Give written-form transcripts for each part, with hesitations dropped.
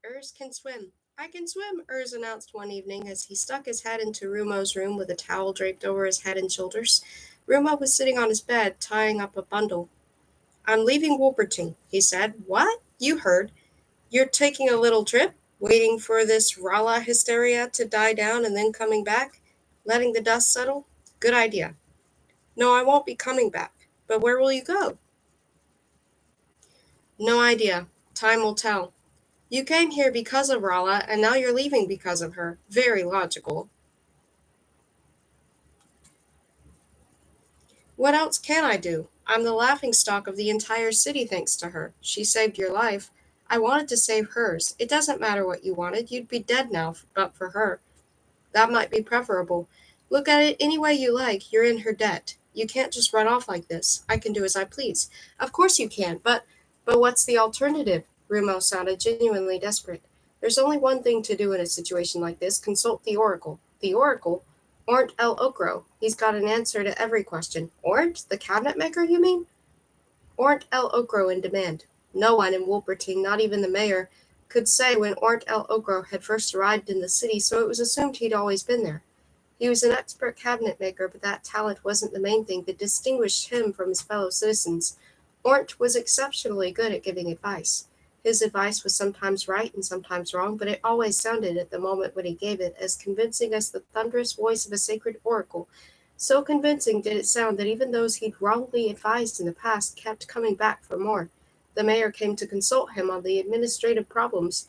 Urs can swim. I can swim, Urs announced one evening as he stuck his head into Rumo's room with a towel draped over his head and shoulders. Rumo was sitting on his bed, tying up a bundle. I'm leaving Wolperton, he said. What? You heard. You're taking a little trip? Waiting for this Rala hysteria to die down and then coming back? Letting the dust settle? Good idea. No, I won't be coming back. But where will you go? No idea. Time will tell. You came here because of Rala, and now you're leaving because of her. Very logical. What else can I do? I'm the laughingstock of the entire city thanks to her. She saved your life. I wanted to save hers. It doesn't matter what you wanted. You'd be dead now, but for her. That might be preferable. Look at it any way you like. You're in her debt. You can't just run off like this. I can do as I please. Of course you can, but what's the alternative? Rumo sounded genuinely desperate. There's only one thing to do in a situation like this. Consult the Oracle. The Oracle? Ornt El Okro. He's got an answer to every question. Ornt? The cabinet maker, you mean? Ornt El Okro in demand. No one in Wolperting, not even the mayor, could say when Ornt El Okro had first arrived in the city, so it was assumed he'd always been there. He was an expert cabinet maker, but that talent wasn't the main thing that distinguished him from his fellow citizens. Ornt was exceptionally good at giving advice. His advice was sometimes right and sometimes wrong, but it always sounded, at the moment when he gave it, as convincing as the thunderous voice of a sacred oracle. So convincing did it sound that even those he'd wrongly advised in the past kept coming back for more. The mayor came to consult him on the administrative problems,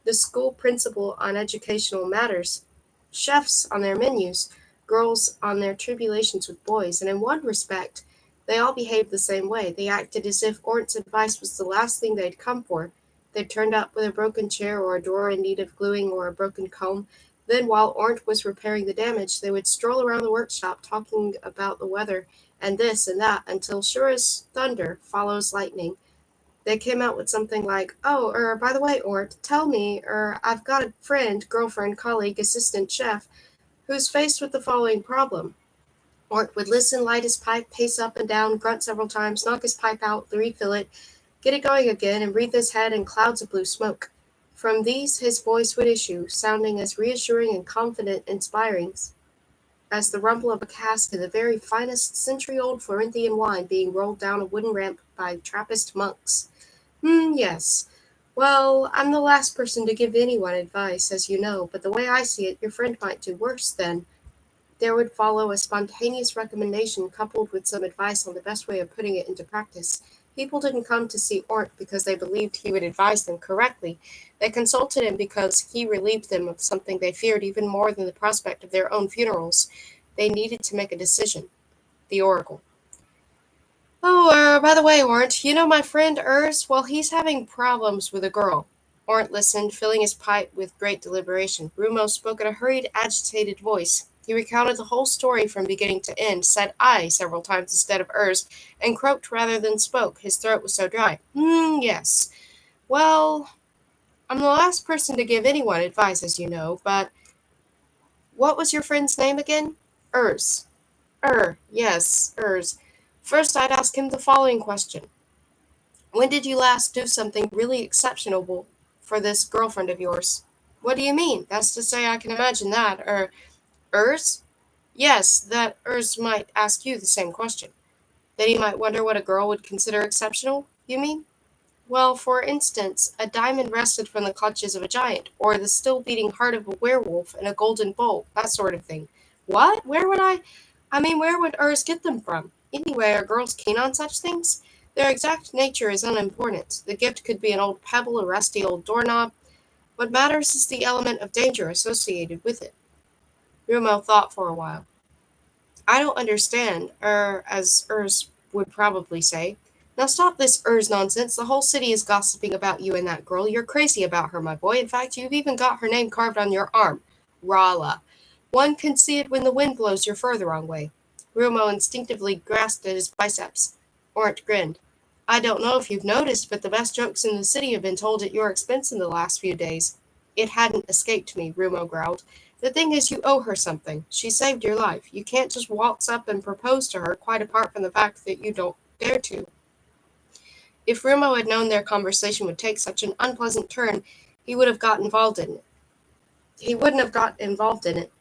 the school principal on educational matters, chefs on their menus, girls on their tribulations with boys, and in one respect, they all behaved the same way. They acted as if Ornt's advice was the last thing they'd come for. They'd turned up with a broken chair or a drawer in need of gluing or a broken comb. Then, while Ornt was repairing the damage, they would stroll around the workshop talking about the weather and this and that until, sure as thunder follows lightning, they came out with something like, oh, by the way, Ort, tell me, I've got a friend, girlfriend, colleague, assistant, chef, who's faced with the following problem. Ort would listen, light his pipe, pace up and down, grunt several times, knock his pipe out, refill it, get it going again, and breathe his head in clouds of blue smoke. From these his voice would issue, sounding as reassuring and confident inspiring as the rumble of a cask of the very finest century-old Florentine wine being rolled down a wooden ramp by Trappist monks. Yes. Well, I'm the last person to give anyone advice, as you know, but the way I see it, your friend might do worse then. There would follow a spontaneous recommendation coupled with some advice on the best way of putting it into practice. People didn't come to see Ornt because they believed he would advise them correctly. They consulted him because he relieved them of something they feared even more than the prospect of their own funerals. They needed to make a decision. The Oracle. Oh, by the way, Ornt, you know my friend Urs? Well, he's having problems with a girl. Ornt listened, filling his pipe with great deliberation. Rumo spoke in a hurried, agitated voice. He recounted the whole story from beginning to end, said I several times instead of Urs, and croaked rather than spoke. His throat was so dry. Yes. Well, I'm the last person to give anyone advice, as you know, but what was your friend's name again? Urs. Yes, Urs. First, I'd ask him the following question. When did you last do something really exceptional for this girlfriend of yours? What do you mean? That's to say, I can imagine that. Urs? Yes, that Urs might ask you the same question. That he might wonder what a girl would consider exceptional, you mean? Well, for instance, a diamond wrested from the clutches of a giant, or the still beating heart of a werewolf in a golden bowl, that sort of thing. What? Where would Urs get them from? Anyway, are girls keen on such things? Their exact nature is unimportant. The gift could be an old pebble, a rusty old doorknob. What matters is the element of danger associated with it. Rumo thought for a while. I don't understand, as Urs would probably say. Now stop this Urs nonsense. The whole city is gossiping about you and that girl. You're crazy about her, my boy. In fact, you've even got her name carved on your arm. Rala. One can see it when the wind blows your fur the wrong way. Rumo instinctively grasped at his biceps. Ornt grinned. I don't know if you've noticed, but the best jokes in the city have been told at your expense in the last few days. It hadn't escaped me, Rumo growled. The thing is, you owe her something. She saved your life. You can't just waltz up and propose to her, quite apart from the fact that you don't dare to. If Rumo had known their conversation would take such an unpleasant turn, he would have got involved in it. He wouldn't have got involved in it.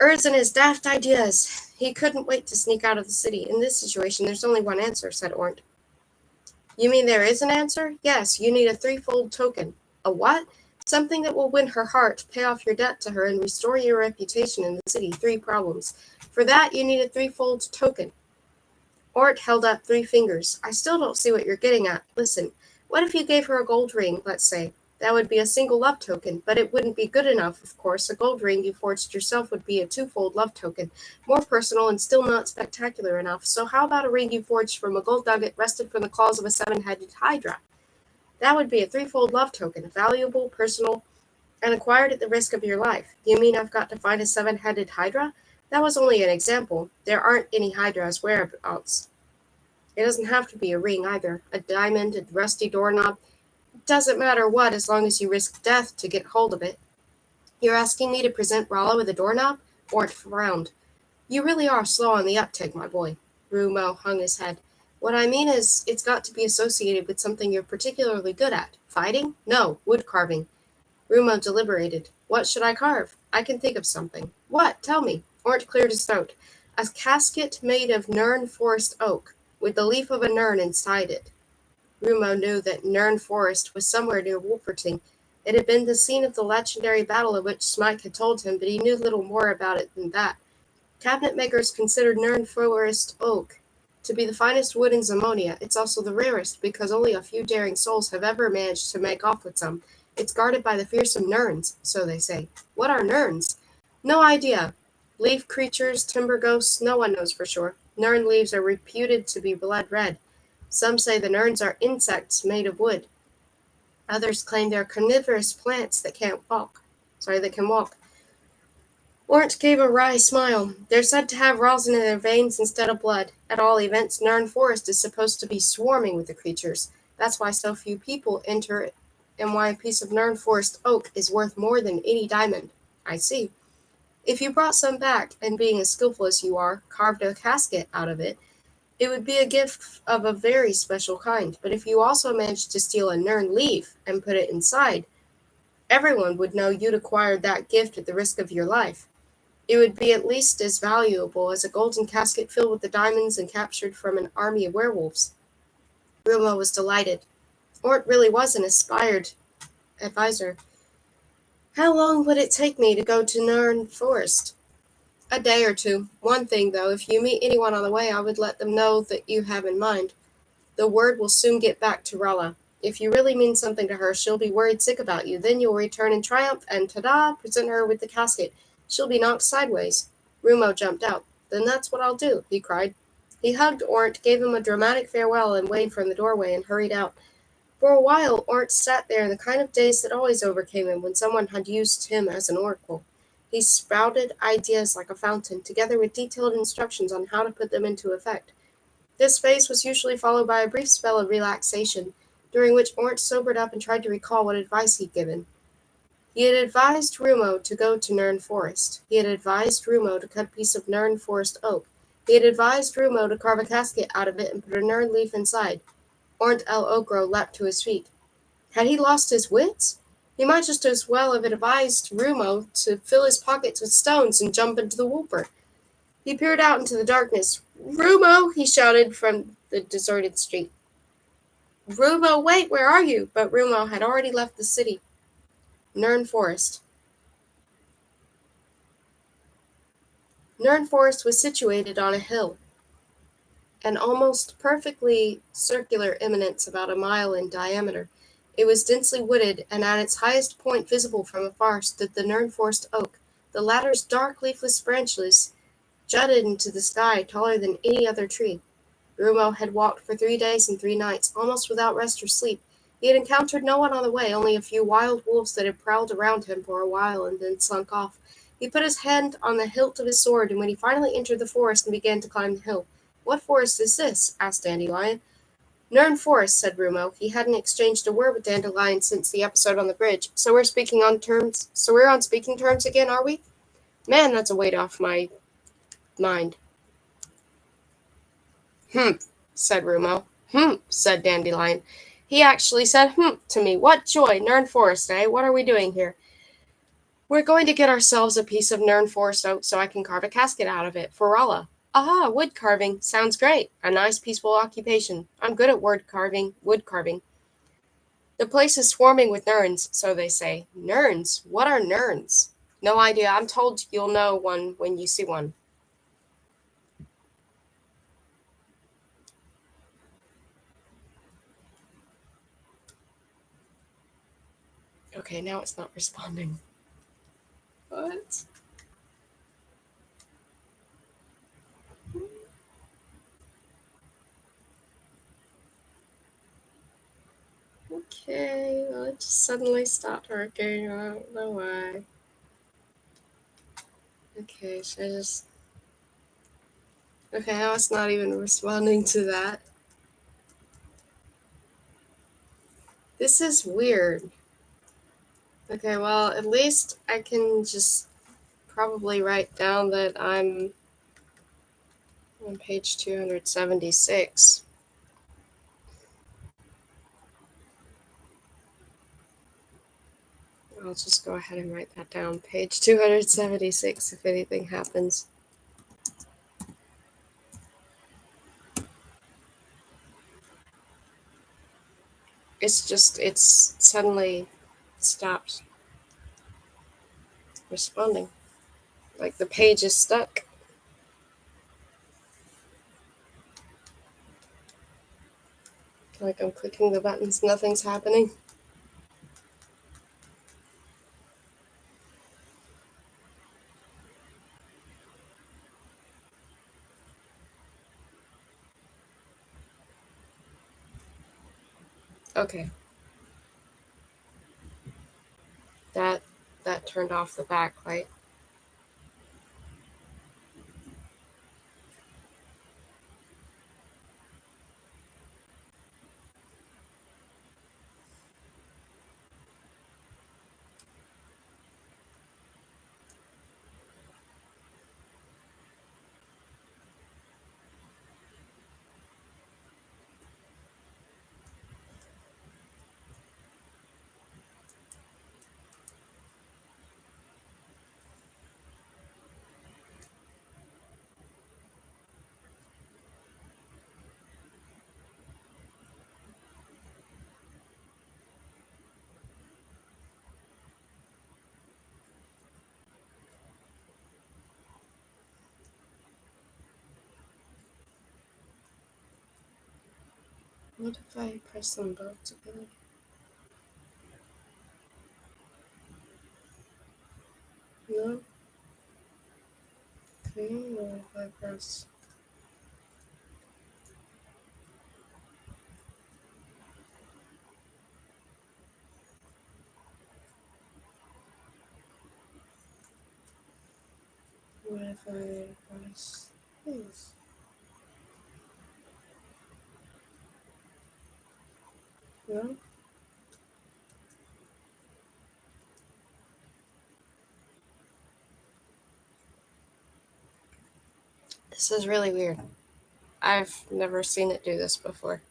Urs and his daft ideas. He couldn't wait to sneak out of the city. In this situation, there's only one answer, said Ornt. You mean there is an answer? Yes, you need a threefold token. A what? Something that will win her heart, pay off your debt to her, and restore your reputation in the city. 3 problems. For that, you need a threefold token. Ort held up 3 fingers. I still don't see what you're getting at. Listen, what if you gave her a gold ring, let's say? That would be a single love token, but it wouldn't be good enough, of course. A gold ring you forged yourself would be a 2-fold love token, more personal and still not spectacular enough. So how about a ring you forged from a gold nugget wrested from the claws of a 7-headed hydra? That would be a 3-fold love token, valuable, personal, and acquired at the risk of your life. You mean I've got to find a 7-headed hydra? That was only an example. There aren't any hydras whereabouts. It doesn't have to be a ring either. A diamond, a rusty doorknob. It doesn't matter what, as long as you risk death to get hold of it. You're asking me to present Rala with a doorknob? Ort frowned. You really are slow on the uptake, my boy. Rumo hung his head. What I mean is, it's got to be associated with something you're particularly good at. Fighting? No, wood carving. Rumo deliberated. What should I carve? I can think of something. What? Tell me. Ort cleared his throat. A casket made of Nern forest oak, with the leaf of a Nern inside it. Rumo knew that Nern Forest was somewhere near Wolverting. It had been the scene of the legendary battle of which Smike had told him, but he knew little more about it than that. Cabinet makers considered Nern Forest oak to be the finest wood in Zamonia. It's also the rarest, because only a few daring souls have ever managed to make off with some. It's guarded by the fearsome Nerns, so they say. What are Nerns? No idea. Leaf creatures, timber ghosts, no one knows for sure. Nern leaves are reputed to be blood red. Some say the Nerns are insects made of wood. Others claim they're carnivorous plants that can walk. Ornt gave a wry smile. They're said to have rosin in their veins instead of blood. At all events, Nern Forest is supposed to be swarming with the creatures. That's why so few people enter it, and why a piece of Nern Forest oak is worth more than any diamond. I see. If you brought some back, and being as skillful as you are, carved a casket out of it, it would be a gift of a very special kind. But if you also managed to steal a Nern leaf and put it inside, everyone would know you'd acquired that gift at the risk of your life. It would be at least as valuable as a golden casket filled with the diamonds and captured from an army of werewolves. Rumo was delighted. Ort really was an inspired advisor. How long would it take me to go to Nern Forest? A day or 2. One thing, though, if you meet anyone on the way, I would let them know that you have in mind. The word will soon get back to Rala. If you really mean something to her, she'll be worried sick about you. Then you'll return in triumph and, ta-da, present her with the casket. She'll be knocked sideways. Rumo jumped out. Then that's what I'll do, he cried. He hugged Ornt, gave him a dramatic farewell, and waved from the doorway and hurried out. For a while, Ornt sat there in the kind of daze that always overcame him when someone had used him as an oracle. He spouted ideas like a fountain, together with detailed instructions on how to put them into effect. This phase was usually followed by a brief spell of relaxation, during which Ornt sobered up and tried to recall what advice he'd given. He had advised Rumo to go to Nern Forest. He had advised Rumo to cut a piece of Nern Forest oak. He had advised Rumo to carve a casket out of it and put a Nern leaf inside. Ornt El Ogro leapt to his feet. Had he lost his wits? He might just as well have advised Rumo to fill his pockets with stones and jump into the Whooper. He peered out into the darkness. Rumo, he shouted from the deserted street. Rumo, wait, where are you? But Rumo had already left the city. Nern Forest. Nern Forest was situated on a hill, an almost perfectly circular eminence about a mile in diameter. It was densely wooded, and at its highest point visible from afar stood the Nern Forest oak. The latter's dark leafless branches jutted into the sky taller than any other tree. Rumo had walked for 3 days and 3 nights, almost without rest or sleep. He had encountered no one on the way, only a few wild wolves that had prowled around him for a while and then slunk off. He put his hand on the hilt of his sword, and when he finally entered the forest and began to climb the hill. What forest is this? Asked Dandelion. Nern Forest, said Rumo. He hadn't exchanged a word with Dandelion since the episode on the bridge. So we're on speaking terms again, are we? Man, that's a weight off my mind. Humph, said Rumo. Humph, said Dandelion. He actually said, to me. What joy, Nern Forest, eh? What are we doing here? We're going to get ourselves a piece of Nern Forest oak so I can carve a casket out of it for Rolla. Ah, wood carving. Sounds great. A nice peaceful occupation. I'm good at wood carving. The place is swarming with Nerns, so they say. Nerns? What are Nerns? No idea. I'm told you'll know one when you see one. Okay, now it's not responding. What? Okay, well, it just suddenly stopped working. I don't know why. Okay, should I just. Okay, now it's not even responding to that. This is weird. Okay, well, at least I can just probably write down that I'm on page 276. I'll just go ahead and write that down. Page 276 if anything happens. It's suddenly stopped responding. Like the page is stuck. Like I'm clicking the buttons, nothing's happening. Okay. That that turned off the backlight. What if I press them both together? No? Okay, what if I press. What if I press this? No? This is really weird. I've never seen it do this before.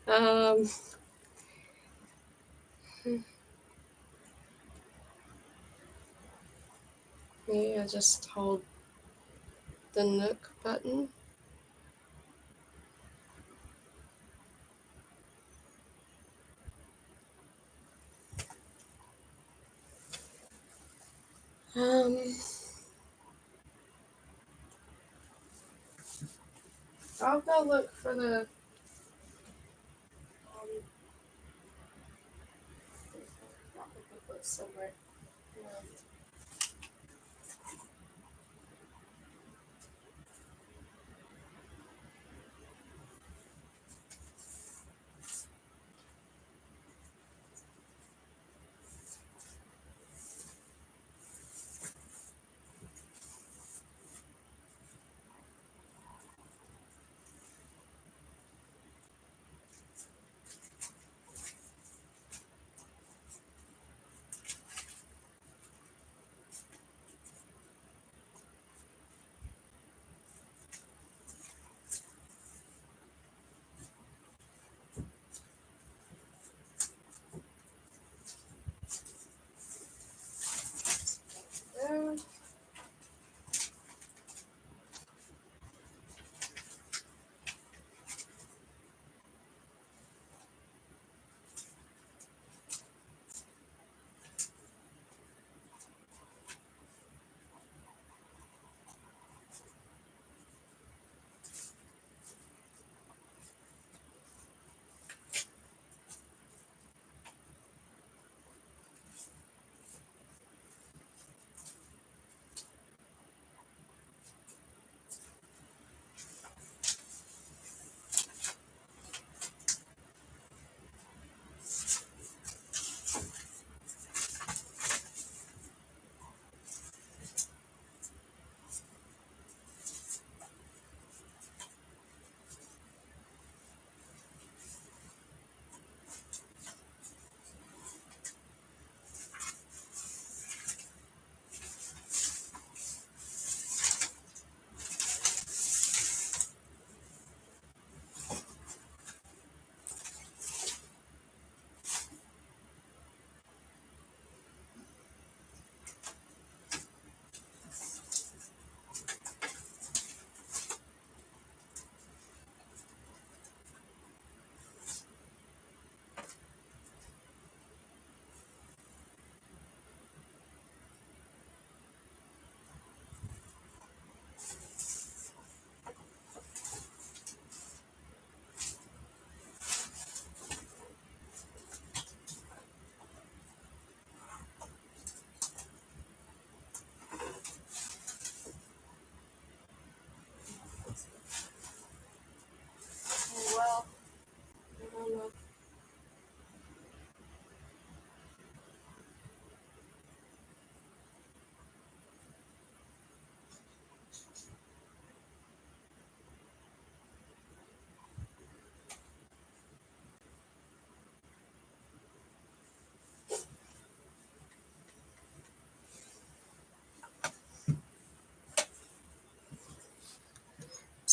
um, maybe I just hold the Nook button. Um, I'll go look for the. Probably put somewhere.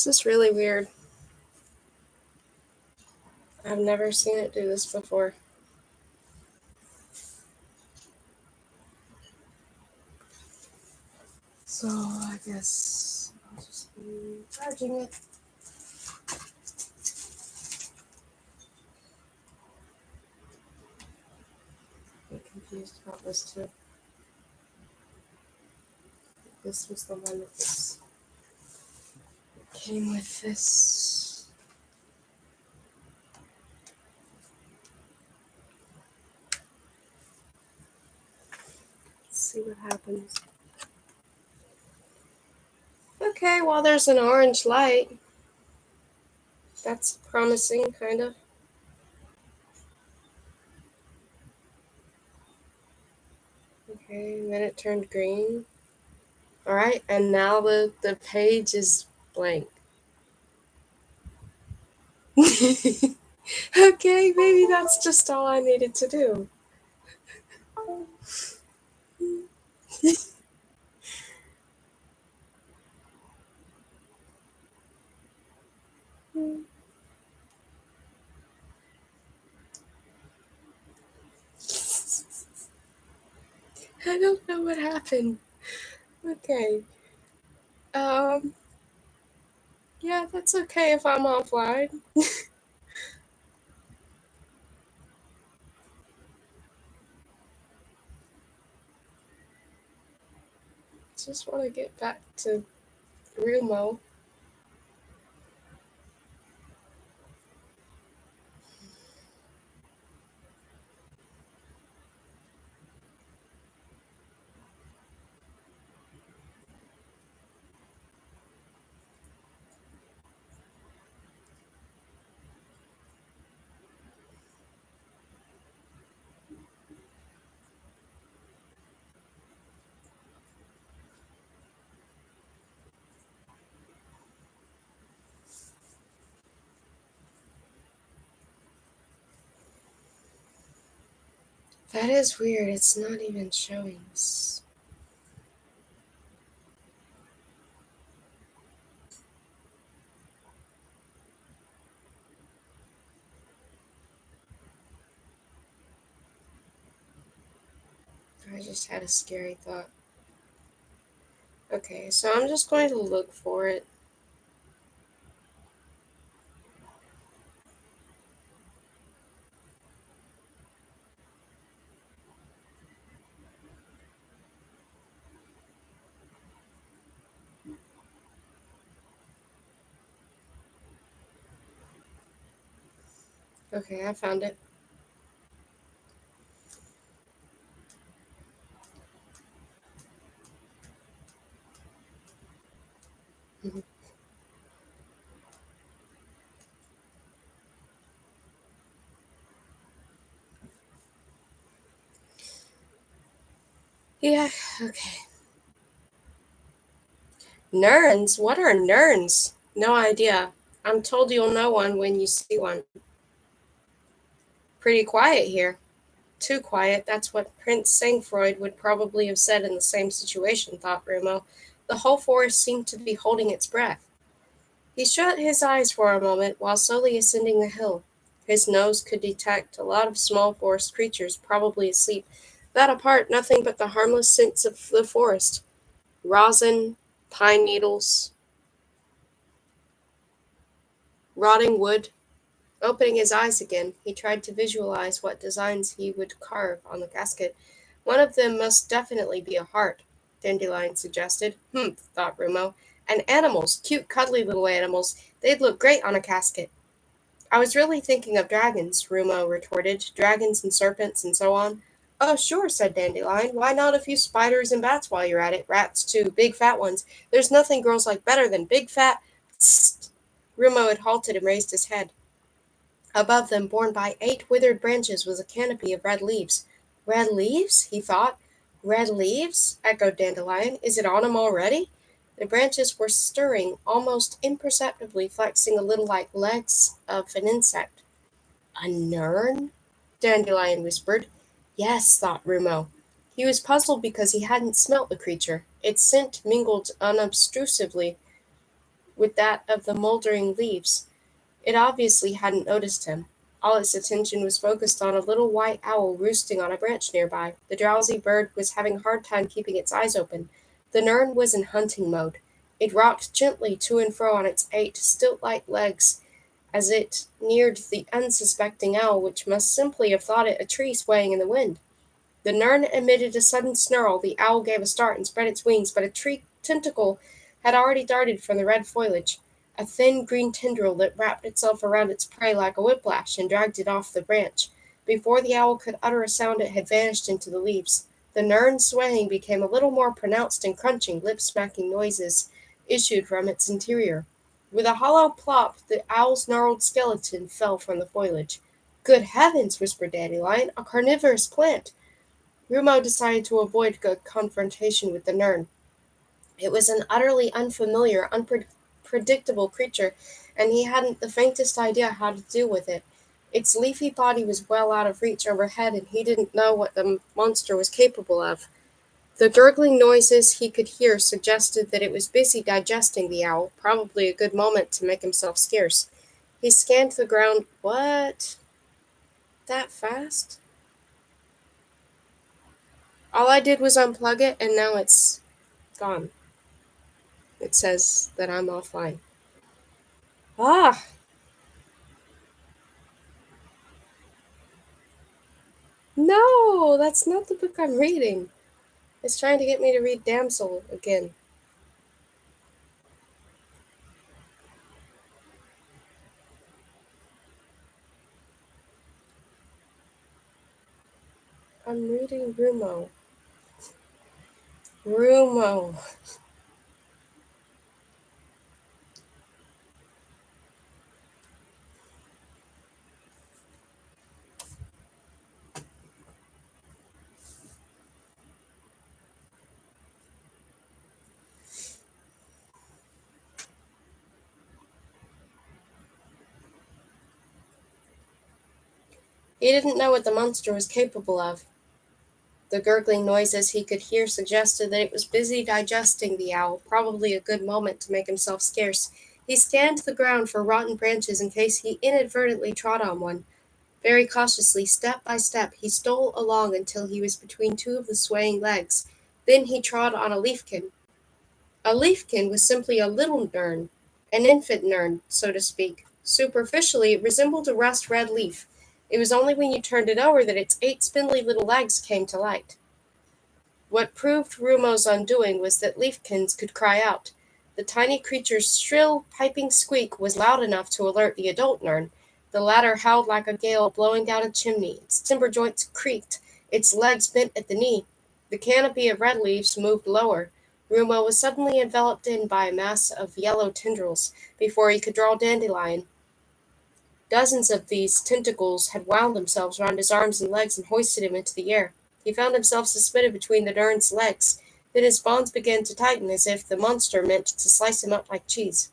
This is really weird. I've never seen it do this before. So I guess I'll just be charging it. I'm confused about this too. This was the one that this came with this. Let's see what happens. Okay, well, there's an orange light. That's promising, kind of. Okay, and then it turned green. Alright, and now the page is blank. Okay, maybe that's just all I needed to do. I don't know what happened. Okay. Um, yeah, that's okay if I'm offline. Just want to get back to Rumo. That is weird. It's not even showing us. I just had a scary thought. Okay, so I'm just going to look for it. Okay, I found it. Mhm. Yeah, okay. Nerns? What are nerns? No idea. I'm told you'll know one when you see one. Pretty quiet here. Too quiet, that's what Prince Sangfroid would probably have said in the same situation, thought Rumo. The whole forest seemed to be holding its breath. He shut his eyes for a moment while slowly ascending the hill. His nose could detect a lot of small forest creatures, probably asleep. That apart, nothing but the harmless scents of the forest. Rosin, pine needles, rotting wood. Opening his eyes again, he tried to visualize what designs he would carve on the casket. One of them must definitely be a heart, Dandelion suggested. Thought Rumo. And animals, cute, cuddly little animals. They'd look great on a casket. I was really thinking of dragons, Rumo retorted. Dragons and serpents and so on. Oh, sure, said Dandelion. Why not a few spiders and bats while you're at it? Rats, too, big fat ones. There's nothing girls like better than big fat. Tssst. Rumo had halted and raised his head. Above them, borne by 8 withered branches, was a canopy of red leaves. Red leaves? He thought. Red leaves? Echoed Dandelion. Is it autumn already? The branches were stirring, almost imperceptibly, flexing a little like legs of an insect. A Nern? Dandelion whispered. Yes, thought Rumo. He was puzzled because he hadn't smelt the creature. Its scent mingled unobtrusively with that of the mouldering leaves. It obviously hadn't noticed him. All its attention was focused on a little white owl roosting on a branch nearby. The drowsy bird was having a hard time keeping its eyes open. The Nern was in hunting mode. It rocked gently to and fro on its 8 stilt-like legs as it neared the unsuspecting owl, which must simply have thought it a tree swaying in the wind. The Nern emitted a sudden snarl. The owl gave a start and spread its wings, but a tree tentacle had already darted from the red foliage, a thin green tendril that wrapped itself around its prey like a whiplash and dragged it off the branch. Before the owl could utter a sound, it had vanished into the leaves. The Nern's swaying became a little more pronounced, and crunching, lip-smacking noises issued from its interior. With a hollow plop, the owl's gnarled skeleton fell from the foliage. "Good heavens!" whispered Dandelion. "A carnivorous plant!" Rumo decided to avoid a confrontation with the Nern. It was an utterly unfamiliar, unpredictable creature, and he hadn't the faintest idea how to deal with it. Its leafy body was well out of reach overhead, and he didn't know what the monster was capable of. The gurgling noises he could hear suggested that it was busy digesting the owl, probably a good moment to make himself scarce. He scanned the ground. What? That fast? All I did was unplug it, and now it's gone. It says that I'm offline. Ah! No! That's not the book I'm reading. It's trying to get me to read Damsel again. I'm reading Rumo. Rumo. He didn't know what the monster was capable of. The gurgling noises he could hear suggested that it was busy digesting the owl, probably a good moment to make himself scarce. He scanned the ground for rotten branches in case he inadvertently trod on one. Very cautiously, step by step, he stole along until he was between two of the swaying legs. Then he trod on a leafkin. A leafkin was simply a little Nern, an infant Nern, so to speak. Superficially, it resembled a rust-red leaf. It was only when you turned it over that its 8 spindly little legs came to light. What proved Rumo's undoing was that leafkins could cry out. The tiny creature's shrill, piping squeak was loud enough to alert the adult Nern. The latter howled like a gale blowing down a chimney. Its timber joints creaked, its legs bent at the knee. The canopy of red leaves moved lower. Rumo was suddenly enveloped in by a mass of yellow tendrils. Before he could draw Dandelion, dozens of these tentacles had wound themselves round his arms and legs and hoisted him into the air. He found himself suspended between the Nern's legs. Then his bonds began to tighten as if the monster meant to slice him up like cheese.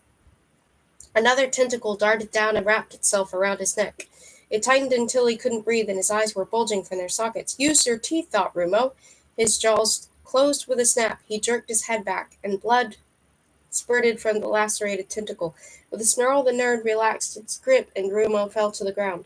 Another tentacle darted down and wrapped itself around his neck. It tightened until he couldn't breathe and his eyes were bulging from their sockets. "Use your teeth," thought Rumo. His jaws closed with a snap. He jerked his head back, and blood spurted from the lacerated tentacle. With a snarl, the Nern relaxed its grip, and Rumo fell to the ground.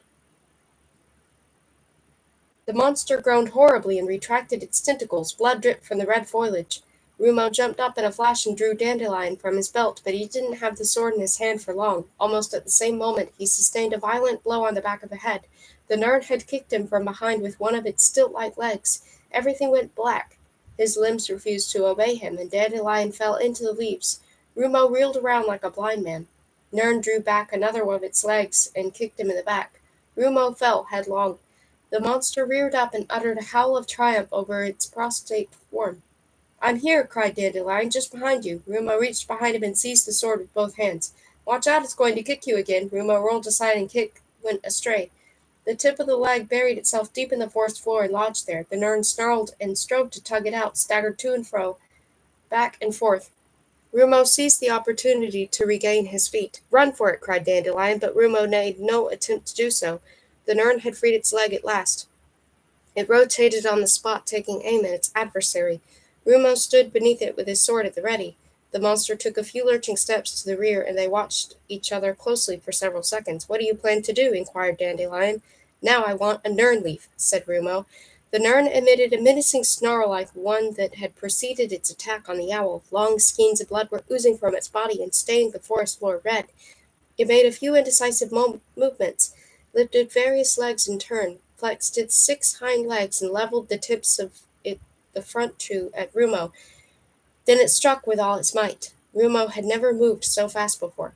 The monster groaned horribly and retracted its tentacles. Blood dripped from the red foliage. Rumo jumped up in a flash and drew Dandelion from his belt, but he didn't have the sword in his hand for long. Almost at the same moment, he sustained a violent blow on the back of the head. The Nern had kicked him from behind with one of its stilt-like legs. Everything went black. His limbs refused to obey him, and Dandelion fell into the leaves. Rumo reeled around like a blind man. Nern drew back another one of its legs and kicked him in the back. Rumo fell headlong. The monster reared up and uttered a howl of triumph over its prostrate form. "I'm here!" cried Dandelion, "just behind you." Rumo reached behind him and seized the sword with both hands. "Watch out, it's going to kick you again." Rumo rolled aside and kick went astray. The tip of the leg buried itself deep in the forest floor and lodged there. The Nern snarled and strove to tug it out, staggered to and fro, back and forth. Rumo seized the opportunity to regain his feet. "Run for it!" cried Dandelion, but Rumo made no attempt to do so. The Nern had freed its leg at last. It rotated on the spot, taking aim at its adversary. Rumo stood beneath it with his sword at the ready. The monster took a few lurching steps to the rear, and they watched each other closely for several seconds. "What do you plan to do?" inquired Dandelion. "Now I want a nern leaf," said Rumo. The nern emitted a menacing snarl like one that had preceded its attack on the owl. Long skeins of blood were oozing from its body and staining the forest floor red. It made a few indecisive movements, lifted various legs in turn, flexed its 6 hind legs, and leveled the tips of the front two at Rumo. Then it struck with all its might. Rumo had never moved so fast before.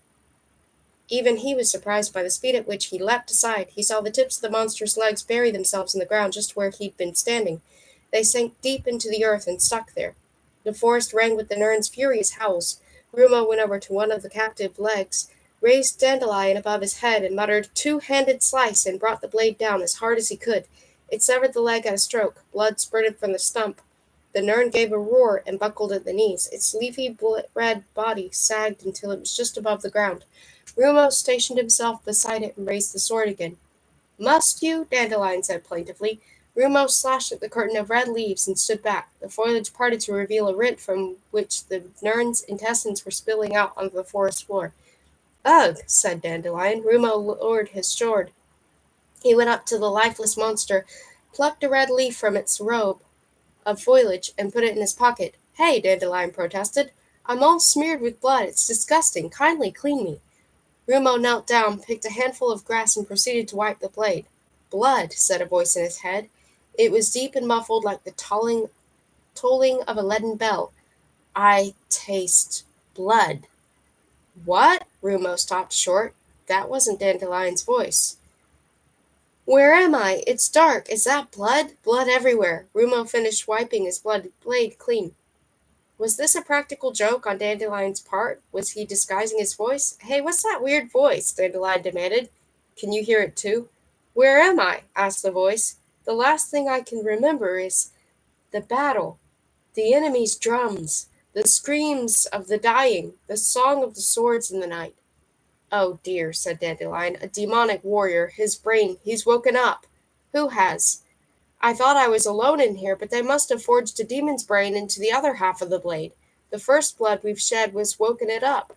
Even he was surprised by the speed at which he leapt aside. He saw the tips of the monster's legs bury themselves in the ground just where he'd been standing. They sank deep into the earth and stuck there. The forest rang with the nern's furious howls. Rumo went over to one of the captive legs, raised Dandelion above his head, and muttered, "Two-handed slice," and brought the blade down as hard as he could. It severed the leg at a stroke. Blood spurted from the stump. The nern gave a roar and buckled at the knees. Its leafy red body sagged until it was just above the ground. Rumo stationed himself beside it and raised the sword again. "Must you?" Dandelion said plaintively. Rumo slashed at the curtain of red leaves and stood back. The foliage parted to reveal a rent from which the nern's intestines were spilling out onto the forest floor. "Ugh!" said Dandelion. Rumo lowered his sword. He went up to the lifeless monster, plucked a red leaf from its robe of foliage, and put it in his pocket. "Hey!" Dandelion protested. "I'm all smeared with blood. It's disgusting. Kindly clean me." Rumo knelt down, picked a handful of grass, and proceeded to wipe the blade. "Blood," said a voice in his head. It was deep and muffled like the tolling of a leaden bell. "I taste blood." "What?" Rumo stopped short. That wasn't Dandelion's voice. "Where am I? It's dark. Is that blood? Blood everywhere." Rumo finished wiping his blade clean. Was this a practical joke on Dandelion's part? Was he disguising his voice? "Hey, what's that weird voice?" Dandelion demanded. "Can you hear it too?" "Where am I?" asked the voice. "The last thing I can remember is the battle, the enemy's drums, the screams of the dying, the song of the swords in the night." "Oh dear," said Dandelion. "A demonic warrior. His brain. He's woken up." "Who has?" "I thought I was alone in here, but they must have forged a demon's brain into the other half of the blade. The first blood we've shed was woken it up."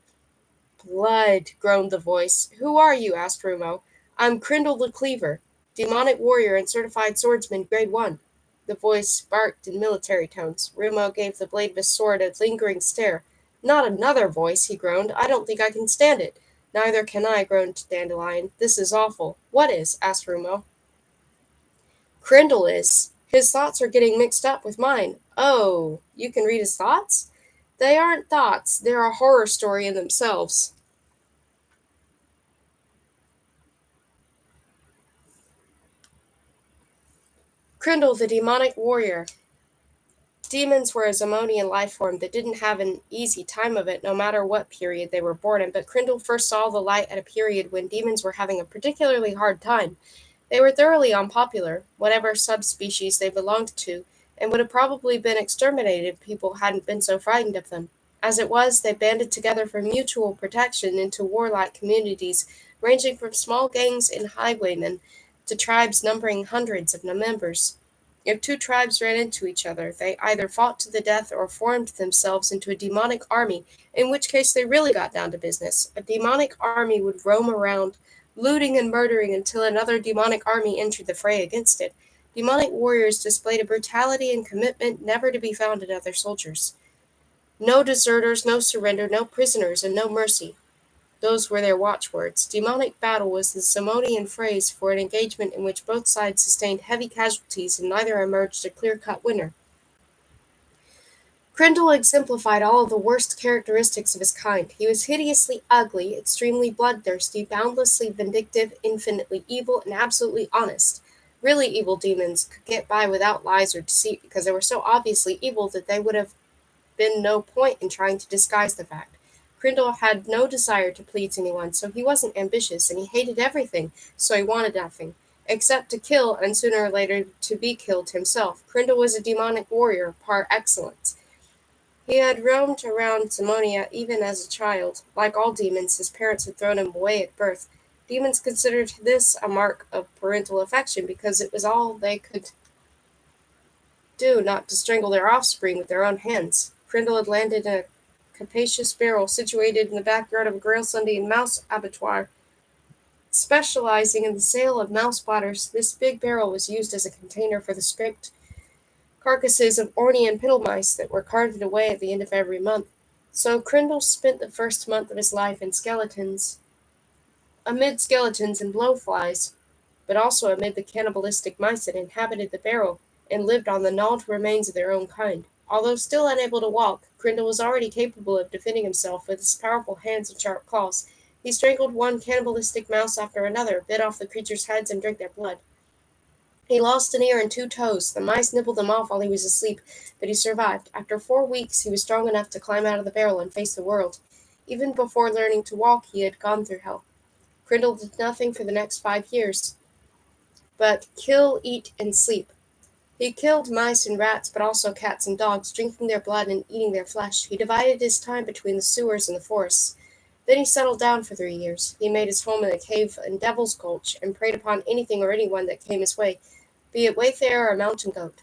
"Blood," groaned the voice. "Who are you?" asked Rumo. "I'm Crindle the Cleaver, demonic warrior and certified swordsman, grade 1. The voice barked in military tones. Rumo gave the blade of his sword a lingering stare. "Not another voice," he groaned. "I don't think I can stand it." "Neither can I," groaned Dandelion. "This is awful." "What is?" asked Rumo. "Crindle is. His thoughts are getting mixed up with mine." "Oh, you can read his thoughts?" "They aren't thoughts. They're a horror story in themselves." Crindle, the demonic warrior. Demons were a Zemonian life form that didn't have an easy time of it no matter what period they were born in, but Crindle first saw the light at a period when demons were having a particularly hard time. They were thoroughly unpopular, whatever subspecies they belonged to, and would have probably been exterminated if people hadn't been so frightened of them. As it was, they banded together for mutual protection into warlike communities, ranging from small gangs in highwaymen to tribes numbering hundreds of members. If two tribes ran into each other, they either fought to the death or formed themselves into a demonic army, in which case they really got down to business. A demonic army would roam around, looting and murdering until another demonic army entered the fray against it. Demonic warriors displayed a brutality and commitment never to be found in other soldiers. No deserters, no surrender, no prisoners, and no mercy. Those were their watchwords. Demonic battle was the Simonian phrase for an engagement in which both sides sustained heavy casualties and neither emerged a clear-cut winner. Crindle exemplified all of the worst characteristics of his kind. He was hideously ugly, extremely bloodthirsty, boundlessly vindictive, infinitely evil, and absolutely honest. Really evil demons could get by without lies or deceit because they were so obviously evil that they would have been no point in trying to disguise the fact. Crindle had no desire to please anyone, so he wasn't ambitious, and he hated everything, so he wanted nothing, except to kill and sooner or later to be killed himself. Crindle was a demonic warrior par excellence. He had roamed around Simonia even as a child. Like all demons, his parents had thrown him away at birth. Demons considered this a mark of parental affection because it was all they could do not to strangle their offspring with their own hands. Crindle had landed in a capacious barrel situated in the backyard of a Grailsundian mouse abattoir. Specializing in the sale of mouse bladders, this big barrel was used as a container for the scraped carcasses of Ornean piddle mice that were carted away at the end of every month. So Crindle spent the first month of his life amid skeletons and blowflies, but also amid the cannibalistic mice that inhabited the barrel and lived on the gnawed remains of their own kind. Although still unable to walk, Crindle was already capable of defending himself with his powerful hands and sharp claws. He strangled one cannibalistic mouse after another, bit off the creatures' heads, and drank their blood. He lost an ear and 2 toes. The mice nibbled them off while he was asleep, but he survived. After 4 weeks, he was strong enough to climb out of the barrel and face the world. Even before learning to walk, he had gone through hell. Crindle did nothing for the next 5 years but kill, eat, and sleep. He killed mice and rats, but also cats and dogs, drinking their blood and eating their flesh. He divided his time between the sewers and the forests. Then he settled down for 3 years. He made his home in a cave in Devil's Gulch and preyed upon anything or anyone that came his way, be it wayfarer or mountain goat.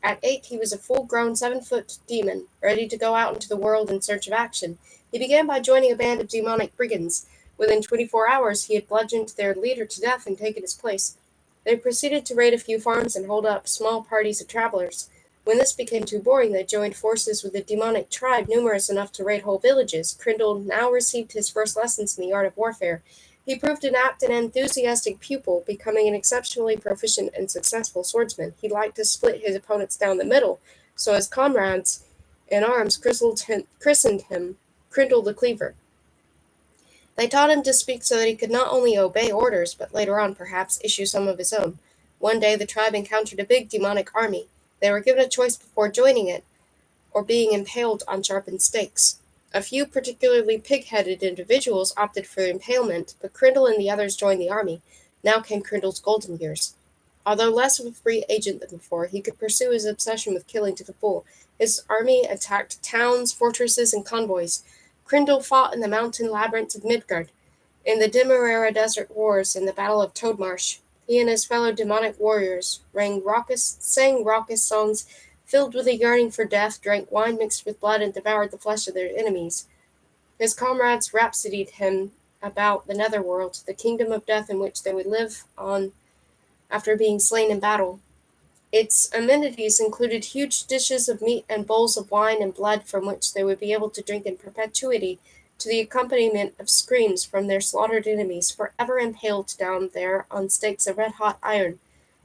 At 8, he was a full-grown 7-foot demon, ready to go out into the world in search of action. He began by joining a band of demonic brigands. Within 24 hours, he had bludgeoned their leader to death and taken his place. They proceeded to raid a few farms and hold up small parties of travelers. When this became too boring, they joined forces with a demonic tribe numerous enough to raid whole villages. Crindle now received his first lessons in the art of warfare. He proved an apt and enthusiastic pupil, becoming an exceptionally proficient and successful swordsman. He liked to split his opponents down the middle, so his comrades in arms christened him Crindle the Cleaver. They taught him to speak so that he could not only obey orders, but later on, perhaps, issue some of his own. One day the tribe encountered a big demonic army. They were given a choice before joining it, or being impaled on sharpened stakes. A few particularly pig-headed individuals opted for impalement, but Crindle and the others joined the army. Now came Crindle's golden years. Although less of a free agent than before, he could pursue his obsession with killing to the full. His army attacked towns, fortresses, and convoys. Crindle fought in the mountain labyrinths of Midgard, in the Demerara Desert Wars, in the Battle of Toadmarsh. He and his fellow demonic warriors sang raucous songs filled with a yearning for death, drank wine mixed with blood, and devoured the flesh of their enemies. His comrades rhapsodied him about the netherworld, the kingdom of death in which they would live on after being slain in battle. Its amenities included huge dishes of meat and bowls of wine and blood from which they would be able to drink in perpetuity, to the accompaniment of screams from their slaughtered enemies, forever impaled down there on stakes of red-hot iron.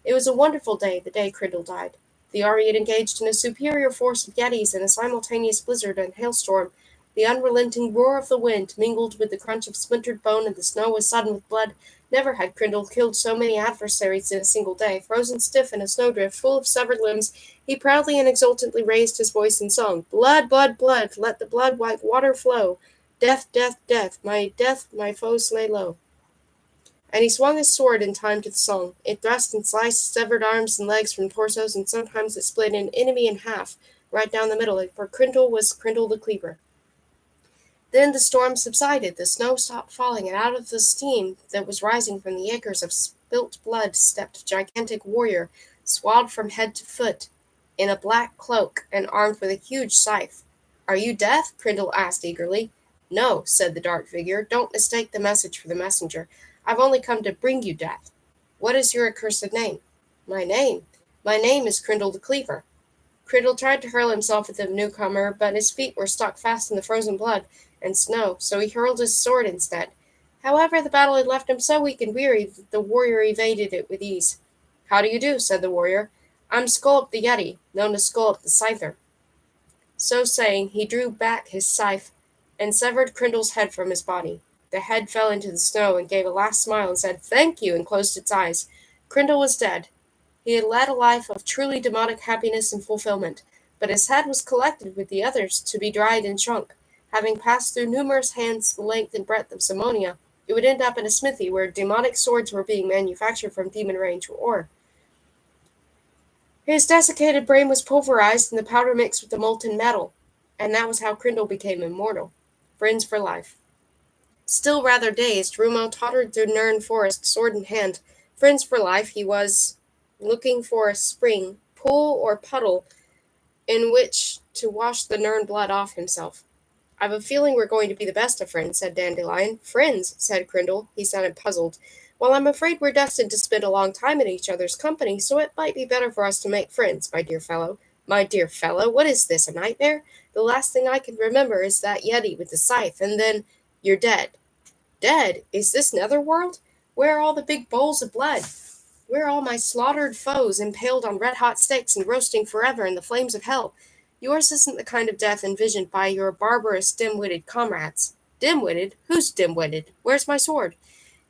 It was a wonderful day, the day Crindle died. The army had engaged in a superior force of yetis in a simultaneous blizzard and hailstorm. The unrelenting roar of the wind mingled with the crunch of splintered bone, and the snow was sodden with blood. Never had Crindle killed so many adversaries in a single day. Frozen stiff in a snowdrift, full of severed limbs, he proudly and exultantly raised his voice in song. Blood, blood, blood, let the blood like water flow. Death, death, death, my foes lay low. And he swung his sword in time to the song. It thrust and sliced severed arms and legs from torsos, and sometimes it split an enemy in half, right down the middle, for Crindle was Crindle the Cleaver. Then the storm subsided, the snow stopped falling, and out of the steam that was rising from the acres of spilt blood stepped a gigantic warrior, swathed from head to foot, in a black cloak, and armed with a huge scythe. "Are you Death?" Crindle asked eagerly. "No," said the dark figure. "Don't mistake the message for the messenger. I've only come to bring you death. What is your accursed name?" My name is Crindle the Cleaver." Crindle tried to hurl himself at the newcomer, but his feet were stuck fast in the frozen blood and snow, so he hurled his sword instead. However, the battle had left him so weak and weary that the warrior evaded it with ease. "How do you do?" said the warrior. "I'm Skullup the Yeti, known as Skullup the Scyther." So saying, he drew back his scythe and severed Crindle's head from his body. The head fell into the snow and gave a last smile and said, "Thank you," and closed its eyes. Crindle was dead. He had led a life of truly demonic happiness and fulfillment, but his head was collected with the others to be dried and shrunk. Having passed through numerous hands the length and breadth of Simonia, it would end up in a smithy where demonic swords were being manufactured from demon range ore. His desiccated brain was pulverized and the powder mixed with the molten metal, and that was how Crindle became immortal. Friends for life. Still rather dazed, Rumo tottered through Nirn Forest, sword in hand. Friends for life, he was looking for a spring, pool, or puddle in which to wash the Nirn blood off himself. I've a feeling we're going to be the best of friends, said Dandelion. Friends, said Crindle. He sounded puzzled. Well, I'm afraid we're destined to spend a long time in each other's company, so it might be better for us to make friends, my dear fellow. My dear fellow, what is this, a nightmare? The last thing I can remember is that Yeti with the scythe, and then you're dead. Dead? Is this netherworld? Where are all the big bowls of blood? Where are all my slaughtered foes impaled on red hot stakes and roasting forever in the flames of hell? Yours isn't the kind of death envisioned by your barbarous, dim witted comrades. Dim witted? Who's dim witted? Where's my sword?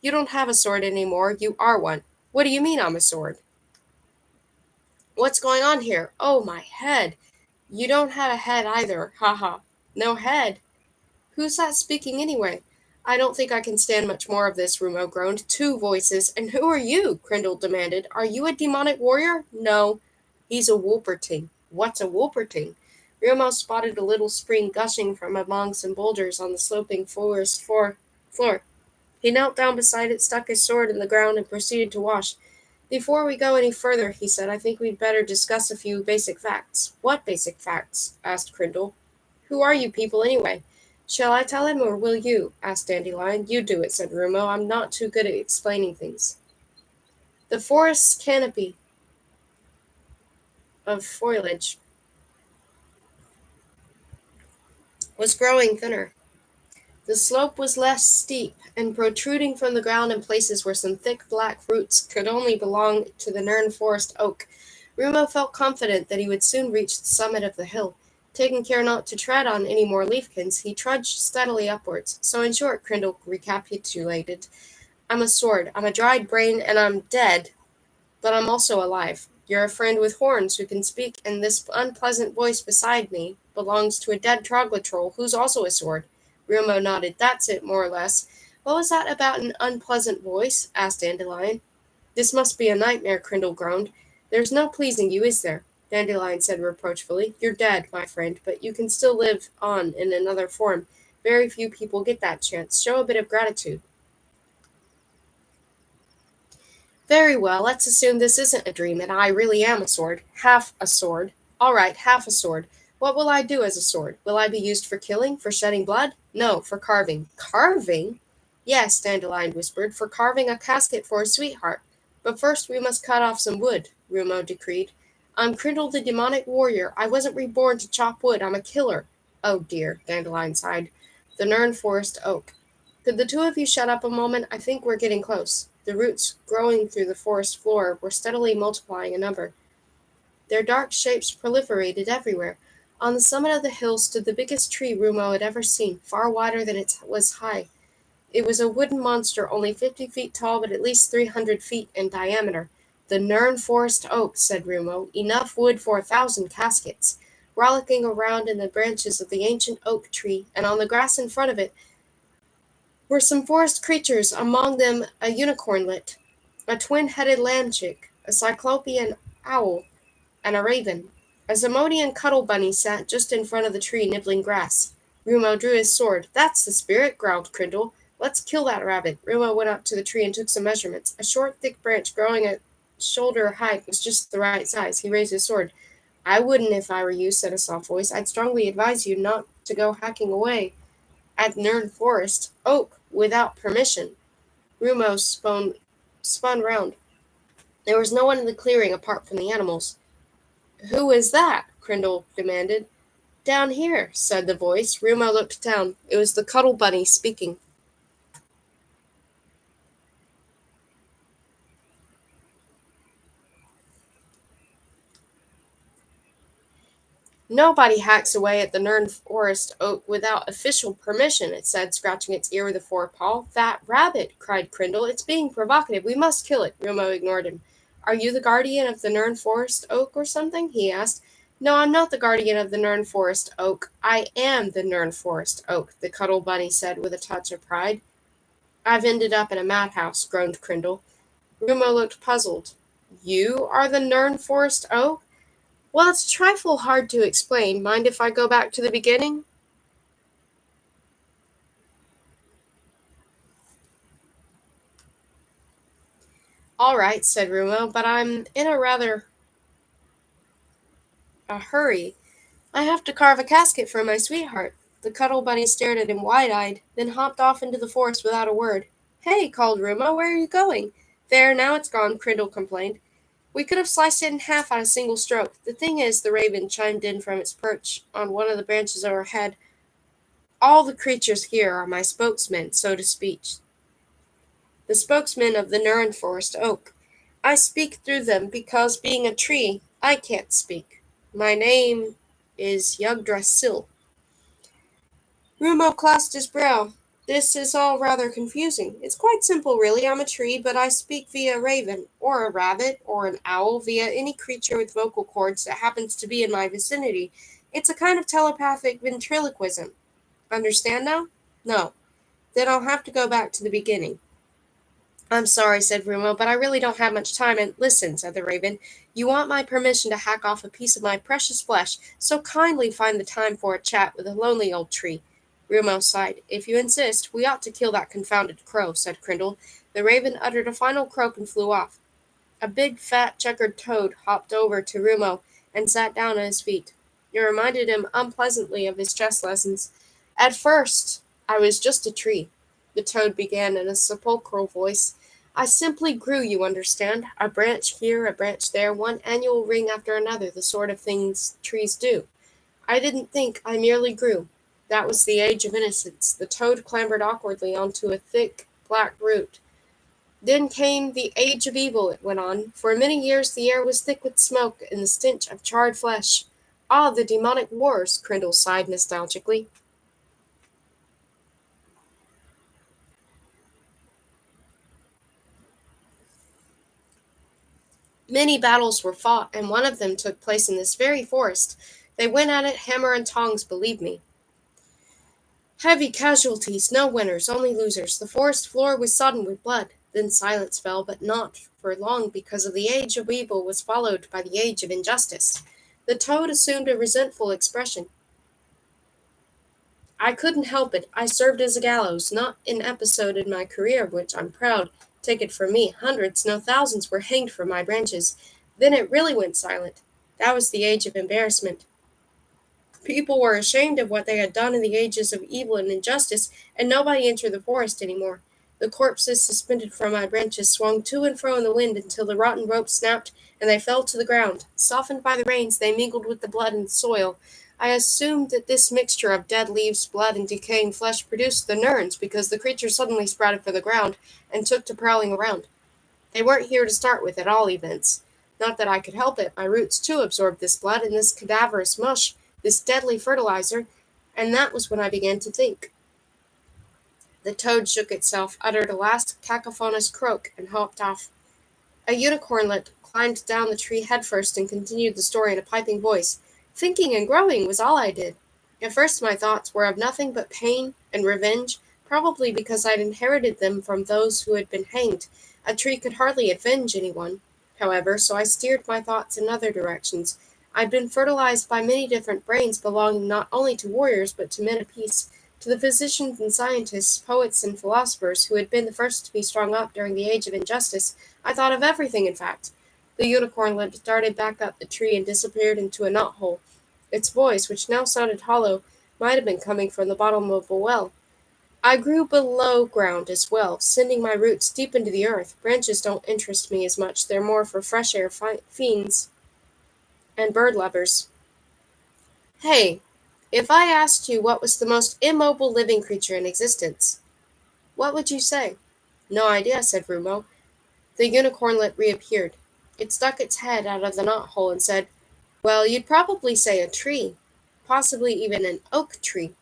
You don't have a sword anymore. You are one. What do you mean I'm a sword? What's going on here? Oh, my head. You don't have a head either. Ha ha. No head. Who's that speaking anyway? I don't think I can stand much more of this, Rumo groaned. Two voices. And who are you? Crindle demanded. Are you a demonic warrior? No. He's a Wolperting. What's a Wolperting? Rumo spotted a little spring gushing from among some boulders on the sloping forest floor. He knelt down beside it, stuck his sword in the ground, and proceeded to wash. Before we go any further, he said, I think we'd better discuss a few basic facts. What basic facts? Asked Crindle. Who are you people, anyway? Shall I tell him, or will you? Asked Dandelion. You do it, said Rumo. I'm not too good at explaining things. The forest's canopy of foliage was growing thinner. The slope was less steep, and protruding from the ground in places where some thick black roots could only belong to the Nern Forest oak. Rumo felt confident that he would soon reach the summit of the hill. Taking care not to tread on any more leafkins, he trudged steadily upwards. So in short, Crindle recapitulated, I'm a sword, I'm a dried brain, and I'm dead, but I'm also alive. You're a friend with horns who can speak, and this unpleasant voice beside me belongs to a dead troglotroll who's also a sword. Rumo nodded. That's it, more or less. What was that about an unpleasant voice? Asked Dandelion. This must be a nightmare, Crindle groaned. There's no pleasing you, is there? Dandelion said reproachfully. You're dead, my friend, but you can still live on in another form. Very few people get that chance. Show a bit of gratitude. Very well, let's assume this isn't a dream and I really am a sword. Half a sword. All right, half a sword. What will I do as a sword? Will I be used for killing, for shedding blood? No, for carving. Carving? Yes, Dandelion whispered, for carving a casket for a sweetheart. But first we must cut off some wood, Rumo decreed. I'm Crindle the demonic warrior. I wasn't reborn to chop wood. I'm a killer. Oh dear, Dandelion sighed. The Nern Forest oak. Could the two of you shut up a moment? I think we're getting close. The roots growing through the forest floor were steadily multiplying in number. Their dark shapes proliferated everywhere. On the summit of the hill stood the biggest tree Rumo had ever seen, far wider than it was high. It was a wooden monster only 50 feet tall, but at least 300 feet in diameter. The Nern Forest oak, said Rumo, enough wood for 1,000 caskets. Rollicking around in the branches of the ancient oak tree, and on the grass in front of it, were some forest creatures, among them a unicornlet, a twin-headed lamb-chick, a cyclopean owl, and a raven. A Zamodian cuddle bunny sat just in front of the tree nibbling grass. Rumo drew his sword. That's the spirit, growled Crindle. Let's kill that rabbit. Rumo went up to the tree and took some measurements. A short, thick branch growing at shoulder height was just the right size. He raised his sword. I wouldn't if I were you, said a soft voice. I'd strongly advise you not to go hacking away at Nern Forest oak without permission. Rumo spun round. There was no one in the clearing apart from the animals. Who is that? Crindle demanded. Down here, said the voice. Rumo looked down. It was the Cuddle Bunny speaking. Nobody hacks away at the Nern Forest oak without official permission, it said, scratching its ear with a forepaw. That rabbit, cried Crindle. It's being provocative. We must kill it. Rumo ignored him. Are you the guardian of the Nern Forest oak or something? He asked. No, I'm not the guardian of the Nern Forest oak. I am the Nern Forest oak, the Cuddle Bunny said with a touch of pride. I've ended up in a madhouse, groaned Crindle. Rumo looked puzzled. You are the Nern Forest oak? Well, it's a trifle hard to explain. Mind if I go back to the beginning? All right, said Rumo, but I'm in a rather a hurry. I have to carve a casket for my sweetheart. The Cuddle Bunny stared at him wide-eyed, then hopped off into the forest without a word. Hey, called Rumo, where are you going? There, now it's gone, Crindle complained. We could have sliced it in half at a single stroke. The thing is, the raven chimed in from its perch on one of the branches overhead, all the creatures here are my spokesmen, so to speak. The spokesmen of the Nuren Forest Oak. I speak through them because, being a tree, I can't speak. My name is Yggdrasil. Rumo clasped his brow. This is all rather confusing. It's quite simple, really. I'm a tree, but I speak via a raven, or a rabbit, or an owl, via any creature with vocal cords that happens to be in my vicinity. It's a kind of telepathic ventriloquism. Understand now? No. Then I'll have to go back to the beginning. I'm sorry, said Rumo, but I really don't have much time, and listen, said the raven, you want my permission to hack off a piece of my precious flesh, so kindly find the time for a chat with a lonely old tree. Rumo sighed. If you insist, we ought to kill that confounded crow, said Crindle. The raven uttered a final croak and flew off. A big, fat, checkered toad hopped over to Rumo and sat down at his feet. It reminded him unpleasantly of his chess lessons. At first, I was just a tree, the toad began in a sepulchral voice. I simply grew, you understand. A branch here, a branch there, one annual ring after another, the sort of things trees do. I didn't think, I merely grew. That was the age of innocence. The toad clambered awkwardly onto a thick, black root. Then came the age of evil, it went on. For many years the air was thick with smoke and the stench of charred flesh. Ah, the demonic wars, Crindle sighed nostalgically. Many battles were fought, and one of them took place in this very forest. They went at it hammer and tongs, believe me. Heavy casualties, no winners, only losers. The forest floor was sodden with blood. Then silence fell, but not for long, because of the age of evil was followed by the age of injustice. The toad assumed a resentful expression. I couldn't help it. I served as a gallows, not an episode in my career of which I'm proud. Take it from me, hundreds, no thousands, were hanged from my branches. Then it really went silent. That was the age of embarrassment. People were ashamed of what they had done in the ages of evil and injustice, and nobody entered the forest any more. The corpses suspended from my branches swung to and fro in the wind until the rotten rope snapped and they fell to the ground. Softened by the rains, they mingled with the blood and soil. I assumed that this mixture of dead leaves, blood, and decaying flesh produced the Nerns, because the creatures suddenly sprouted from the ground and took to prowling around. They weren't here to start with, at all events. Not that I could help it. My roots, too, absorbed this blood and this cadaverous mush, this deadly fertilizer, and that was when I began to think. The toad shook itself, uttered a last cacophonous croak, and hopped off. A unicornlet climbed down the tree headfirst and continued the story in a piping voice. Thinking and growing was all I did. At first my thoughts were of nothing but pain and revenge, probably because I'd inherited them from those who had been hanged. A tree could hardly avenge anyone, however, so I steered my thoughts in other directions. I'd been fertilized by many different brains belonging not only to warriors but to men of peace, to the physicians and scientists, poets and philosophers who had been the first to be strung up during the age of injustice. I thought of everything, in fact. The unicornlet darted back up the tree and disappeared into a knothole. Its voice, which now sounded hollow, might have been coming from the bottom of a well. I grew below ground as well, sending my roots deep into the earth. Branches don't interest me as much. They're more for fresh air fiends and bird lovers. Hey, if I asked you what was the most immobile living creature in existence, what would you say? No idea, said Rumo. The unicornlet reappeared. It stuck its head out of the knothole and said, well, you'd probably say a tree, possibly even an oak tree.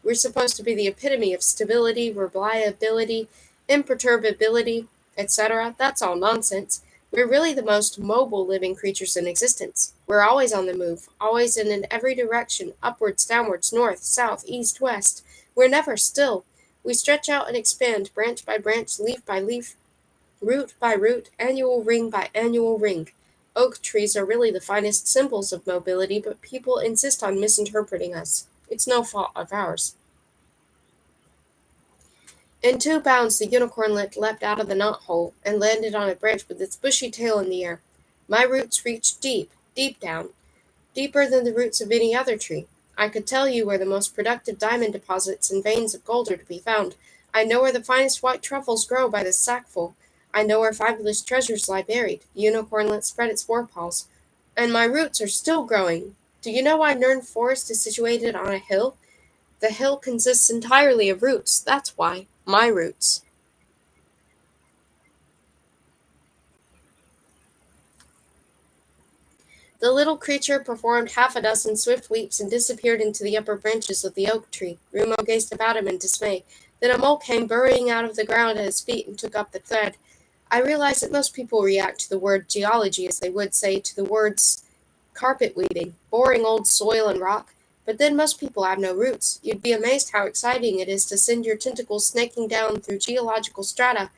We're supposed to be the epitome of stability, reliability, imperturbability, etc. That's all nonsense. We're really the most mobile living creatures in existence. We're always on the move, always and in every direction, upwards, downwards, north, south, east, west. We're never still. We stretch out and expand, branch by branch, leaf by leaf, root by root, annual ring by annual ring. Oak trees are really the finest symbols of mobility, but people insist on misinterpreting us. It's no fault of ours. In 2 bounds the unicornlet leapt out of the knothole and landed on a branch with its bushy tail in the air. My roots reached deep, deep down, deeper than the roots of any other tree. I could tell you where the most productive diamond deposits and veins of gold are to be found. I know where the finest white truffles grow by the sackful. I know where fabulous treasures lie buried. The unicorn let spread its forepaws. And my roots are still growing. Do you know why Nern Forest is situated on a hill? The hill consists entirely of roots. That's why. My roots. The little creature performed half a dozen swift leaps and disappeared into the upper branches of the oak tree. Rumo gazed about him in dismay. Then a mole came burrowing out of the ground at his feet and took up the thread. I realize that most people react to the word geology as they would, say, to the words carpet weeding, boring old soil and rock. But then most people have no roots. You'd be amazed how exciting it is to send your tentacles snaking down through geological strata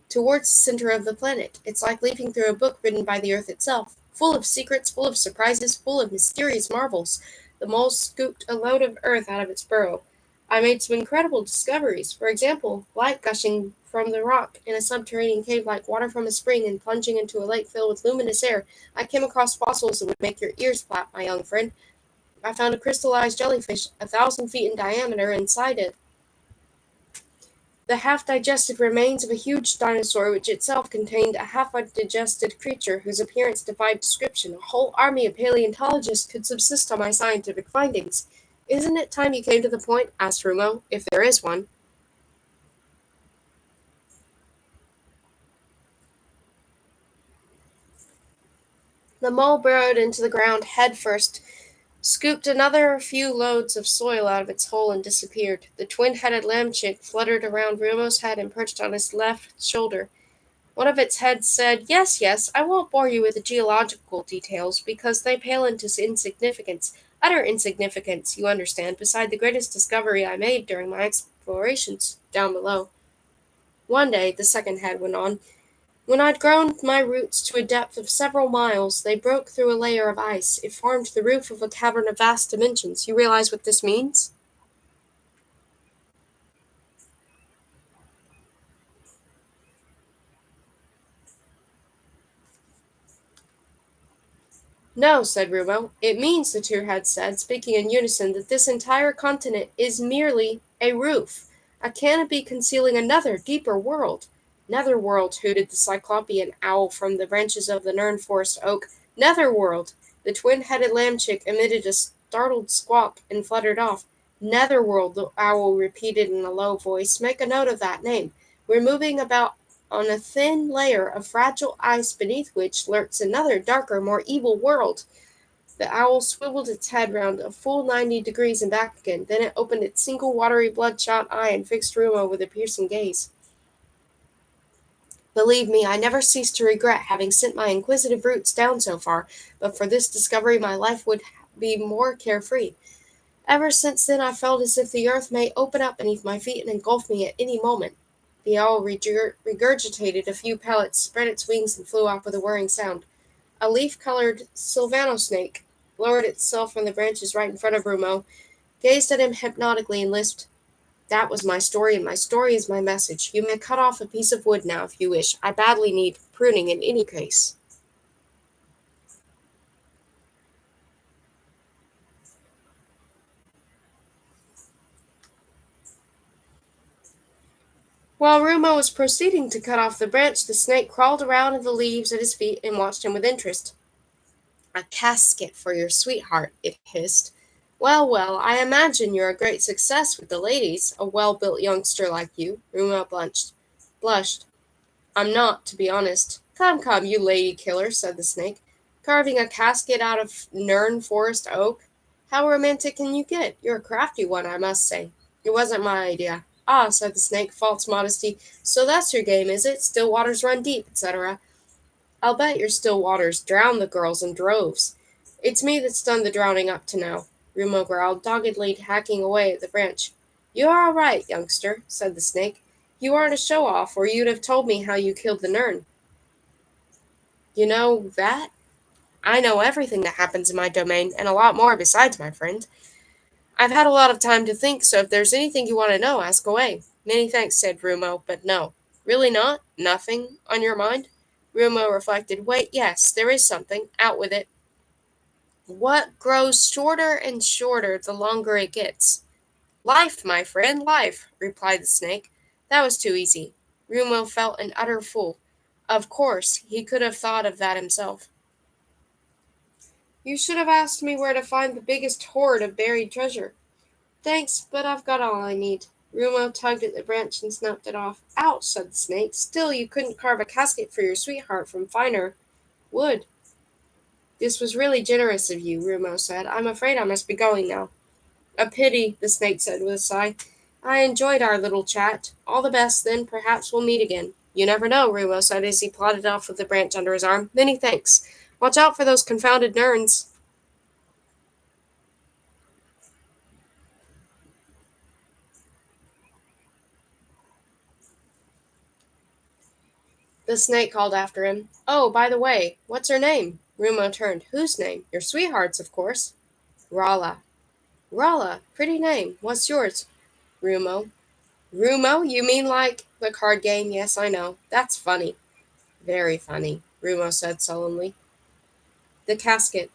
towards the center of the planet. It's like leaping through a book written by the Earth itself, full of secrets, full of surprises, full of mysterious marvels. The mole scooped a load of earth out of its burrow. I made some incredible discoveries. For example, light gushing from the rock in a subterranean cave like water from a spring and plunging into a lake filled with luminous air. I came across fossils that would make your ears flap, my young friend. I found a crystallized jellyfish 1,000 feet in diameter inside it. The half-digested remains of a huge dinosaur which itself contained a half-digested creature whose appearance defied description. A whole army of paleontologists could subsist on my scientific findings. Isn't it time you came to the point? Asked Rumo, if there is one. The mole burrowed into the ground head first, scooped another few loads of soil out of its hole, and disappeared. The twin-headed lamb chick fluttered around Rumo's head and perched on his left shoulder. One of its heads said, "Yes, yes, I won't bore you with the geological details, because they pale into insignificance, utter insignificance, you understand, beside the greatest discovery I made during my explorations down below." One day, the second head went on, when I'd grown my roots to a depth of several miles, they broke through a layer of ice. It formed the roof of a cavern of vast dimensions. You realize what this means? "No," said Rumo. "It means," the two heads said, speaking in unison, "that this entire continent is merely a roof, a canopy concealing another, deeper world." "Netherworld," hooted the cyclopean owl from the branches of the Nern Forest oak. "Netherworld!" The twin-headed lamb chick emitted a startled squawk and fluttered off. "Netherworld," the owl repeated in a low voice. "Make a note of that name. We're moving about on a thin layer of fragile ice beneath which lurks another, darker, more evil world." The owl swiveled its head round a full 90 degrees and back again. Then it opened its single watery, bloodshot eye and fixed Rumo with a piercing gaze. "Believe me, I never cease to regret having sent my inquisitive roots down so far, but for this discovery my life would be more carefree. Ever since then I felt as if the earth may open up beneath my feet and engulf me at any moment." The owl regurgitated a few pellets, spread its wings, and flew off with a whirring sound. A leaf-colored Sylvano snake lowered itself from the branches right in front of Rumo, gazed at him hypnotically, and lisped, "That was my story, and my story is my message. You may cut off a piece of wood now if you wish. I badly need pruning in any case." While Rumo was proceeding to cut off the branch, the snake crawled around in the leaves at his feet and watched him with interest. "A casket for your sweetheart," it hissed. "Well, well, I imagine you're a great success with the ladies, a well-built youngster like you." Ruma blushed. "I'm not, to be honest." "Come, come, you lady killer," said the snake. "Carving a casket out of Nern Forest oak? How romantic can you get? You're a crafty one, I must say." "It wasn't my idea." "Ah," said the snake, false modesty. "So that's your game, is it? Still waters run deep, etc." "I'll bet your still waters drown the girls in droves." "It's me that's done the drowning up to now," Rumo growled, doggedly hacking away at the branch. "You're all right, youngster," said the snake. "You aren't a show-off, or you'd have told me how you killed the Nern." "You know that? I know everything that happens in my domain, and a lot more besides, my friend. I've had a lot of time to think, so if there's anything you want to know, ask away." "Many thanks," said Rumo, "but no." "Really not? Nothing on your mind?" Rumo reflected. "Wait, yes, there is something. Out with it." What grows shorter and shorter the longer it gets? Life, my friend, life, replied the snake. That was too easy. Rumo felt an utter fool. Of course, he could have thought of that himself. You should have asked me where to find the biggest hoard of buried treasure. Thanks, but I've got all I need. Rumo tugged at the branch and snapped it off. Ouch, said the snake. Still, you couldn't carve a casket for your sweetheart from finer wood. This was really generous of you, Rumo said. I'm afraid I must be going now. A pity, the snake said with a sigh. I enjoyed our little chat. All the best, then. Perhaps we'll meet again. You never know, Rumo said as he plodded off with the branch under his arm. Many thanks. Watch out for those confounded nerns. The snake called after him. Oh, by the way, what's her name? Rumo turned. Whose name? Your sweetheart's, of course. Rala. Rala, pretty name. What's yours? Rumo. Rumo? You mean like the card game? Yes, I know. That's funny. Very funny, Rumo said sullenly. The casket.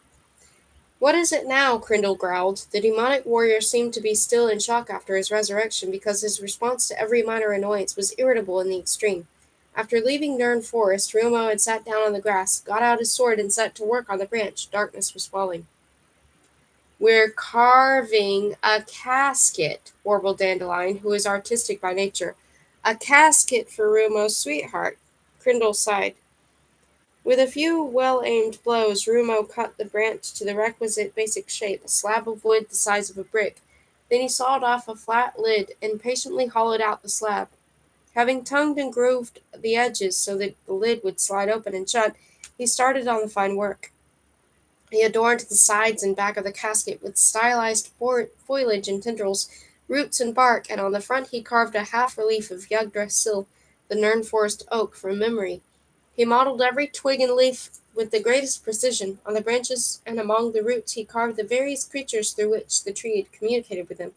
What is it now? Crindle growled. The demonic warrior seemed to be still in shock after his resurrection because his response to every minor annoyance was irritable in the extreme. After leaving Nern Forest, Rumo had sat down on the grass, got out his sword, and set to work on the branch. Darkness was falling. We're carving a casket, warbled Dandelion, who was artistic by nature. A casket for Rumo's sweetheart. Crindle sighed. With a few well-aimed blows, Rumo cut the branch to the requisite basic shape, a slab of wood the size of a brick. Then he sawed off a flat lid and patiently hollowed out the slab. Having tongued and grooved the edges so that the lid would slide open and shut, he started on the fine work. He adorned the sides and back of the casket with stylized foliage and tendrils, roots and bark, and on the front he carved a half-relief of Yggdrasil, the Nern Forest oak, from memory. He modeled every twig and leaf with the greatest precision. On the branches and among the roots he carved the various creatures through which the tree had communicated with him.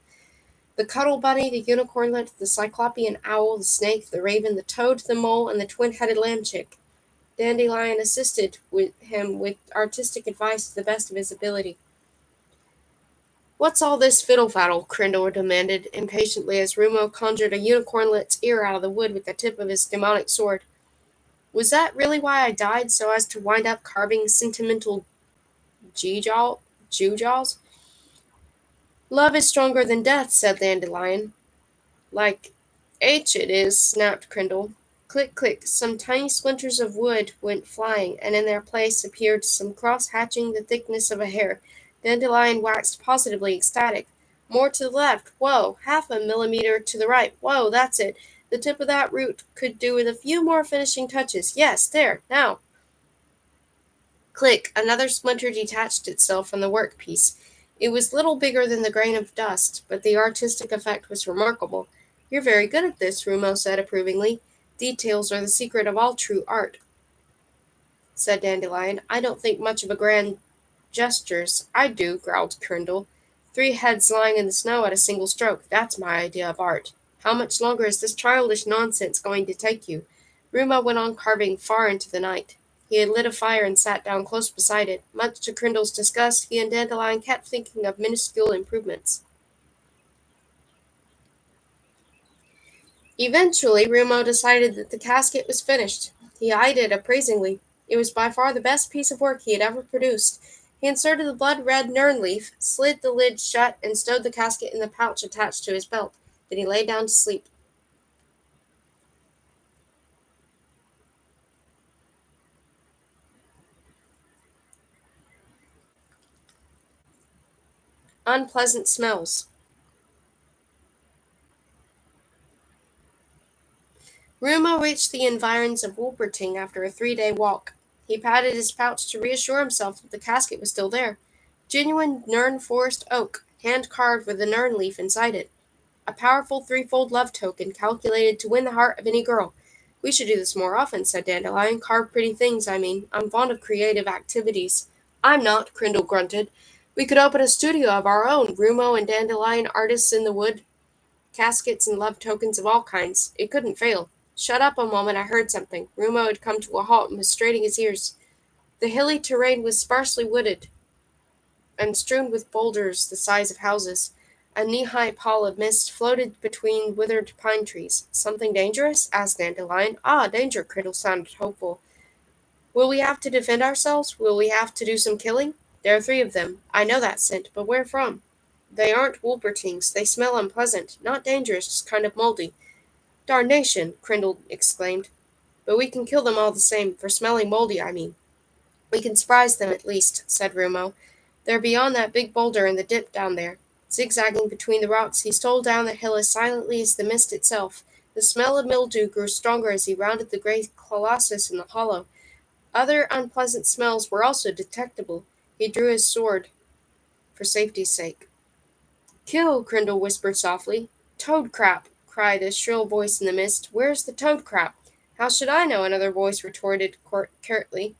The cuddle bunny, the unicornlet, the cyclopean owl, the snake, the raven, the toad, the mole, and the twin-headed lamb chick. Dandelion assisted him with artistic advice to the best of his ability. What's all this fiddle-faddle? Crindle demanded impatiently as Rumo conjured a unicornlet's ear out of the wood with the tip of his demonic sword. Was that really why I died, so as to wind up carving sentimental gewgaws? Love is stronger than death, said Dandelion. Like it is, snapped Crindle. Click, click, some tiny splinters of wood went flying, and in their place appeared some cross hatching the thickness of a hair. Dandelion waxed positively ecstatic. More to the left, whoa, half a millimeter to the right, whoa, that's it. The tip of that root could do with a few more finishing touches. Yes, there, now. Click, another splinter detached itself from the workpiece. It was little bigger than the grain of dust, but the artistic effect was remarkable. You're very good at this, Rumo said approvingly. Details are the secret of all true art, said Dandelion. I don't think much of a grand gestures. I do, growled Crindle. 3 heads lying in the snow at a single stroke. That's my idea of art. How much longer is this childish nonsense going to take you? Rumo went on carving far into the night. He had lit a fire and sat down close beside it. Much to Crindle's disgust, he and Dandelion kept thinking of minuscule improvements. Eventually, Rumo decided that the casket was finished. He eyed it appraisingly. It was by far the best piece of work he had ever produced. He inserted the blood-red nern leaf, slid the lid shut, and stowed the casket in the pouch attached to his belt. Then he lay down to sleep. Unpleasant smells. Rumo reached the environs of Wolperting after a 3-day walk. He patted his pouch to reassure himself that the casket was still there. Genuine Nern Forest oak, hand-carved with a nern leaf inside it. A powerful threefold love token calculated to win the heart of any girl. We should do this more often, said Dandelion. Carve pretty things, I mean. I'm fond of creative activities. I'm not, Crindle grunted. We could open a studio of our own, Rumo and Dandelion, artists in the wood, caskets and love tokens of all kinds. It couldn't fail. Shut up a moment, I heard something. Rumo had come to a halt and was straining his ears. The hilly terrain was sparsely wooded. and strewn with boulders the size of houses. A knee-high pall of mist floated between withered pine trees. "Something dangerous?" asked Dandelion. "Ah, danger," Criddle sounded hopeful. "Will we have to defend ourselves? Will we have to do some killing?" "There are 3 of them. I know that scent, but where from?" "They aren't Wolpertines. They smell unpleasant. Not dangerous, just kind of moldy." "Darnation!" Crindle exclaimed. "But we can kill them all the same, for smelling moldy, I mean." "We can surprise them at least," said Rumo. "They're beyond that big boulder in the dip down there." Zigzagging between the rocks, he stole down the hill as silently as the mist itself. The smell of mildew grew stronger as he rounded the great colossus in the hollow. Other unpleasant smells were also detectable. He drew his sword for safety's sake. "Kill!" Crindle whispered softly. "Toad-crap!" cried a shrill voice in the mist. "Where's the toad-crap?" "How should I know?" another voice retorted curtly.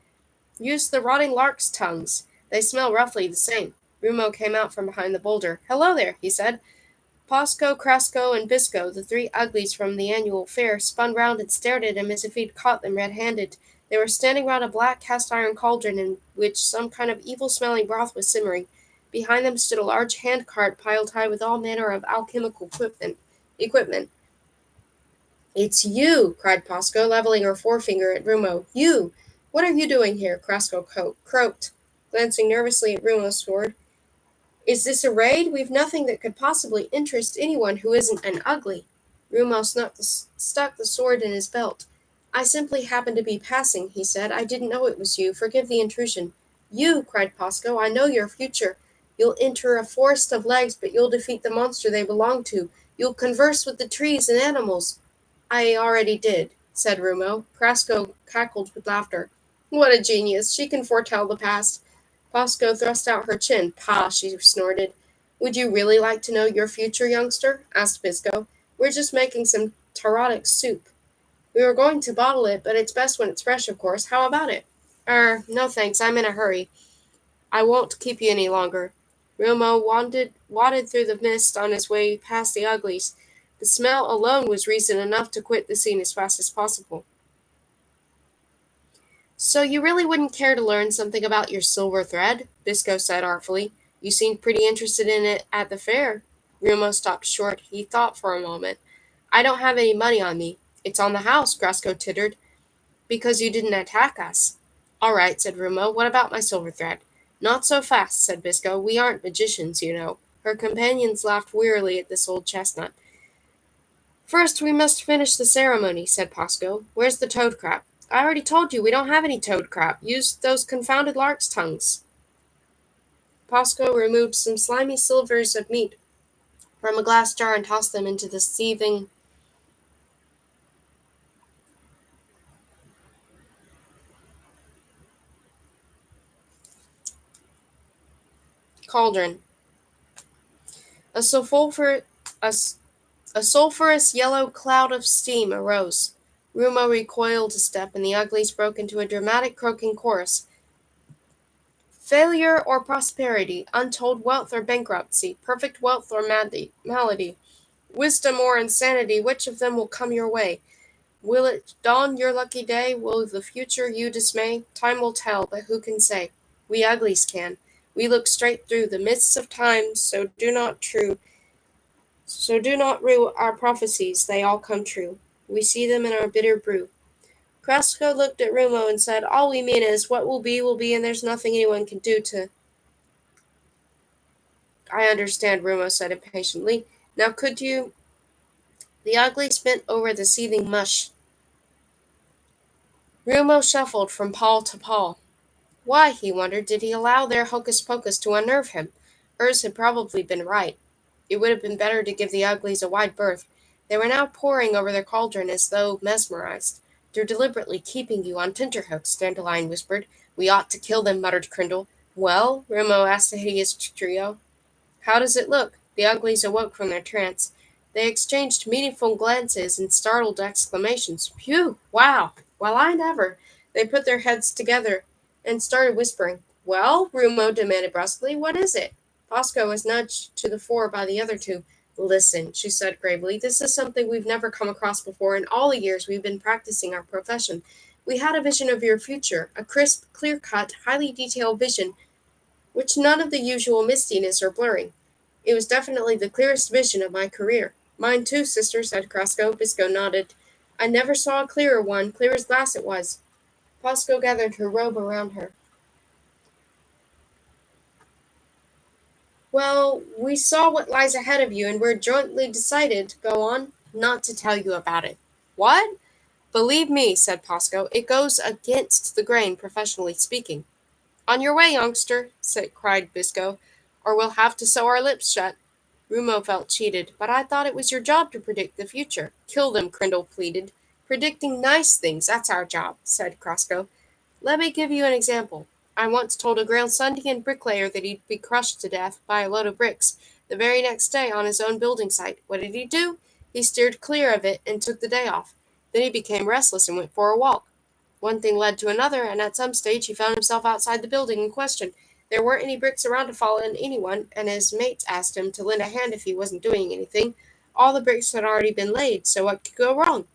"Use the rotting lark's tongues. They smell roughly the same." Rumo came out from behind the boulder. "Hello there," he said. Posco, Crasco, and Bisco, the 3 uglies from the annual fair, spun round and stared at him as if he'd caught them red-handed. They were standing round a black cast-iron cauldron in which some kind of evil-smelling broth was simmering. Behind them stood a large hand-cart piled high with all manner of alchemical equipment. "It's you!" cried Posco, leveling her forefinger at Rumo. "You! What are you doing here?" Crasco croaked, glancing nervously at Rumo's sword. "Is this a raid? We've nothing that could possibly interest anyone who isn't an ugly." Rumo stuck the sword in his belt. "I simply happened to be passing," he said. "I didn't know it was you. Forgive the intrusion." "You!" cried Posco. "I know your future. You'll enter a forest of legs, but you'll defeat the monster they belong to. You'll converse with the trees and animals." "I already did," said Rumo. Crasco cackled with laughter. "What a genius! She can foretell the past." Posco thrust out her chin. "Pah!" she snorted. "Would you really like to know your future, youngster?" asked Bisco. "We're just making some tarotic soup. We were going to bottle it, but it's best when it's fresh, of course. How about it?" No thanks. I'm in a hurry. I won't keep you any longer." Rumo wadded through the mist on his way past the uglies. The smell alone was reason enough to quit the scene as fast as possible. "So you really wouldn't care to learn something about your silver thread?" Bisco said artfully. "You seemed pretty interested in it at the fair." Rumo stopped short. He thought for a moment. "I don't have any money on me." "It's on the house," Grasco tittered. "Because you didn't attack us." "All right," said Rumo. "What about my silver thread?" "Not so fast," said Bisco. "We aren't magicians, you know." Her companions laughed wearily at this old chestnut. "First, we must finish the ceremony," said Posco. "Where's the toad-crap?" "I already told you we don't have any toad-crap. Use those confounded lark's tongues." Posco removed some slimy slivers of meat from a glass jar and tossed them into the seething cauldron. A, sulfur, a, a sulphurous yellow cloud of steam arose. Rumo recoiled a step, and the uglies broke into a dramatic croaking chorus. "Failure or prosperity, untold wealth or bankruptcy, perfect wealth or malady, wisdom or insanity, which of them will come your way? Will it dawn your lucky day? Will the future you dismay? Time will tell, but who can say? We uglies can. We look straight through the mists of time, so do not rue our prophecies, they all come true. We see them in our bitter brew." Crasco looked at Rumo and said, "All we mean is, what will be, and there's nothing anyone can do to—" "I understand," Rumo said impatiently. "Now could you—" The uglies bent over the seething mush. Rumo shuffled from paw to paw. Why, he wondered, did he allow their hocus-pocus to unnerve him? Hers had probably been right. It would have been better to give the uglies a wide berth. They were now poring over their cauldron as though mesmerized. "They're deliberately keeping you on tenterhooks," Dandelion whispered. "We ought to kill them," muttered Crindle. "Well?" Rumo asked the hideous trio. "How does it look?" The uglies awoke from their trance. They exchanged meaningful glances and startled exclamations. "Phew! Wow! Well, I never!" They put their heads together and started whispering. "Well?" Rumo demanded brusquely. "What is it?" Posco was nudged to the fore by the other 2. "Listen," she said gravely. "This is something we've never come across before in all the years we've been practicing our profession. We had a vision of your future, a crisp, clear-cut, highly detailed vision which none of the usual mistiness or blurring. It was definitely the clearest vision of my career. Mine too, sister, said Croscoe. Biscoe nodded. I never saw a clearer one, clear as glass it was. Pasco gathered her robe around her. Well, we saw what lies ahead of you, and we're jointly decided, go on, not to tell you about it. What? Believe me, said Pasco, it goes against the grain, professionally speaking. On your way, youngster, cried Biscoe, or we'll have to sew our lips shut. Rumo felt cheated. But I thought it was your job to predict the future. Kill them, Crindle pleaded. Predicting nice things, that's our job, said Croscoe. Let me give you an example. I once told a Grailsundian bricklayer that he'd be crushed to death by a load of bricks the very next day on his own building site. What did he do? He steered clear of it and took the day off. Then he became restless and went for a walk. One thing led to another, and at some stage he found himself outside the building in question. There weren't any bricks around to fall on anyone, and his mates asked him to lend a hand if he wasn't doing anything. All the bricks had already been laid, so what could go wrong?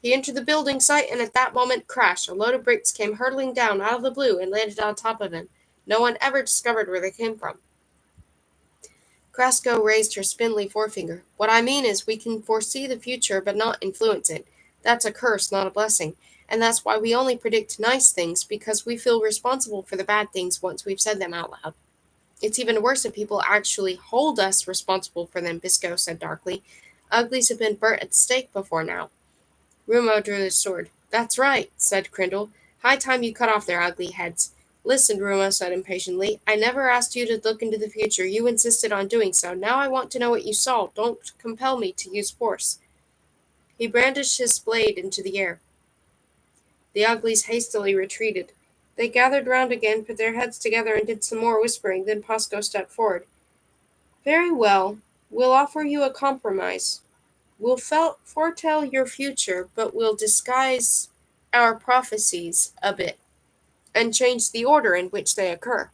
He entered the building site, and at that moment, crash! A load of bricks came hurtling down out of the blue and landed on top of him. No one ever discovered where they came from. Crasco raised her spindly forefinger. What I mean is we can foresee the future but not influence it. That's a curse, not a blessing. And that's why we only predict nice things, because we feel responsible for the bad things once we've said them out loud. It's even worse if people actually hold us responsible for them, Biscoe said darkly. Uglies have been burnt at the stake before now. Rumo drew his sword. That's right, said Crindle. High time you cut off their ugly heads. Listen, Rumo said impatiently. I never asked you to look into the future. You insisted on doing so. Now I want to know what you saw. Don't compel me to use force. He brandished his blade into the air. The uglies hastily retreated. They gathered round again, put their heads together, and did some more whispering. Then Pasco stepped forward. Very well. We'll offer you a compromise. We'll foretell your future, but we'll disguise our prophecies a bit and change the order in which they occur.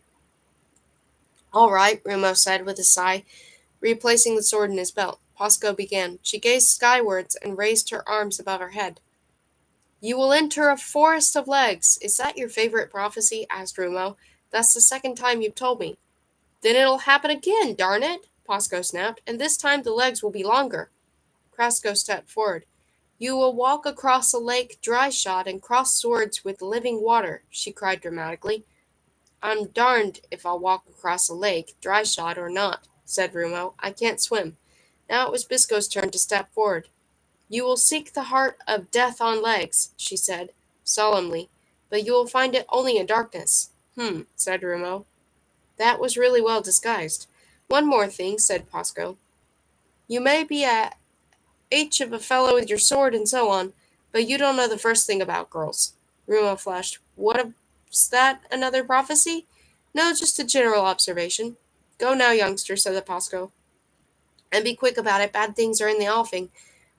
All right, Rumo said with a sigh, replacing the sword in his belt. Pasco began. She gazed skywards and raised her arms above her head. You will enter a forest of legs. Is that your favorite prophecy? Asked Rumo. That's the second time you've told me. Then it'll happen again, darn it, Pasco snapped, and this time the legs will be longer. Crasco stepped forward. You will walk across a lake dry-shod and cross swords with living water, she cried dramatically. I'm darned if I'll walk across a lake, dry-shod or not, said Rumo. I can't swim. Now it was Biscoe's turn to step forward. You will seek the heart of death on legs, she said, solemnly, but you will find it only in darkness. Said Rumo. That was really well disguised. One more thing, said Pasco. You may be a H of a fellow with your sword and so on, but you don't know the first thing about girls. Rumo flashed. Was that another prophecy? No, just a general observation. Go now, youngster, said the Pasco. And be quick about it. Bad things are in the offing.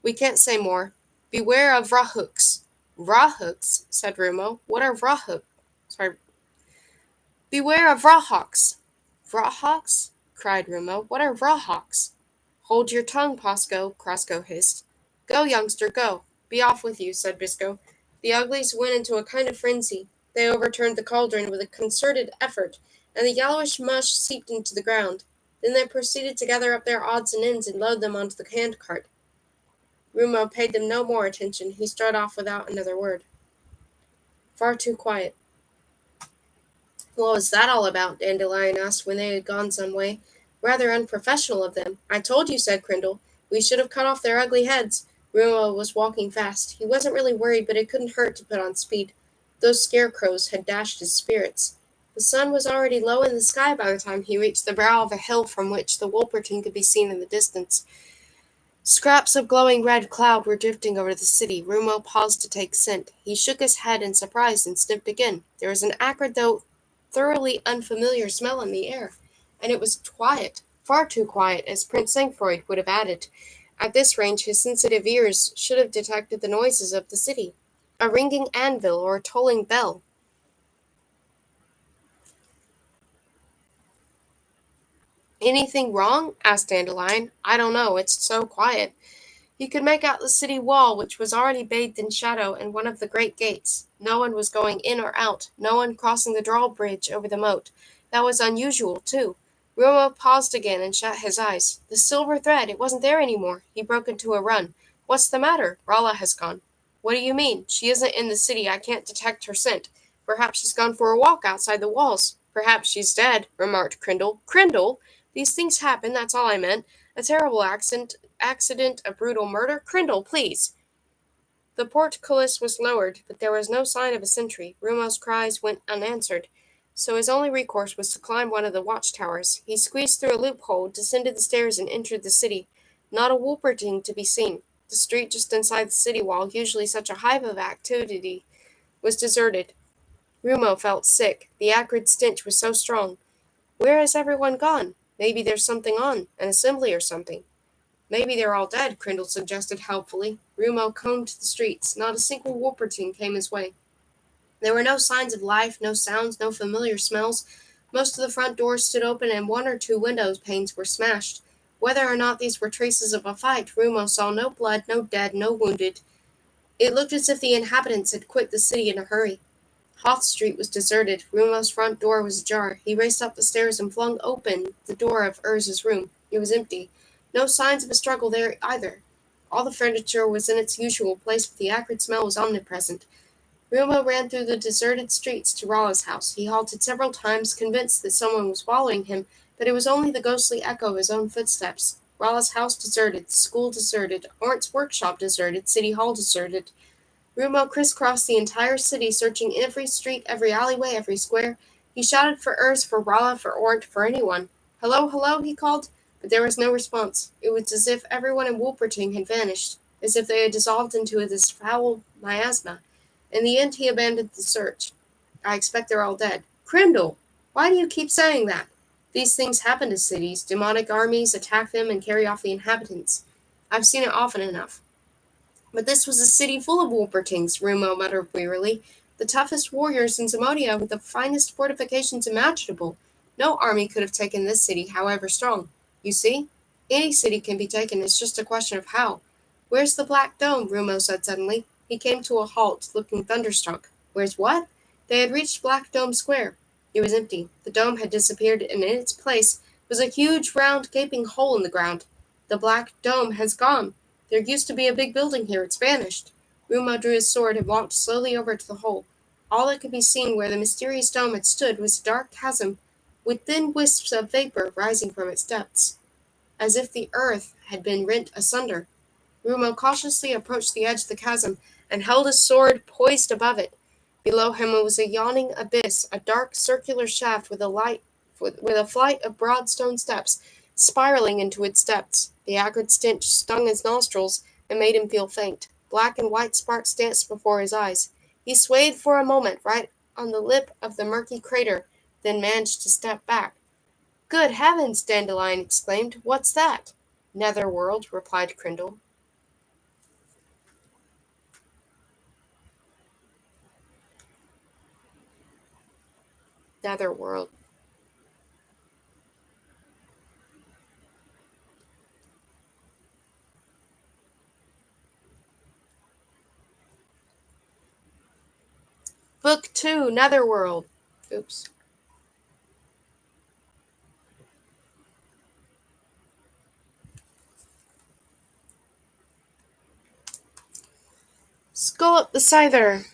We can't say more. Beware of rahooks. Rahooks, said Rumo. What are rahooks? Sorry. Beware of rawhawks. Rawhawks? Cried Rumo. What are rawhawks? Hold your tongue, Pasco, Crasco hissed. Go, youngster, go. Be off with you, said Biscoe. The uglies went into a kind of frenzy. They overturned the cauldron with a concerted effort, and the yellowish mush seeped into the ground. Then they proceeded to gather up their odds and ends and load them onto the handcart. Rumo paid them no more attention. He strode off without another word. Far too quiet. What was that all about? Dandelion asked when they had gone some way. Rather unprofessional of them. I told you, said Crindle. We should have cut off their ugly heads. Rumo was walking fast. He wasn't really worried, but it couldn't hurt to put on speed. Those scarecrows had dashed his spirits. The sun was already low in the sky by the time he reached the brow of a hill from which the Wolperton could be seen in the distance. Scraps of glowing red cloud were drifting over the city. Rumo paused to take scent. He shook his head in surprise and sniffed again. There was an acrid, though thoroughly unfamiliar smell in the air, and it was quiet, far too quiet, as Prince Sancfroid would have added. At this range, his sensitive ears should have detected the noises of the city, a ringing anvil or a tolling bell. Anything wrong? Asked Dandelion. I don't know, it's so quiet. He could make out the city wall, which was already bathed in shadow, and one of the great gates. No one was going in or out, no one crossing the drawbridge over the moat. That was unusual, too. Rumo paused again and shut his eyes. The silver thread, it wasn't there anymore. He broke into a run. What's the matter? Rala has gone. What do you mean? She isn't in the city. I can't detect her scent. Perhaps she's gone for a walk outside the walls. Perhaps she's dead, remarked Crindle. Crindle? These things happen, that's all I meant. A terrible accident, a brutal murder. Crindle, please. The portcullis was lowered, but there was no sign of a sentry. Rumo's cries went unanswered, so his only recourse was to climb one of the watchtowers. He squeezed through a loophole, descended the stairs, and entered the city. Not a Wolperting to be seen. The street just inside the city wall, usually such a hive of activity, was deserted. Rumo felt sick. The acrid stench was so strong. Where has everyone gone? Maybe there's something on, an assembly or something. Maybe they're all dead, Crindle suggested helpfully. Rumo combed the streets. Not a single Wolperting came his way. There were no signs of life, no sounds, no familiar smells. Most of the front doors stood open and one or two window panes were smashed. Whether or not these were traces of a fight, Rumo saw no blood, no dead, no wounded. It looked as if the inhabitants had quit the city in a hurry. Hoth Street was deserted. Rumo's front door was ajar. He raced up the stairs and flung open the door of Urz's room. It was empty. No signs of a struggle there either. All the furniture was in its usual place, but the acrid smell was omnipresent. Rumo ran through the deserted streets to Rala's house. He halted several times, convinced that someone was following him, but it was only the ghostly echo of his own footsteps. Rala's house deserted, the school deserted, Ornt's workshop deserted, City Hall deserted. Rumo crisscrossed the entire city, searching every street, every alleyway, every square. He shouted for Urs, for Rala, for Ornt, for anyone. Hello, hello, he called, but there was no response. It was as if everyone in Wolperting had vanished, as if they had dissolved into this foul miasma. In the end, he abandoned the search. I expect they're all dead. Crindle, why do you keep saying that? These things happen to cities. Demonic armies attack them and carry off the inhabitants. I've seen it often enough. But this was a city full of Wolpertings, Rumo muttered wearily. The toughest warriors in Zamodia with the finest fortifications imaginable. No army could have taken this city, however strong. You see? Any city can be taken, it's just a question of how. Where's the Black Dome? Rumo said suddenly. He came to a halt, looking thunderstruck. Where's what? They had reached Black Dome Square. It was empty. The dome had disappeared, and in its place was a huge, round, gaping hole in the ground. The Black Dome has gone. There used to be a big building here. It's vanished. Rumo drew his sword and walked slowly over to the hole. All that could be seen where the mysterious dome had stood was a dark chasm, with thin wisps of vapor rising from its depths, as if the earth had been rent asunder. Rumo cautiously approached the edge of the chasm and held his sword poised above it. Below him was a yawning abyss, a dark circular shaft with a flight of broad stone steps spiraling into its depths. The acrid stench stung his nostrils and made him feel faint. Black and white sparks danced before his eyes. He swayed for a moment right on the lip of the murky crater, then managed to step back. Good heavens! Dandelion exclaimed. What's that? Netherworld, replied Crindle. Netherworld. Book 2, Netherworld. Oops. Skull the Scyther.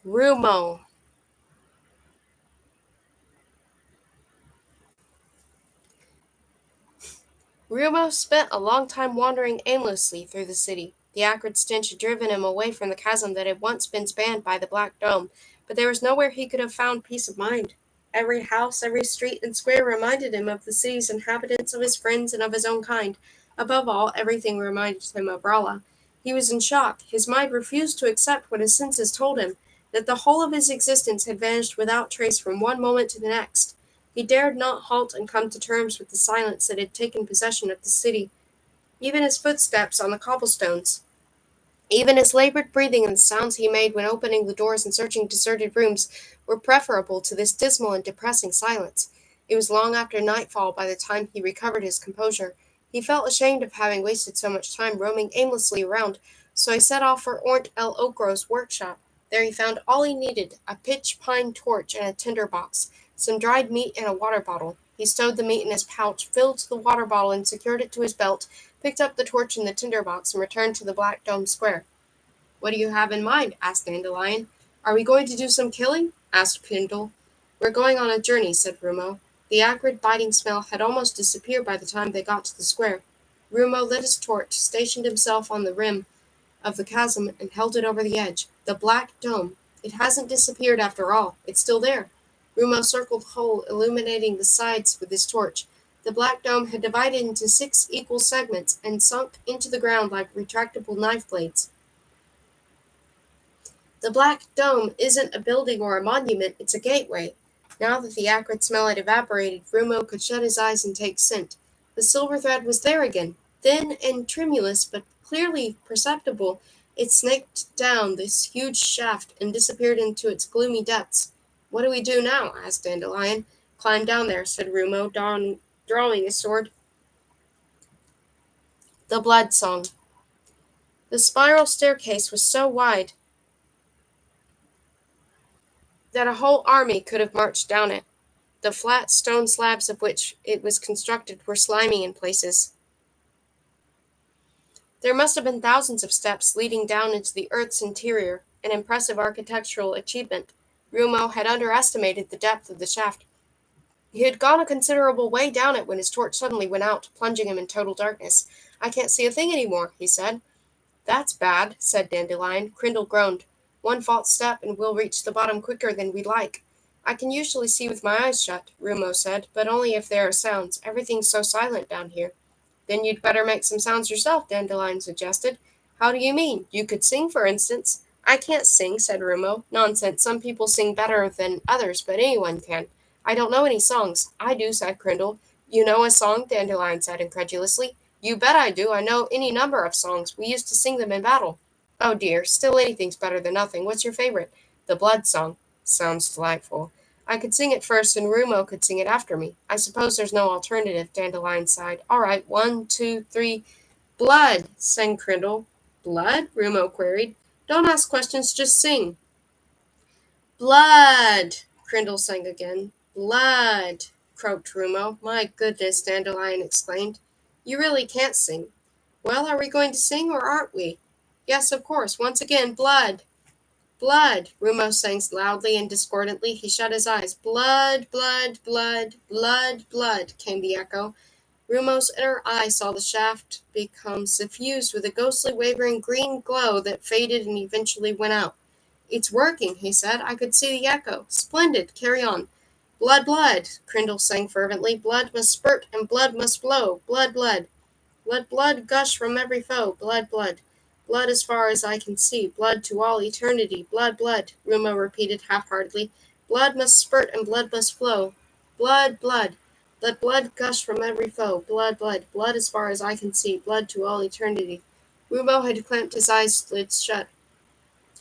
Rumo. Rumo spent a long time wandering aimlessly through the city. The acrid stench had driven him away from the chasm that had once been spanned by the Black Dome, but there was nowhere he could have found peace of mind. Every house, every street and square reminded him of the city's inhabitants, of his friends, and of his own kind. Above all, everything reminded him of Rala. He was in shock. His mind refused to accept what his senses told him, that the whole of his existence had vanished without trace from one moment to the next. He dared not halt and come to terms with the silence that had taken possession of the city. Even his footsteps on the cobblestones, even his labored breathing and the sounds he made when opening the doors and searching deserted rooms, were preferable to this dismal and depressing silence. It was long after nightfall by the time he recovered his composure. He felt ashamed of having wasted so much time roaming aimlessly around, So he set off for Ornt El Okro's workshop. There he found all he needed, a pitch pine torch and a tinder box, some dried meat and a water bottle. He stowed the meat in his pouch, filled the water bottle and secured it to his belt, picked up the torch and the tinder box, and returned to the Black Dome Square. "What do you have in mind?" asked Dandelion. "Are we going to do some killing?" asked Kindle. "We're going on a journey," said Rumo. The acrid, biting smell had almost disappeared by the time they got to the square. Rumo lit his torch, stationed himself on the rim of the chasm, and held it over the edge. The Black Dome. It hasn't disappeared after all. It's still there. Rumo circled the hole, illuminating the sides with his torch. The Black Dome had divided into 6 equal segments and sunk into the ground like retractable knife blades. The Black Dome isn't a building or a monument, it's a gateway. Now that the acrid smell had evaporated, Rumo could shut his eyes and take scent. The silver thread was there again. Thin and tremulous, but clearly perceptible, it snaked down this huge shaft and disappeared into its gloomy depths. "What do we do now?" asked Dandelion. "Climb down there," said Rumo, drawing his sword. The Blood Song. The spiral staircase was so wide that a whole army could have marched down it. The flat stone slabs of which it was constructed were slimy in places. There must have been thousands of steps leading down into the earth's interior, an impressive architectural achievement. Rumo had underestimated the depth of the shaft. He had gone a considerable way down it when his torch suddenly went out, plunging him in total darkness. "I can't see a thing any more," he said. "That's bad," said Dandelion. Crindle groaned. "One false step and we'll reach the bottom quicker than we'd like." "I can usually see with my eyes shut," Rumo said, "but only if there are sounds. Everything's so silent down here." "Then you'd better make some sounds yourself," Dandelion suggested. "How do you mean? You could sing, for instance." "I can't sing," said Rumo. "Nonsense, some people sing better than others, but anyone can." "I don't know any songs." "I do," said Crindle. "You know a song?" Dandelion said incredulously. "You bet I do. I know any number of songs. We used to sing them in battle." "Oh dear, still anything's better than nothing. What's your favorite?" "The Blood Song." "Sounds delightful. I could sing it first, and Rumo could sing it after me. I suppose there's no alternative," Dandelion sighed. "All right, 1, 2, 3. "Blood," sang Crindle. "Blood?" Rumo queried. "Don't ask questions, just sing." "Blood," Crindle sang again. "Blood," croaked Rumo. "My goodness," Dandelion exclaimed. "You really can't sing." "Well, are we going to sing, or aren't we?" "Yes, of course. Once again, blood." "Blood," Rumo sang loudly and discordantly. He shut his eyes. "Blood, blood, blood, blood, blood," came the echo. Rumo's inner eye saw the shaft become suffused with a ghostly, wavering green glow that faded and eventually went out. "It's working," he said. "I could see the echo. Splendid. Carry on." "Blood, blood," Crindle sang fervently. "Blood must spurt and blood must flow. Blood, blood. Let blood gush from every foe. Blood, blood. Blood as far as I can see. Blood to all eternity. Blood, blood," Rumo repeated half-heartedly. "Blood must spurt and blood must flow. Blood, blood. Let blood gush from every foe. Blood, blood. Blood as far as I can see. Blood to all eternity." Rumo had clamped his eyelids shut.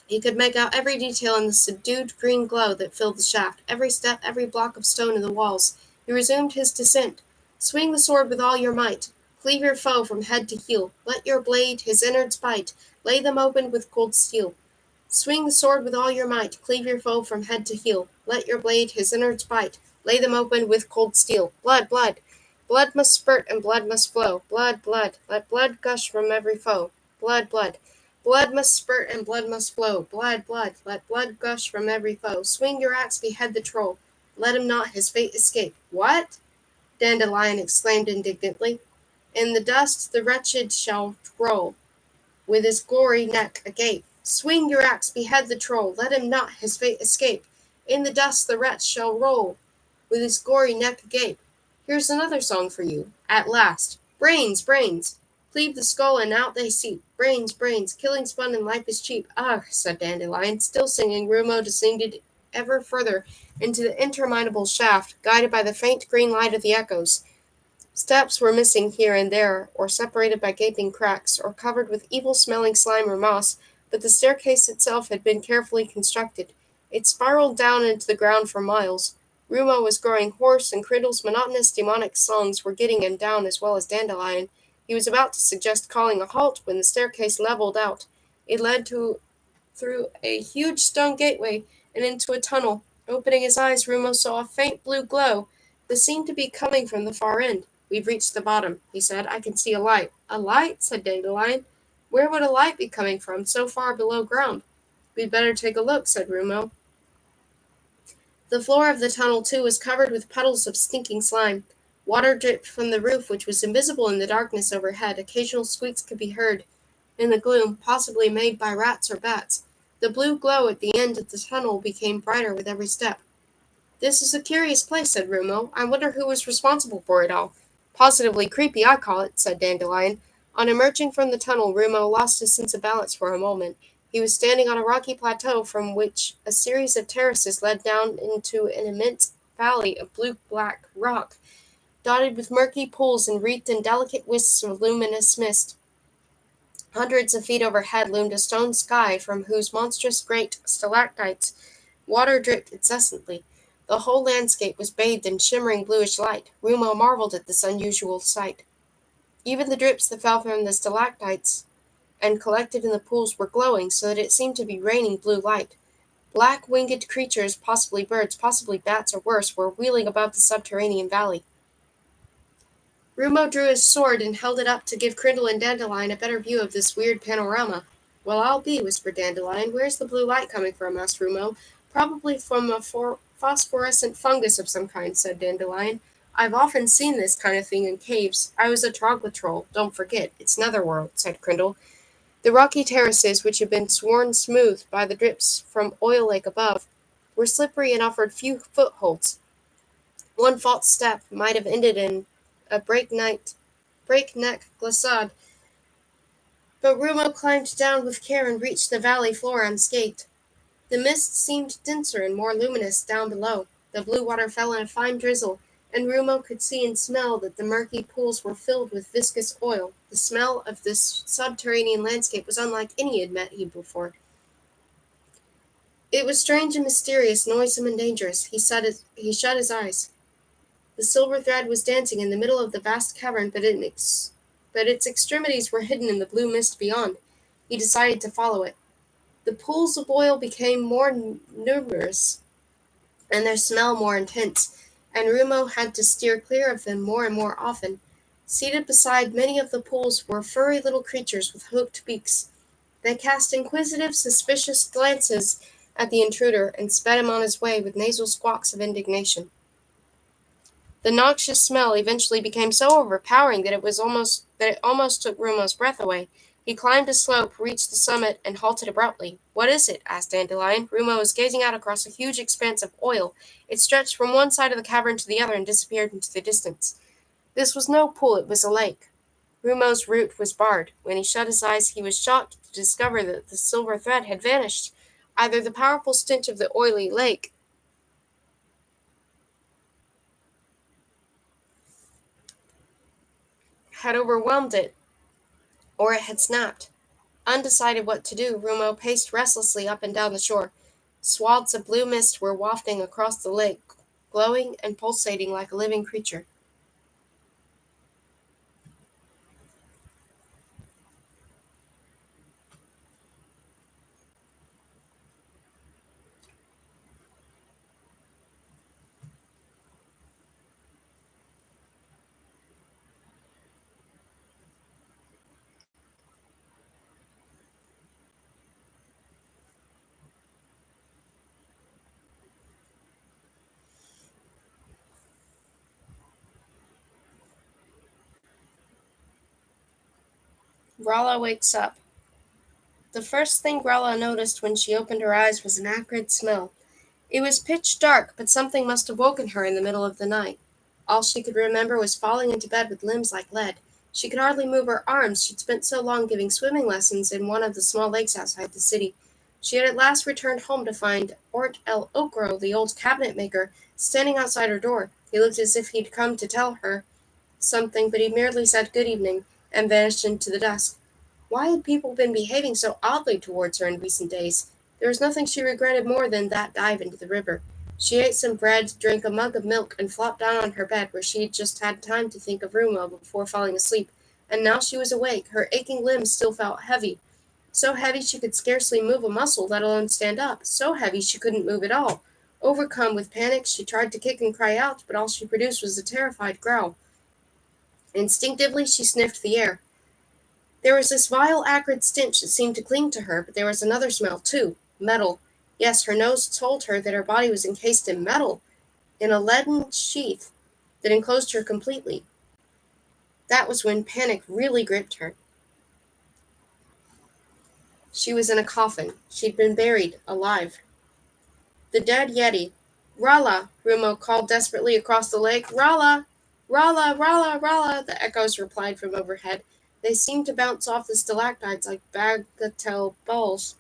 He could make out every detail in the subdued green glow that filled the shaft, every step, every block of stone in the walls. He resumed his descent. "Swing the sword with all your might. Cleave your foe from head to heel. Let your blade his innards bite. Lay them open with cold steel. Swing the sword with all your might. Cleave your foe from head to heel. Let your blade his innards bite. Lay them open with cold steel. Blood, blood. Blood must spurt and blood must flow. Blood, blood. Let blood gush from every foe. Blood, blood. Blood must spurt and blood must flow. Blood, blood. Let blood gush from every foe. Swing your axe, behead the troll. Let him not his fate escape." "What?" Dandelion exclaimed indignantly. "In the dust the wretched shall roll, with his gory neck agape. Swing your axe, behead the troll. Let him not his fate escape. In the dust the wretch shall roll, with his gory neck agape. Here's another song for you. At last. Brains, brains. Cleave the skull and out they seep. Brains, brains. Killing's fun and life is cheap." "Ugh," said Dandelion. Still singing, Rumo descended ever further into the interminable shaft, guided by the faint green light of the echoes. Steps were missing here and there, or separated by gaping cracks, or covered with evil-smelling slime or moss, but the staircase itself had been carefully constructed. It spiraled down into the ground for miles. Rumo was growing hoarse, and Crindle's monotonous demonic songs were getting him down as well as Dandelion. He was about to suggest calling a halt when the staircase leveled out. It led to through a huge stone gateway and into a tunnel. Opening his eyes, Rumo saw a faint blue glow that seemed to be coming from the far end. "We've reached the bottom," he said. "I can see a light." "A light?" said Dandelion. "Where would a light be coming from, so far below ground?" "We'd better take a look," said Rumo. The floor of the tunnel, too, was covered with puddles of stinking slime. Water dripped from the roof, which was invisible in the darkness overhead. Occasional squeaks could be heard in the gloom, possibly made by rats or bats. The blue glow at the end of the tunnel became brighter with every step. "This is a curious place," said Rumo. "I wonder who was responsible for it all." "Positively creepy, I call it," said Dandelion. On emerging from the tunnel, Rumo lost his sense of balance for a moment. He was standing on a rocky plateau from which a series of terraces led down into an immense valley of blue-black rock, dotted with murky pools and wreathed in delicate wisps of luminous mist. Hundreds of feet overhead loomed a stone sky from whose monstrous great stalactites water dripped incessantly. The whole landscape was bathed in shimmering bluish light. Rumo marveled at this unusual sight. Even the drips that fell from the stalactites and collected in the pools were glowing, so that it seemed to be raining blue light. Black winged creatures, possibly birds, possibly bats or worse, were wheeling above the subterranean valley. Rumo drew his sword and held it up to give Crindle and Dandelion a better view of this weird panorama. "Well, I'll be," whispered Dandelion. "Where's the blue light coming from?" asked Rumo. "Probably from a phosphorescent fungus of some kind," said Dandelion. "I've often seen this kind of thing in caves. I was a troglotroll, don't forget. It's netherworld," said Crindle. The rocky terraces, which had been worn smooth by the drips from Oil Lake above, were slippery and offered few footholds. One false step might have ended in a breakneck glissade, but Rumo climbed down with care and reached the valley floor unscathed. The mist seemed denser and more luminous down below. The blue water fell in a fine drizzle, and Rumo could see and smell that the murky pools were filled with viscous oil. The smell of this subterranean landscape was unlike any he had met before. It was strange and mysterious, noisome and dangerous. He shut his eyes. The silver thread was dancing in the middle of the vast cavern, but its extremities were hidden in the blue mist beyond. He decided to follow it. The pools of oil became more numerous, and their smell more intense, and Rumo had to steer clear of them more and more often. Seated beside many of the pools were furry little creatures with hooked beaks. They cast inquisitive, suspicious glances at the intruder and sped him on his way with nasal squawks of indignation. The noxious smell eventually became so overpowering that it almost took Rumo's breath away. He climbed a slope, reached the summit, and halted abruptly. "What is it?" asked Dandelion. Rumo was gazing out across a huge expanse of oil. It stretched from one side of the cavern to the other and disappeared into the distance. This was no pool, it was a lake. Rumo's route was barred. When he shut his eyes, he was shocked to discover that the silver thread had vanished. Either the powerful stench of the oily lake had overwhelmed it, or it had snapped. Undecided what to do, Rumo paced restlessly up and down the shore. Swaths of blue mist were wafting across the lake, glowing and pulsating like a living creature. Rala wakes up. The first thing Rala noticed when she opened her eyes was an acrid smell. It was pitch dark, but something must have woken her in the middle of the night. All she could remember was falling into bed with limbs like lead. She could hardly move her arms. She'd spent so long giving swimming lessons in one of the small lakes outside the city. She had at last returned home to find Ort El Okro, the old cabinet maker, standing outside her door. He looked as if he'd come to tell her something, but he merely said good evening and vanished into the dusk. Why had people been behaving so oddly towards her in recent days? There was nothing she regretted more than that dive into the river. She ate some bread, drank a mug of milk, and flopped down on her bed where she had just had time to think of Rumo before falling asleep. And now she was awake. Her aching limbs still felt heavy. so heavy she could scarcely move a muscle, let alone stand up, so heavy she couldn't move at all. Overcome with panic, she tried to kick and cry out, but all she produced was a terrified growl. Instinctively, she sniffed the air. There was this vile, acrid stench that seemed to cling to her, but there was another smell, too. Metal. Yes, her nose told her that her body was encased in metal, in a leaden sheath that enclosed her completely. That was when panic really gripped her. She was in a coffin. She'd been buried, alive. The dead Yeti. Rala! Rumo called desperately across the lake. Rala! Rala! Rala! Rala! The echoes replied from overhead. They seemed to bounce off the stalactites like bagatelle balls.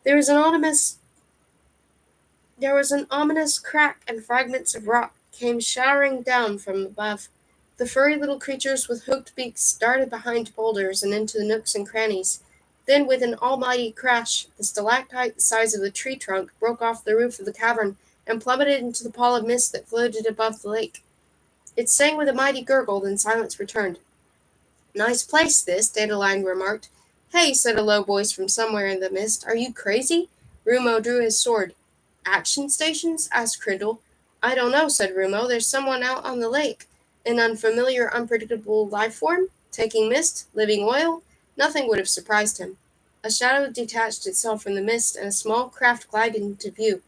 There was an ominous crack, and fragments of rock came showering down from above. The furry little creatures with hooked beaks darted behind boulders and into the nooks and crannies. Then, with an almighty crash, the stalactite the size of a tree trunk broke off the roof of the cavern and plummeted into the pall of mist that floated above the lake. It sang with a mighty gurgle, then silence returned. Nice place, this, Dandelion remarked. Hey, said a low voice from somewhere in the mist. Are you crazy? Rumo drew his sword. Action stations? Asked Crindle. I don't know, said Rumo. There's someone out on the lake. An unfamiliar, unpredictable life form? Taking mist? Living oil? Nothing would have surprised him. A shadow detached itself from the mist, and a small craft glided into view.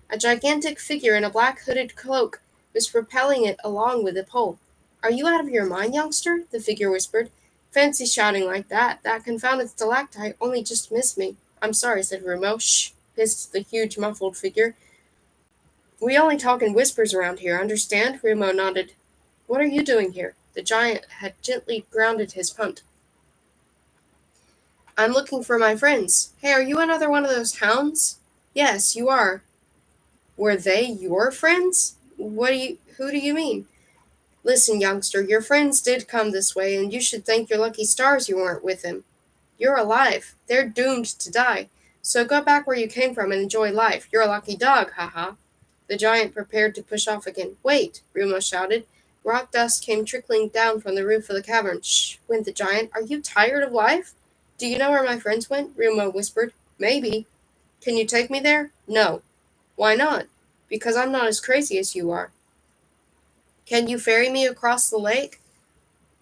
A gigantic figure in a black hooded cloak was propelling it along with a pole. Are you out of your mind, youngster? The figure whispered. Fancy shouting like that. That confounded stalactite only just missed me. I'm sorry, said Rumo. Shh, hissed the huge muffled figure. We only talk in whispers around here, understand? Rumo nodded. What are you doing here? The giant had gently grounded his punt. I'm looking for my friends. Hey, are you another one of those hounds? Yes, you are. Were they your friends? Who do you mean? Listen, youngster, your friends did come this way, and you should thank your lucky stars you weren't with them. You're alive. They're doomed to die. So go back where you came from and enjoy life. You're a lucky dog, ha-ha. The giant prepared to push off again. Wait, Rumo shouted. Rock dust came trickling down from the roof of the cavern. Shh, went the giant. Are you tired of life? Do you know where my friends went? Rumo whispered. Maybe. Can you take me there? No. Why not? Because I'm not as crazy as you are. Can you ferry me across the lake?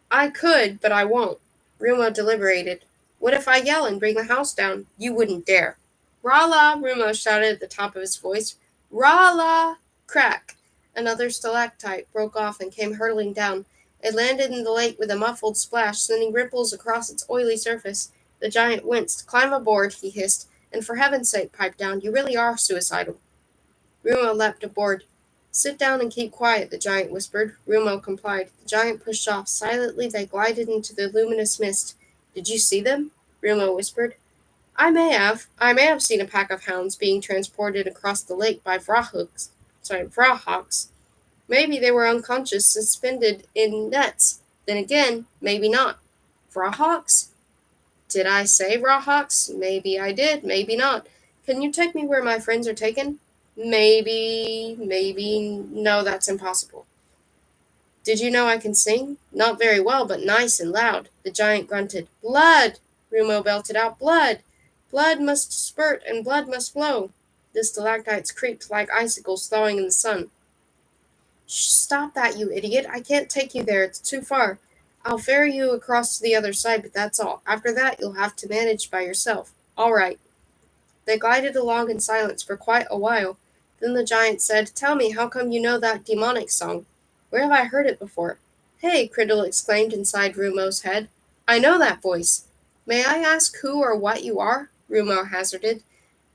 I could, but I won't. Rumo deliberated. What if I yell and bring the house down? You wouldn't dare. Rala! Rumo shouted at the top of his voice. Rala! Crack! Another stalactite broke off and came hurtling down. It landed in the lake with a muffled splash, sending ripples across its oily surface. The giant winced. Climb aboard, he hissed, and for heaven's sake, pipe down. You really are suicidal. Rumo leapt aboard. Sit down and keep quiet, the giant whispered. Rumo complied. The giant pushed off. Silently they glided into the luminous mist. Did you see them? Rumo whispered. I may have seen a pack of hounds being transported across the lake by Vrahawks. Maybe they were unconscious, suspended in nets. Then again, maybe not. Vrahawks? Did I say Vrahawks? Maybe I did, maybe not. Can you take me where my friends are taken? Maybe, no, that's impossible. Did you know I can sing? Not very well, but nice and loud. The giant grunted. Blood! Rumo belted out. Blood! Blood must spurt and blood must flow. The stalactites creaked like icicles thawing in the sun. Shh, stop that, you idiot. I can't take you there. It's too far. I'll ferry you across to the other side, but that's all. After that, you'll have to manage by yourself. All right. They glided along in silence for quite a while. Then the giant said, Tell me, how come you know that demonic song? Where have I heard it before? Hey, Crindle exclaimed inside Rumo's head. I know that voice. May I ask who or what you are? Rumo hazarded.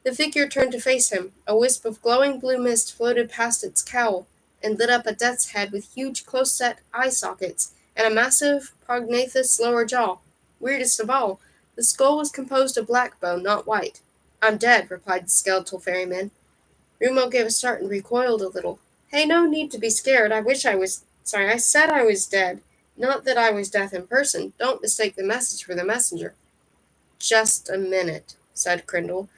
The figure turned to face him. A wisp of glowing blue mist floated past its cowl and lit up a death's head with huge close-set eye sockets and a massive prognathous lower jaw. Weirdest of all, the skull was composed of black bone, not white. I'm dead, replied the skeletal ferryman. Rumo gave a start and recoiled a little. Hey, no need to be scared. I said I was dead. Not that I was death in person. Don't mistake the message for the messenger. Just a minute, said Crindle.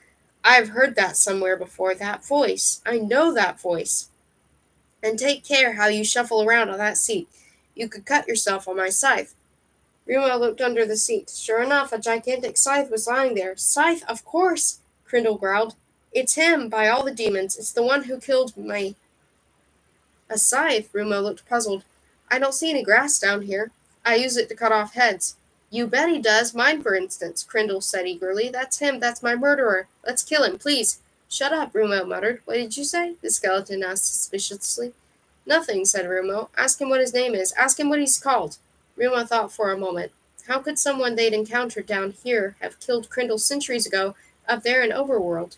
I've heard that somewhere before, that voice. I know that voice. And take care how you shuffle around on that seat. You could cut yourself on my scythe. Rumo looked under the seat. Sure enough, a gigantic scythe was lying there. Scythe, of course, Crindle growled. It's him, by all the demons. It's the one who killed me. A scythe? Rumo looked puzzled. I don't see any grass down here. I use it to cut off heads. You bet he does. Mine, for instance, Crindle said eagerly. That's him. That's my murderer. Let's kill him, please. Shut up, Rumo muttered. What did you say? The skeleton asked suspiciously. Nothing, said Rumo. Ask him what his name is. Ask him what he's called. Rumo thought for a moment. How could someone they'd encountered down here have killed Crindle centuries ago up there in Overworld?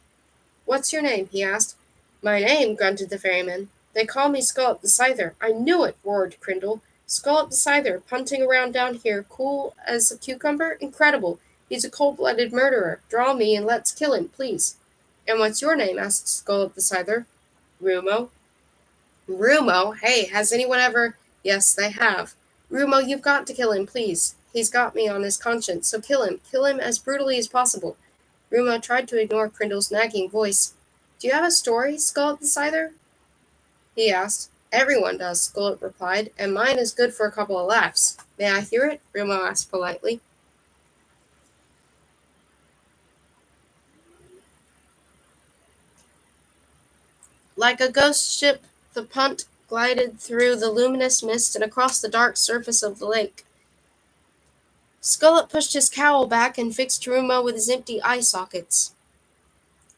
What's your name? He asked. My name, grunted the ferryman. They call me Scullop the Scyther. I knew it, roared Crindle. Scullop the Scyther, punting around down here, cool as a cucumber? Incredible. He's a cold-blooded murderer. Draw me and let's kill him, please. And what's your name? Asked Scullop the Scyther. Rumo. Rumo? Hey, has anyone ever... Yes, they have. Rumo, you've got to kill him, please. He's got me on his conscience, so kill him. Kill him as brutally as possible. Rumo tried to ignore Crindle's nagging voice. Do you have a story, Scullop the Scyther? He asked. Everyone does, Scullop replied, and mine is good for a couple of laughs. May I hear it? Rumo asked politely. Like a ghost ship, the punt glided through the luminous mist and across the dark surface of the lake. Scullop pushed his cowl back and fixed Rumo with his empty eye sockets.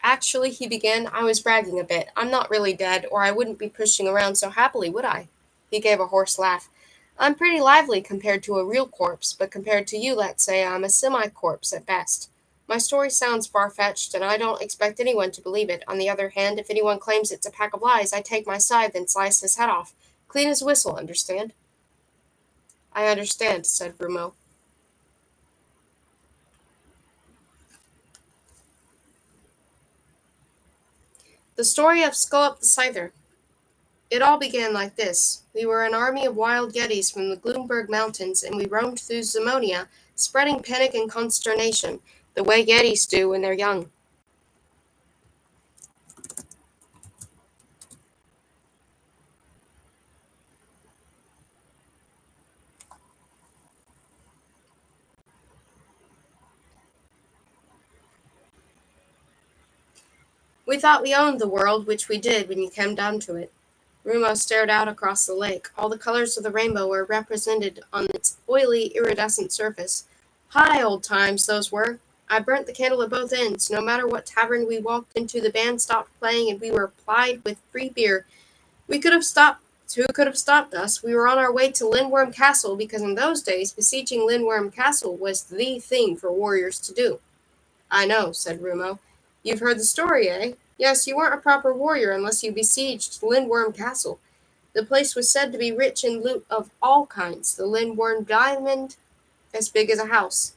Actually, he began, I was bragging a bit. I'm not really dead, or I wouldn't be pushing around so happily, would I? He gave a hoarse laugh. I'm pretty lively compared to a real corpse, but compared to you, let's say, I'm a semi-corpse at best. My story sounds far-fetched, and I don't expect anyone to believe it. On the other hand, if anyone claims it's a pack of lies, I take my scythe and slice his head off. Clean as whistle, understand? I understand, said Rumo. The story of Scullop the Scyther. It all began like this. We were an army of wild yetis from the Gloomberg Mountains, and we roamed through Zemonia, spreading panic and consternation, the way yetis do when they're young. We thought we owned the world, which we did when you came down to it. Rumo stared out across the lake. All the colors of the rainbow were represented on its oily, iridescent surface. Hi, old times, those were. I burnt the candle at both ends. No matter what tavern we walked into, the band stopped playing and we were plied with free beer. We could have stopped. Who could have stopped us? We were on our way to Lindworm Castle because in those days, besieging Lindworm Castle was the thing for warriors to do. I know, said Rumo. You've heard the story, eh? Yes, you weren't a proper warrior unless you besieged Lindworm Castle. The place was said to be rich in loot of all kinds. The Lindworm diamond as big as a house.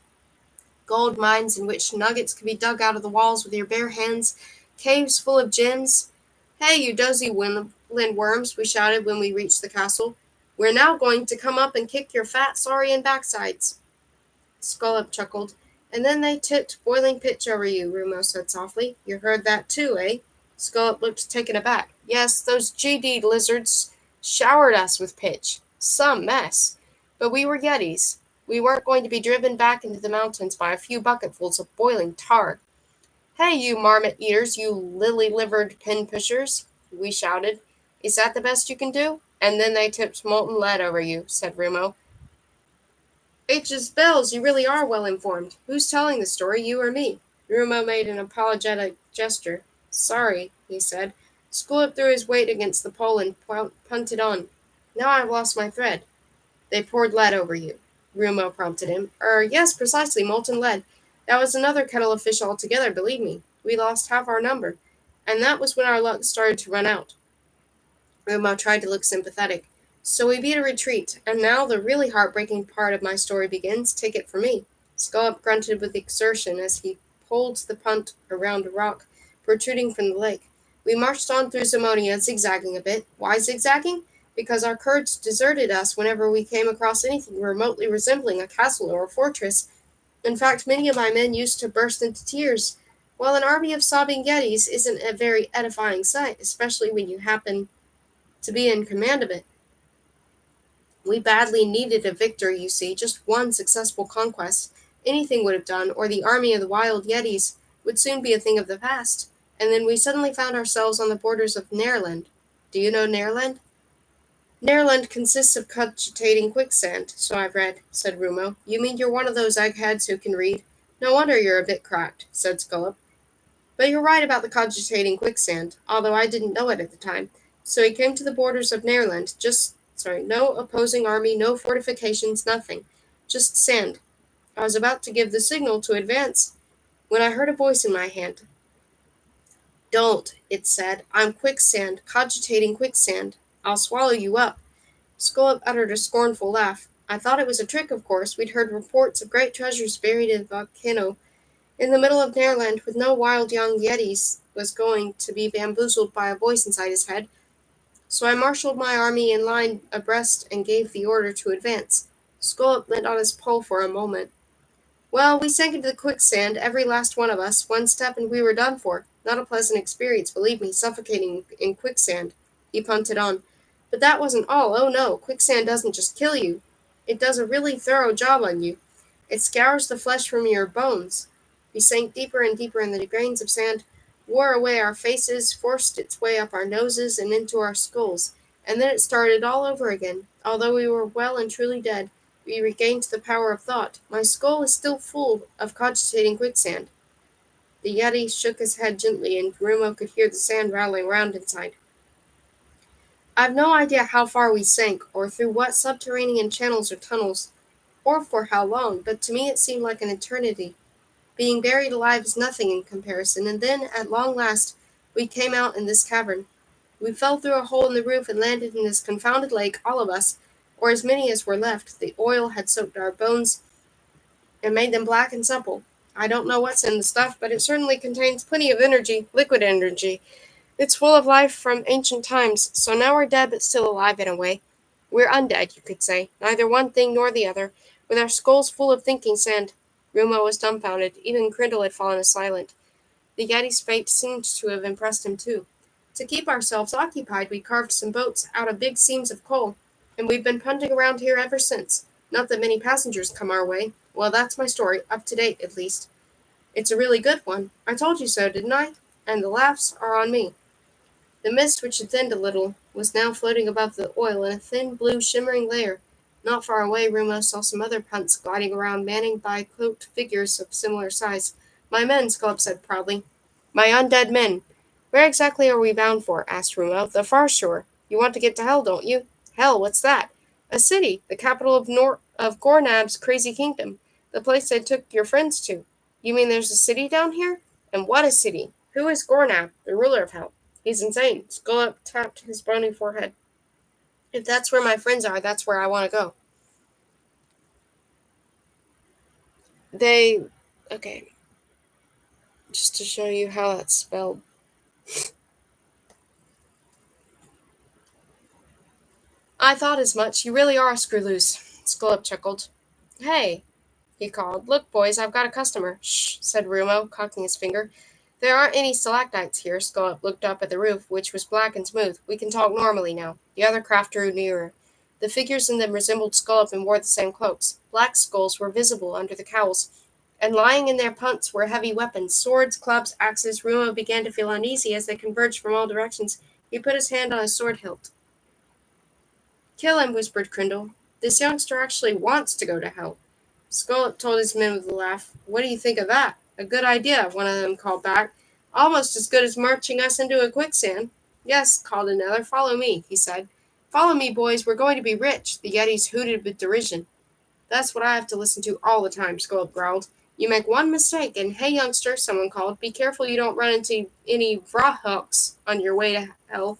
Gold mines in which nuggets could be dug out of the walls with your bare hands. Caves full of gems. Hey, you dozy Lindworms, we shouted when we reached the castle. We're now going to come up and kick your fat saurian backsides. Scullop chuckled. And then they tipped boiling pitch over you, Rumo said softly. You heard that too, eh? Scullop looked taken aback. Yes, those GD lizards showered us with pitch. Some mess. But we were yetis. We weren't going to be driven back into the mountains by a few bucketfuls of boiling tar. Hey, you marmot eaters, you lily-livered pin-pushers, we shouted. Is that the best you can do? And then they tipped molten lead over you, said Rumo. H's bells, you really are well informed. Who's telling the story, you or me? Rumo made an apologetic gesture. Sorry, he said. Scullop threw his weight against the pole and punted on. Now I've lost my thread. They poured lead over you, Rumo prompted him. Yes, precisely, molten lead. That was another kettle of fish altogether, believe me. We lost half our number. And that was when our luck started to run out. Rumo tried to look sympathetic. So we beat a retreat, and now the really heartbreaking part of my story begins. Take it from me. Scullop grunted with exertion as he pulled the punt around a rock protruding from the lake. We marched on through Zemonia, zigzagging a bit. Why zigzagging? Because our Kurds deserted us whenever we came across anything remotely resembling a castle or a fortress. In fact, many of my men used to burst into tears. While an army of sobbing yetis isn't a very edifying sight, especially when you happen to be in command of it. We badly needed a victory, you see, just one successful conquest. Anything would have done, or the army of the wild Yetis would soon be a thing of the past. And then we suddenly found ourselves on the borders of Nairland. Do you know Nairland? Nairland consists of cogitating quicksand, so I've read, said Rumo. You mean you're one of those eggheads who can read? No wonder you're a bit cracked, said Scullop. But you're right about the cogitating quicksand, although I didn't know it at the time. So he came to the borders of Nairland, no opposing army, no fortifications, nothing. Just sand. I was about to give the signal to advance when I heard a voice in my hand. Don't, it said. I'm quicksand, cogitating quicksand. I'll swallow you up. Scullop uttered a scornful laugh. I thought it was a trick, of course. We'd heard reports of great treasures buried in the volcano in the middle of Nairland with no wild young yetis was going to be bamboozled by a voice inside his head. So I marshaled my army in line abreast and gave the order to advance. Scullop leant on his pole for a moment. Well, we sank into the quicksand, every last one of us, one step and we were done for. Not a pleasant experience, believe me, suffocating in quicksand. He punted on. But that wasn't all. Oh no, quicksand doesn't just kill you. It does a really thorough job on you. It scours the flesh from your bones. We sank deeper and deeper in the grains of sand, wore away our faces, forced its way up our noses and into our skulls, and then it started all over again. Although we were well and truly dead, we regained the power of thought. My skull is still full of cogitating quicksand. The Yeti shook his head gently, and Rumo could hear the sand rattling around inside. I've no idea how far we sank, or through what subterranean channels or tunnels, or for how long, but to me it seemed like an eternity. Being buried alive is nothing in comparison, and then, at long last, we came out in this cavern. We fell through a hole in the roof and landed in this confounded lake, all of us, or as many as were left. The oil had soaked our bones and made them black and supple. I don't know what's in the stuff, but it certainly contains plenty of energy, liquid energy. It's full of life from ancient times, so now we're dead but still alive in a way. We're undead, you could say, neither one thing nor the other, with our skulls full of thinking sand. Rumo was dumbfounded. Even Crindle had fallen silent. The Yeti's fate seemed to have impressed him too. To keep ourselves occupied, we carved some boats out of big seams of coal, and we've been punting around here ever since. Not that many passengers come our way. Well, that's my story, up to date at least. It's a really good one. I told you so, didn't I? And the laughs are on me. The mist, which had thinned a little, was now floating above the oil in a thin, blue, shimmering layer. Not far away, Rumo saw some other punts gliding around, manning by cloaked figures of similar size. My men, Scullop said proudly. My undead men. Where exactly are we bound for? Asked Rumo. The far shore. You want to get to Hell, don't you? Hell, what's that? A city, the capital of Gornab's crazy kingdom. The place I took your friends to. You mean there's a city down here? And what a city! Who is Gornab, the ruler of Hell? He's insane. Scullop tapped his bony forehead. If that's where my friends are, that's where I want to go. They. Okay. Just to show you how that's spelled. I thought as much. You really are a screw loose. Scullop chuckled. Hey, he called. Look, boys, I've got a customer. Shh, said Rumo, cocking his finger. There aren't any stalactites here. Scullop looked up at the roof, which was black and smooth. We can talk normally now. The other craft drew nearer. The figures in them resembled Scullop and wore the same cloaks. Black skulls were visible under the cowls, and lying in their punts were heavy weapons, swords, clubs, axes. Rumo began to feel uneasy as they converged from all directions. He put his hand on his sword hilt. Kill him, whispered Crindle. This youngster actually wants to go to hell. Scullop told his men with a laugh. What do you think of that? A good idea, one of them called back. Almost as good as marching us into a quicksand. Yes, called another. Follow me, he said. Follow me, boys. We're going to be rich. The Yetis hooted with derision. That's what I have to listen to all the time, Scullop growled. You make one mistake, and hey, youngster, someone called. Be careful you don't run into any Vrahooks on your way to hell.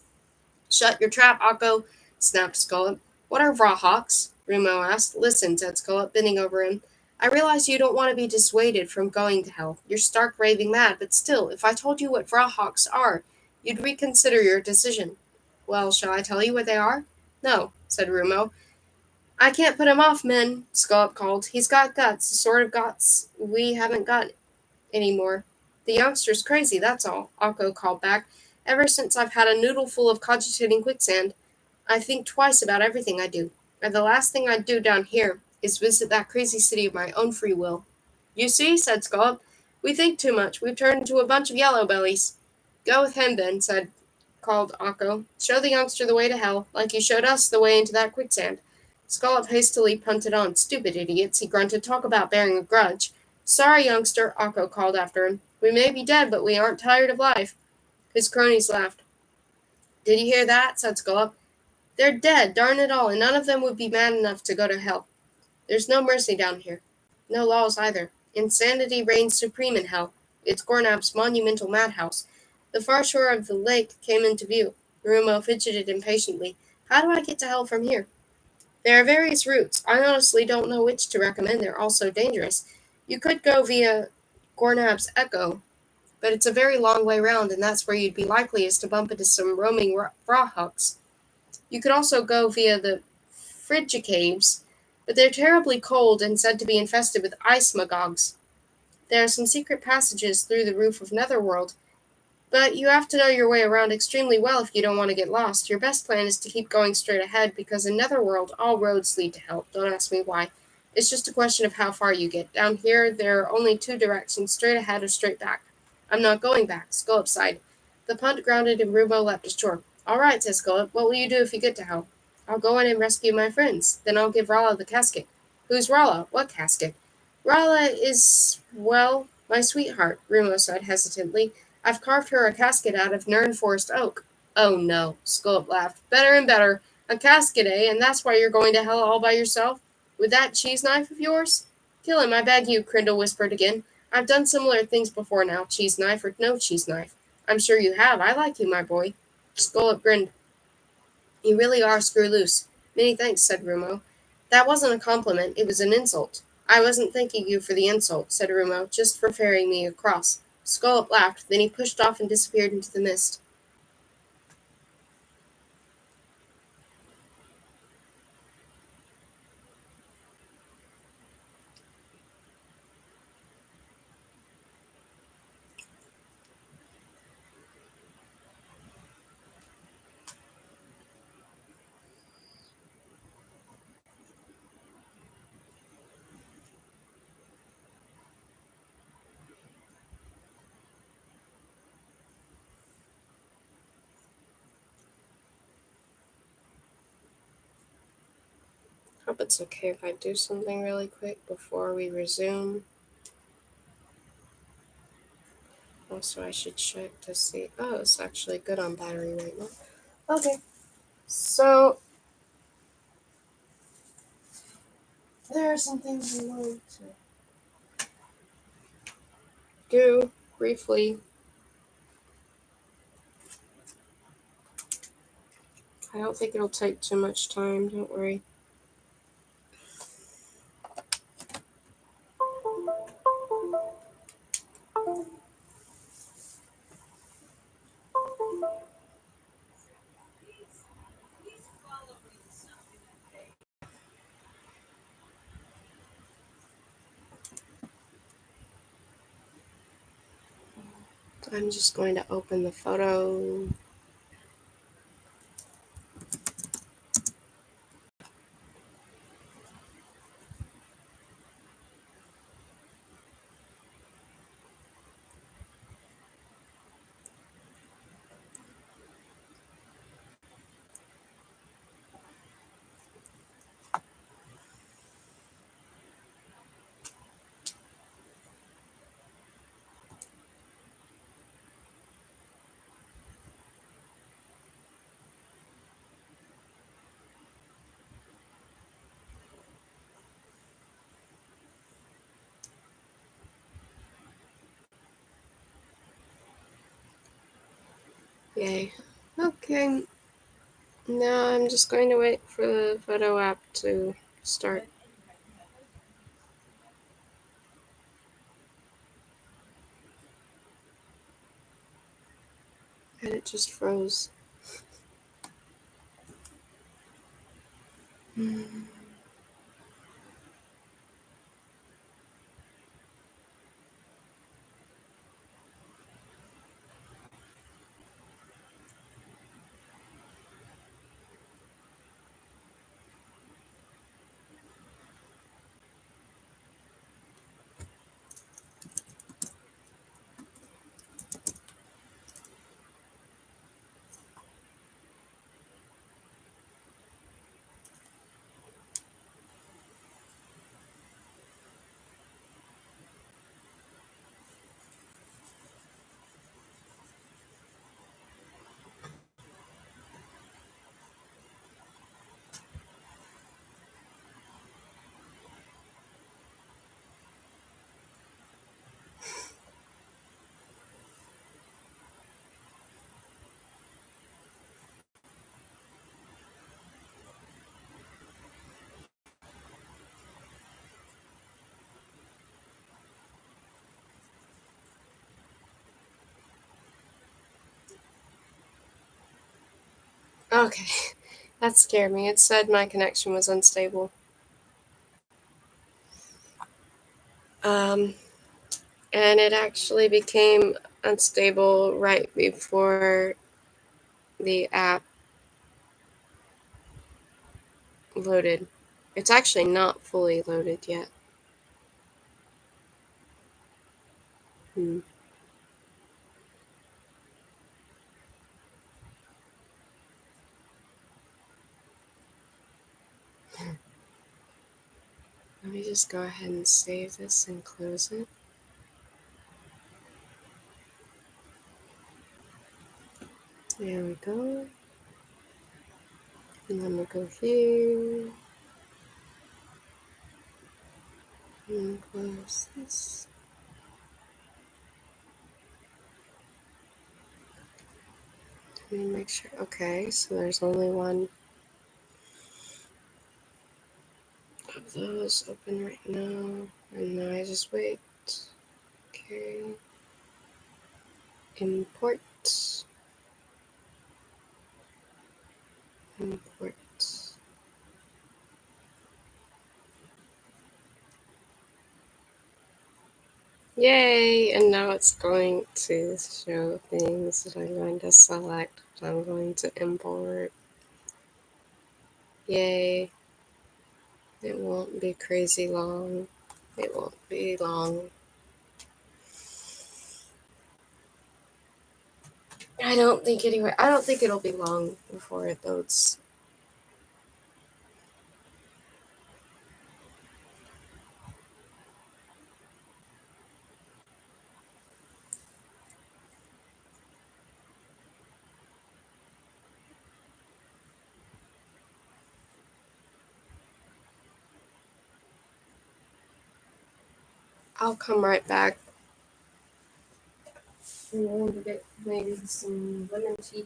Shut your trap, Akko, snapped Scullop. What are Vrahooks? Rumo asked. Listen, said Scullop, bending over him. I realize you don't want to be dissuaded from going to hell. You're stark raving mad, but still, if I told you what Vrahooks are, you'd reconsider your decision. Well, shall I tell you what they are? No, said Rumo. I can't put him off, men, Scullop called. He's got guts, the sort of guts we haven't got any more. The youngster's crazy, that's all, Akko called back. Ever since I've had a noodle full of cogitating quicksand, I think twice about everything I do. And the last thing I'd do down here is visit that crazy city of my own free will. You see, said Scallop, we think too much. We've turned into a bunch of yellow bellies. Go with him then, called Akko. Show the youngster the way to hell, like you showed us the way into that quicksand. Scallop hastily punted on. Stupid idiots, he grunted. Talk about bearing a grudge. Sorry, youngster, Akko called after him. We may be dead, but we aren't tired of life. His cronies laughed. Did you hear that? Said Scallop. They're dead, darn it all, and none of them would be mad enough to go to hell. There's no mercy down here. No laws either. Insanity reigns supreme in hell. It's Gornab's monumental madhouse. The far shore of the lake came into view. Rumo fidgeted impatiently. How do I get to hell from here? There are various routes. I honestly don't know which to recommend. They're all so dangerous. You could go via Gornab's Echo, but it's a very long way round, and that's where you'd be likeliest to bump into some roaming Rawhucks. You could also go via the Frigga Caves, but they're terribly cold and said to be infested with ice magogs. There are some secret passages through the roof of Netherworld, but you have to know your way around extremely well if you don't want to get lost. Your best plan is to keep going straight ahead, because in Netherworld all roads lead to hell. Don't ask me why. It's just a question of how far you get. Down here there are only two directions, straight ahead or straight back. I'm not going back, Scullop sighed. The punt grounded and Rumo leapt ashore. All right, said Scullop. What will you do if you get to hell? I'll go in and rescue my friends. Then I'll give Rala the casket. Who's Rala? What casket? Rala is, well, my sweetheart, Rumo said hesitantly. I've carved her a casket out of Nern Forest oak. Oh no, Scullop laughed. Better and better. A casket, eh? And that's why you're going to hell all by yourself? With that cheese knife of yours? Kill him, I beg you, Crindle whispered again. I've done similar things before now, cheese knife or no cheese knife. I'm sure you have. I like you, my boy. Scullop grinned. You really are screw loose. Many thanks, said Rumo. That wasn't a compliment, it was an insult. I wasn't thanking you for the insult, said Rumo, just for ferrying me across. Scullop laughed, then he pushed off and disappeared into the mist. Hope it's okay if I do something really quick before we resume. Also, I should check to see. Oh, it's actually good on battery right now. Okay, so there are some things we want to do briefly. I don't think it'll take too much time, don't worry. I'm just going to open the photo. Yay. Okay. Now I'm just going to wait for the photo app to start. And it just froze. Okay, that scared me. It said my connection was unstable. Um, and it actually became unstable right before the app loaded. It's actually not fully loaded yet. Hmm. Let me just go ahead and save this and close it. There we go. And then we go here and close this. Let me make sure. Okay, so there's only one of those open right now. And now I just wait. Okay. Import. Import. Yay! And now it's going to show things that I'm going to select. I'm going to import. Yay. It won't be crazy long. It won't be long. I don't think anyway. I don't think it'll be long before it loads. I'll come right back. I'm going to get maybe some lemon tea.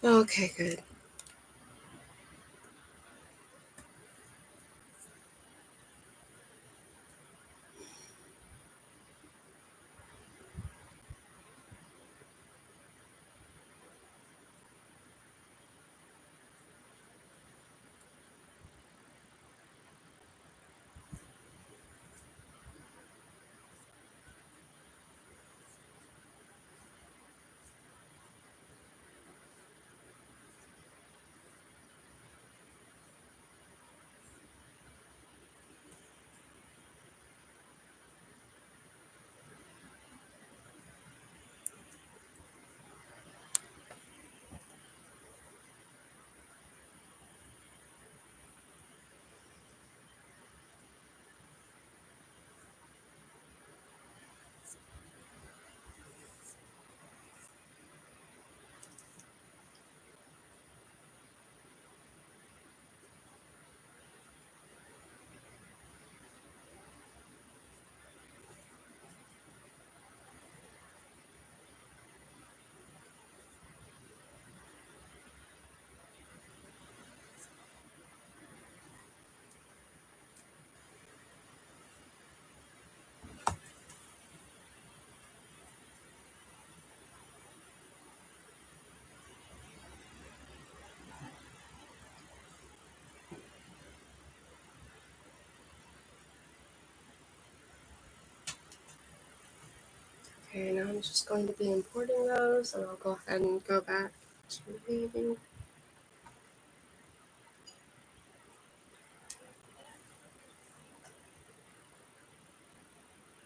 Okay, good. Okay, now I'm just going to be importing those, and I'll go ahead and go back to reading.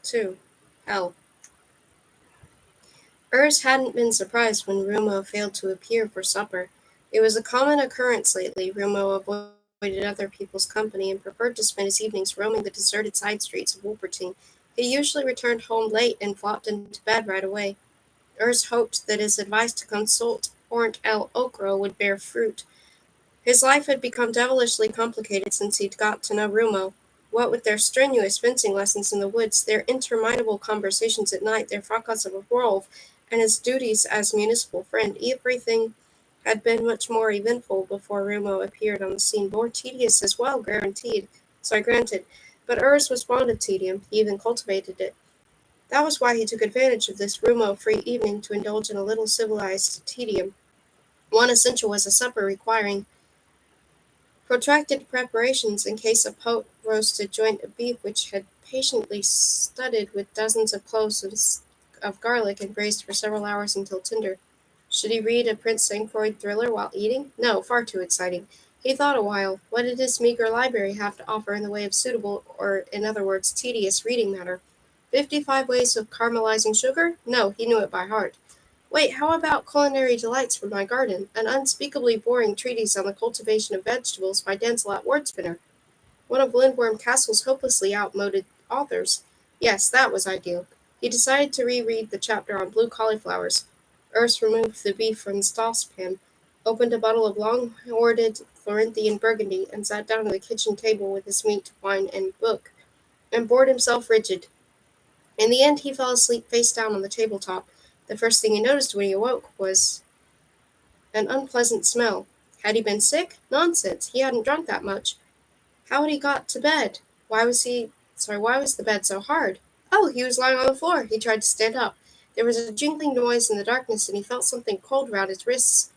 2. Hell. Urs hadn't been surprised when Rumo failed to appear for supper. It was a common occurrence lately. Rumo avoided other people's company and preferred to spend his evenings roaming the deserted side streets of Wolpertine. He usually returned home late and flopped into bed right away. Urs hoped that his advice to consult Hornt El Okro would bear fruit. His life had become devilishly complicated since he'd got to know Rumo. What with their strenuous fencing lessons in the woods, their interminable conversations at night, their fracas of a wolf, and his duties as municipal friend, everything had been much more eventful before Rumo appeared on the scene. More tedious as well, granted. But Urs was fond of tedium, he even cultivated it. That was why he took advantage of this Rumo-free evening to indulge in a little civilized tedium. One essential was a supper requiring protracted preparations in case a pot-roasted joint of beef which had patiently studded with dozens of cloves of garlic and braised for several hours until tender. Should he read a Prince Aykroyd thriller while eating? No, far too exciting. He thought a while. What did his meager library have to offer in the way of suitable, or in other words, tedious reading matter? 55 Ways of Caramelizing Sugar? No, he knew it by heart. Wait, how about Culinary Delights from My Garden, an unspeakably boring treatise on the cultivation of vegetables by Denzelat Wardspinner, one of Lindworm Castle's hopelessly outmoded authors? Yes, that was ideal. He decided to reread the chapter on blue cauliflowers. Urs removed the beef from the saucepan, opened a bottle of long-hoarded Florentine Burgundy, and sat down at the kitchen table with his meat, wine, and book, and bored himself rigid. In the end he fell asleep face down on the tabletop. The first thing he noticed when he awoke was an unpleasant smell. Had he been sick? Nonsense. He hadn't drunk that much. How had he got to bed? Why was the bed so hard? Oh, he was lying on the floor. He tried to stand up. There was a jingling noise in the darkness, and he felt something cold round his wrists.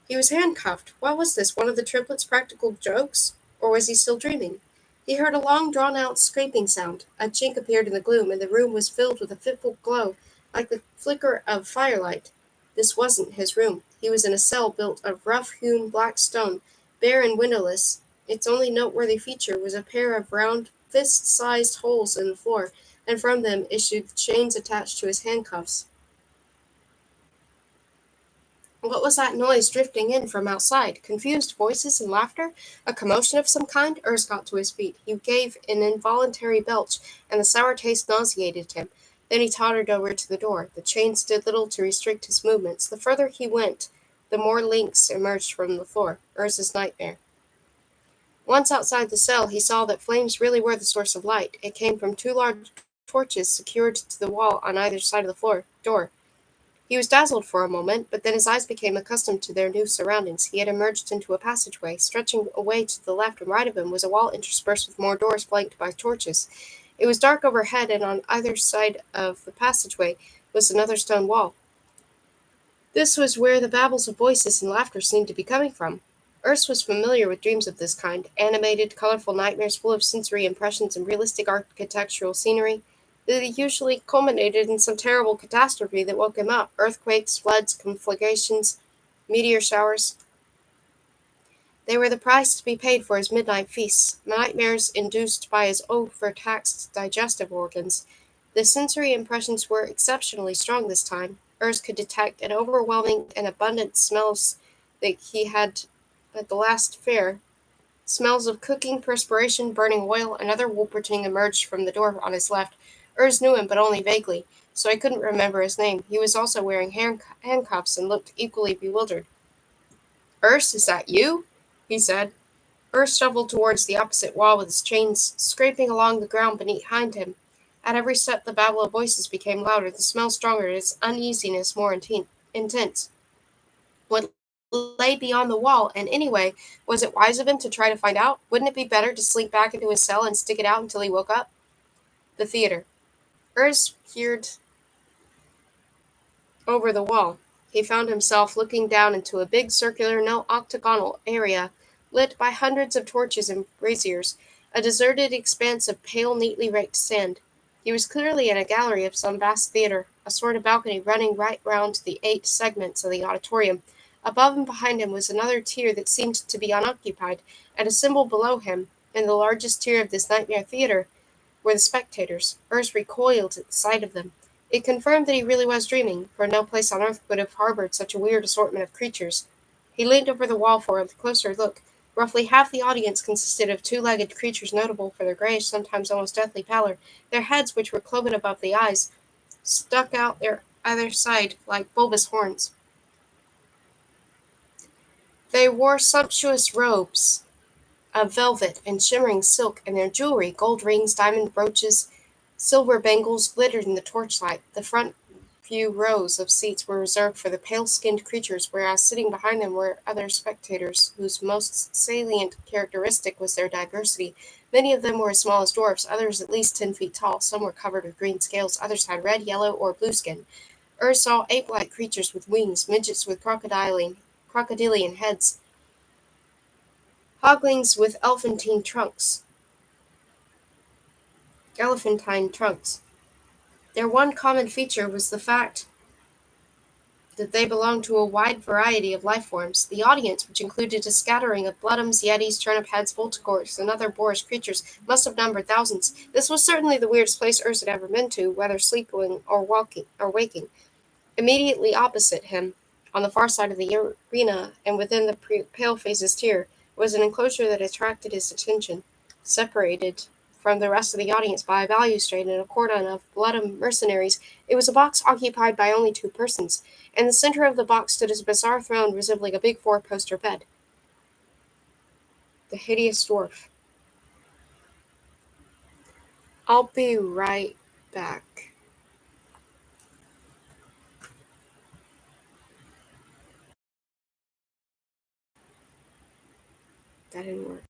He was handcuffed. What was this, one of the triplets' practical jokes? Or was he still dreaming? He heard a long drawn out scraping sound. A chink appeared in the gloom, and the room was filled with a fitful glow, like the flicker of firelight. This wasn't his room. He was in a cell built of rough hewn black stone, bare and windowless. Its only noteworthy feature was a pair of round, fist sized holes in the floor, and from them issued the chains attached to his handcuffs. What was that noise drifting in from outside? Confused voices and laughter? A commotion of some kind? Urs got to his feet. He gave an involuntary belch, and the sour taste nauseated him. Then he tottered over to the door. The chains did little to restrict his movements. The further he went, the more links emerged from the floor. Urs's nightmare. Once outside the cell, he saw that flames really were the source of light. It came from two large torches secured to the wall on either side of the door. He was dazzled for a moment, but then his eyes became accustomed to their new surroundings. He had emerged into a passageway. Stretching away to the left and right of him was a wall interspersed with more doors flanked by torches. It was dark overhead, and on either side of the passageway was another stone wall. This was where the babbles of voices and laughter seemed to be coming from. Urs was familiar with dreams of this kind, animated, colorful nightmares full of sensory impressions and realistic architectural scenery. They usually culminated in some terrible catastrophe that woke him up: earthquakes, floods, conflagrations, meteor showers. They were the price to be paid for his midnight feasts, nightmares induced by his overtaxed digestive organs. The sensory impressions were exceptionally strong this time. Urs could detect an overwhelming and abundant smells that he had at the last fair. Smells of cooking, perspiration, burning oil. Another Wolperting emerged from the door on his left. Urs knew him, but only vaguely, so I couldn't remember his name. He was also wearing handcuffs and looked equally bewildered. Urs, is that you? He said. Urs shuffled towards the opposite wall with his chains scraping along the ground behind him. At every step the babble of voices became louder, the smell stronger, his uneasiness more intense. What lay beyond the wall, and anyway, was it wise of him to try to find out? Wouldn't it be better to slink back into his cell and stick it out until he woke up? The theater. Urs peered over the wall. He found himself looking down into a big circular, no octagonal area, lit by hundreds of torches and braziers, a deserted expanse of pale, neatly raked sand. He was clearly in a gallery of some vast theater, a sort of balcony running right round the 8 segments of the auditorium. Above and behind him was another tier that seemed to be unoccupied, and a symbol below him, in the largest tier of this nightmare theater, were the spectators. Urs recoiled at the sight of them. It confirmed that he really was dreaming, for no place on earth would have harbored such a weird assortment of creatures. He leaned over the wall for a closer look. Roughly half the audience consisted of two-legged creatures notable for their grayish, sometimes almost deathly pallor. Their heads, which were cloven above the eyes, stuck out their either side like bulbous horns. They wore sumptuous robes of velvet and shimmering silk, and their jewelry, gold rings, diamond brooches, silver bangles, glittered in the torchlight. The front few rows of seats were reserved for the pale-skinned creatures, whereas sitting behind them were other spectators, whose most salient characteristic was their diversity. Many of them were as small as dwarfs, others at least 10 feet tall. Some were covered with green scales, others had red, yellow, or blue skin. Ur saw ape-like creatures with wings, midgets with crocodilian heads, hoglings with elephantine trunks. Their one common feature was the fact that they belonged to a wide variety of life forms. The audience, which included a scattering of bloodums, yetis, turnip heads, voltigors, and other boorish creatures, must have numbered thousands. This was certainly the weirdest place Urs had ever been to, whether sleeping or walking or waking. Immediately opposite him, on the far side of the arena and within the pale-faces tier, was an enclosure that attracted his attention. Separated from the rest of the audience by a balustrade and a cordon of blooded mercenaries, it was a box occupied by only 2 persons. In the center of the box stood a bizarre throne resembling a big four-poster bed. The hideous dwarf. I'll be right back. That didn't work.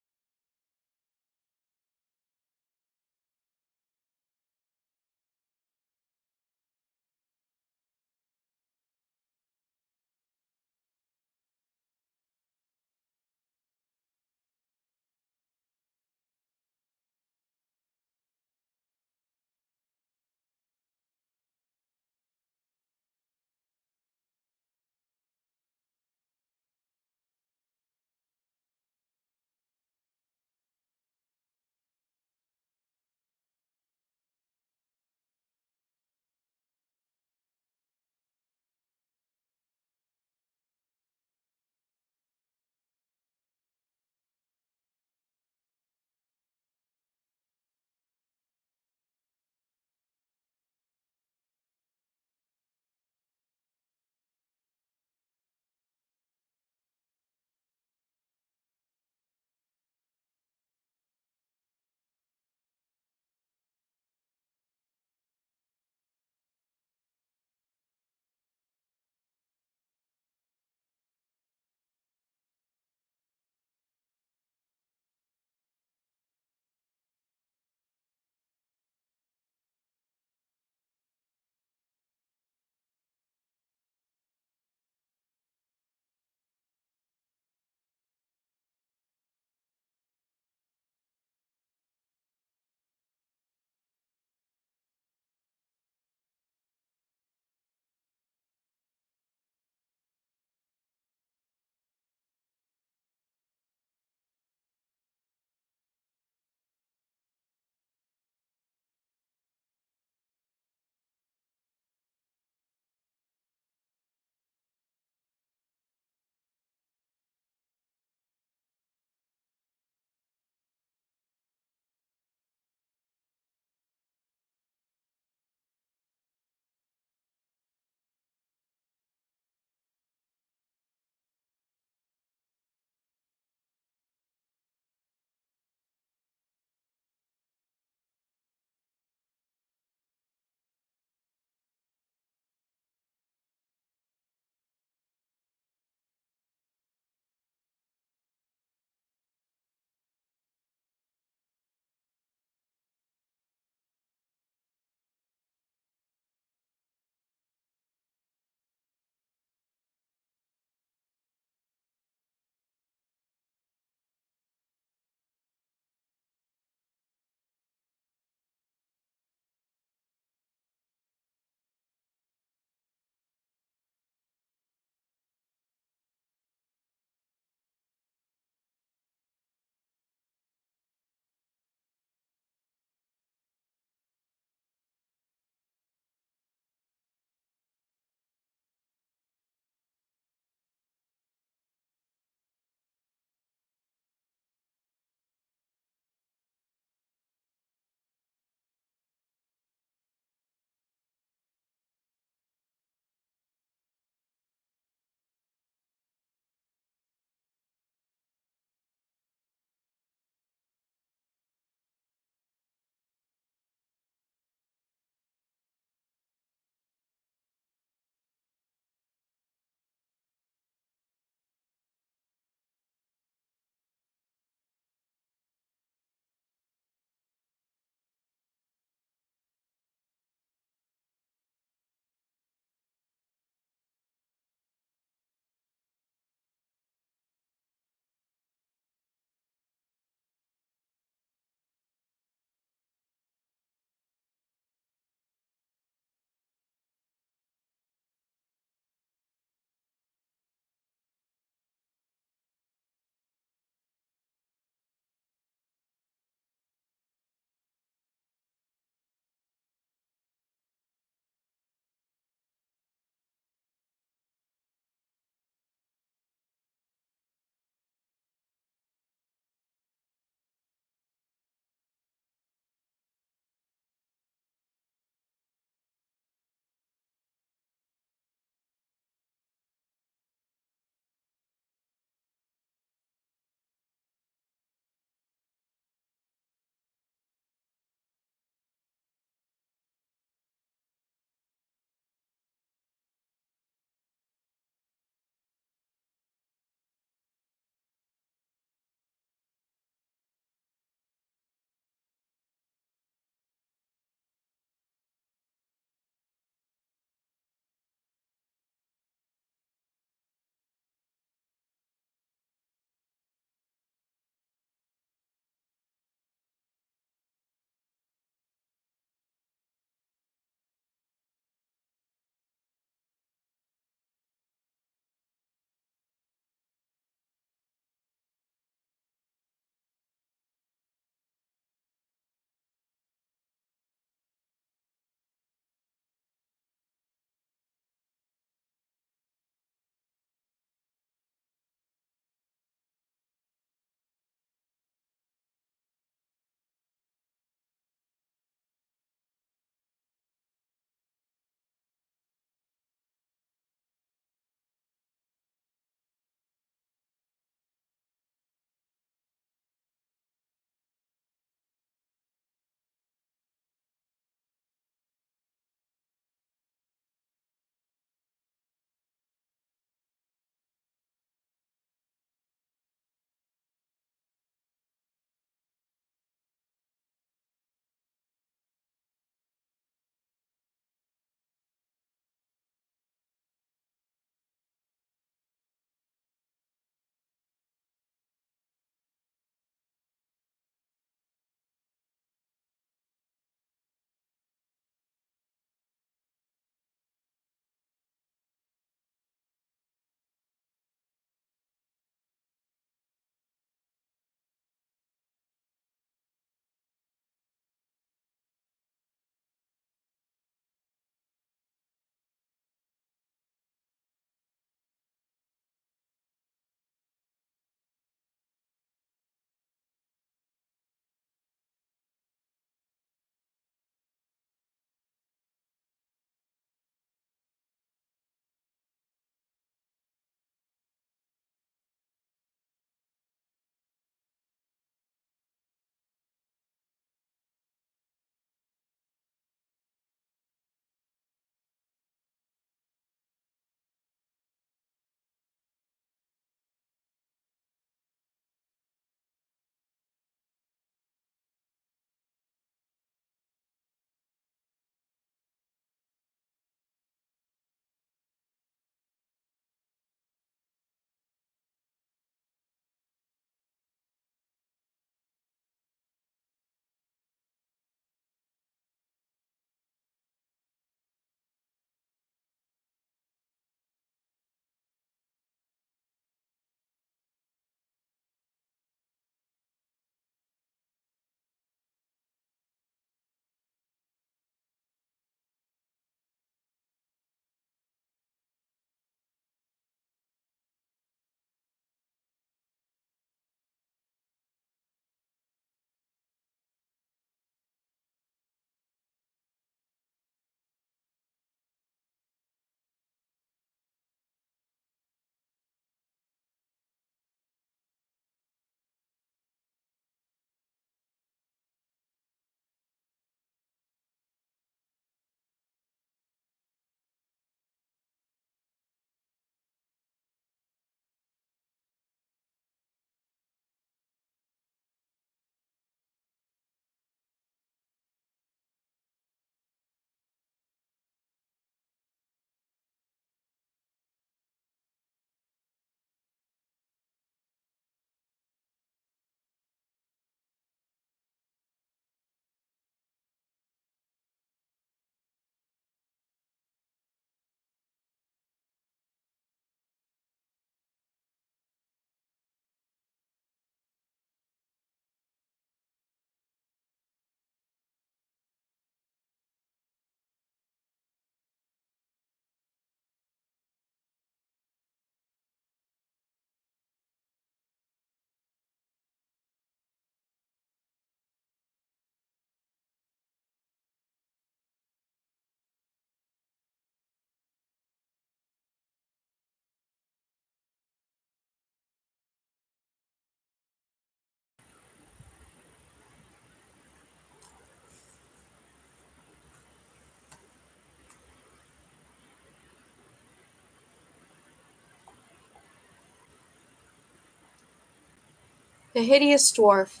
The hideous dwarf.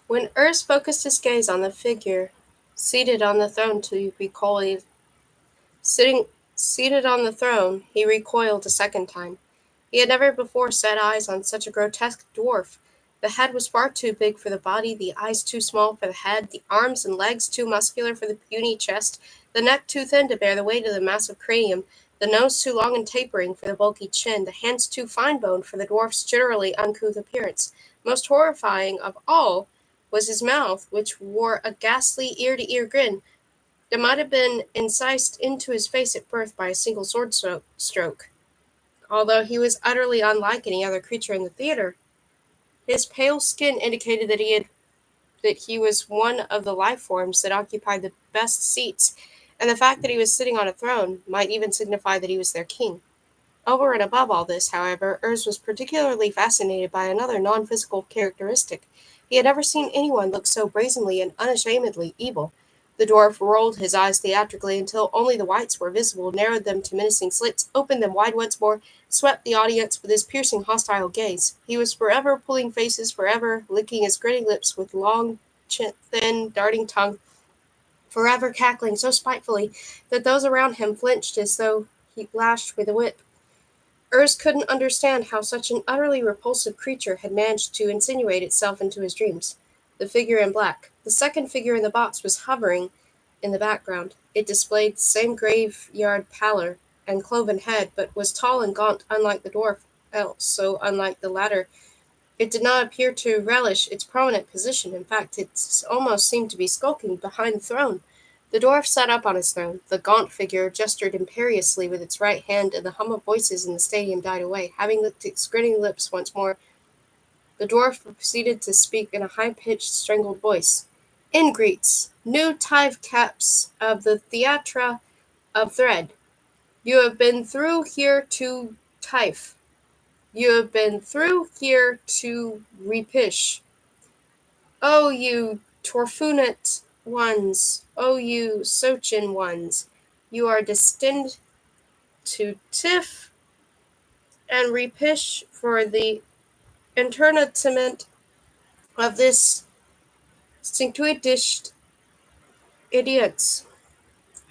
When Urs focused his gaze on the figure seated on the throne to recoil, sitting seated on the throne, he recoiled a second time. He had never before set eyes on such a grotesque dwarf. The head was far too big for the body, the eyes too small for the head, the arms and legs too muscular for the puny chest, the neck too thin to bear the weight of the massive cranium, the nose too long and tapering for the bulky chin, the hands too fine-boned for the dwarf's generally uncouth appearance. Most horrifying of all was his mouth, which wore a ghastly ear-to-ear grin that might have been incised into his face at birth by a single sword stroke. Although he was utterly unlike any other creature in the theater, his pale skin indicated that he was one of the life forms that occupied the best seats, and the fact that he was sitting on a throne might even signify that he was their king. Over and above all this, however, Urs was particularly fascinated by another non-physical characteristic. He had never seen anyone look so brazenly and unashamedly evil. The dwarf rolled his eyes theatrically until only the whites were visible, narrowed them to menacing slits, opened them wide once more, swept the audience with his piercing, hostile gaze. He was forever pulling faces, forever licking his gritty lips with long, thin, darting tongue, forever cackling so spitefully that those around him flinched as though he lashed with a whip. Urs couldn't understand how such an utterly repulsive creature had managed to insinuate itself into his dreams. The figure in black. The second figure in the box was hovering in the background. It displayed the same graveyard pallor and cloven head, but was tall and gaunt, unlike the dwarf, else so unlike the latter. It did not appear to relish its prominent position. In fact, it almost seemed to be skulking behind the throne. The dwarf sat up on his throne. The gaunt figure gestured imperiously with its right hand, and the hum of voices in the stadium died away. Having licked its grinning lips once more, the dwarf proceeded to speak in a high-pitched, strangled voice. Ingreets, new tithe caps of the Theatra of Thread. You have been through here to tithe. You have been through here to repish. O you Torfunat ones, O you Sochin ones, you are destined to tiff and repish for the internment of this stinctuitished idiots.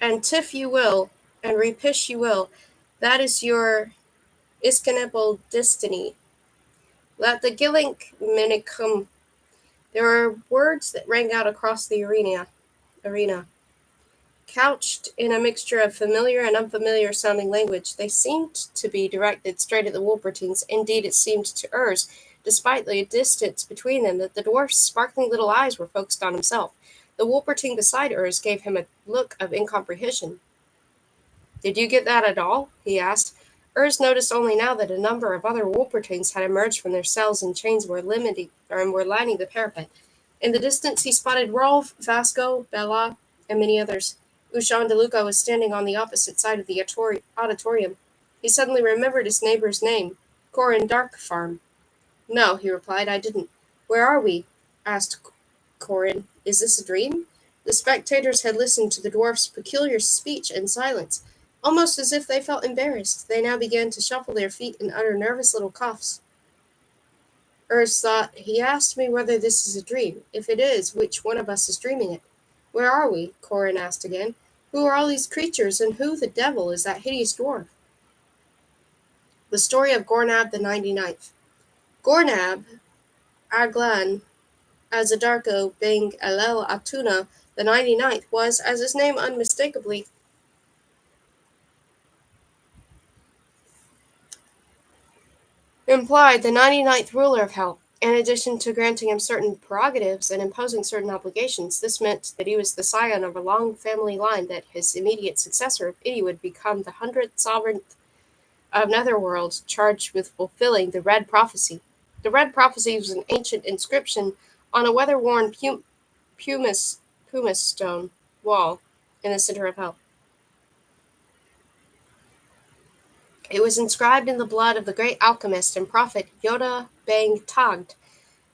And tiff you will, and repish you will. That is your iscanable destiny. Let the gillink minicum. There are words that rang out across the arena, couched in a mixture of familiar and unfamiliar sounding language. They seemed to be directed straight at the Wolpertines. Indeed, it seemed to Urs, despite the distance between them, that the dwarf's sparkling little eyes were focused on himself. The Wolpertine beside Urs gave him a look of incomprehension. Did you get that at all? He asked. Urs noticed only now that a number of other Wolpertines had emerged from their cells and chains were lining the parapet. In the distance he spotted Rolf, Vasco, Bella, and many others. Ushan de Luca was standing on the opposite side of the auditorium. He suddenly remembered his neighbor's name, Corin Darkfarm. No, he replied, I didn't. Where are we? Asked Corin. Is this a dream? The spectators had listened to the dwarf's peculiar speech in silence. Almost as if they felt embarrassed, they now began to shuffle their feet and utter nervous little coughs. Urs thought, he asked me whether this is a dream. If it is, which one of us is dreaming it? Where are we? Corin asked again. Who are all these creatures, and who the devil is that hideous dwarf? The story of Gornab the 99th. Gornab, Aglan, Azadarko, Bing, Alel, Atuna, the 99th was, as his name unmistakably implied, the 99th ruler of hell. In addition to granting him certain prerogatives and imposing certain obligations, this meant that he was the scion of a long family line, that his immediate successor, if any, would become the 100th sovereign of Netherworld, charged with fulfilling the Red Prophecy. The Red Prophecy was an ancient inscription on a weather-worn pumice stone wall in the center of hell. It was inscribed in the blood of the great alchemist and prophet Yoda Bang Tagd,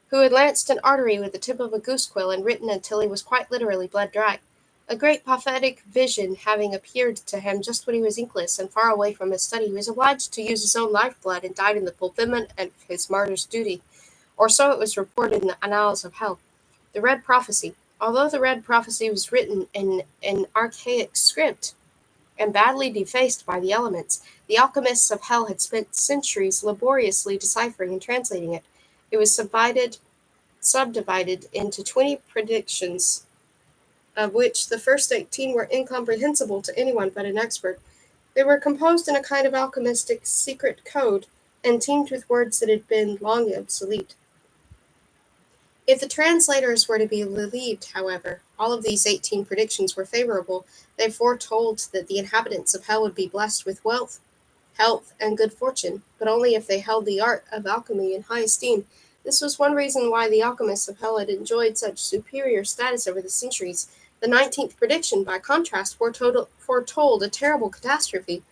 who had lanced an artery with the tip of a goose quill and written until he was quite literally bled dry. A great prophetic vision having appeared to him just when he was inkless and far away from his study, he was obliged to use his own lifeblood and died in the fulfillment of his martyr's duty. or so it was reported in the Annals of Hell. The Red Prophecy. Although the Red Prophecy was written in an archaic script and badly defaced by the elements, the alchemists of hell had spent centuries laboriously deciphering and translating it. It was subdivided into 20 predictions, of which the first 18 were incomprehensible to anyone but an expert. They were composed in a kind of alchemistic secret code and teemed with words that had been long obsolete. If the translators were to be believed, however, all of these 18 predictions were favorable. They foretold that the inhabitants of hell would be blessed with wealth, health, and good fortune, but only if they held the art of alchemy in high esteem. This was one reason why the alchemists of hell had enjoyed such superior status over the centuries. The 19th prediction, by contrast, foretold a terrible catastrophe,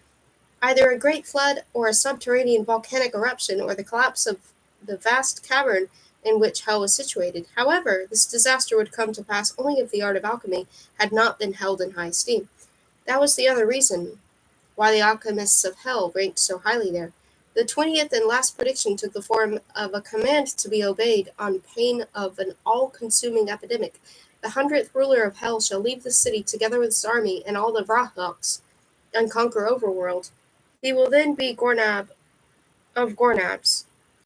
either a great flood, or a subterranean volcanic eruption, or the collapse of the vast cavern in which hell was situated. However, this disaster would come to pass only if the art of alchemy had not been held in high esteem. That was the other reason why the alchemists of hell ranked so highly there. The 20th and last prediction took the form of a command to be obeyed on pain of an all-consuming epidemic. The 100th ruler of hell shall leave the city together with his army and all the Vrahloks, and conquer overworld. He will then be Gornab of Gornabs.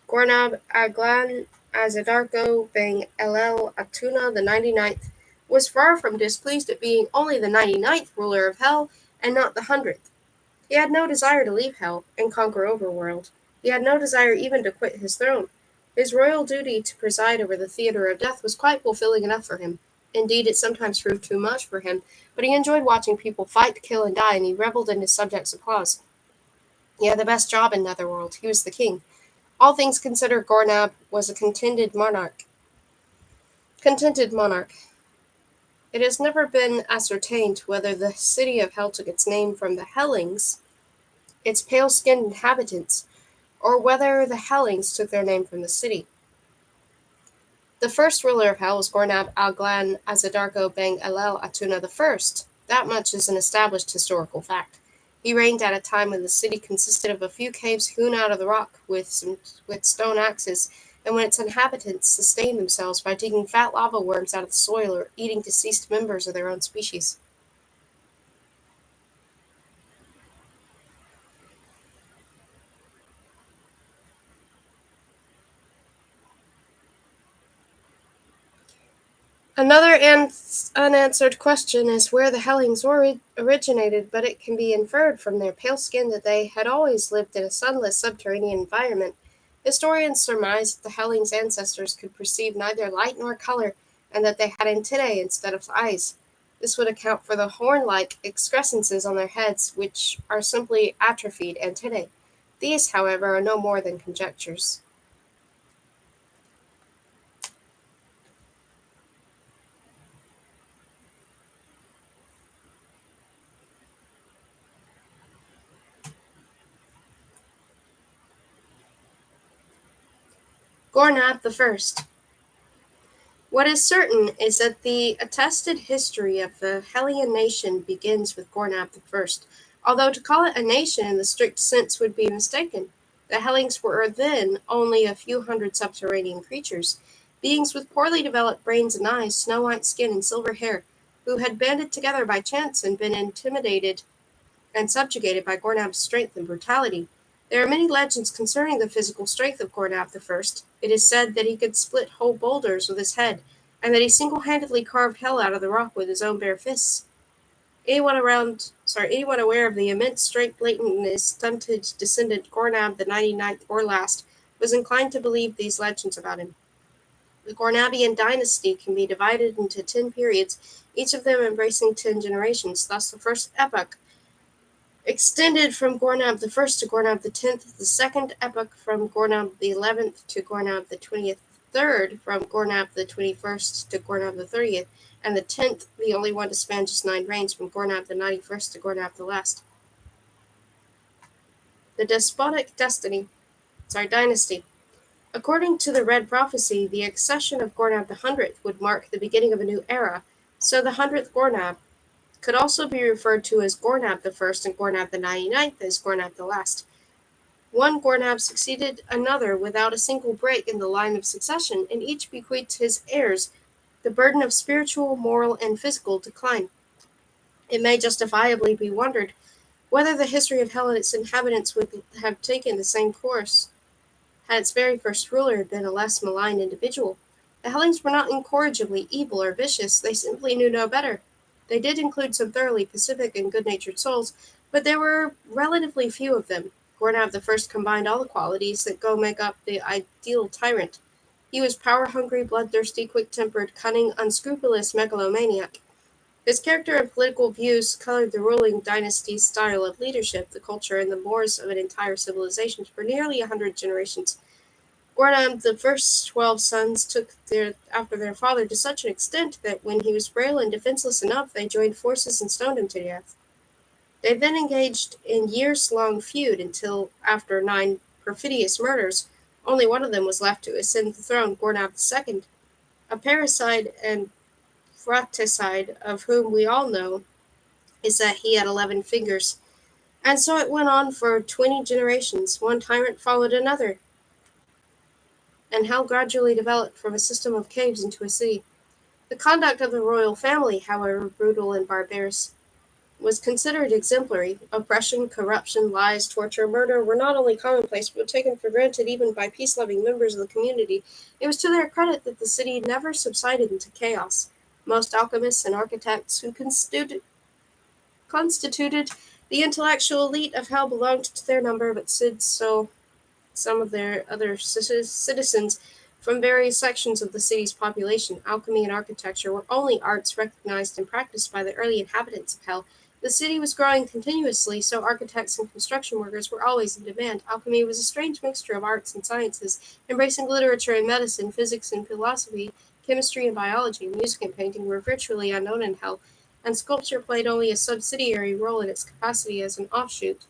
Gornab Aglan Azadarko Bang Elel Atuna the 99th was far from displeased at being only the 99th ruler of hell and not the 100th. He had no desire to leave hell and conquer overworld. He had no desire even to quit his throne. His royal duty to preside over the theater of death was quite fulfilling enough for him. Indeed, it sometimes proved too much for him, but he enjoyed watching people fight, kill, and die, and he reveled in his subjects' applause. He had the best job in Netherworld. He was the king. All things considered, Gornab was a contented monarch. It has never been ascertained whether the city of hell took its name from the Hellings, its pale-skinned inhabitants, or whether the Hellings took their name from the city. The first ruler of hell was Gornab Alglan Azadarko Bang Elel Atuna the First. That much is an established historical fact. He reigned at a time when the city consisted of a few caves hewn out of the rock with stone axes, and when its inhabitants sustained themselves by digging fat lava worms out of the soil or eating deceased members of their own species. Another unanswered question is where the Hellings originated, but it can be inferred from their pale skin that they had always lived in a sunless subterranean environment. Historians surmise that the Hellings' ancestors could perceive neither light nor color, and that they had antennae instead of eyes. This would account for the horn-like excrescences on their heads, which are simply atrophied antennae. These, however, are no more than conjectures. Gornab the First. What is certain is that the attested history of the Hellian nation begins with Gornab I, although to call it a nation in the strict sense would be mistaken. The Hellings were then only a few hundred subterranean creatures, beings with poorly developed brains and eyes, snow-white skin, and silver hair, who had banded together by chance and been intimidated and subjugated by Gornab's strength and brutality. There are many legends concerning the physical strength of Gornab I. It is said that he could split whole boulders with his head, and that he single-handedly carved hell out of the rock with his own bare fists. Anyone aware of the immense strength latent in his stunted descendant Gornab the 99th or last was inclined to believe these legends about him. The Gornabian dynasty can be divided into 10 periods, each of them embracing 10 generations. Thus, the first epoch extended from Gornab the First to Gornab the 10th, the second epoch from Gornab the 11th to Gornab the 20th, third from Gornab the 21st to Gornab the 30th, and the 10th, the only one to span just 9 reigns, from Gornab the 91st to Gornab the last. The despotic dynasty. According to the Red Prophecy, the accession of Gornab the 100th would mark the beginning of a new era, so the 100th Gornab could also be referred to as Gornab the First and Gornab the 99th as Gornab the last. One Gornab succeeded another without a single break in the line of succession, and each bequeathed to his heirs the burden of spiritual, moral, and physical decline. It may justifiably be wondered whether the history of hell and its inhabitants would have taken the same course had its very first ruler been a less malign individual. The Hellings were not incorrigibly evil or vicious, they simply knew no better. They did include some thoroughly pacific and good-natured souls, but there were relatively few of them. Gornab the First combined all the qualities that go make up the ideal tyrant. He was power-hungry, bloodthirsty, quick-tempered, cunning, unscrupulous megalomaniac. His character and political views colored the ruling dynasty's style of leadership, the culture, and the mores of an entire civilization for nearly 100 generations. Gornam, the first 12 sons, took after their father to such an extent that when he was frail and defenseless enough, they joined forces and stoned him to death. They then engaged in years-long feud until, after 9 perfidious murders, only one of them was left to ascend the throne, Gornab II, a parricide and fratricide of whom we all know is that he had 11 fingers. And so it went on for 20 generations. One tyrant followed another, and hell gradually developed from a system of caves into a city. The conduct of the royal family, however brutal and barbarous, was considered exemplary. Oppression, corruption, lies, torture, murder were not only commonplace, but taken for granted even by peace-loving members of the community. It was to their credit that the city never subsided into chaos. Most alchemists and architects who constituted the intellectual elite of hell belonged to their number, but did so some of their other citizens from various sections of the city's population. Alchemy and architecture were only arts recognized and practiced by the early inhabitants of Hell. The city was growing continuously, so architects and construction workers were always in demand. Alchemy was a strange mixture of arts and sciences, embracing literature and medicine, physics and philosophy, chemistry and biology. Music and painting were virtually unknown in Hell, and sculpture played only a subsidiary role in its capacity as an offshoot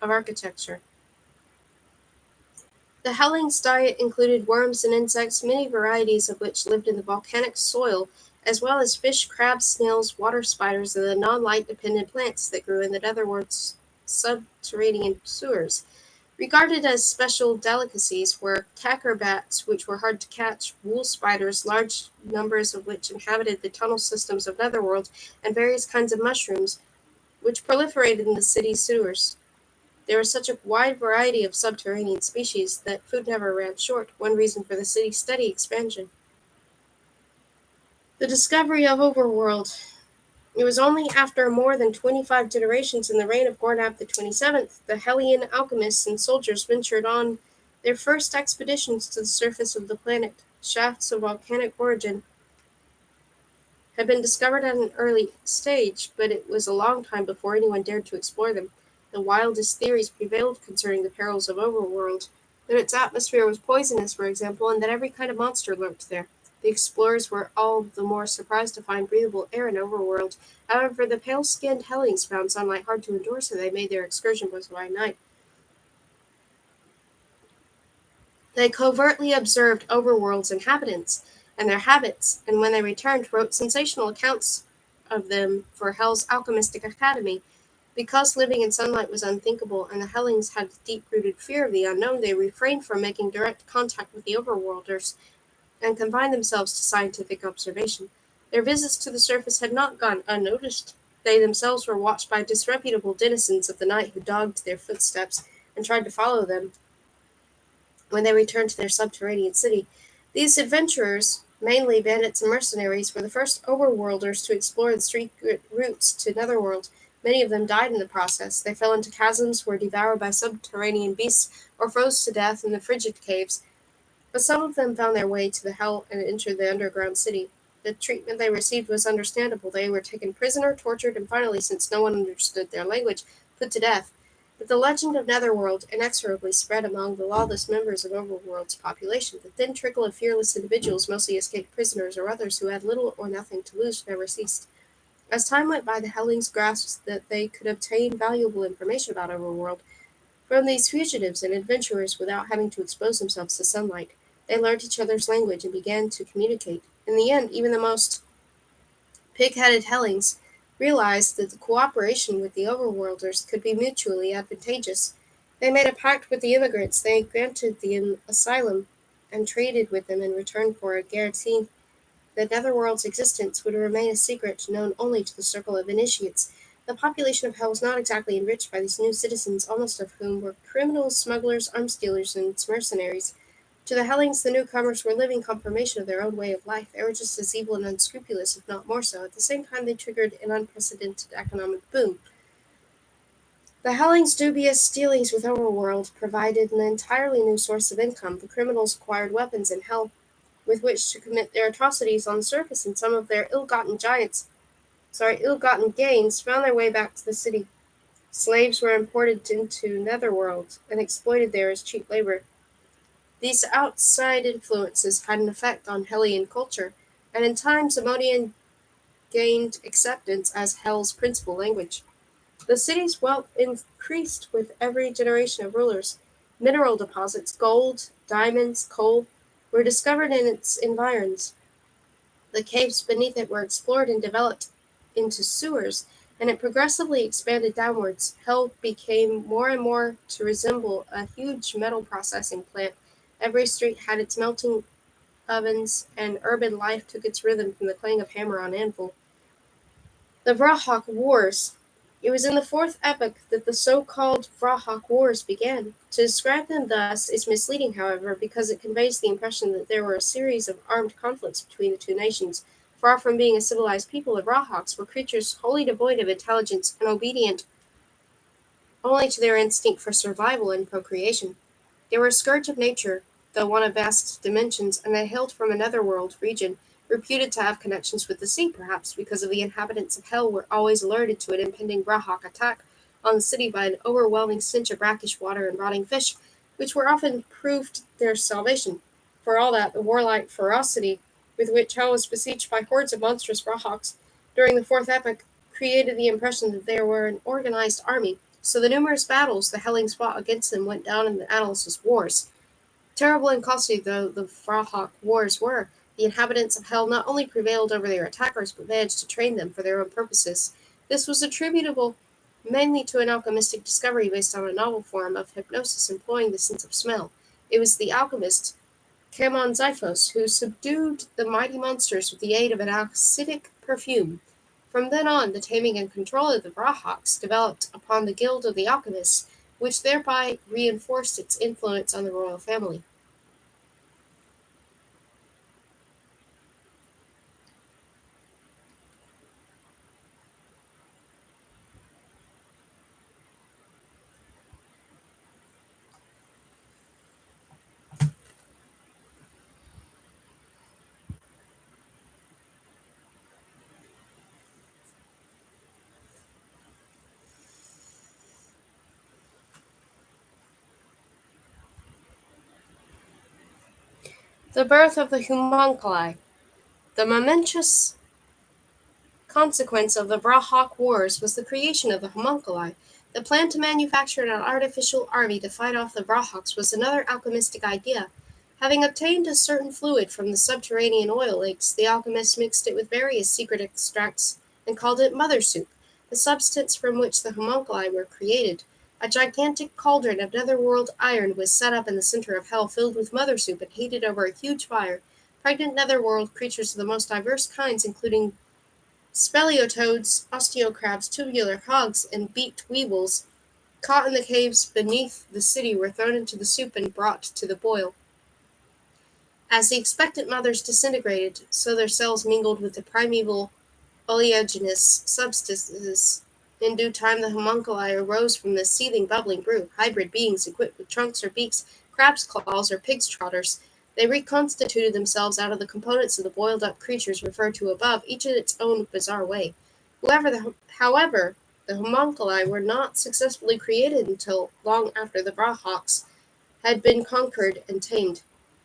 of architecture. The Helling's diet included worms and insects, many varieties of which lived in the volcanic soil, as well as fish, crabs, snails, water spiders, and the non-light-dependent plants that grew in the netherworld's subterranean sewers. Regarded as special delicacies were tacker bats, which were hard to catch, wool spiders, large numbers of which inhabited the tunnel systems of Netherworld, and various kinds of mushrooms, which proliferated in the city's sewers. There was such a wide variety of subterranean species that food never ran short, one reason for the city's steady expansion. The discovery of Overworld. It was only after more than 25 generations in the reign of Gornab the 27th the Hellian alchemists and soldiers ventured on their first expeditions to the surface of the planet. Shafts of volcanic origin had been discovered at an early stage, but it was a long time before anyone dared to explore them. The wildest theories prevailed concerning the perils of Overworld, that its atmosphere was poisonous, for example, and that every kind of monster lurked there. The explorers were all the more surprised to find breathable air in Overworld. However, the pale-skinned Hellings found sunlight hard to endure, so they made their excursion by night. They covertly observed Overworld's inhabitants and their habits, and when they returned, wrote sensational accounts of them for Hell's Alchemistic Academy. Because living in sunlight was unthinkable, and the Hellings had a deep-rooted fear of the unknown, they refrained from making direct contact with the Overworlders and confined themselves to scientific observation. Their visits to the surface had not gone unnoticed. They themselves were watched by disreputable denizens of the night who dogged their footsteps and tried to follow them when they returned to their subterranean city. These adventurers, mainly bandits and mercenaries, were the first overworlders to explore the secret routes to Netherworld. Many of them died in the process. They fell into chasms, were devoured by subterranean beasts, or froze to death in the frigid caves. But some of them found their way to the hell and entered the underground city. The treatment they received was understandable. They were taken prisoner, tortured, and finally, since no one understood their language, put to death. But the legend of Netherworld inexorably spread among the lawless members of Overworld's population. The thin trickle of fearless individuals, mostly escaped prisoners or others who had little or nothing to lose, never ceased. As time went by, the Hellings grasped that they could obtain valuable information about Overworld from these fugitives and adventurers without having to expose themselves to sunlight. They learned each other's language and began to communicate. In the end, even the most pig-headed Hellings realized that the cooperation with the Overworlders could be mutually advantageous. They made a pact with the immigrants. They granted them asylum and traded with them in return for a guarantee that Netherworld's existence would remain a secret known only to the circle of initiates. The population of Hell was not exactly enriched by these new citizens, almost of whom were criminals, smugglers, arms dealers, and mercenaries. To the Hellings, the newcomers were living confirmation of their own way of life. They were just as evil and unscrupulous, if not more so. At the same time, they triggered an unprecedented economic boom. The Hellings' dubious dealings with Overworld provided an entirely new source of income. The criminals acquired weapons in Hell with which to commit their atrocities on the surface, and some of their ill-gotten gains found their way back to the city. Slaves were imported into Netherworld and exploited there as cheap labor. These outside influences had an effect on Hellian culture, and in time Zamodian gained acceptance as Hell's principal language. The city's wealth increased with every generation of rulers. Mineral deposits, gold, diamonds, coal, were discovered in its environs. The caves beneath it were explored and developed into sewers, and it progressively expanded downwards. Hell became more and more to resemble a huge metal processing plant. Every street had its melting ovens, and urban life took its rhythm from the clang of hammer on anvil. The Vrahak Wars. It was in the fourth epoch that the so-called Vrahak Wars began. To describe them thus is misleading, however, because it conveys the impression that there were a series of armed conflicts between the two nations. Far from being a civilized people, the Vrahaks were creatures wholly devoid of intelligence and obedient only to their instinct for survival and procreation. They were a scourge of nature, though one of vast dimensions, and they hailed from another world region, reputed to have connections with the sea, perhaps because of the inhabitants of Hell were always alerted to an impending Brahak attack on the city by an overwhelming stench of brackish water and rotting fish, which were often proved their salvation. For all that, the warlike ferocity with which Hell was besieged by hordes of monstrous Brahaks during the fourth epoch created the impression that they were an organized army, so the numerous battles the Hellings fought against them went down in the annals as wars. Terrible and costly though the Frahawk wars were, the inhabitants of Hell not only prevailed over their attackers, but managed to train them for their own purposes. This was attributable mainly to an alchemistic discovery based on a novel form of hypnosis employing the sense of smell. It was the alchemist Kamon Xiphos who subdued the mighty monsters with the aid of an acidic perfume. From then on, the taming and control of the Brahaks developed upon the Guild of the Alchemists, which thereby reinforced its influence on the royal family. The birth of the homunculi. The momentous consequence of the Brahak Wars was the creation of the homunculi. The plan to manufacture an artificial army to fight off the Brahaks was another alchemistic idea. Having obtained a certain fluid from the subterranean oil lakes, the alchemists mixed it with various secret extracts and called it mother soup, the substance from which the homunculi were created. A gigantic cauldron of netherworld iron was set up in the center of hell, filled with mother soup and heated over a huge fire. Pregnant netherworld creatures of the most diverse kinds, including speleotoads, osteocrabs, tubular hogs, and beaked weevils, caught in the caves beneath the city, were thrown into the soup and brought to the boil. As the expectant mothers disintegrated, so their cells mingled with the primeval oleaginous substances. In due time, the homunculi arose from this seething, bubbling brew, hybrid beings equipped with trunks or beaks, crab's claws, or pig's trotters. They reconstituted themselves out of the components of the boiled-up creatures referred to above, each in its own bizarre way. However, the homunculi were not successfully created until long after the Brahaks had been conquered and tamed.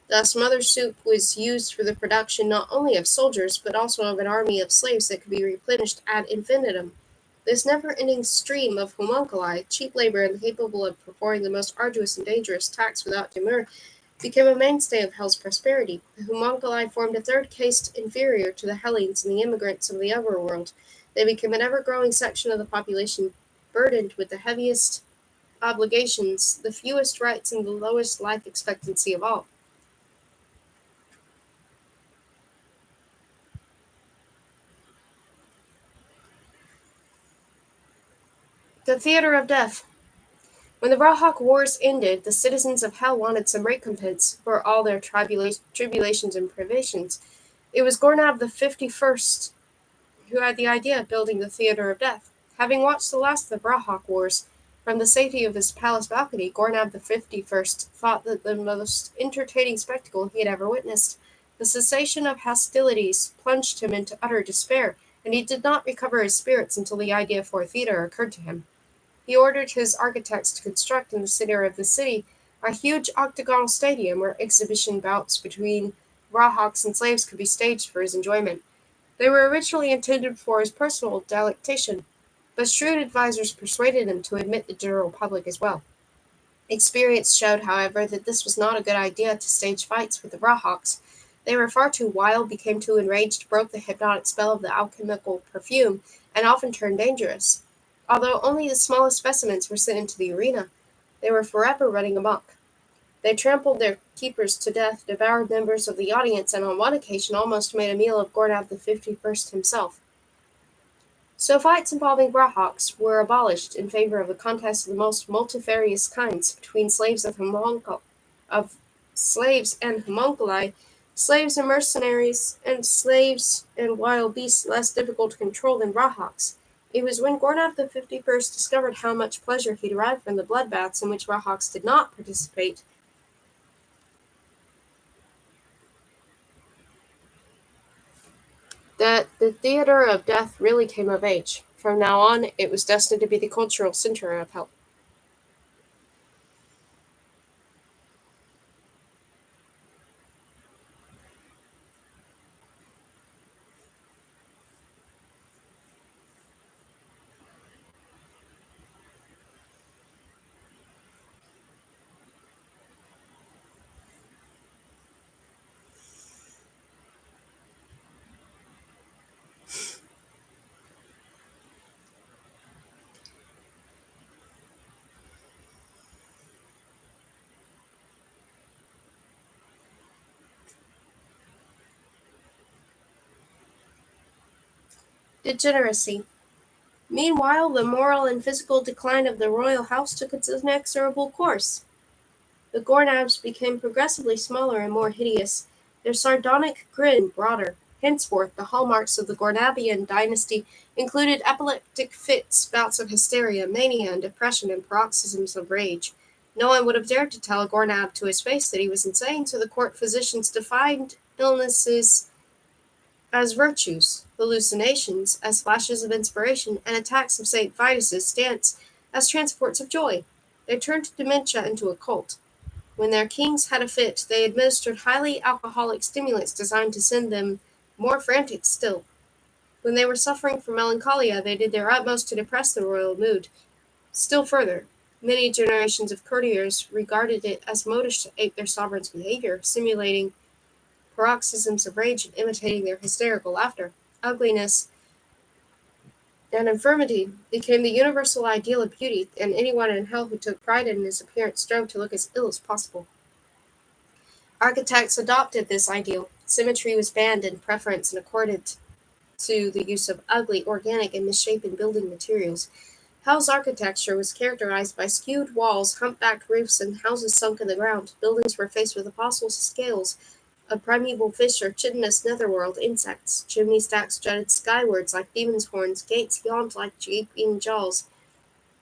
Thus, Mother Soup was used for the production not only of soldiers, but also of an army of slaves that could be replenished ad infinitum. This never-ending stream of homunculi, cheap labor and capable of performing the most arduous and dangerous tasks without demur, became a mainstay of Hell's prosperity. The homunculi formed a third caste inferior to the Hellenes and the immigrants of the overworld. They became an ever-growing section of the population burdened with the heaviest obligations, the fewest rights, and the lowest life expectancy of all. The Theater of Death. When the Rawhawk Wars ended, the citizens of Hell wanted some recompense for all their tribulations and privations. It was Gornab the 51st who had the idea of building the Theater of Death. Having watched the last of the Rawhawk Wars from the safety of his palace balcony, Gornab the 51st thought that the most entertaining spectacle he had ever witnessed. The cessation of hostilities plunged him into utter despair, and he did not recover his spirits until the idea for a theater occurred to him. He ordered his architects to construct in the center of the city a huge octagonal stadium where exhibition bouts between rawhawks and slaves could be staged for his enjoyment. They were originally intended for his personal delectation, but shrewd advisers persuaded him to admit the general public as well. Experience showed, however, that this was not a good idea to stage fights with the rawhawks. They were far too wild, became too enraged, broke the hypnotic spell of the alchemical perfume, and often turned dangerous. Although only the smallest specimens were sent into the arena, they were forever running amok. They trampled their keepers to death, devoured members of the audience, and on one occasion almost made a meal of Gornab the 51st himself. So fights involving rawhawks were abolished in favor of a contest of the most multifarious kinds between of slaves and homunculi, slaves and mercenaries, and slaves and wild beasts less difficult to control than rawhawks. It was when Gornab the 51st discovered how much pleasure he derived from the bloodbaths in which rawhawks did not participate that the theater of death really came of age. From now on, it was destined to be the cultural center of hell. Degeneracy. Meanwhile, the moral and physical decline of the royal house took its inexorable course. The Gornabs became progressively smaller and more hideous, their sardonic grin broader. Henceforth, the hallmarks of the Gornabian dynasty included epileptic fits, bouts of hysteria, mania, and depression, and paroxysms of rage. No one would have dared to tell a Gornab to his face that he was insane, so the court physicians defined illnesses as virtues, hallucinations as flashes of inspiration, and attacks of St. Vitus's dance as transports of joy. They turned dementia into a cult. When their kings had a fit, they administered highly alcoholic stimulants designed to send them more frantic still. When they were suffering from melancholia, they did their utmost to depress the royal mood. Still further, many generations of courtiers regarded it as modish to ape their sovereign's behavior, simulating paroxysms of rage and imitating their hysterical laughter. Ugliness and infirmity became the universal ideal of beauty, and anyone in hell who took pride in his appearance strove to look as ill as possible. Architects adopted this ideal. Symmetry was banned in preference and accorded to the use of ugly, organic, and misshapen building materials. Hell's architecture was characterized by skewed walls, humpbacked roofs, and houses sunk in the ground. Buildings were faced with fossil scales of primeval fish or chitinous netherworld insects. Chimney stacks jutted skywards like demons' horns. Gates yawned like gaping jaws.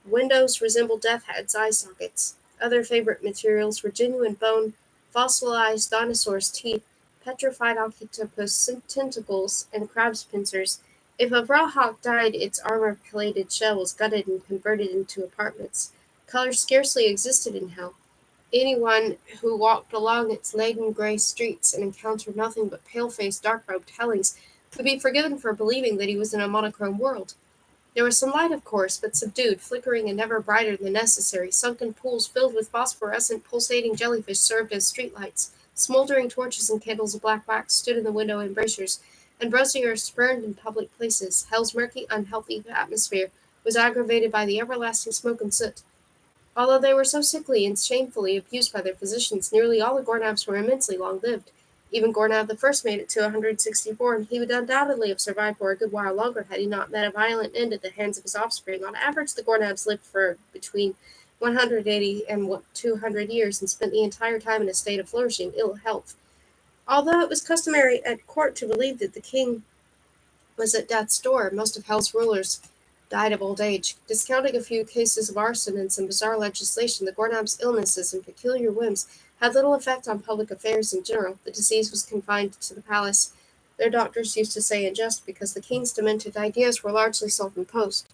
Windows resembled death heads' eye sockets. Other favorite materials were genuine bone, fossilized dinosaurs' teeth, petrified octopus tentacles, and crab's pincers. If a rawhawk died, its armor-plated shell was gutted and converted into apartments. Color scarcely existed in hell. Anyone who walked along its leaden gray streets and encountered nothing but pale-faced, dark-robed hellions could be forgiven for believing that he was in a monochrome world. There was some light, of course, but subdued, flickering and never brighter than necessary. Sunken pools filled with phosphorescent, pulsating jellyfish served as streetlights. Smoldering torches and candles of black wax stood in the window embrasures, and brosiers burned in public places. Hell's murky, unhealthy atmosphere was aggravated by the everlasting smoke and soot. Although they were so sickly and shamefully abused by their physicians, nearly all the Gornabs were immensely long-lived. Even Gornab the First made it to 164, and he would undoubtedly have survived for a good while longer had he not met a violent end at the hands of his offspring. On average, the Gornabs lived for between 180 and 200 years and spent the entire time in a state of flourishing ill health. Although it was customary at court to believe that the king was at death's door, most of Hell's rulers died of old age. Discounting a few cases of arson and some bizarre legislation, the Gornab's illnesses and peculiar whims had little effect on public affairs in general. The disease was confined to the palace. Their doctors used to say in jest because the king's demented ideas were largely self-imposed.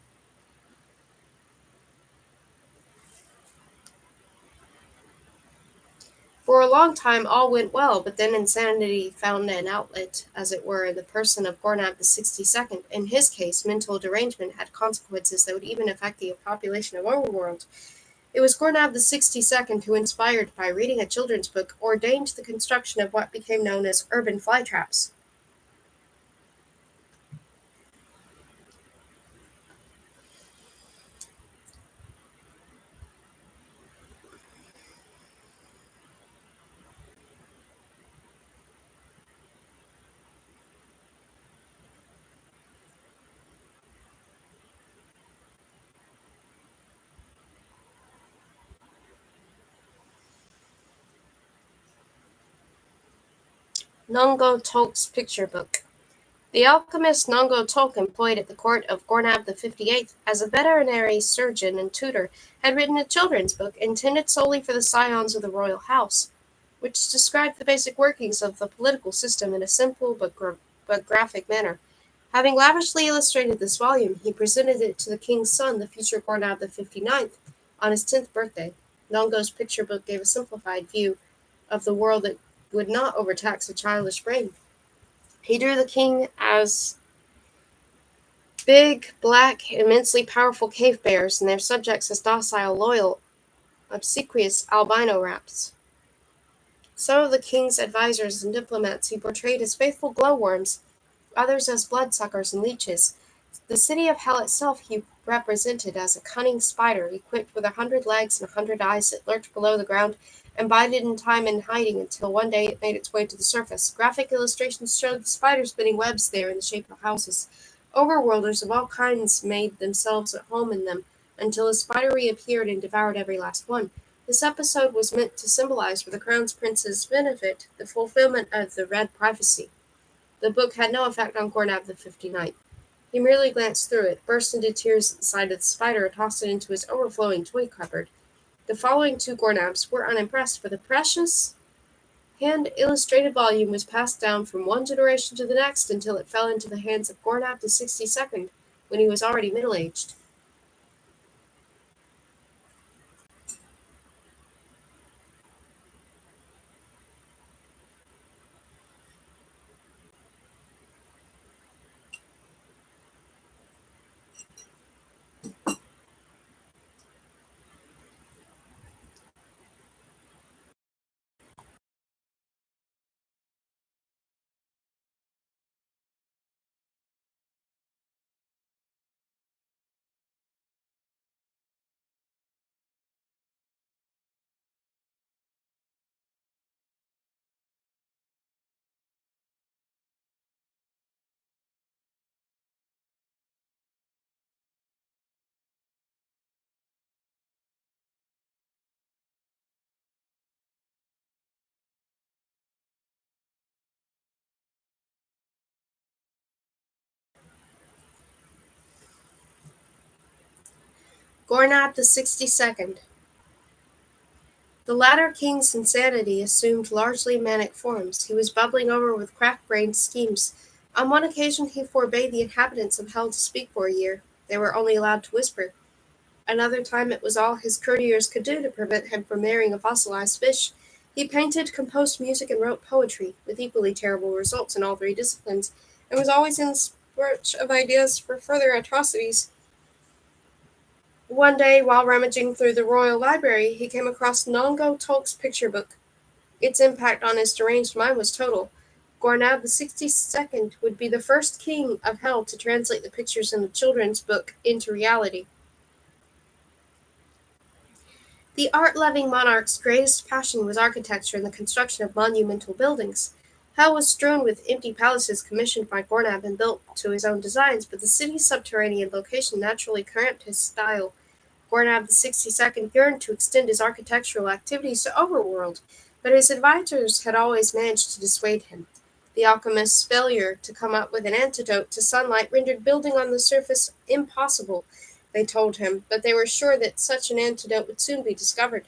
For a long time all went well, but then insanity found an outlet, as it were, in the person of Gornab the 62nd. In his case, mental derangement had consequences that would even affect the population of Overworld. It was Gornab the 62nd who, inspired by reading a children's book, ordained the construction of what became known as urban flytraps. Nongo Tolk's picture book. The alchemist Nongo Tolk, employed at the court of Gornab the 58th as a veterinary surgeon and tutor, had written a children's book intended solely for the scions of the royal house, which described the basic workings of the political system in a simple but graphic manner. Having lavishly illustrated this volume, he presented it to the king's son, the future Gornab the 59th, on his 10th birthday. Nongo's picture book gave a simplified view of the world that would not overtax a childish brain. He drew the king as big, black, immensely powerful cave bears, and their subjects as docile, loyal, obsequious albino rats. Some of the king's advisers and diplomats he portrayed as faithful glowworms, others as bloodsuckers and leeches. The city of Hell itself he represented as a cunning spider equipped with 100 legs and 100 eyes that lurked below the ground and bided in time in hiding until one day it made its way to the surface. Graphic illustrations showed the spider spinning webs there in the shape of houses. Overworlders of all kinds made themselves at home in them until the spider reappeared and devoured every last one. This episode was meant to symbolize, for the Crown's Prince's benefit, the fulfillment of the Red Prophecy. The book had no effect on Gornab the 59th. He merely glanced through it, burst into tears at the sight of the spider, and tossed it into his overflowing toy cupboard. The following two Gornabs were unimpressed, for the precious hand-illustrated volume was passed down from one generation to the next until it fell into the hands of Gornab the 62nd, when he was already middle-aged. Gornab the 62nd. The latter king's insanity assumed largely manic forms. He was bubbling over with crack-brained schemes. On one occasion he forbade the inhabitants of Hell to speak for a year. They were only allowed to whisper. Another time it was all his courtiers could do to prevent him from marrying a fossilized fish. He painted, composed music, and wrote poetry, with equally terrible results in all three disciplines, and was always in search of ideas for further atrocities. One day, while rummaging through the royal library, he came across Nongo Tolk's picture book. Its impact on his deranged mind was total. Gornab the 62nd would be the first king of Hell to translate the pictures in the children's book into reality. The art-loving monarch's greatest passion was architecture and the construction of monumental buildings. Hell was strewn with empty palaces commissioned by Gornab and built to his own designs, but the city's subterranean location naturally cramped his style. Gornab the 62nd yearned to extend his architectural activities to Overworld, but his advisors had always managed to dissuade him. The alchemist's failure to come up with an antidote to sunlight rendered building on the surface impossible, they told him, but they were sure that such an antidote would soon be discovered.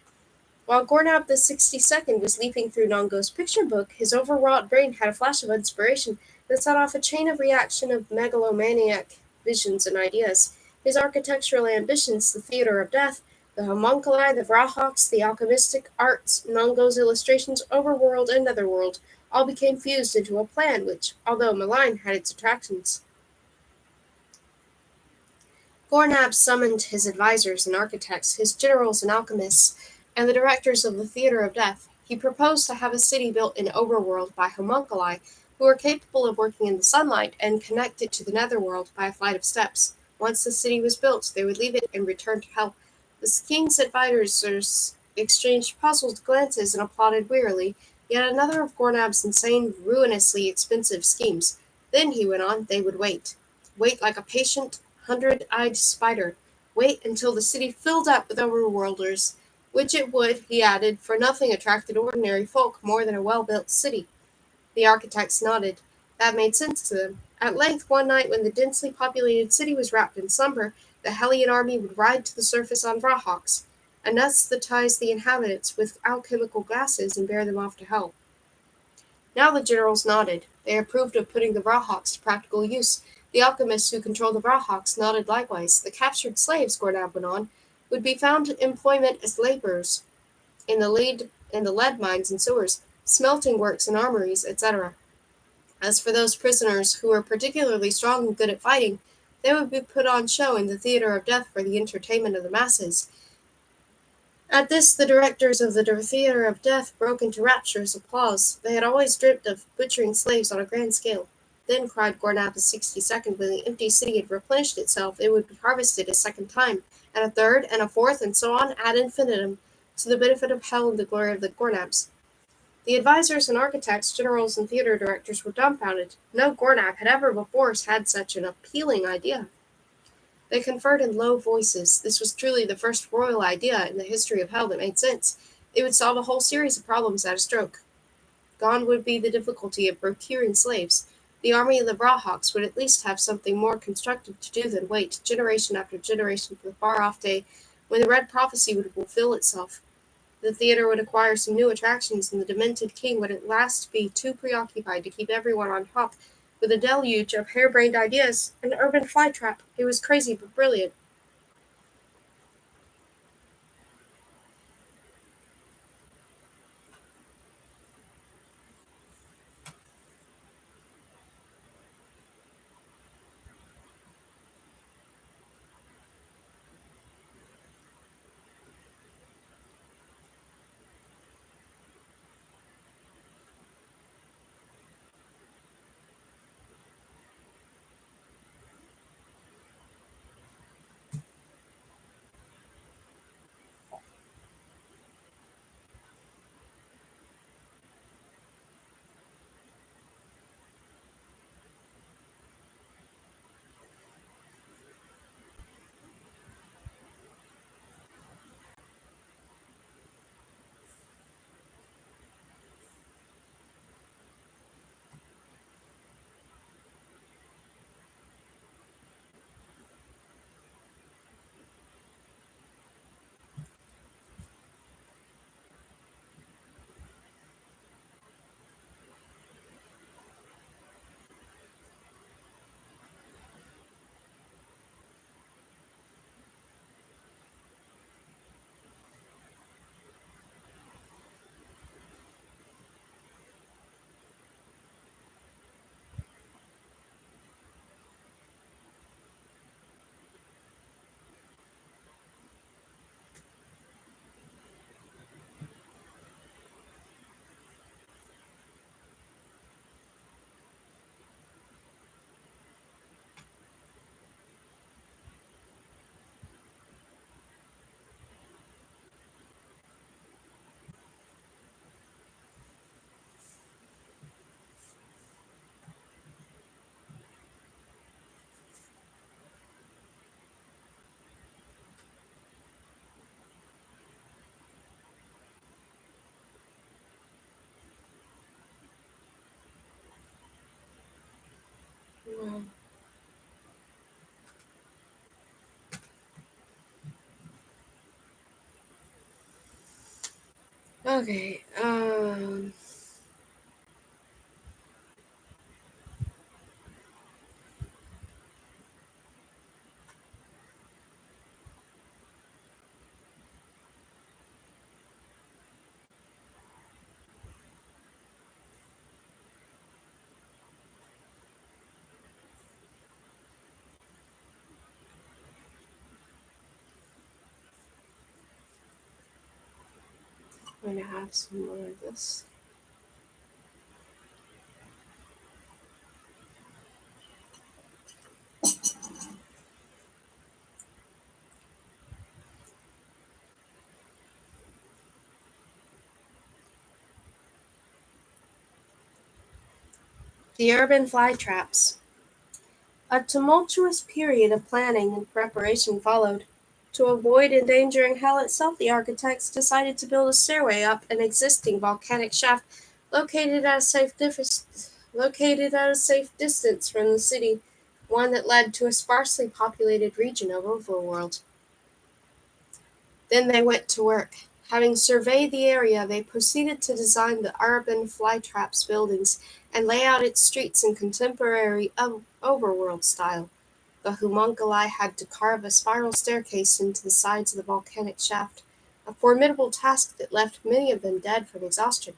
While Gornab the 62nd was leafing through Nongo's picture book, his overwrought brain had a flash of inspiration that set off a chain of reaction of megalomaniac visions and ideas. His architectural ambitions, the theater of death, the homunculi, the Vrahawks, the alchemistic arts, Nongo's illustrations, overworld and netherworld, all became fused into a plan which, although malign, had its attractions. Gornab summoned his advisors and architects, his generals and alchemists, and the directors of the Theatre of Death. He proposed to have a city built in Overworld by homunculi, who were capable of working in the sunlight, and connect it to the Netherworld by a flight of steps. Once the city was built, they would leave it and return to Hell. The king's advisors exchanged puzzled glances and applauded wearily, yet another of Gornab's insane, ruinously expensive schemes. Then, he went on, they would wait. Wait like a patient, hundred-eyed spider. Wait until the city filled up with overworlders, which it would, he added, for nothing attracted ordinary folk more than a well-built city. The architects nodded. That made sense to them. At length, one night when the densely populated city was wrapped in slumber, the Hellion army would ride to the surface on Vrahawks, anesthetize the inhabitants with alchemical gases, and bear them off to hell. Now the generals nodded. They approved of putting the Vrahawks to practical use. The alchemists who controlled the Vrahawks nodded likewise. The captured slaves, Gornab went on, would be found employment as laborers in the lead mines and sewers, smelting works and armories, etc. As for those prisoners who were particularly strong and good at fighting, they would be put on show in the theatre of death for the entertainment of the masses. At this the directors of the theatre of death broke into rapturous applause. They had always dreamt of butchering slaves on a grand scale. Then, cried Gornab the 62nd, when the empty city had replenished itself, it would be harvested a second time, and a third, and a fourth, and so on ad infinitum, to the benefit of Hell and the glory of the Gornabs. The advisors and architects, generals, and theatre directors were dumbfounded. No Gornab had ever before had such an appealing idea. They conferred in low voices. This was truly the first royal idea in the history of Hell that made sense. It would solve a whole series of problems at a stroke. Gone would be the difficulty of procuring slaves. The army of the Vrahawks would at least have something more constructive to do than wait, generation after generation, for the far-off day when the Red Prophecy would fulfill itself. The theatre would acquire some new attractions, and the demented king would at last be too preoccupied to keep everyone on top with a deluge of harebrained ideas, an urban flytrap. It was crazy but brilliant. Okay. I'm going to have some more of this. The urban fly traps. A tumultuous period of planning and preparation followed. To avoid endangering hell itself, the architects decided to build a stairway up an existing volcanic shaft located at a safe distance from the city, one that led to a sparsely populated region of overworld. Then they went to work. Having surveyed the area, they proceeded to design the urban flytraps buildings and lay out its streets in contemporary overworld style. The homunculi had to carve a spiral staircase into the sides of the volcanic shaft, a formidable task that left many of them dead from exhaustion.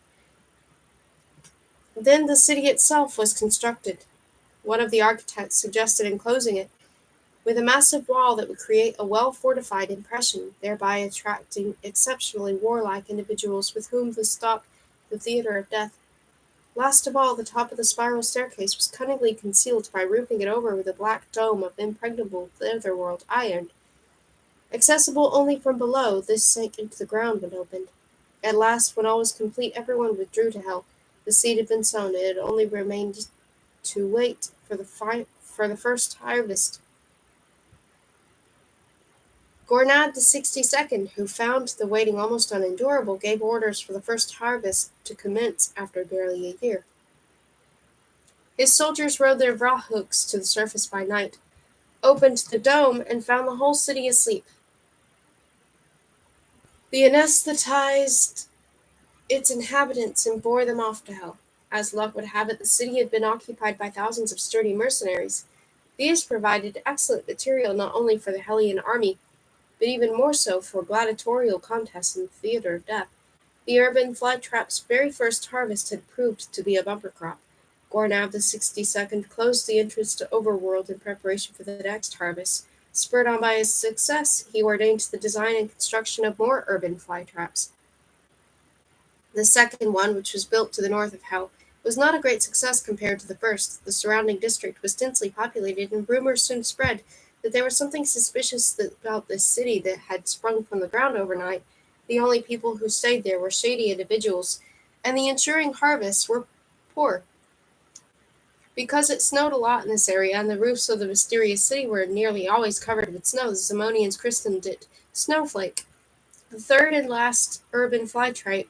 Then the city itself was constructed. One of the architects suggested enclosing it with a massive wall that would create a well-fortified impression, thereby attracting exceptionally warlike individuals with whom to stock the theater of death. Last of all, the top of the spiral staircase was cunningly concealed by roofing it over with a black dome of impregnable netherworld iron. Accessible only from below, this sank into the ground when opened. At last, when all was complete, everyone withdrew to hell. The seed had been sown; it had only remained to wait for the first harvest. Gornad the 62nd, who found the waiting almost unendurable, gave orders for the first harvest to commence after barely a year. His soldiers rode their Vrahooks to the surface by night, opened the dome, and found the whole city asleep. They anesthetized its inhabitants and bore them off to hell. As luck would have it, the city had been occupied by thousands of sturdy mercenaries. These provided excellent material not only for the Hellion army, but even more so for gladiatorial contests in the theater of death. The urban flytrap's very first harvest had proved to be a bumper crop. Gornav the 62nd closed the entrance to Overworld in preparation for the next harvest. Spurred on by his success, he ordained the design and construction of more urban flytraps. The second one, which was built to the north of Hell, was not a great success compared to the first. The surrounding district was densely populated, and rumors soon spread that there was something suspicious about this city that had sprung from the ground overnight. The only people who stayed there were shady individuals, and the ensuing harvests were poor. Because it snowed a lot in this area, and the roofs of the mysterious city were nearly always covered with snow, the Zamonians christened it Snowflake. The third and last urban flytrap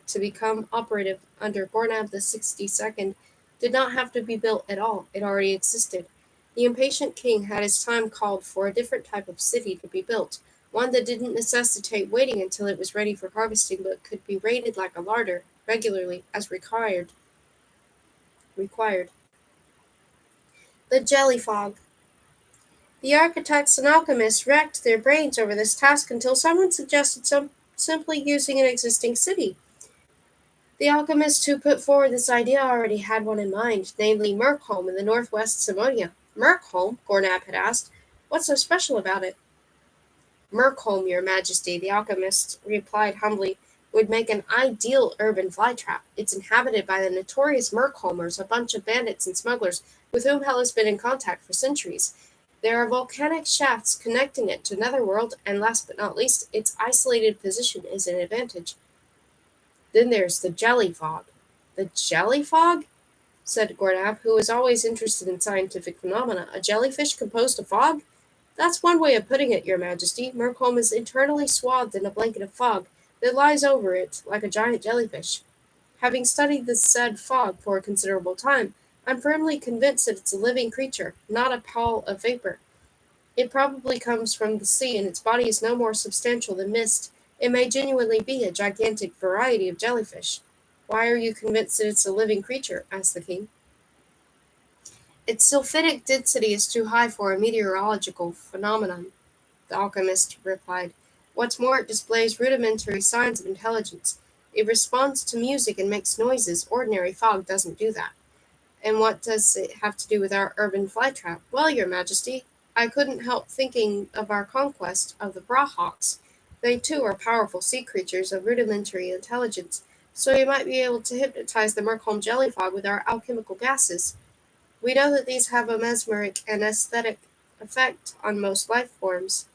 to become operative under Gornab the 62nd did not have to be built at all, it already existed. The impatient king had his time called for a different type of city to be built, one that didn't necessitate waiting until it was ready for harvesting but could be raided like a larder regularly as required. The jelly fog. The architects and alchemists racked their brains over this task until someone suggested simply using an existing city. The alchemist who put forward this idea already had one in mind, namely Merkholm in the northwest Simonia. Merkholm? Gornab had asked. What's so special about it? Merkholm, your majesty, the alchemist replied humbly, would make an ideal urban flytrap. It's inhabited by the notorious Merkholmers, a bunch of bandits and smugglers with whom Hell has been in contact for centuries. There are volcanic shafts connecting it to Netherworld, and last but not least, its isolated position is an advantage. Then there's the jelly fog. The jelly fog? Said Gornab, who was always interested in scientific phenomena. A jellyfish composed of fog? That's one way of putting it, your majesty. Merkholm is internally swathed in a blanket of fog that lies over it like a giant jellyfish. Having studied this said fog for a considerable time, I'm firmly convinced that it's a living creature, not a pall of vapor. It probably comes from the sea, and its body is no more substantial than mist. It may genuinely be a gigantic variety of jellyfish. Why are you convinced that it's a living creature? Asked the king. Its sulfidic density is too high for a meteorological phenomenon, the alchemist replied. What's more, it displays rudimentary signs of intelligence. It responds to music and makes noises. Ordinary fog doesn't do that. And what does it have to do with our urban flytrap? Well, your majesty, I couldn't help thinking of our conquest of the Brahawks. They too are powerful sea creatures of rudimentary intelligence, so we might be able to hypnotize the Merkholm jelly fog with our alchemical gases. We know that these have a mesmeric and aesthetic effect on most life forms.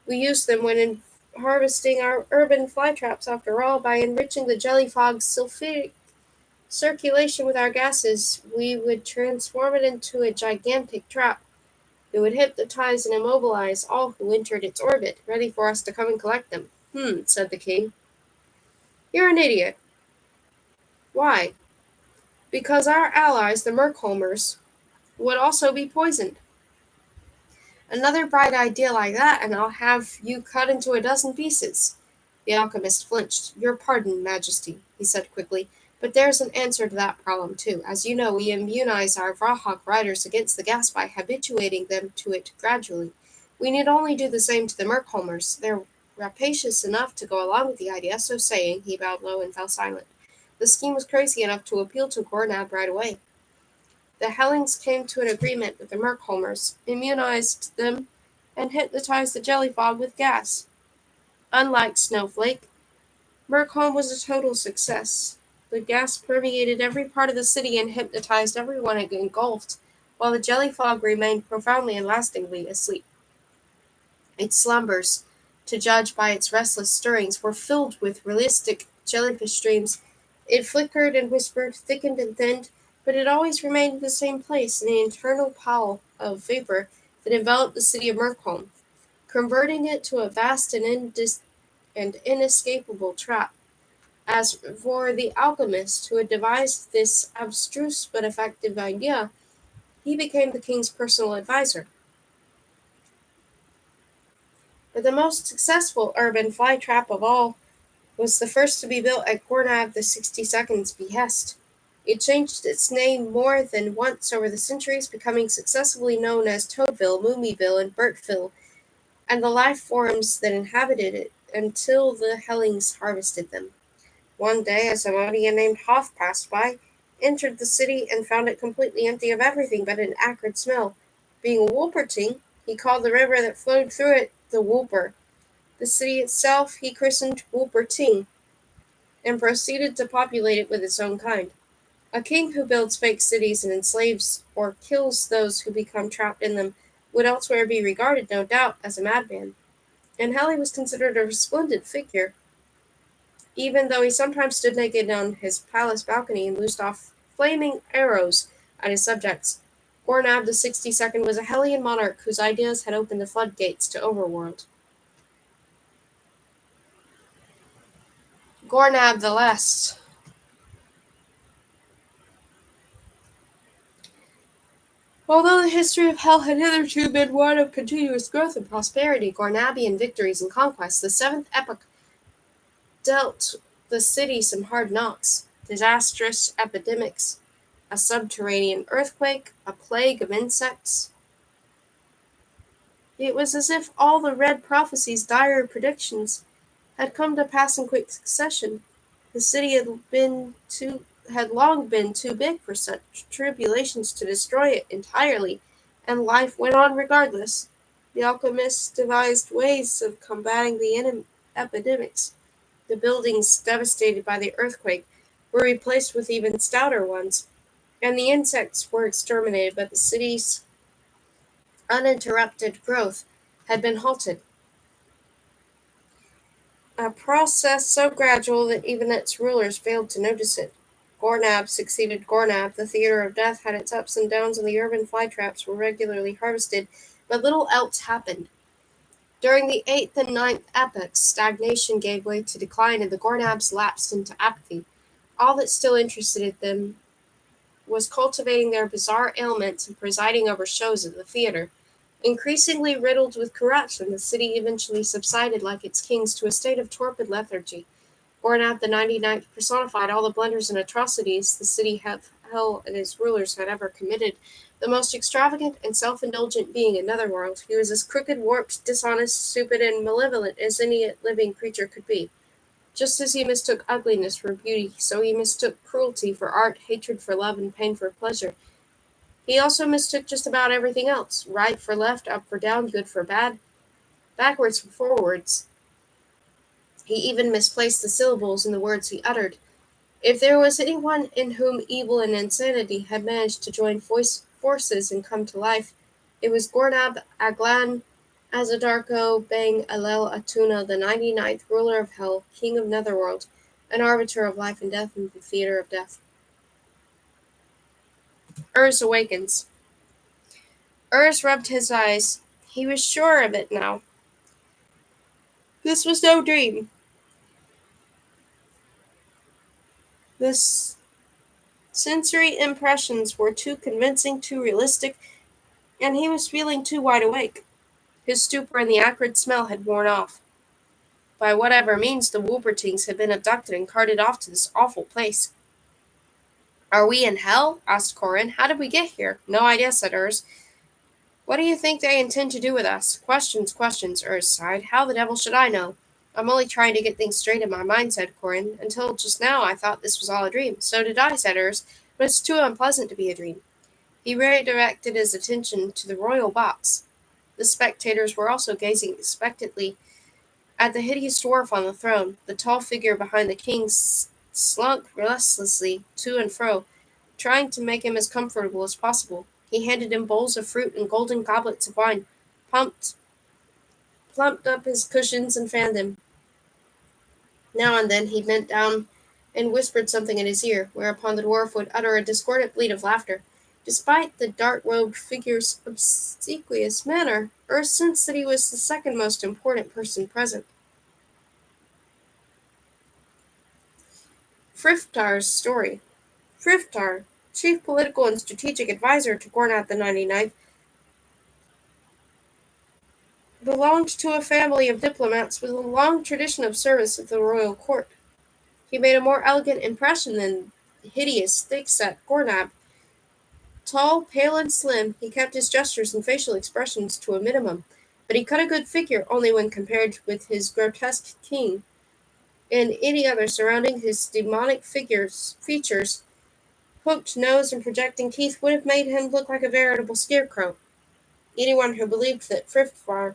We use them when harvesting our urban flytraps, after all, by enriching the jelly fog's sulfidic circulation with our gases, we would transform it into a gigantic trap. It would hypnotize and immobilize all who entered its orbit, ready for us to come and collect them. Said the king. You're an idiot. Why? Because our allies, the Merkholmers, would also be poisoned. Another bright idea like that, and I'll have you cut into a dozen pieces. The alchemist flinched. Your pardon, Majesty, he said quickly, but there's an answer to that problem, too. As you know, we immunize our Vrahak riders against the gas by habituating them to it gradually. We need only do the same to the Merkholmers. They're rapacious enough to go along with the idea, so saying, he bowed low and fell silent. The scheme was crazy enough to appeal to Gornab right away. The Hellings came to an agreement with the Merkholmers, immunized them, and hypnotized the jelly fog with gas. Unlike Snowflake, Merkholm was a total success. The gas permeated every part of the city and hypnotized everyone it engulfed, while the jelly fog remained profoundly and lastingly asleep. Its slumbers, to judge by its restless stirrings, were filled with realistic jellyfish dreams. It flickered and whispered, thickened and thinned, but it always remained in the same place, in the internal pall of vapor that enveloped the city of Merkholm, converting it to a vast and inescapable trap. As for the alchemist who had devised this abstruse but effective idea, he became the king's personal adviser. But the most successful urban flytrap of all was the first to be built at Gornab the 62nd's behest. It changed its name more than once over the centuries, becoming successively known as Toadville, Moomyville, and Burtville, and the life forms that inhabited it until the Hellings harvested them. One day, a Zamodian named Hoff passed by, entered the city, and found it completely empty of everything but an acrid smell. Being a Wolperting, he called the river that flowed through it the Wolper. The city itself he christened Wolperting, and proceeded to populate it with its own kind. A king who builds fake cities and enslaves or kills those who become trapped in them would elsewhere be regarded, no doubt, as a madman. And Halley was considered a resplendent figure, even though he sometimes stood naked on his palace balcony and loosed off flaming arrows at his subjects. Gornab the 62nd was a Hellion monarch whose ideas had opened the floodgates to overworld. Gornab the Last. Although the history of Hell had hitherto been one of continuous growth and prosperity, Gornabian victories and conquests, the seventh epoch dealt the city some hard knocks. Disastrous epidemics, a subterranean earthquake, a plague of insects. It was as if all the red prophecy's dire predictions had come to pass in quick succession. The city had long been too big for such tribulations to destroy it entirely, and life went on regardless. The alchemists devised ways of combating the epidemics. The buildings devastated by the earthquake were replaced with even stouter ones, and the insects were exterminated, but the city's uninterrupted growth had been halted. A process so gradual that even its rulers failed to notice it. Gornab succeeded Gornab. The theater of death had its ups and downs, and the urban flytraps were regularly harvested, but little else happened. During the 8th and 9th epochs, stagnation gave way to decline, and the Gornabs lapsed into apathy. All that still interested them was cultivating their bizarre ailments and presiding over shows at the theater. Increasingly riddled with corruption, the city eventually subsided like its kings to a state of torpid lethargy. Gornab the 99th personified all the blunders and atrocities the city hell and its rulers had ever committed. The most extravagant and self-indulgent being in Netherworld, he was as crooked, warped, dishonest, stupid, and malevolent as any living creature could be. Just as he mistook ugliness for beauty, so he mistook cruelty for art, hatred for love, and pain for pleasure. He also mistook just about everything else: right for left, up for down, good for bad, backwards for forwards. He even misplaced the syllables in the words he uttered. If there was anyone in whom evil and insanity had managed to join forces and come to life, it was Gornab Aglan Azadarko Bang Alel Atuna, the 99th ruler of Hell, king of Netherworld, an arbiter of life and death in the theater of death. Urs awakens. Urs rubbed his eyes. He was sure of it now. This was no dream. The sensory impressions were too convincing, too realistic, and he was feeling too wide awake. His stupor and the acrid smell had worn off. By whatever means, the Wolpertings had been abducted and carted off to this awful place. Are we in hell? Asked Corin. How did we get here? No idea, said Urs. What do you think they intend to do with us? Questions, questions, Urs sighed. How the devil should I know? I'm only trying to get things straight in my mind, said Corin. Until just now I thought this was all a dream. So did I, said Urs, but it's too unpleasant to be a dream. He redirected his attention to the royal box. The spectators were also gazing expectantly at the hideous dwarf on the throne. The tall figure behind the king slunk restlessly to and fro, trying to make him as comfortable as possible. He handed him bowls of fruit and golden goblets of wine, plumped up his cushions, and fanned him. Now and then he bent down and whispered something in his ear, whereupon the dwarf would utter a discordant bleat of laughter. Despite the dark-robed figure's obsequious manner, Urs sensed that he was the second most important person present. Friftar's story. Friftar, chief political and strategic advisor to Gornat the 99th, belonged to a family of diplomats with a long tradition of service at the royal court. He made a more elegant impression than hideous, thick-set Gornab. Tall, pale, and slim, he kept his gestures and facial expressions to a minimum, but he cut a good figure only when compared with his grotesque king. In any other surrounding, his demonic features, hooked nose and projecting teeth would have made him look like a veritable scarecrow. Anyone who believed that Frithvar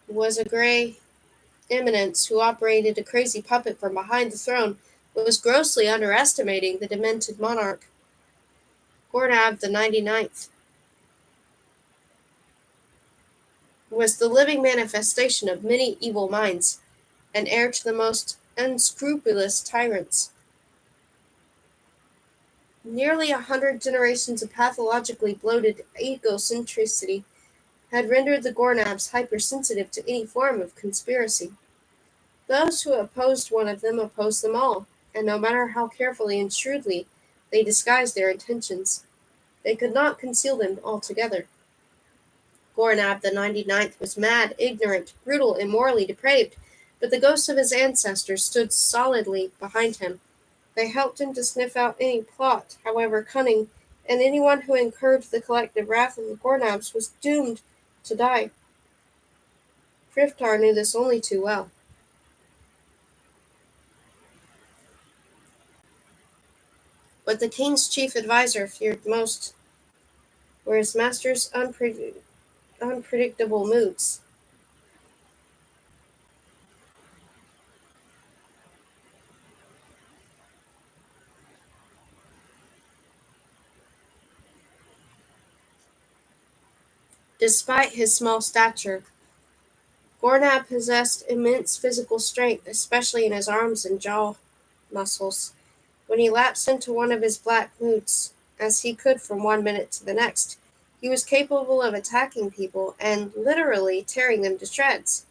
was a grey eminence who operated a crazy puppet from behind the throne was grossly underestimating the demented monarch. Gornab the 99th was the living manifestation of many evil minds, and heir to the most unscrupulous tyrants. Nearly 100 generations of pathologically bloated egocentricity had rendered the Gornabs hypersensitive to any form of conspiracy. Those who opposed one of them opposed them all, and no matter how carefully and shrewdly they disguised their intentions, they could not conceal them altogether. Gornab the 99th was mad, ignorant, brutal, and morally depraved, but the ghosts of his ancestors stood solidly behind him. They helped him to sniff out any plot, however cunning, and anyone who incurred the collective wrath of the Gornabs was doomed to die. Friftar knew this only too well. What the king's chief adviser feared most were his master's unpredictable moods. Despite his small stature, Gornab possessed immense physical strength, especially in his arms and jaw muscles. When he lapsed into one of his black moods, as he could from one minute to the next, he was capable of attacking people and literally tearing them to shreds.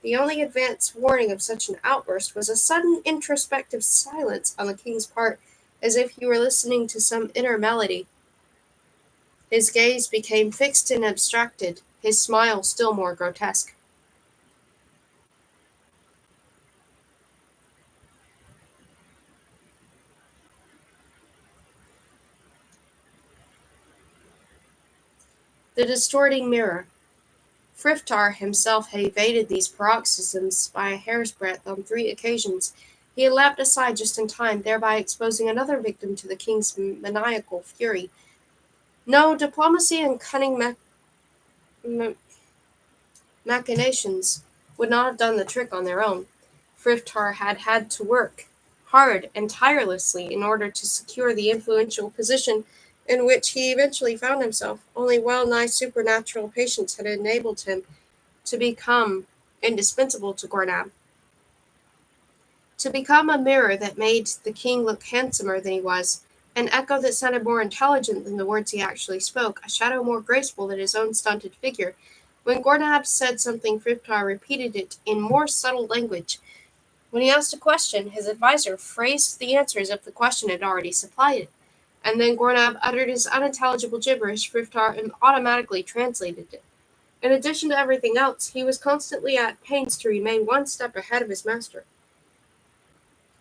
The only advance warning of such an outburst was a sudden introspective silence on the king's part, as if he were listening to some inner melody. His gaze became fixed and abstracted, his smile still more grotesque. The distorting mirror. Frithtar himself had evaded these paroxysms by a hair's breadth on 3 occasions. He had leapt aside just in time, thereby exposing another victim to the king's maniacal fury. No, diplomacy and cunning ma- machinations would not have done the trick on their own. Frithtar had had to work hard and tirelessly in order to secure the influential position in which he eventually found himself. Only well nigh supernatural patience had enabled him to become indispensable to Gornab, to become a mirror that made the king look handsomer than he was, an echo that sounded more intelligent than the words he actually spoke, a shadow more graceful than his own stunted figure. When Gornab said something, Frithtar repeated it in more subtle language. When he asked a question, his adviser phrased the answer as if the question had already supplied it. And then Gornab uttered his unintelligible gibberish, Frithtar automatically translated it. In addition to everything else, he was constantly at pains to remain one step ahead of his master.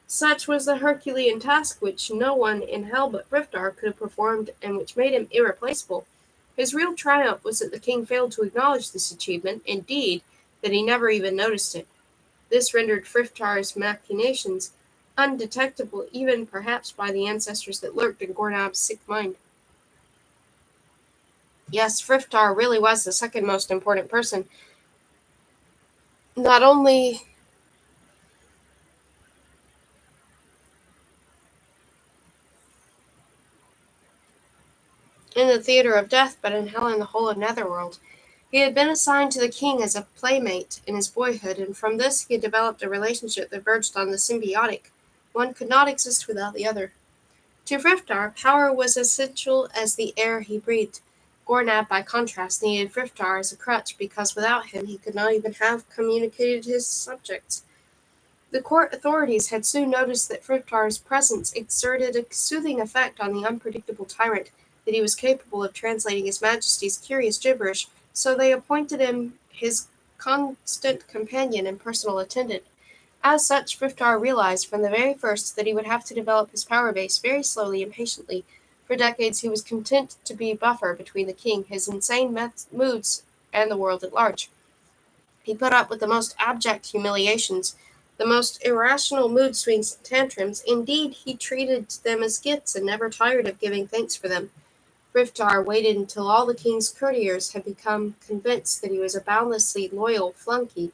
Such was the Herculean task which no one in hell but Frithtar could have performed and which made him irreplaceable. His real triumph was that the king failed to acknowledge this achievement, indeed, that he never even noticed it. This rendered Frithtar's machinations undetectable even perhaps by the ancestors that lurked in Gornab's sick mind. Yes, Frithtar really was the second most important person, not only in the theatre of death, but in hell and the whole of Netherworld. He had been assigned to the king as a playmate in his boyhood, and from this he had developed a relationship that verged on the symbiotic. One could not exist without the other. To Frithtar, power was essential as the air he breathed. Gornab, by contrast, needed Frithtar as a crutch because without him he could not even have communicated his subjects. The court authorities had soon noticed that Frithtar's presence exerted a soothing effect on the unpredictable tyrant, that he was capable of translating His Majesty's curious gibberish, so they appointed him his constant companion and personal attendant. As such, Frithtar realized from the very first that he would have to develop his power base very slowly and patiently. For decades he was content to be buffer between the king, his insane moods, and the world at large. He put up with the most abject humiliations, the most irrational mood swings and tantrums. Indeed, he treated them as gifts and never tired of giving thanks for them. Frithtar waited until all the king's courtiers had become convinced that he was a boundlessly loyal flunky,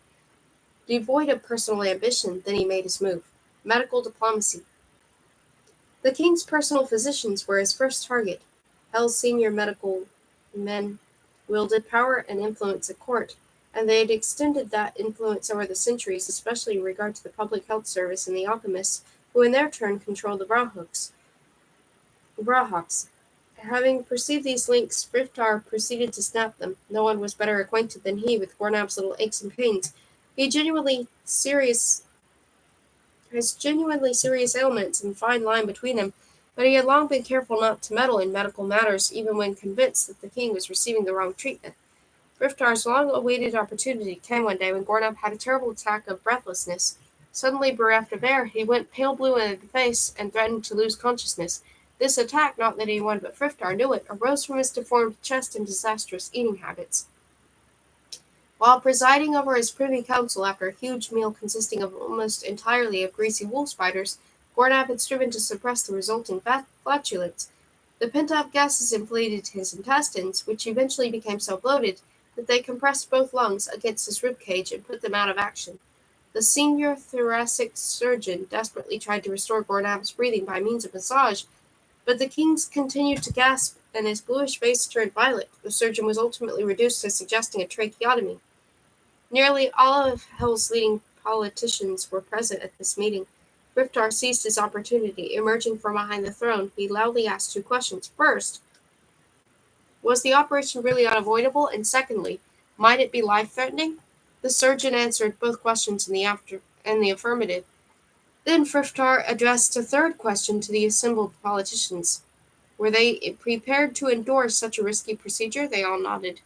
devoid of personal ambition. Then he made his move. Medical diplomacy. The king's personal physicians were his first target. Hell's senior medical men wielded power and influence at court, and they had extended that influence over the centuries, especially in regard to the public health service and the alchemists, who in their turn controlled the Brahawks. Having perceived these links, Frithtar proceeded to snap them. No one was better acquainted than he with Gornab's little aches and pains. He has genuinely serious ailments and fine line between them, but he had long been careful not to meddle in medical matters, even when convinced that the king was receiving the wrong treatment. Frithtar's long-awaited opportunity came one day when Gornab had a terrible attack of breathlessness. Suddenly bereft of air, he went pale blue in the face and threatened to lose consciousness. This attack, not that anyone but Frithtar knew it, arose from his deformed chest and disastrous eating habits. While presiding over his privy council after a huge meal consisting of almost entirely of greasy wool spiders, Gornab had striven to suppress the resulting flatulence. The pent-up gases inflated his intestines, which eventually became so bloated that they compressed both lungs against his rib cage and put them out of action. The senior thoracic surgeon desperately tried to restore Gornab's breathing by means of massage, but the king continued to gasp, and his bluish face turned violet. The surgeon was ultimately reduced to suggesting a tracheotomy. Nearly all of Hell's leading politicians were present at this meeting. Frithtar seized his opportunity. Emerging from behind the throne, he loudly asked 2 questions. First, was the operation really unavoidable? And secondly, might it be life-threatening? The surgeon answered both questions in the affirmative. Then Frithtar addressed a third question to the assembled politicians. Were they prepared to endorse such a risky procedure? They all nodded.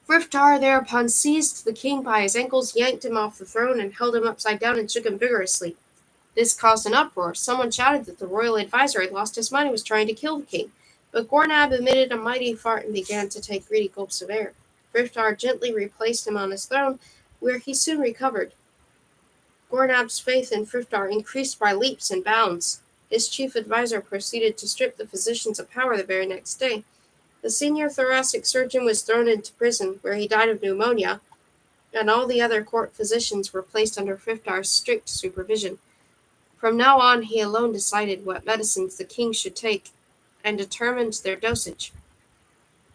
Frithtar thereupon seized the king by his ankles, yanked him off the throne, and held him upside down and shook him vigorously. This caused an uproar. Someone shouted that the royal adviser had lost his mind and was trying to kill the king. But Gornab emitted a mighty fart and began to take greedy gulps of air. Frithtar gently replaced him on his throne, where he soon recovered. Gornab's faith in Frithtar increased by leaps and bounds. His chief adviser proceeded to strip the physicians of power the very next day. The senior thoracic surgeon was thrown into prison, where he died of pneumonia, and all the other court physicians were placed under Frithtar's strict supervision. From now on, he alone decided what medicines the king should take and determined their dosage.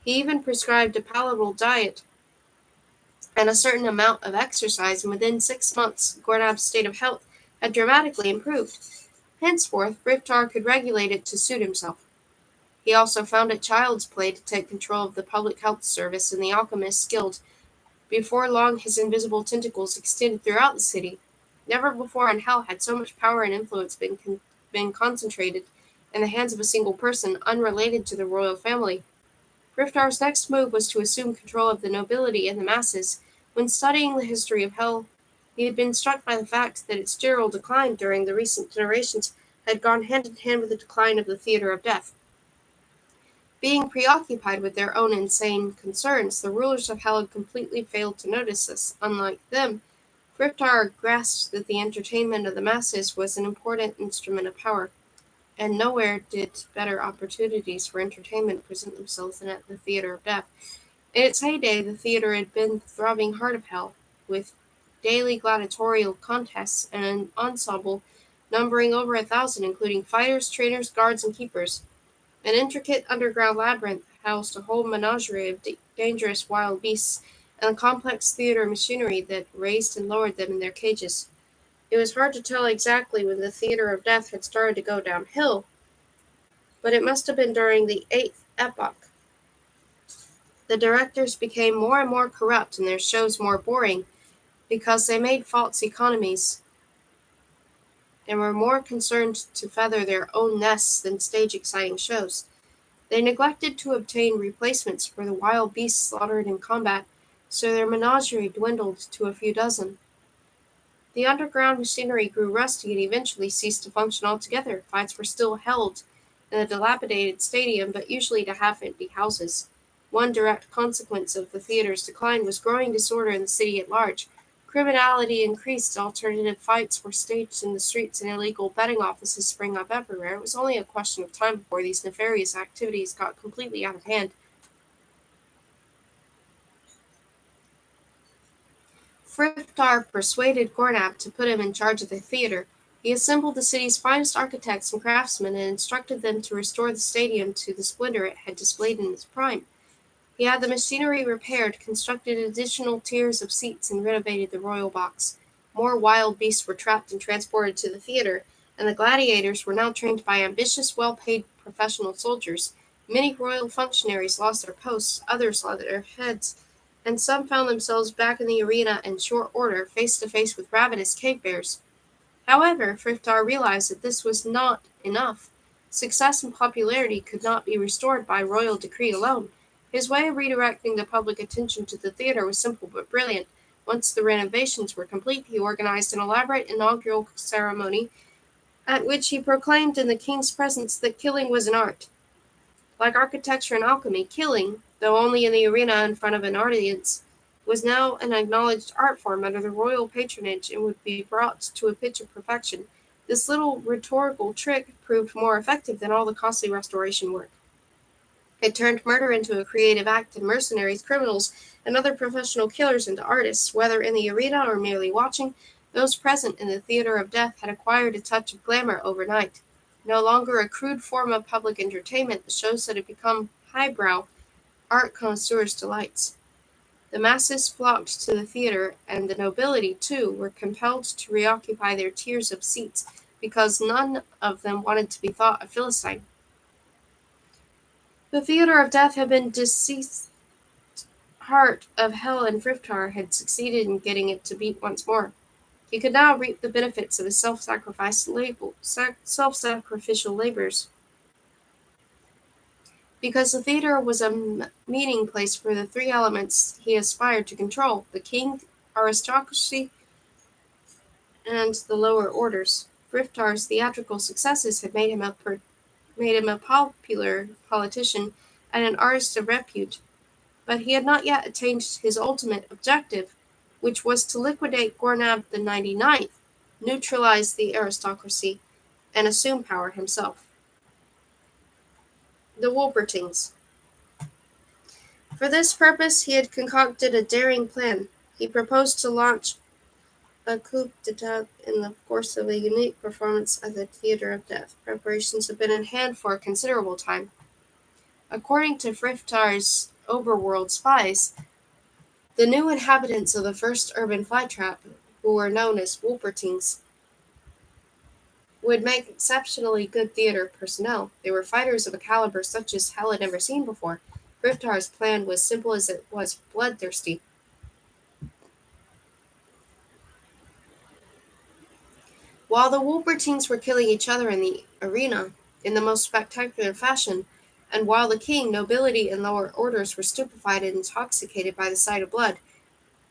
He even prescribed a palatable diet and a certain amount of exercise, and within 6 months, Gornab's state of health had dramatically improved. Henceforth, Frithtar could regulate it to suit himself. He also found it child's play to take control of the public health service and the alchemist's guild. Before long, his invisible tentacles extended throughout the city. Never before in hell had so much power and influence been concentrated in the hands of a single person, unrelated to the royal family. Frithtar's next move was to assume control of the nobility and the masses. When studying the history of hell, he had been struck by the fact that its general decline during the recent generations had gone hand in hand with the decline of the theater of death. Being preoccupied with their own insane concerns, the rulers of hell had completely failed to notice this. Unlike them, Frithtar grasped that the entertainment of the masses was an important instrument of power, and nowhere did better opportunities for entertainment present themselves than at the theater of death. In its heyday, the theater had been the throbbing heart of hell, with daily gladiatorial contests and an ensemble numbering over 1,000, including fighters, trainers, guards, and keepers. An intricate underground labyrinth housed a whole menagerie of dangerous wild beasts and the complex theater machinery that raised and lowered them in their cages. It was hard to tell exactly when the theater of death had started to go downhill, but it must have been during the 8th epoch. The directors became more and more corrupt and their shows more boring because they made false economies and were more concerned to feather their own nests than stage exciting shows. They neglected to obtain replacements for the wild beasts slaughtered in combat, so their menagerie dwindled to a few dozen. The underground machinery grew rusty and eventually ceased to function altogether. Fights were still held in a dilapidated stadium, but usually to half-empty houses. One direct consequence of the theater's decline was growing disorder in the city at large. Criminality increased, alternative fights were staged in the streets, and illegal betting offices sprang up everywhere. It was only a question of time before these nefarious activities got completely out of hand. Frithtar persuaded Gornab to put him in charge of the theater. He assembled the city's finest architects and craftsmen and instructed them to restore the stadium to the splendor it had displayed in its prime. He had the machinery repaired, constructed additional tiers of seats, and renovated the royal box. More wild beasts were trapped and transported to the theater, and the gladiators were now trained by ambitious, well-paid professional soldiers. Many royal functionaries lost their posts, others lost their heads, and some found themselves back in the arena in short order, face to face with ravenous cave bears. However, Frithtar realized that this was not enough. Success and popularity could not be restored by royal decree alone. His way of redirecting the public attention to the theater was simple but brilliant. Once the renovations were complete, he organized an elaborate inaugural ceremony at which he proclaimed in the king's presence that killing was an art. Like architecture and alchemy, killing, though only in the arena in front of an audience, was now an acknowledged art form under the royal patronage and would be brought to a pitch of perfection. This little rhetorical trick proved more effective than all the costly restoration work. It turned murder into a creative act, and mercenaries, criminals, and other professional killers into artists. Whether in the arena or merely watching, those present in the theater of death had acquired a touch of glamour overnight. No longer a crude form of public entertainment, the shows had become highbrow art connoisseurs' delights. The masses flocked to the theater, and the nobility, too, were compelled to reoccupy their tiers of seats, because none of them wanted to be thought a Philistine. The theater of death had been deceased heart of hell, and Frithtar had succeeded in getting it to beat once more. He could now reap the benefits of his self-sacrificial labors. Because the theater was a meeting place for the three elements he aspired to control: the king, aristocracy, and the lower orders. Griftar's theatrical successes had made him a popular politician and an artist of repute, but he had not yet attained his ultimate objective, which was to liquidate Gornab the 99th, neutralize the aristocracy, and assume power himself. The Wolpertings. For this purpose he had concocted a daring plan. He proposed to launch a coup d'etat in the course of a unique performance at the Theatre of Death. Preparations had been in hand for a considerable time. According to Friftar's overworld spies, the new inhabitants of the first urban flytrap, who were known as Wolpertings, would make exceptionally good theater personnel. They were fighters of a caliber such as Hal had never seen before. Griftar's plan was simple as it was bloodthirsty. While the Wolpertings were killing each other in the arena in the most spectacular fashion, and while the king, nobility, and lower orders were stupefied and intoxicated by the sight of blood,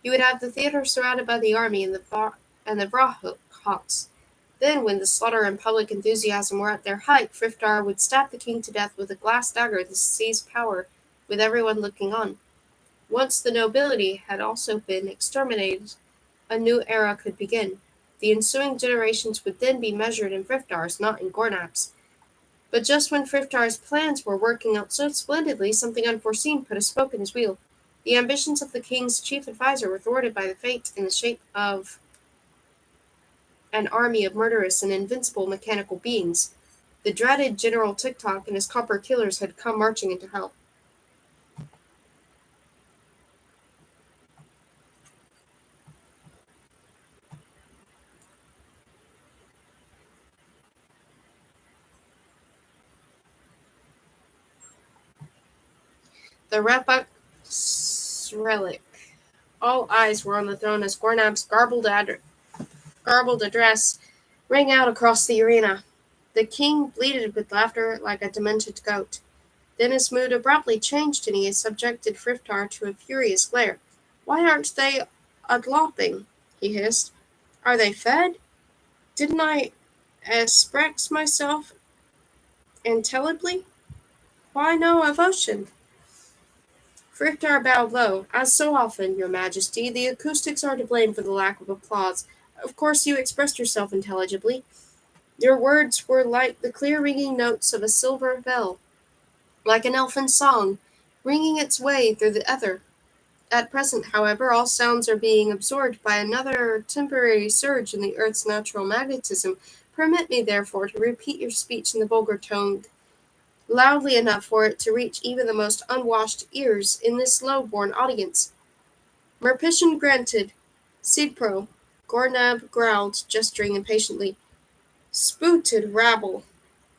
you would have the theater surrounded by the army and the Brahawks. Then, when the slaughter and public enthusiasm were at their height, Friftar would stab the king to death with a glass dagger to seize power, with everyone looking on. Once the nobility had also been exterminated, a new era could begin. The ensuing generations would then be measured in Friftars, not in Gornaps. But just when Friftar's plans were working out so splendidly, something unforeseen put a spoke in his wheel. The ambitions of the king's chief adviser were thwarted by the fate in the shape of an army of murderous and invincible mechanical beings. The dreaded General TikTok and his copper killers had come marching into hell. The Repak Srelic. All eyes were on the throne as Gornab's garbled address rang out across the arena. The king bleated with laughter like a demented goat. Then his mood abruptly changed and he subjected Friftar to a furious glare. "Why aren't they adlopping?" he hissed. "Are they fed? Didn't I express myself intellibly? Why no evocation?" Friftar bowed low. "As so often, your majesty, the acoustics are to blame for the lack of applause. Of course you expressed yourself intelligibly. Your words were like the clear ringing notes of a silver bell, like an elfin song, ringing its way through the ether. At present, however, all sounds are being absorbed by another temporary surge in the earth's natural magnetism. Permit me, therefore, to repeat your speech in the vulgar tone, loudly enough for it to reach even the most unwashed ears in this low-born audience." "Merpitian granted. Sidpro," Gornab growled, gesturing impatiently. "Spooted rabble.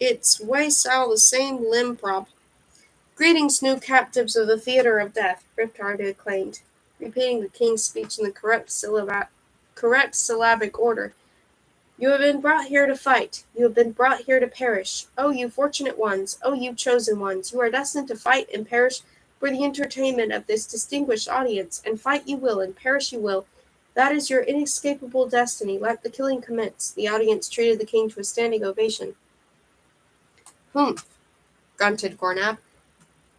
It's way sal the same limprop." "Greetings, new captives of the theatre of death," Riptard acclaimed, repeating the king's speech in the correct syllabic order. "You have been brought here to fight. You have been brought here to perish. Oh, you fortunate ones! Oh, you chosen ones! You are destined to fight and perish for the entertainment of this distinguished audience, and fight you will, and perish you will. That is your inescapable destiny. Let the killing commence." The audience treated the king to a standing ovation. "Humph," grunted Gornab.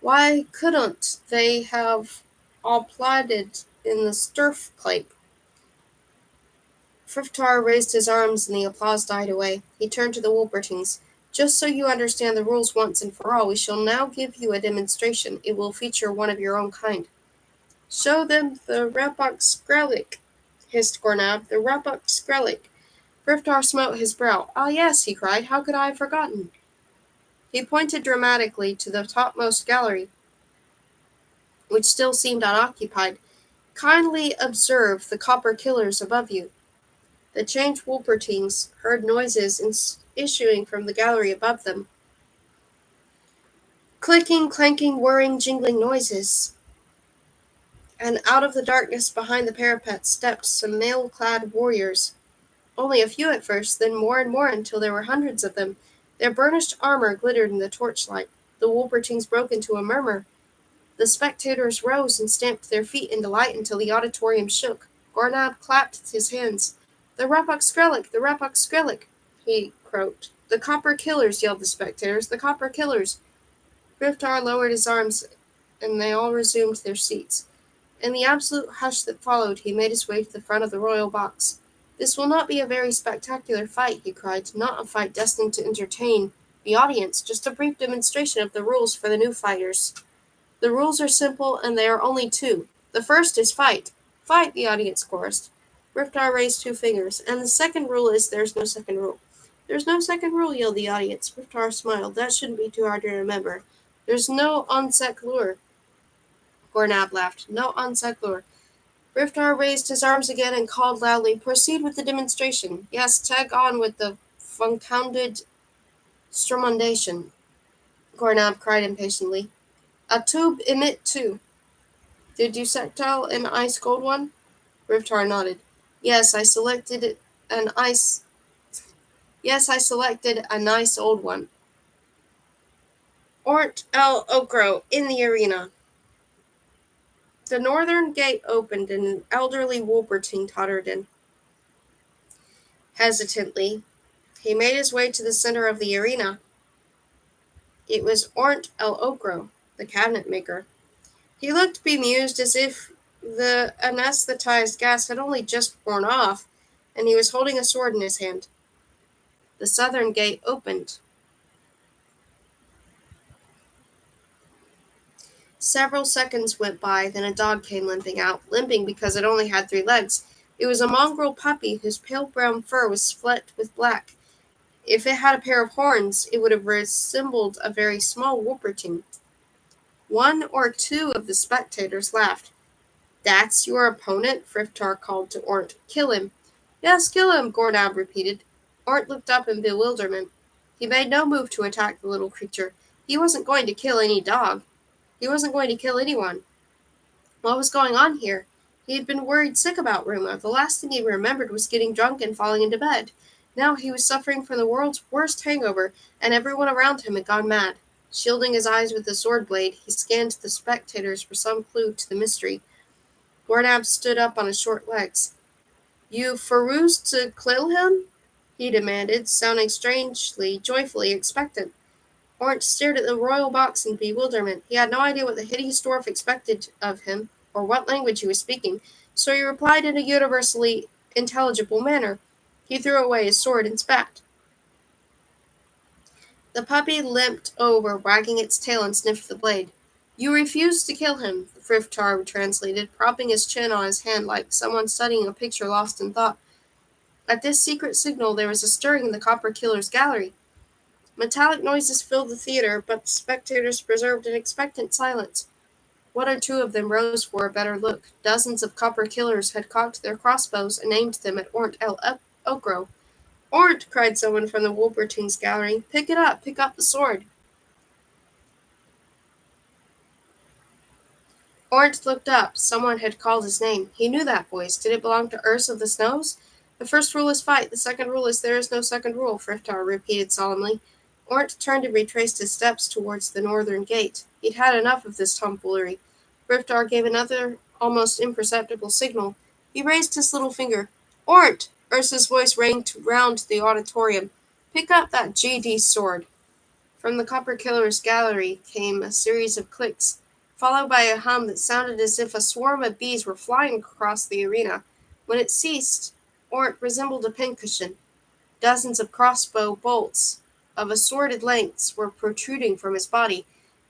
"Why couldn't they have all applauded in the stirfpipe?" Friftar raised his arms and the applause died away. He turned to the Wolpertings. "Just so you understand the rules once and for all, we shall now give you a demonstration. It will feature one of your own kind." "Show them the Rapak Skrellik," hissed Gornab. "The Rapak Skrellik." Friftar smote his brow. "Ah, yes," he cried. "How could I have forgotten?" He pointed dramatically to the topmost gallery, which still seemed unoccupied. "Kindly observe the copper killers above you." The changed Wolpertings heard noises issuing from the gallery above them. Clicking, clanking, whirring, jingling noises. And out of the darkness behind the parapet stepped some mail-clad warriors. Only a few at first, then more and more until there were hundreds of them. Their burnished armor glittered in the torchlight. The Wolpertines broke into a murmur. The spectators rose and stamped their feet in delight until the auditorium shook. Gornab clapped his hands. "The Rapak Skrellick! The Rapak Skrellick!" he croaked. "The Copper Killers!" yelled the spectators. "The Copper Killers!" Riftar lowered his arms, and they all resumed their seats. In the absolute hush that followed, he made his way to the front of the royal box. "This will not be a very spectacular fight," he cried. "Not a fight destined to entertain the audience, just a brief demonstration of the rules for the new fighters. The rules are simple, and they are only two. The first is fight." "Fight!" the audience chorused. Riftar raised two fingers. "And the second rule is there's no second rule." "There's no second rule," yelled the audience. Riftar smiled. "That shouldn't be too hard to remember. There's no on sec lure." Gornab laughed. "No on sec lure." Riftar raised his arms again and called loudly, "Proceed with the demonstration. Yes, tag on with the funcounded stromundation." Gornab cried impatiently. "A tube emit too." "Did you sectile an ice cold one?" Riftar nodded. Yes, I selected an ice Yes, I selected a nice old one. Ort el Okro in the arena. The northern gate opened and an elderly Wolpertine tottered in. Hesitantly, he made his way to the center of the arena. It was Ornt el Okro, the cabinet maker. He looked bemused, as if the anesthetized gas had only just worn off, and he was holding a sword in his hand. The southern gate opened. Several seconds went by, then a dog came limping out, limping because it only had 3 legs. It was a mongrel puppy whose pale brown fur was flecked with black. If it had a pair of horns, it would have resembled a very small Wolpertine. One or two of the spectators laughed. "That's your opponent?" Friftar called to Ornt. "Kill him." "Yes, kill him," Gornab repeated. Ornt looked up in bewilderment. He made no move to attack the little creature. He wasn't going to kill any dog. He wasn't going to kill anyone. What was going on here? He had been worried sick about Rumo. The last thing he remembered was getting drunk and falling into bed. Now he was suffering from the world's worst hangover, and everyone around him had gone mad. Shielding his eyes with the sword blade, he scanned the spectators for some clue to the mystery. Gornab stood up on his short legs. "You Farouz to kill him?" he demanded, sounding strangely, joyfully expectant. Orange stared at the royal box in bewilderment. He had no idea what the hideous dwarf expected of him, or what language he was speaking, so he replied in a universally intelligible manner. He threw away his sword and spat. The puppy limped over, wagging its tail, and sniffed the blade. "You refuse to kill him," Friftar translated, propping his chin on his hand like someone studying a picture lost in thought. At this secret signal there was a stirring in the Copper Killer's gallery. Metallic noises filled the theater, but the spectators preserved an expectant silence. One or two of them rose for a better look. Dozens of Copper Killers had cocked their crossbows and aimed them at Ornt el Okro. "Ornt!" cried someone from the Wolpertine's gallery. "Pick it up! Pick up the sword!" Ornt looked up. Someone had called his name. He knew that voice. Did it belong to Urs of the Snows? "The first rule is fight. The second rule is there is no second rule," Friftar repeated solemnly. Ornt turned and retraced his steps towards the northern gate. He'd had enough of this tomfoolery. Friftar gave another, almost imperceptible signal. He raised his little finger. "Ornt!" Ursa's voice rang round the auditorium. "Pick up that GD sword." From the Copper Killer's gallery came a series of clicks, followed by a hum that sounded as if a swarm of bees were flying across the arena. When it ceased, Ornt resembled a pincushion. Dozens of crossbow bolts of assorted lengths were protruding from his body.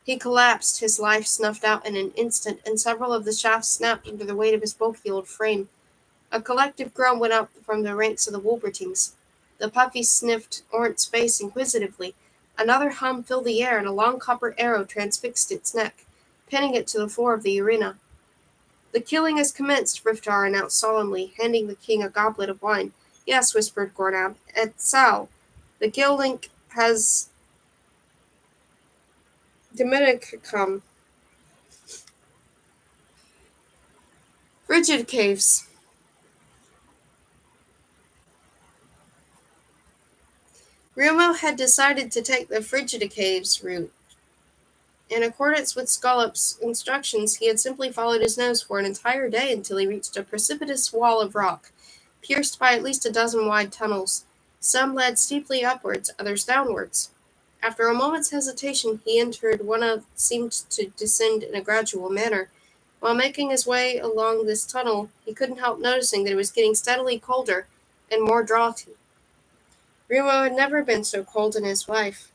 He collapsed, his life snuffed out in an instant, and several of the shafts snapped under the weight of his bulky old frame. A collective groan went up from the ranks of the Wolpertines. The puppy sniffed Ornt's face inquisitively. Another hum filled the air, and a long copper arrow transfixed its neck, pinning it to the floor of the arena. "The killing has commenced," Riftar announced solemnly, handing the king a goblet of wine. "Yes," whispered Gornab. "Et sal. The Gildink has Dominicum. Frigid caves." Rumo had decided to take the Frigida Caves route. In accordance with Scollop's instructions, he had simply followed his nose for an entire day until he reached a precipitous wall of rock, pierced by at least a dozen wide tunnels. Some led steeply upwards, others downwards. After a moment's hesitation, he entered one that seemed to descend in a gradual manner. While making his way along this tunnel, he couldn't help noticing that it was getting steadily colder and more draughty. Rumo had never been so cold in his life,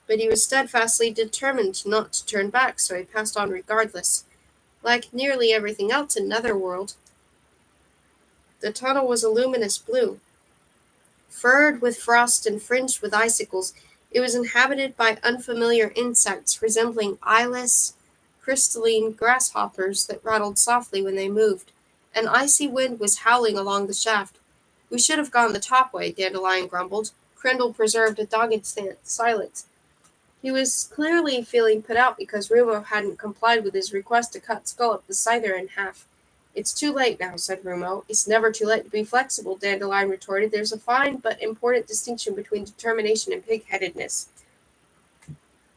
but he was steadfastly determined not to turn back, so he passed on regardless. Like nearly everything else in Netherworld, the tunnel was a luminous blue. Furred with frost and fringed with icicles, it was inhabited by unfamiliar insects resembling eyeless, crystalline grasshoppers that rattled softly when they moved. An icy wind was howling along the shaft. "We should have gone the top way," Dandelion grumbled. Crindle preserved a dogged silence. He was clearly feeling put out because Rumo hadn't complied with his request to cut Scullop the Scyther in half. "It's too late now," said Rumo. "It's never too late to be flexible," Dandelion retorted. "There's a fine but important distinction between determination and pig-headedness."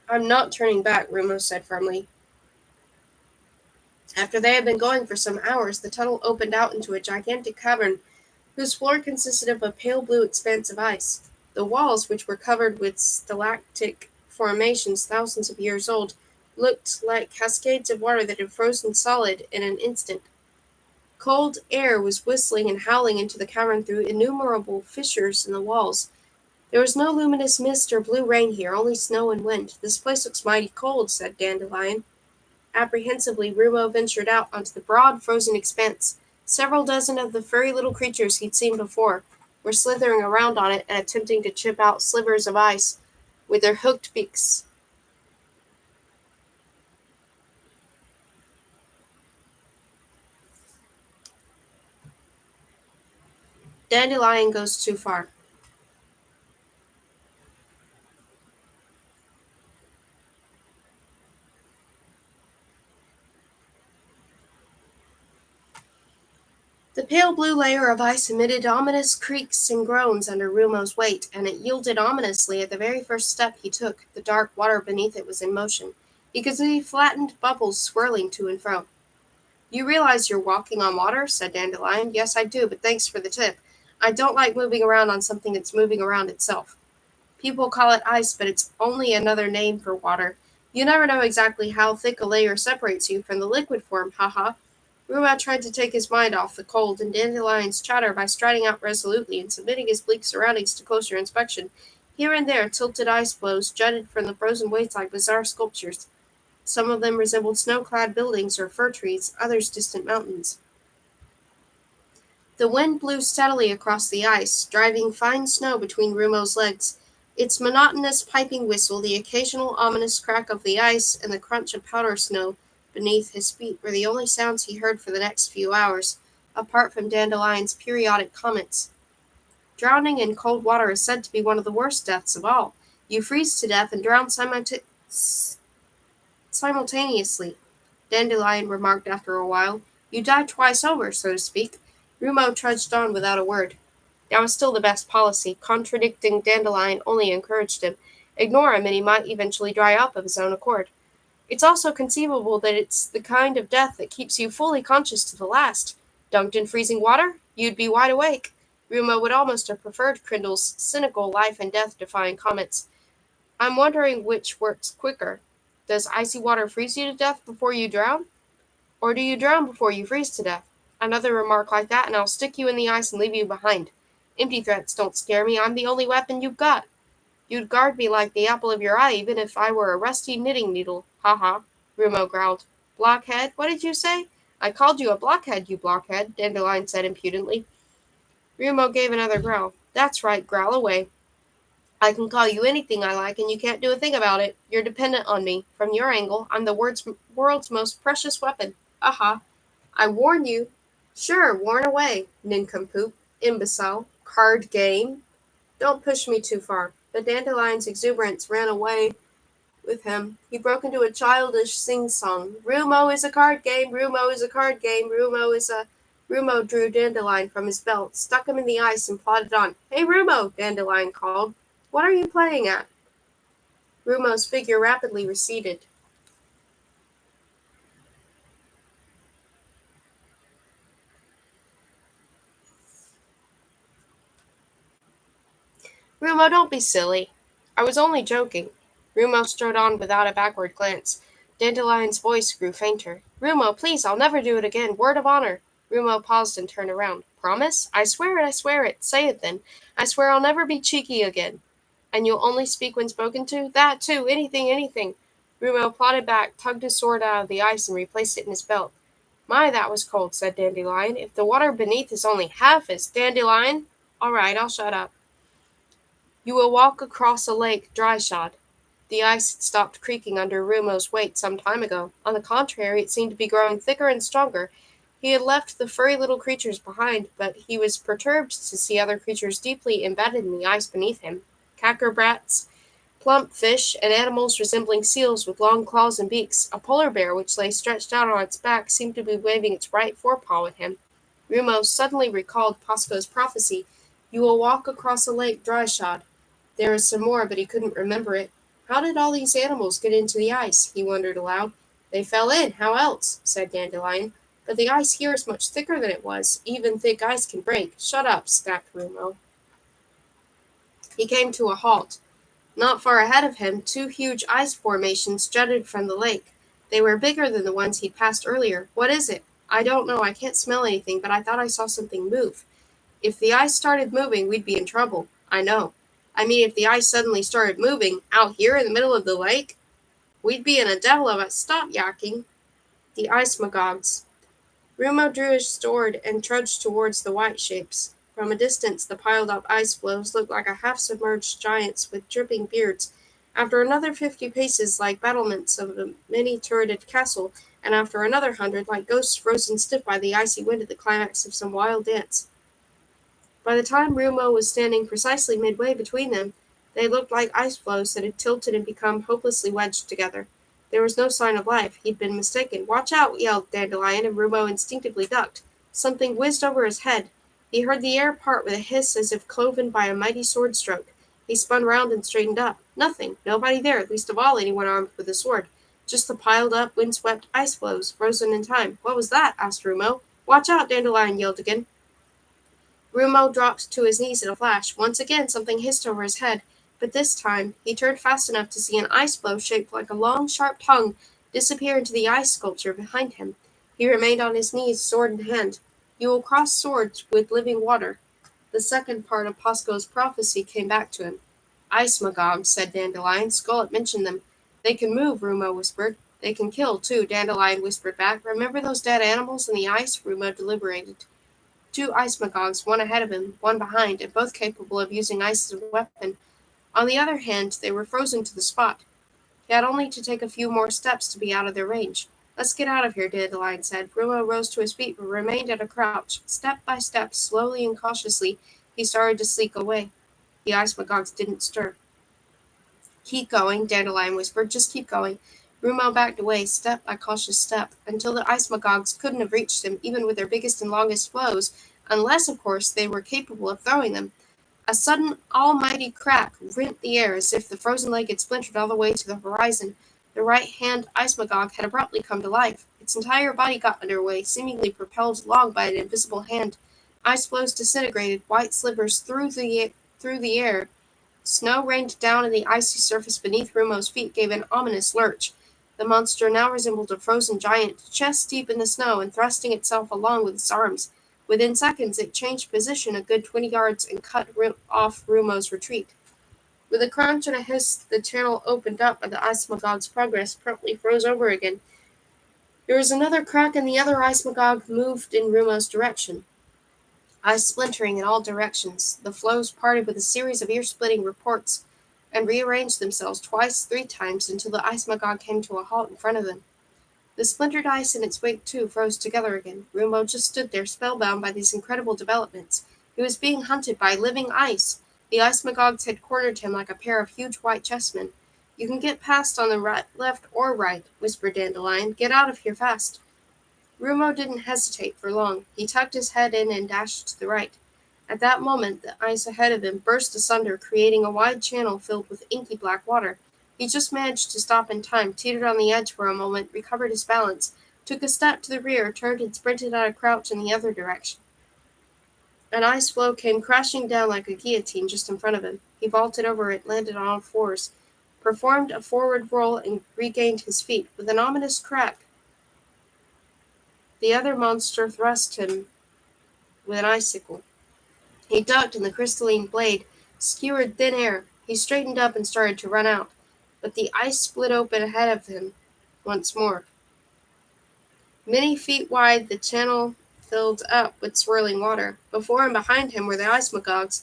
"I'm not turning back," Rumo said firmly. After they had been going for some hours, the tunnel opened out into a gigantic cavern whose floor consisted of a pale blue expanse of ice. The walls, which were covered with stalactic formations thousands of years old, looked like cascades of water that had frozen solid in an instant. Cold air was whistling and howling into the cavern through innumerable fissures in the walls. "There was no luminous mist or blue rain here, only snow and wind. This place looks mighty cold," said Dandelion. Apprehensively, Rumo ventured out onto the broad, frozen expanse. Several dozen of the furry little creatures he'd seen before were slithering around on it and attempting to chip out slivers of ice with their hooked beaks. Dandelion goes too far. The pale blue layer of ice emitted ominous creaks and groans under Rumo's weight, and it yielded ominously at the very first step he took. The dark water beneath it was in motion. He could see flattened bubbles swirling to and fro. "You realize you're walking on water?" said Dandelion. "Yes, I do, but thanks for the tip. I don't like moving around on something that's moving around itself. People call it ice, but it's only another name for water. You never know exactly how thick a layer separates you from the liquid form, haha." Ruma tried to take his mind off the cold and Dandelion's chatter by striding out resolutely and submitting his bleak surroundings to closer inspection. Here and there, tilted ice floes jutted from the frozen waste like bizarre sculptures. Some of them resembled snow-clad buildings or fir trees, others distant mountains. The wind blew steadily across the ice, driving fine snow between Rumo's legs. Its monotonous piping whistle, the occasional ominous crack of the ice, and the crunch of powder snow beneath his feet were the only sounds he heard for the next few hours, apart from Dandelion's periodic comments. "Drowning in cold water is said to be one of the worst deaths of all. You freeze to death and drown simultaneously," Dandelion remarked after a while. "You die twice over, so to speak." Rumo trudged on without a word. That was still the best policy. Contradicting Dandelion only encouraged him. Ignore him and he might eventually dry up of his own accord. "It's also conceivable that it's the kind of death that keeps you fully conscious to the last. Dunked in freezing water, you'd be wide awake." Rumo would almost have preferred Crindle's cynical life and death defying comments. "I'm wondering which works quicker. Does icy water freeze you to death before you drown? Or do you drown before you freeze to death? Another remark like that and I'll stick you in the ice and leave you behind. Empty threats don't scare me. I'm the only weapon you've got. You'd guard me like the apple of your eye even if I were a rusty knitting needle. Ha ha," Rumo growled. "Blockhead? What did you say?" "I called you a blockhead, you blockhead," Dandelion said impudently. Rumo gave another growl. "That's right, growl away. I can call you anything I like, and you can't do a thing about it. You're dependent on me. From your angle, I'm the world's most precious weapon. Aha. I warn you." "Sure, warn away, nincompoop, imbecile, card game. Don't push me too far." But Dandelion's exuberance ran away with him. He broke into a childish sing-song. "Rumo is a card game, Rumo is a card game, Rumo is a—" Rumo drew Dandelion from his belt, stuck him in the ice, and plodded on. "Hey, Rumo," Dandelion called. "What are you playing at?" Rumo's figure rapidly receded. Rumo, don't be silly. I was only joking. Rumo strode on without a backward glance. Dandelion's voice grew fainter. Rumo, please, I'll never do it again. Word of honor. Rumo paused and turned around. Promise? I swear it, I swear it. Say it then. I swear I'll never be cheeky again. And you'll only speak when spoken to? That too. Anything, anything. Rumo plodded back, tugged his sword out of the ice, and replaced it in his belt. My, that was cold, said Dandelion. If the water beneath is only half as Dandelion. All right, I'll shut up. You will walk across a lake dry-shod. The ice had stopped creaking under Rumo's weight some time ago. On the contrary, it seemed to be growing thicker and stronger. He had left the furry little creatures behind, but he was perturbed to see other creatures deeply embedded in the ice beneath him. Cackerbrats, plump fish, and animals resembling seals with long claws and beaks. A polar bear, which lay stretched out on its back, seemed to be waving its right forepaw at him. Rumo suddenly recalled Posco's prophecy. You will walk across a lake dry-shod. There was some more, but he couldn't remember it. How did all these animals get into the ice? He wondered aloud. They fell in. How else? Said Dandelion. But the ice here is much thicker than it was. Even thick ice can break. Shut up, snapped Rumo. He came to a halt. Not far ahead of him, two huge ice formations jutted from the lake. They were bigger than the ones he'd passed earlier. What is it? I don't know. I can't smell anything, but I thought I saw something move. If the ice started moving, we'd be in trouble. I know. I mean, if the ice suddenly started moving out here in the middle of the lake, we'd be in a devil of a stop yakking. The ice magogs. Rumo drew his sword and trudged towards the white shapes. From a distance, the piled-up ice floes looked like a half-submerged giants with dripping beards. After another 50 paces, like battlements of a many-turreted castle, and after another 100, like ghosts frozen stiff by the icy wind at the climax of some wild dance. By the time Rumo was standing precisely midway between them, they looked like ice floes that had tilted and become hopelessly wedged together. There was no sign of life. He'd been mistaken. Watch out, yelled Dandelion, and Rumo instinctively ducked. Something whizzed over his head. He heard the air part with a hiss as if cloven by a mighty sword stroke. He spun round and straightened up. Nothing. Nobody there, least of all anyone armed with a sword. Just the piled-up, wind-swept ice floes, frozen in time. What was that? Asked Rumo. Watch out, Dandelion yelled again. Rumo dropped to his knees in a flash. Once again something hissed over his head, but this time he turned fast enough to see an ice floe shaped like a long, sharp tongue disappear into the ice sculpture behind him. He remained on his knees, sword in hand. You will cross swords with living water. The second part of Posco's prophecy came back to him. Ice magogs, said Dandelion. Skullet mentioned them. They can move, Rumo whispered. They can kill, too, Dandelion whispered back. Remember those dead animals in the ice? Rumo deliberated. Two ice magogs, one ahead of him, one behind, and both capable of using ice as a weapon. On the other hand, they were frozen to the spot. He had only to take a few more steps to be out of their range. Let's get out of here, Dandelion said. Rumo rose to his feet but remained at a crouch. Step by step, slowly and cautiously, he started to slink away. The ice magogs didn't stir. Keep going, Dandelion whispered. Just keep going. Rumo backed away, step by cautious step, until the ice magogs couldn't have reached him, even with their biggest and longest floes, unless, of course, they were capable of throwing them. A sudden, almighty crack rent the air as if the frozen lake had splintered all the way to the horizon. The right-hand ice magog had abruptly come to life. Its entire body got under way, seemingly propelled along by an invisible hand. Ice floes disintegrated, white slivers through the air. Snow rained down, and the icy surface beneath Rumo's feet gave an ominous lurch. The monster now resembled a frozen giant, chest deep in the snow and thrusting itself along with its arms. Within seconds, it changed position a good 20 yards and cut off Rumo's retreat. With a crunch and a hiss, the channel opened up, and the ice magog's progress promptly froze over again. There was another crack, and the other ice magog moved in Rumo's direction. Ice splintering in all directions, the floes parted with a series of ear-splitting reports and rearranged themselves twice, 3 times, until the ice magog came to a halt in front of them. The splintered ice in its wake, too, froze together again. Rumo just stood there, spellbound by these incredible developments. He was being hunted by living ice. The ice magogs had cornered him like a pair of huge white chessmen. You can get past on the right, left, or right, whispered Dandelion. Get out of here fast. Rumo didn't hesitate for long. He tucked his head in and dashed to the right. At that moment, the ice ahead of him burst asunder, creating a wide channel filled with inky black water. He just managed to stop in time, teetered on the edge for a moment, recovered his balance, took a step to the rear, turned and sprinted at a crouch in the other direction. An ice floe came crashing down like a guillotine just in front of him. He vaulted over it, landed on all fours, performed a forward roll, and regained his feet. With an ominous crack, the other monster thrust him with an icicle. He ducked, and the crystalline blade skewered thin air. He straightened up and started to run out, but the ice split open ahead of him once more. Many feet wide, the channel filled up with swirling water. Before and behind him were the ice magogs.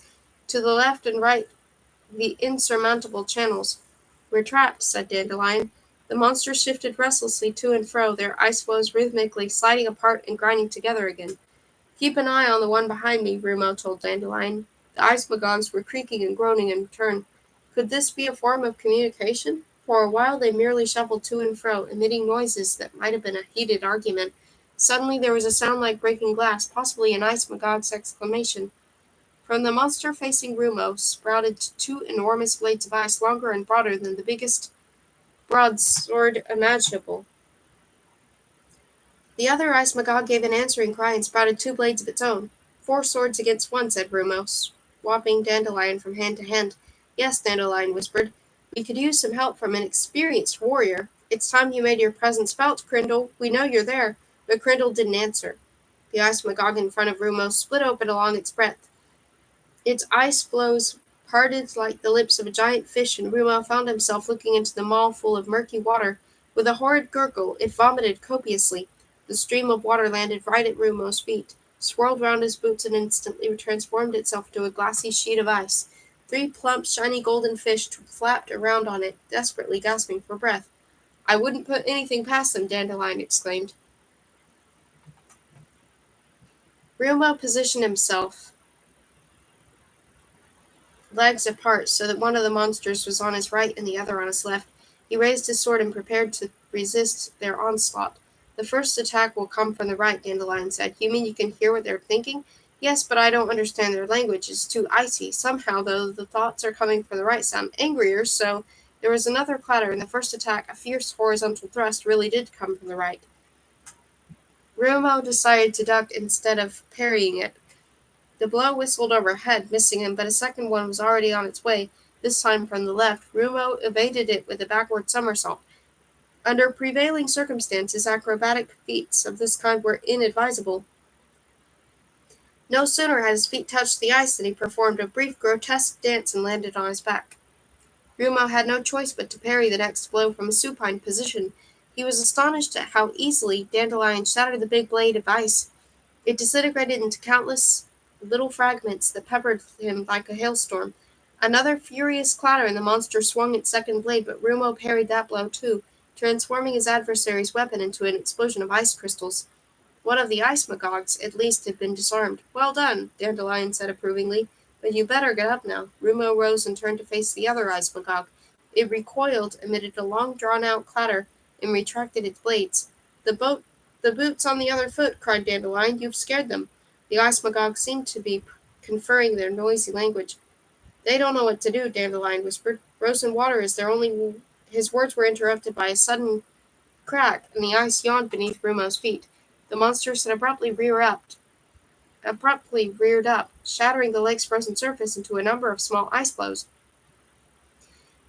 To the left and right, the insurmountable channels. "We're trapped," said Dandelion. The monsters shifted restlessly to and fro, their ice floes rhythmically sliding apart and grinding together again. "Keep an eye on the one behind me," Rumo told Dandelion. The ice magogs were creaking and groaning in turn. Could this be a form of communication? For a while they merely shuffled to and fro, emitting noises that might have been a heated argument. Suddenly there was a sound like breaking glass, possibly an ice magog's exclamation. From the monster facing Rumo sprouted two enormous blades of ice, longer and broader than the biggest broadsword imaginable. The other ice magog gave an answering cry and sprouted two blades of its own. "4 swords against 1, said Rumo, swapping Dandelion from hand to hand. "Yes," Dandelion whispered. "We could use some help from an experienced warrior. It's time you made your presence felt, Crindle. We know you're there." But Crindle didn't answer. The ice magog in front of Rumo split open along its breadth. Its ice floes parted like the lips of a giant fish, and Rumo found himself looking into the maw full of murky water. With a horrid gurgle, it vomited copiously. The stream of water landed right at Rumo's feet, swirled round his boots, and instantly transformed itself into a glassy sheet of ice. 3 plump, shiny golden fish flapped around on it, desperately gasping for breath. "I wouldn't put anything past them," Dandelion exclaimed. Rumo positioned himself, legs apart, so that one of the monsters was on his right and the other on his left. He raised his sword and prepared to resist their onslaught. "The first attack will come from the right," Dandelion said. "You mean you can hear what they're thinking?" "Yes, but I don't understand their language. It's too icy. Somehow, though, the thoughts are coming from the right sound angrier, so..." There was another clatter, and the first attack, a fierce horizontal thrust, really did come from the right. Rumo decided to duck instead of parrying it. The blow whistled overhead, missing him, but a second one was already on its way, this time from the left. Rumo evaded it with a backward somersault. Under prevailing circumstances, acrobatic feats of this kind were inadvisable. No sooner had his feet touched the ice than he performed a brief, grotesque dance and landed on his back. Rumo had no choice but to parry the next blow from a supine position. He was astonished at how easily Dandelion shattered the big blade of ice. It disintegrated into countless little fragments that peppered him like a hailstorm. Another furious clatter, and the monster swung its second blade, but Rumo parried that blow too, transforming his adversary's weapon into an explosion of ice crystals. One of the ice magogs, at least, had been disarmed. "Well done," Dandelion said approvingly. "But you better get up now." Rumo rose and turned to face the other ice magog. It recoiled, emitted a long drawn-out clatter, and retracted its blades. "The boot's on the other foot," cried Dandelion. "You've scared them." The ice magog seemed to be conferring their noisy language. "They don't know what to do," Dandelion whispered. "Frozen water is their only..." His words were interrupted by a sudden crack, and the ice yawned beneath Rumo's feet. The monsters had abruptly reared up, shattering the lake's frozen surface into a number of small ice floes.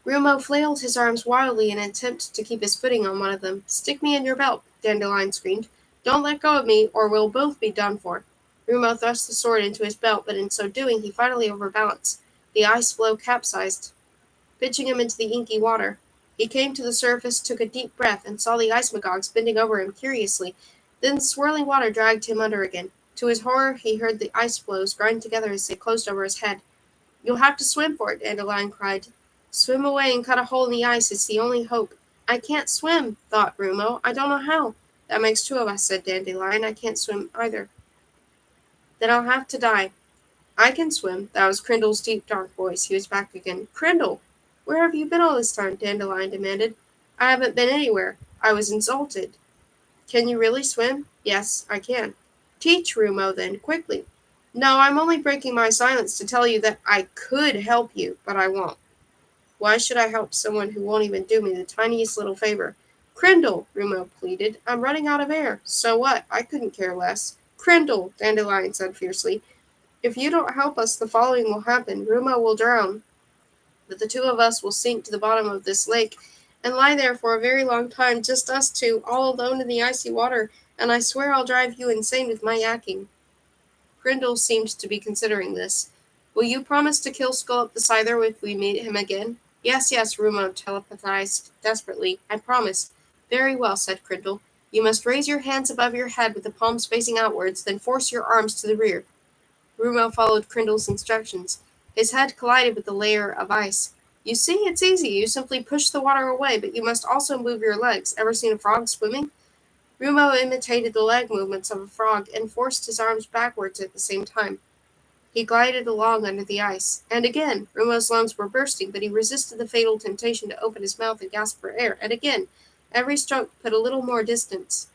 Rumo flailed his arms wildly in an attempt to keep his footing on one of them. "Stick me in your belt," Dandelion screamed. "Don't let go of me, or we'll both be done for." Rumo thrust the sword into his belt, but in so doing he finally overbalanced. The ice floe capsized, pitching him into the inky water. He came to the surface, took a deep breath, and saw the ice magogs bending over him curiously. Then the swirling water dragged him under again. To his horror, he heard the ice floes grind together as they closed over his head. "You'll have to swim for it," Dandelion cried. "Swim away and cut a hole in the ice. It's the only hope." "I can't swim," thought Rumo. "I don't know how." "That makes 2 of us," said Dandelion. "I can't swim either." "Then I'll have to die." "I can swim." That was Crindle's deep, dark voice. He was back again. "Crindle, where have you been all this time?" Dandelion demanded. "I haven't been anywhere. I was insulted." "Can you really swim?" "Yes, I can." "Teach Rumo, then, quickly." "No, I'm only breaking my silence to tell you that I could help you, but I won't." "Why should I help someone who won't even do me the tiniest little favor?" "Crindle," Rumo pleaded, "I'm running out of air." "So what? I couldn't care less." "Crindle," Dandelion said fiercely, "if you don't help us, the following will happen. Rumo will drown." But the two of us will sink to the bottom of this lake and lie there for a very long time, just us two, all alone in the icy water, and I swear I'll drive you insane with my yakking." Grindel seemed to be considering this. "Will you promise to kill Skullop the Scyther if we meet him again?" "Yes, yes," Rumo telepathized desperately. "I promise." "Very well," said Grindel. "You must raise your hands above your head with the palms facing outwards, then force your arms to the rear." Rumo followed Grindel's instructions. His head collided with the layer of ice. "You see, it's easy. You simply push the water away, but you must also move your legs. Ever seen a frog swimming?" Rumo imitated the leg movements of a frog and forced his arms backwards at the same time. He glided along under the ice. And again, Rumo's lungs were bursting, but he resisted the fatal temptation to open his mouth and gasp for air. And again, every stroke put a little more distance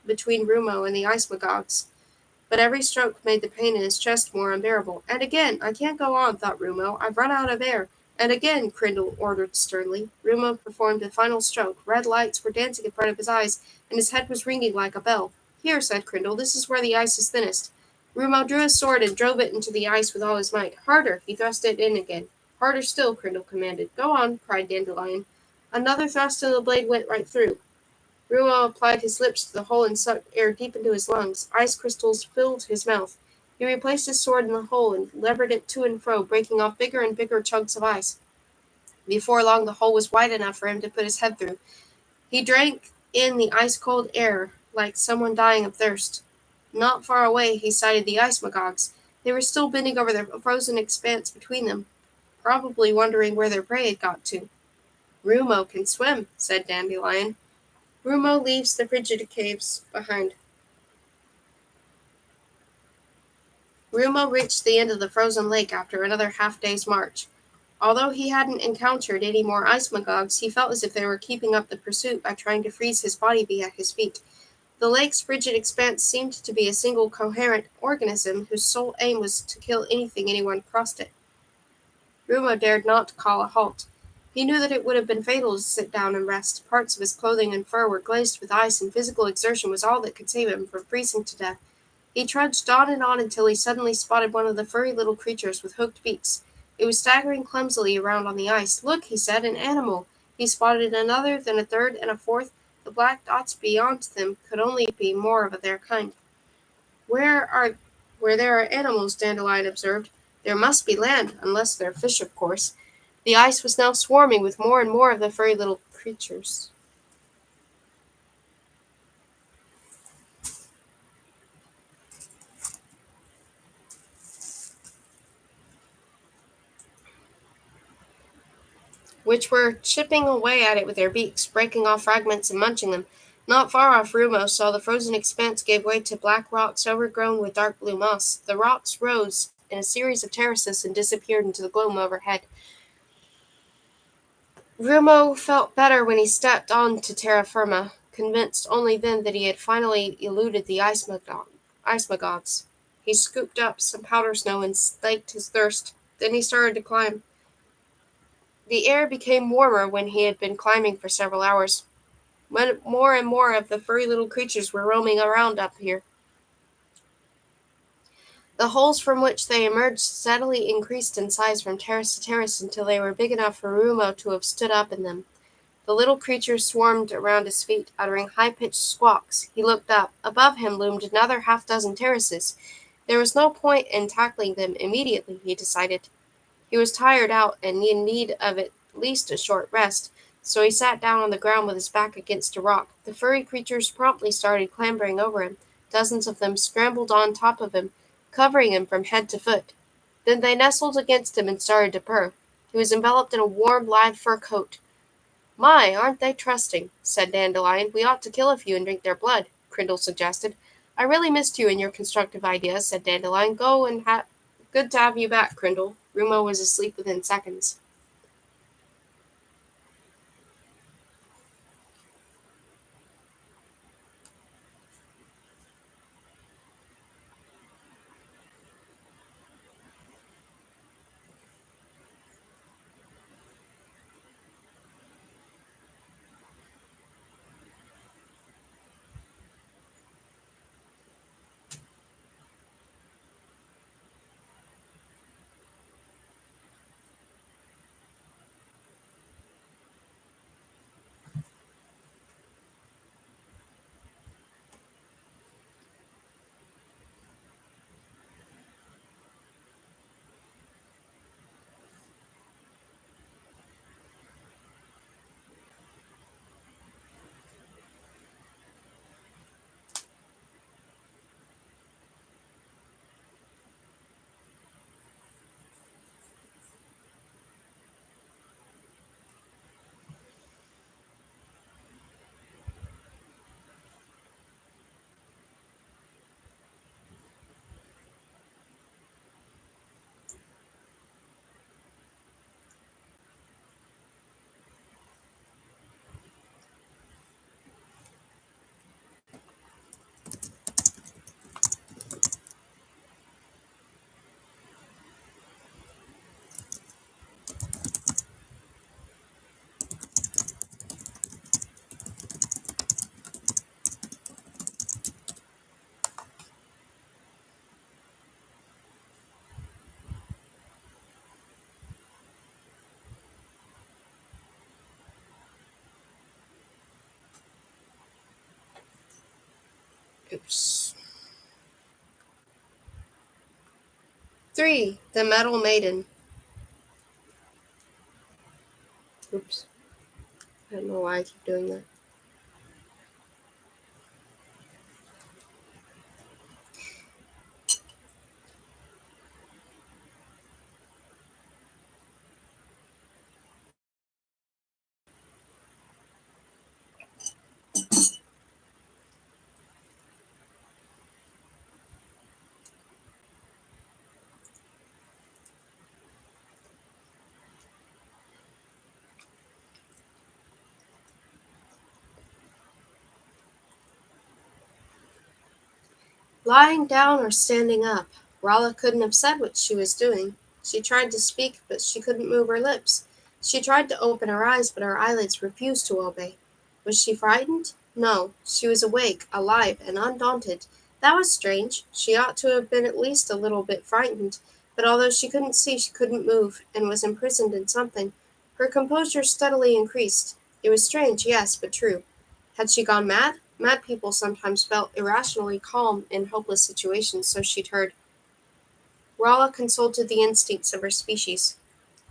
between Rumo and the ice magogs. But every stroke made the pain in his chest more unbearable. "And again, I can't go on," thought Rumo. "I've run out of air." "And again," Grindel ordered sternly. Rumo performed a final stroke. Red lights were dancing in front of his eyes, and his head was ringing like a bell. "Here," said Grindel, "this is where the ice is thinnest." Rumo drew his sword and drove it into the ice with all his might. "Harder!" He thrust it in again. "Harder still," Grindel commanded. "Go on," cried Dandelion. Another thrust and the blade went right through. Rumo applied his lips to the hole and sucked air deep into his lungs. Ice crystals filled his mouth. He replaced his sword in the hole and levered it to and fro, breaking off bigger and bigger chunks of ice. Before long, the hole was wide enough for him to put his head through. He drank in the ice-cold air like someone dying of thirst. Not far away, he sighted the ice magogs. They were still bending over the frozen expanse between them, probably wondering where their prey had got to. "Rumo can swim," said Dandelion. Rumo leaves the frigid caves behind. Rumo reached the end of the frozen lake after another half-day's march. Although he hadn't encountered any more ice magogs, he felt as if they were keeping up the pursuit by trying to freeze his body at his feet. The lake's frigid expanse seemed to be a single coherent organism whose sole aim was to kill anyone crossed it. Rumo dared not call a halt. He knew that it would have been fatal to sit down and rest. Parts of his clothing and fur were glazed with ice, and physical exertion was all that could save him from freezing to death. He trudged on and on until he suddenly spotted one of the furry little creatures with hooked beaks. It was staggering clumsily around on the ice. "Look," he said, "an animal." He spotted another, then a third, and a fourth. The black dots beyond them could only be more of their kind. Where there are animals," Dandelion observed, "there must be land, unless they're fish, of course." The ice was now swarming with more and more of the furry little creatures, which were chipping away at it with their beaks, breaking off fragments and munching them. Not far off, Rumo saw the frozen expanse gave way to black rocks overgrown with dark blue moss. The rocks rose in a series of terraces and disappeared into the gloom overhead. Rumo felt better when he stepped on to terra firma, convinced only then that he had finally eluded the ice magogs. He scooped up some powder snow and slaked his thirst. Then he started to climb. The air became warmer when he had been climbing for several hours. When more and more of the furry little creatures were roaming around up here. The holes from which they emerged steadily increased in size from terrace to terrace until they were big enough for Rumo to have stood up in them. The little creatures swarmed around his feet, uttering high-pitched squawks. He looked up. Above him loomed another half-dozen terraces. There was no point in tackling them immediately, he decided. He was tired out and in need of at least a short rest, so he sat down on the ground with his back against a rock. The furry creatures promptly started clambering over him. Dozens of them scrambled on top of him, covering him from head to foot. Then they nestled against him and started to purr. He was enveloped in a warm, live fur coat. "My, aren't they trusting?" said Dandelion. "We ought to kill a few and drink their blood," Crindle suggested. "I really missed you and your constructive ideas," said Dandelion. Good to have you back, Crindle." Rumo was asleep within seconds. Oops. 3. The Metal Maiden. Oops. I don't know why I keep doing that. Lying down or standing up, Rolla couldn't have said what she was doing. She tried to speak, but she couldn't move her lips. She tried to open her eyes, but her eyelids refused to obey. Was she frightened? No, she was awake, alive, and undaunted. That was strange. She ought to have been at least a little bit frightened, but although she couldn't see, she couldn't move, and was imprisoned in something. Her composure steadily increased. It was strange, yes, but true. Had she gone mad? Mad people sometimes felt irrationally calm in hopeless situations, so she'd heard. Rolla consulted the instincts of her species.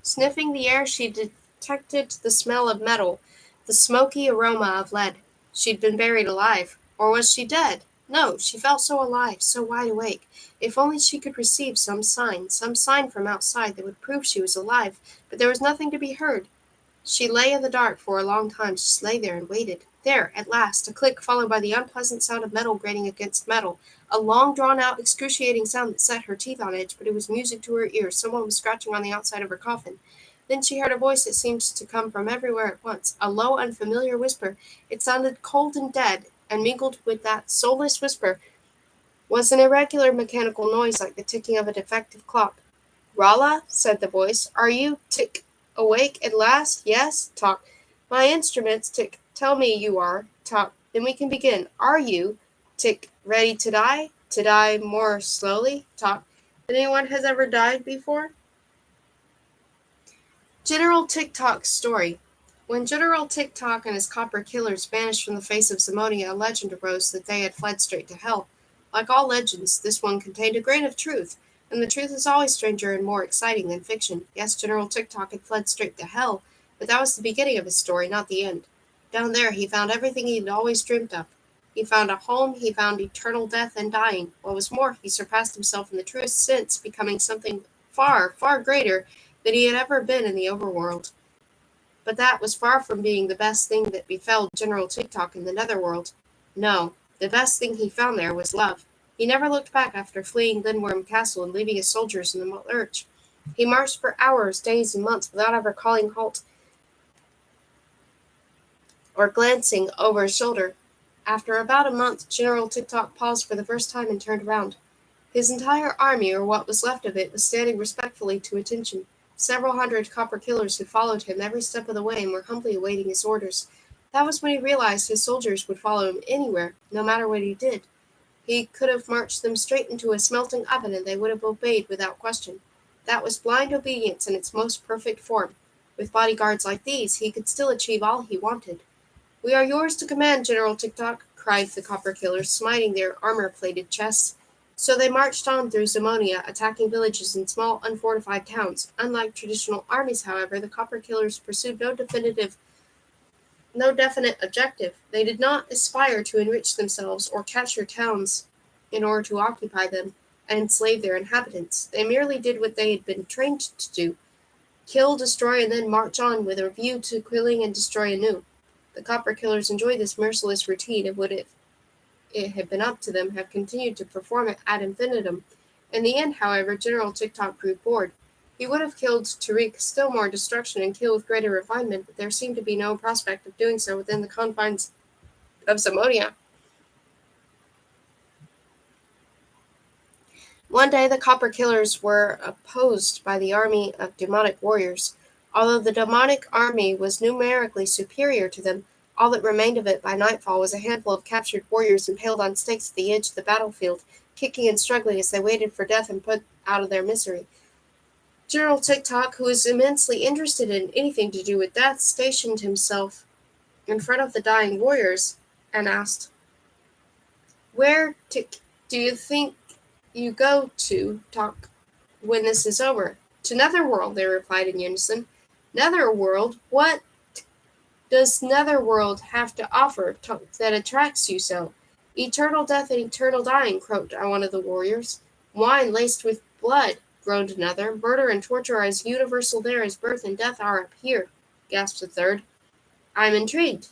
Sniffing the air, she detected the smell of metal, the smoky aroma of lead. She'd been buried alive. Or was she dead? No, she felt so alive, so wide awake. If only she could receive some sign from outside that would prove she was alive, but there was nothing to be heard. She lay in the dark for a long time, just lay there and waited. There, at last, a click followed by the unpleasant sound of metal grating against metal. A long drawn-out, excruciating sound that set her teeth on edge, but it was music to her ears. Someone was scratching on the outside of her coffin. Then she heard a voice that seemed to come from everywhere at once, a low, unfamiliar whisper. It sounded cold and dead, and mingled with that soulless whisper was an irregular mechanical noise like the ticking of a defective clock. "Rolla," said the voice, "are you awake at last? Yes? Talk. My instruments tell me you are. Talk. Then we can begin. Are you ready to die? To die more slowly? Talk. Anyone has ever died before?" General Tick-Tock's story. When General Tick-Tock and his copper killers vanished from the face of Zamonia, a legend arose that they had fled straight to hell. Like all legends, this one contained a grain of truth, and the truth is always stranger and more exciting than fiction. Yes, General Tick-Tock had fled straight to hell, but that was the beginning of his story, not the end. Down there he found everything he had always dreamed of. He found a home, he found eternal death and dying. What was more, he surpassed himself in the truest sense, becoming something far, far greater than he had ever been in the overworld. But that was far from being the best thing that befell General Tick-Tock in the netherworld. No, the best thing he found there was love. He never looked back after fleeing Lindworm Castle and leaving his soldiers in the lurch. He marched for hours, days, and months without ever calling halt or glancing over his shoulder. After about a month, General Tick-Tock paused for the first time and turned around. His entire army, or what was left of it, was standing respectfully to attention. Several hundred copper killers had followed him every step of the way and were humbly awaiting his orders. That was when he realized his soldiers would follow him anywhere, no matter what he did. He could have marched them straight into a smelting oven and they would have obeyed without question. That was blind obedience in its most perfect form. With bodyguards like these, he could still achieve all he wanted. "We are yours to command, General Tick-Tock," cried the copper killers, smiting their armor-plated chests. So they marched on through Zamonia, attacking villages and small, unfortified towns. Unlike traditional armies, however, the copper killers pursued no definite objective. They did not aspire to enrich themselves or capture towns in order to occupy them and enslave their inhabitants. They merely did what they had been trained to do: kill, destroy, and then march on with a view to killing and destroy anew. The copper killers enjoyed this merciless routine and would, if it had been up to them, have continued to perform it ad infinitum. In the end, however, General Tick-Tock grew bored. He would have killed to wreak still more destruction and kill with greater refinement, but there seemed to be no prospect of doing so within the confines of Zamonia. One day the copper killers were opposed by the army of demonic warriors. Although the demonic army was numerically superior to them, all that remained of it by nightfall was a handful of captured warriors impaled on stakes at the edge of the battlefield, kicking and struggling as they waited for death and put out of their misery. General Tick-Tock, who was immensely interested in anything to do with death, stationed himself in front of the dying warriors and asked, Where do you think you go to talk when this is over? To Netherworld, they replied in unison. Netherworld? What does Netherworld have to offer that attracts you so? Eternal death and eternal dying, croaked one of the warriors. Wine laced with blood, groaned another. Murder and torture are as universal there as birth and death are up here, gasped a third. I'm intrigued,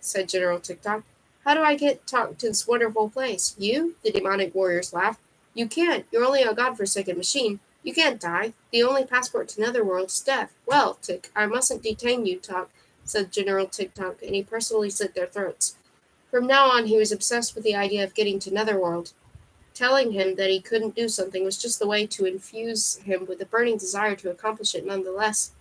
said General TikTok. How do I get talk to this wonderful place? You? The demonic warriors laughed. You can't. You're only a godforsaken machine. You can't die. The only passport to Netherworld is death. Well, Tick, I mustn't detain you, Talk, said General TikTok, and he personally slit their throats. From now on, he was obsessed with the idea of getting to Netherworld. Telling him that he couldn't do something was just the way to infuse him with a burning desire to accomplish it nonetheless.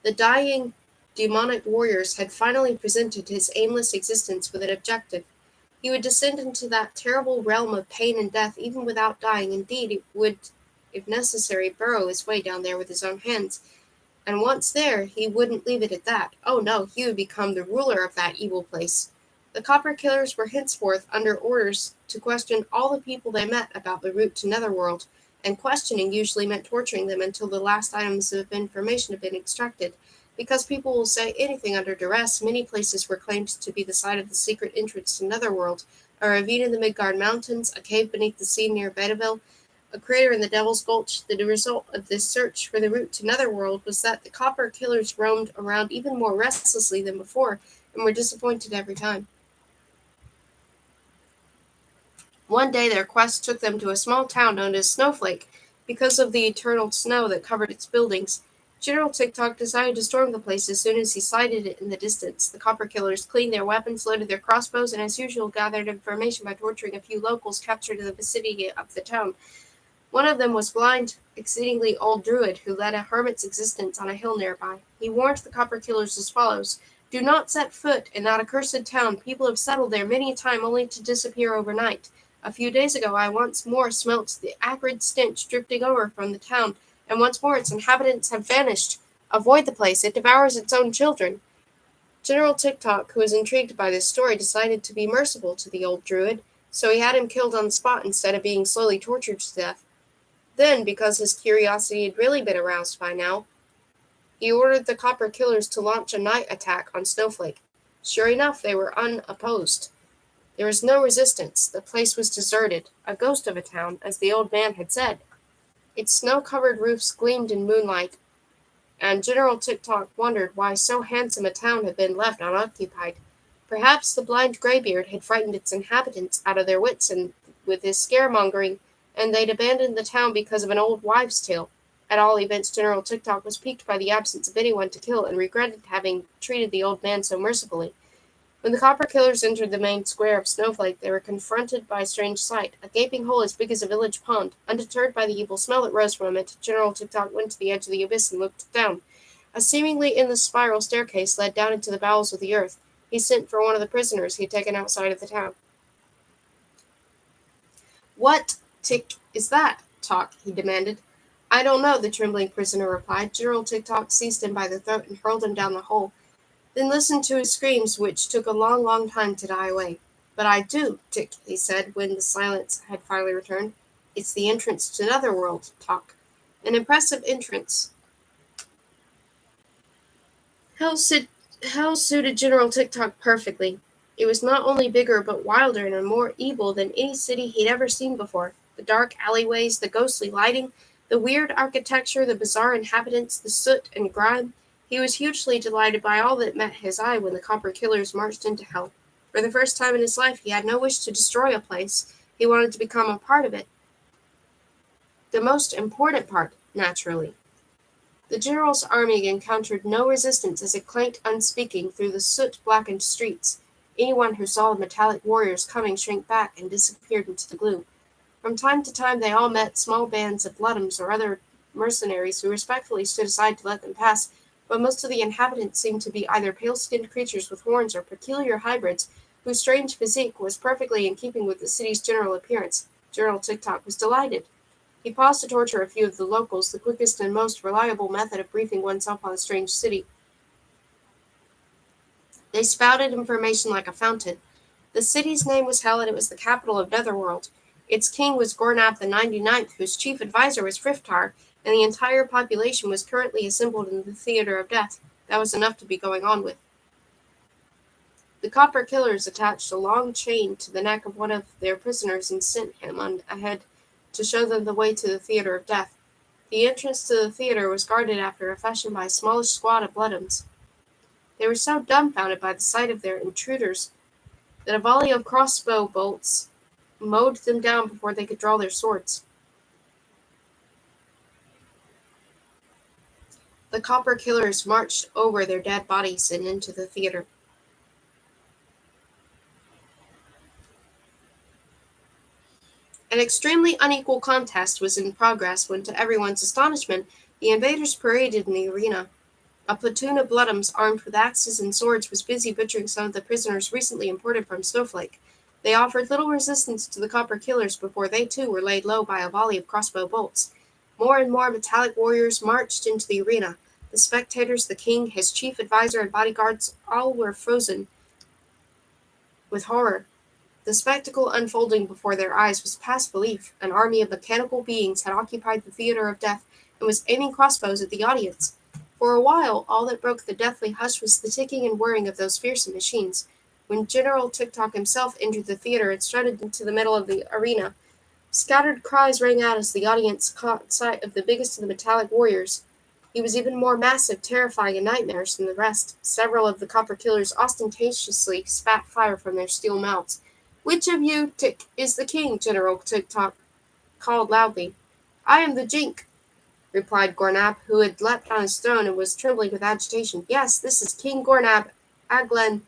The dying demonic warriors had finally presented his aimless existence with an objective. He would descend into that terrible realm of pain and death even without dying. Indeed, he would, if necessary, burrow his way down there with his own hands. And once there, he wouldn't leave it at that. Oh no, he would become the ruler of that evil place. The Copper Killers were henceforth under orders to question all the people they met about the route to Netherworld, and questioning usually meant torturing them until the last items of information had been extracted. Because people will say anything under duress, many places were claimed to be the site of the secret entrance to Netherworld, a ravine in the Midgard Mountains, a cave beneath the sea near Bediville, a crater in the Devil's Gulch. The result of this search for the route to Netherworld was that the Copper Killers roamed around even more restlessly than before, and were disappointed every time. One day their quest took them to a small town known as Snowflake. Because of the eternal snow that covered its buildings, General TikTok decided to storm the place as soon as he sighted it in the distance. The Copper Killers cleaned their weapons, loaded their crossbows, and as usual gathered information by torturing a few locals captured in the vicinity of the town. One of them was blind, exceedingly old druid who led a hermit's existence on a hill nearby. He warned the Copper Killers as follows: Do not set foot in that accursed town. People have settled there many a time only to disappear overnight. A few days ago I once more smelt the acrid stench drifting over from the town, and once more its inhabitants have vanished. Avoid the place, it devours its own children. General TikTok, who was intrigued by this story, decided to be merciful to the old druid, so he had him killed on the spot instead of being slowly tortured to death. Then, because his curiosity had really been aroused by now, he ordered the Copper Killers to launch a night attack on Snowflake. Sure enough, they were unopposed. There was no resistance. The place was deserted, a ghost of a town, as the old man had said. Its snow-covered roofs gleamed in moonlight, and General TikTok wondered why so handsome a town had been left unoccupied. Perhaps the blind graybeard had frightened its inhabitants out of their wits and with his scaremongering, and they'd abandoned the town because of an old wives' tale. At all events, General TikTok was piqued by the absence of anyone to kill and regretted having treated the old man so mercifully. When the Copper Killers entered the main square of Snowflake, they were confronted by a strange sight, a gaping hole as big as a village pond. Undeterred by the evil smell that rose from it, General TikTok went to the edge of the abyss and looked down. A seemingly endless spiral staircase led down into the bowels of the earth. He sent for one of the prisoners he had taken outside of the town. What tick is that, Talk? He demanded. I don't know, the trembling prisoner replied. General TikTok seized him by the throat and hurled him down the hole. Then listened to his screams, which took a long, long time to die away. But I do, Tick, he said, when the silence had finally returned. It's the entrance to Netherworld, Talk. An impressive entrance. Hell, Hell suited General TikTok perfectly. It was not only bigger, but wilder and more evil than any city he'd ever seen before. The dark alleyways, the ghostly lighting, the weird architecture, the bizarre inhabitants, the soot and grime. He was hugely delighted by all that met his eye when the Copper Killers marched into Hell. For the first time in his life, he had no wish to destroy a place. He wanted to become a part of it. The most important part, naturally. The general's army encountered no resistance as it clanked unspeaking through the soot-blackened streets. Anyone who saw the metallic warriors coming shrank back and disappeared into the gloom. From time to time they all met small bands of bloodums or other mercenaries who respectfully stood aside to let them pass, but most of the inhabitants seemed to be either pale-skinned creatures with horns or peculiar hybrids whose strange physique was perfectly in keeping with the city's general appearance. General TikTok was delighted. He paused to torture a few of the locals, the quickest and most reliable method of briefing oneself on a strange city. They spouted information like a fountain, The city's name was Hell, and it was the capital of Netherworld. Its king was Gornab the 99th, whose chief advisor was Friftar, and the entire population was currently assembled in the Theater of Death. That was enough to be going on with. The Copper Killers attached a long chain to the neck of one of their prisoners and sent him on ahead to show them the way to the Theater of Death. The entrance to the theater was guarded after a fashion by a smallish squad of bloodhounds. They were so dumbfounded by the sight of their intruders that a volley of crossbow bolts mowed them down before they could draw their swords. The Copper Killers marched over their dead bodies and into the theater. An extremely unequal contest was in progress when, to everyone's astonishment, the invaders paraded in the arena. A platoon of bloodhounds armed with axes and swords was busy butchering some of the prisoners recently imported from Snowflake. They offered little resistance to the Copper Killers before they too were laid low by a volley of crossbow bolts. More and more metallic warriors marched into the arena. The spectators, the king, his chief advisor, and bodyguards all were frozen with horror. The spectacle unfolding before their eyes was past belief. An army of mechanical beings had occupied the theater of death and was aiming crossbows at the audience. For a while, all that broke the deathly hush was the ticking and whirring of those fearsome machines. When General TikTok himself entered the theater and strutted into the middle of the arena, scattered cries rang out as the audience caught sight of the biggest of the metallic warriors. He was even more massive, terrifying, and nightmarish than the rest. Several of the Copper Killers ostentatiously spat fire from their steel mouths. "Which of you, Tick, is the king?" General TikTok called loudly. "I am the Jink," replied Gornab, who had leapt on his throne and was trembling with agitation. "Yes, this is King Gornab Aglen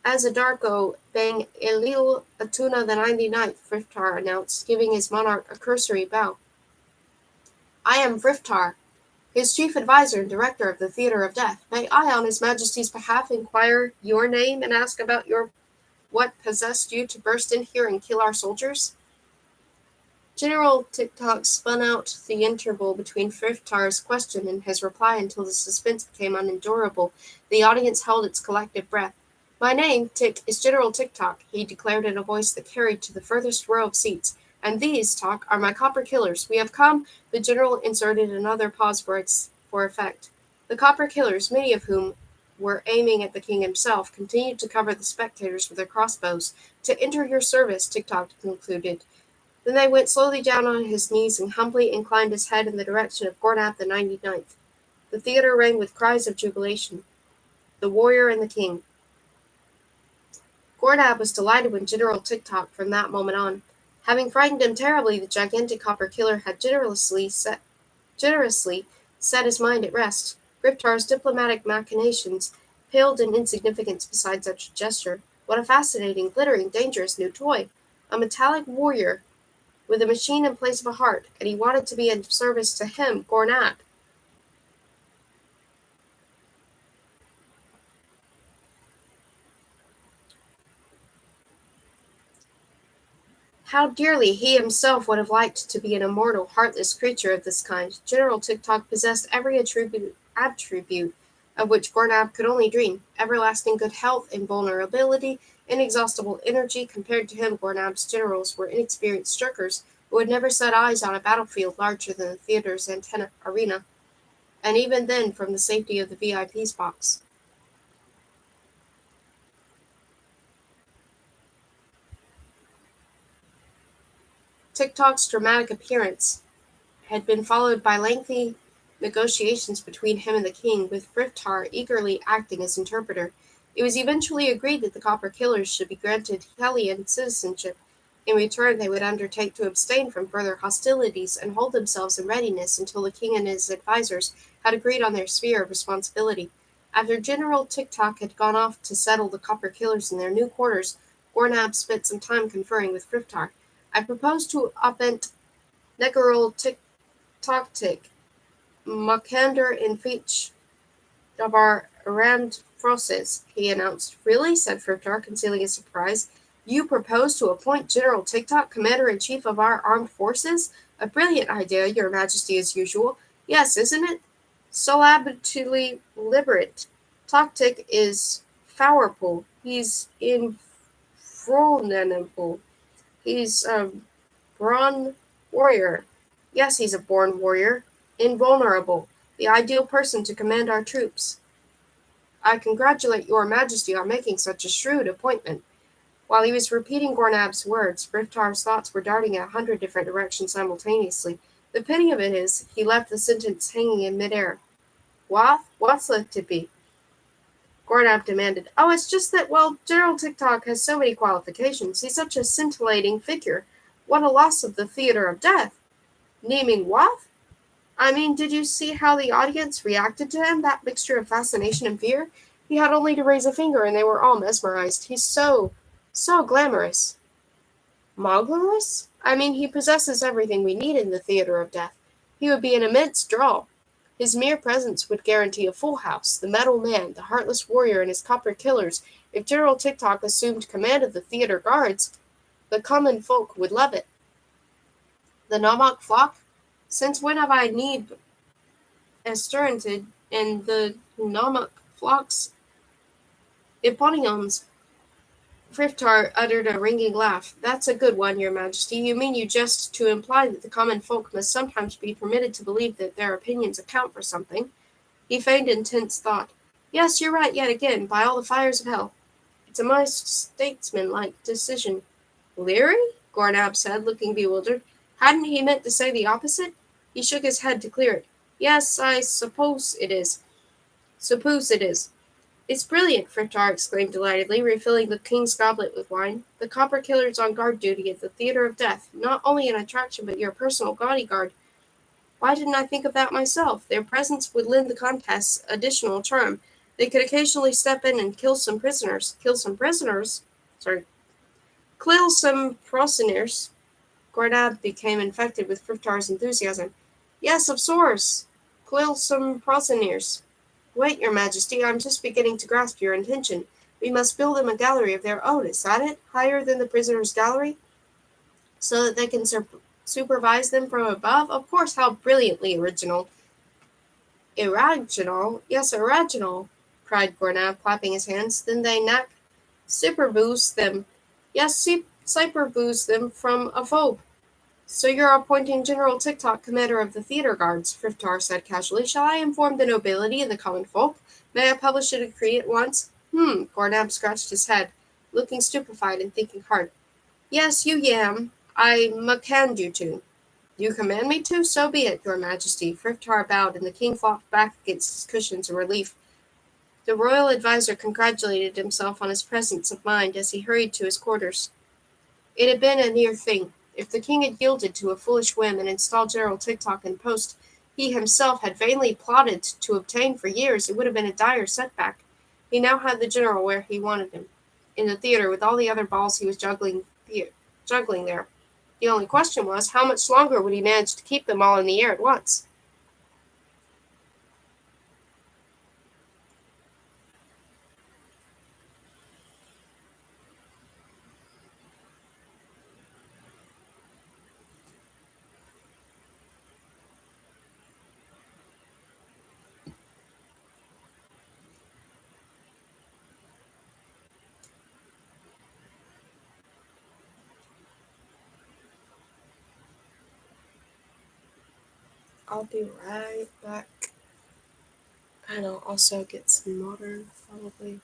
Azadarko Bang Elil Atuna the 99th, Friftar announced, giving his monarch a cursory bow. "I am Friftar, his chief advisor and director of the Theater of Death. May I, on his majesty's behalf, inquire your name and ask about what possessed you to burst in here and kill our soldiers?" General TikTok spun out the interval between Friftar's question and his reply until the suspense became unendurable. The audience held its collective breath. "My name, Tick, is General TikTok," he declared in a voice that carried to the furthest row of seats. "And these, Talk, are my Copper Killers. We have come—" The general inserted another pause for effect. The Copper Killers, many of whom were aiming at the king himself, continued to cover the spectators with their crossbows. "To enter your service," TikTok concluded. Then they went slowly down on his knees and humbly inclined his head in the direction of Gornab the 99th. The theater rang with cries of jubilation. The warrior and the king. Gornab was delighted when General TikTok from that moment on. Having frightened him terribly, the gigantic Copper Killer had generously set his mind at rest. Griptar's diplomatic machinations paled in insignificance beside such a gesture. What a fascinating, glittering, dangerous new toy! A metallic warrior with a machine in place of a heart, and he wanted to be in service to him, Gornab. How dearly he himself would have liked to be an immortal, heartless creature of this kind. General TikTok possessed every attribute of which Gornab could only dream. Everlasting good health, invulnerability, inexhaustible energy. Compared to him, Gornab's generals were inexperienced shirkers who had never set eyes on a battlefield larger than the theater's antenna arena, and even then from the safety of the VIP's box. TikTok's dramatic appearance had been followed by lengthy negotiations between him and the king, with Friftar eagerly acting as interpreter. It was eventually agreed that the Copper Killers should be granted Hellian citizenship. In return, they would undertake to abstain from further hostilities and hold themselves in readiness until the king and his advisors had agreed on their sphere of responsibility. After General TikTok had gone off to settle the Copper Killers in their new quarters, Gornab spent some time conferring with Friftar. "I propose to appoint Negerol Toktik, Makander in Fitch of our Rand Forces," he announced. "Really?" said Friftar, concealing his surprise. "You propose to appoint General TikTok Commander-in-Chief of our armed forces? A brilliant idea, your majesty, as usual. Yes, isn't it? So absolutely liberate. Toktik is powerful. He's vulnerable. He's a born warrior. Yes, he's a born warrior. Invulnerable. The ideal person to command our troops. I congratulate your majesty on making such a shrewd appointment. While he was repeating Gornab's words, Riftar's thoughts were darting in 100 different directions simultaneously. The pity of it is, he left the sentence hanging in midair. What's left to be? Gornab demanded. Oh, it's just that, well, General TikTok has so many qualifications. He's such a scintillating figure. What a loss of the theater of death. Naming what? I mean, did you see how the audience reacted to him? That mixture of fascination and fear? He had only to raise a finger and they were all mesmerized. He's so glamorous. Mogulus? I mean, he possesses everything we need in the theater of death. He would be an immense draw. His mere presence would guarantee a full house, the metal man, the heartless warrior, and his copper killers. If General TikTok assumed command of the theater guards, the common folk would love it. The Namak flock? Since when have I need Esterinted and the Namak flocks? Eponyms. Friftar uttered a ringing laugh. That's a good one, your majesty. You mean you jest to imply that the common folk must sometimes be permitted to believe that their opinions account for something. He feigned intense thought. Yes, you're right yet again, by all the fires of hell. It's a most statesman-like decision. Leary? Gornab said, looking bewildered. Hadn't he meant to say the opposite? He shook his head to clear it. Yes, I suppose it is. Suppose it is. It's brilliant, Frithar exclaimed delightedly, refilling the king's goblet with wine. The copper killers on guard duty at the theater of death, not only an attraction but your personal bodyguard. Why didn't I think of that myself? Their presence would lend the contest additional charm. They could occasionally step in and kill some prisoners. Kill some prisoners? Sorry. Kill some proselyters. Gordab became infected with Frithtar's enthusiasm. Yes, of course. Kill some proselyters. Wait, your majesty, I'm just beginning to grasp your intention. We must build them a gallery of their own, is that it? Higher than the prisoners' gallery? So that they can supervise them from above? Of course, how brilliantly original. Original? Yes, original, cried Gornab, clapping his hands. Then they superboost them. Yes, superboost them from above. So you're appointing General TikTok commander of the theater guards, Friftar said casually. Shall I inform the nobility and the common folk? May I publish a decree at once? Gornab scratched his head, looking stupefied and thinking hard. Yes, you yam. I command you to. You command me to? So be it, your majesty. Friftar bowed, and the king flopped back against his cushions in relief. The royal adviser congratulated himself on his presence of mind as he hurried to his quarters. It had been a near thing. If the king had yielded to a foolish whim and installed General TikTok in post he himself had vainly plotted to obtain for years, it would have been a dire setback. He now had the general where he wanted him, in the theater with all the other balls he was juggling there. The only question was, how much longer would he manage to keep them all in the air at once? I'll be right back. And I'll also get some modern, probably.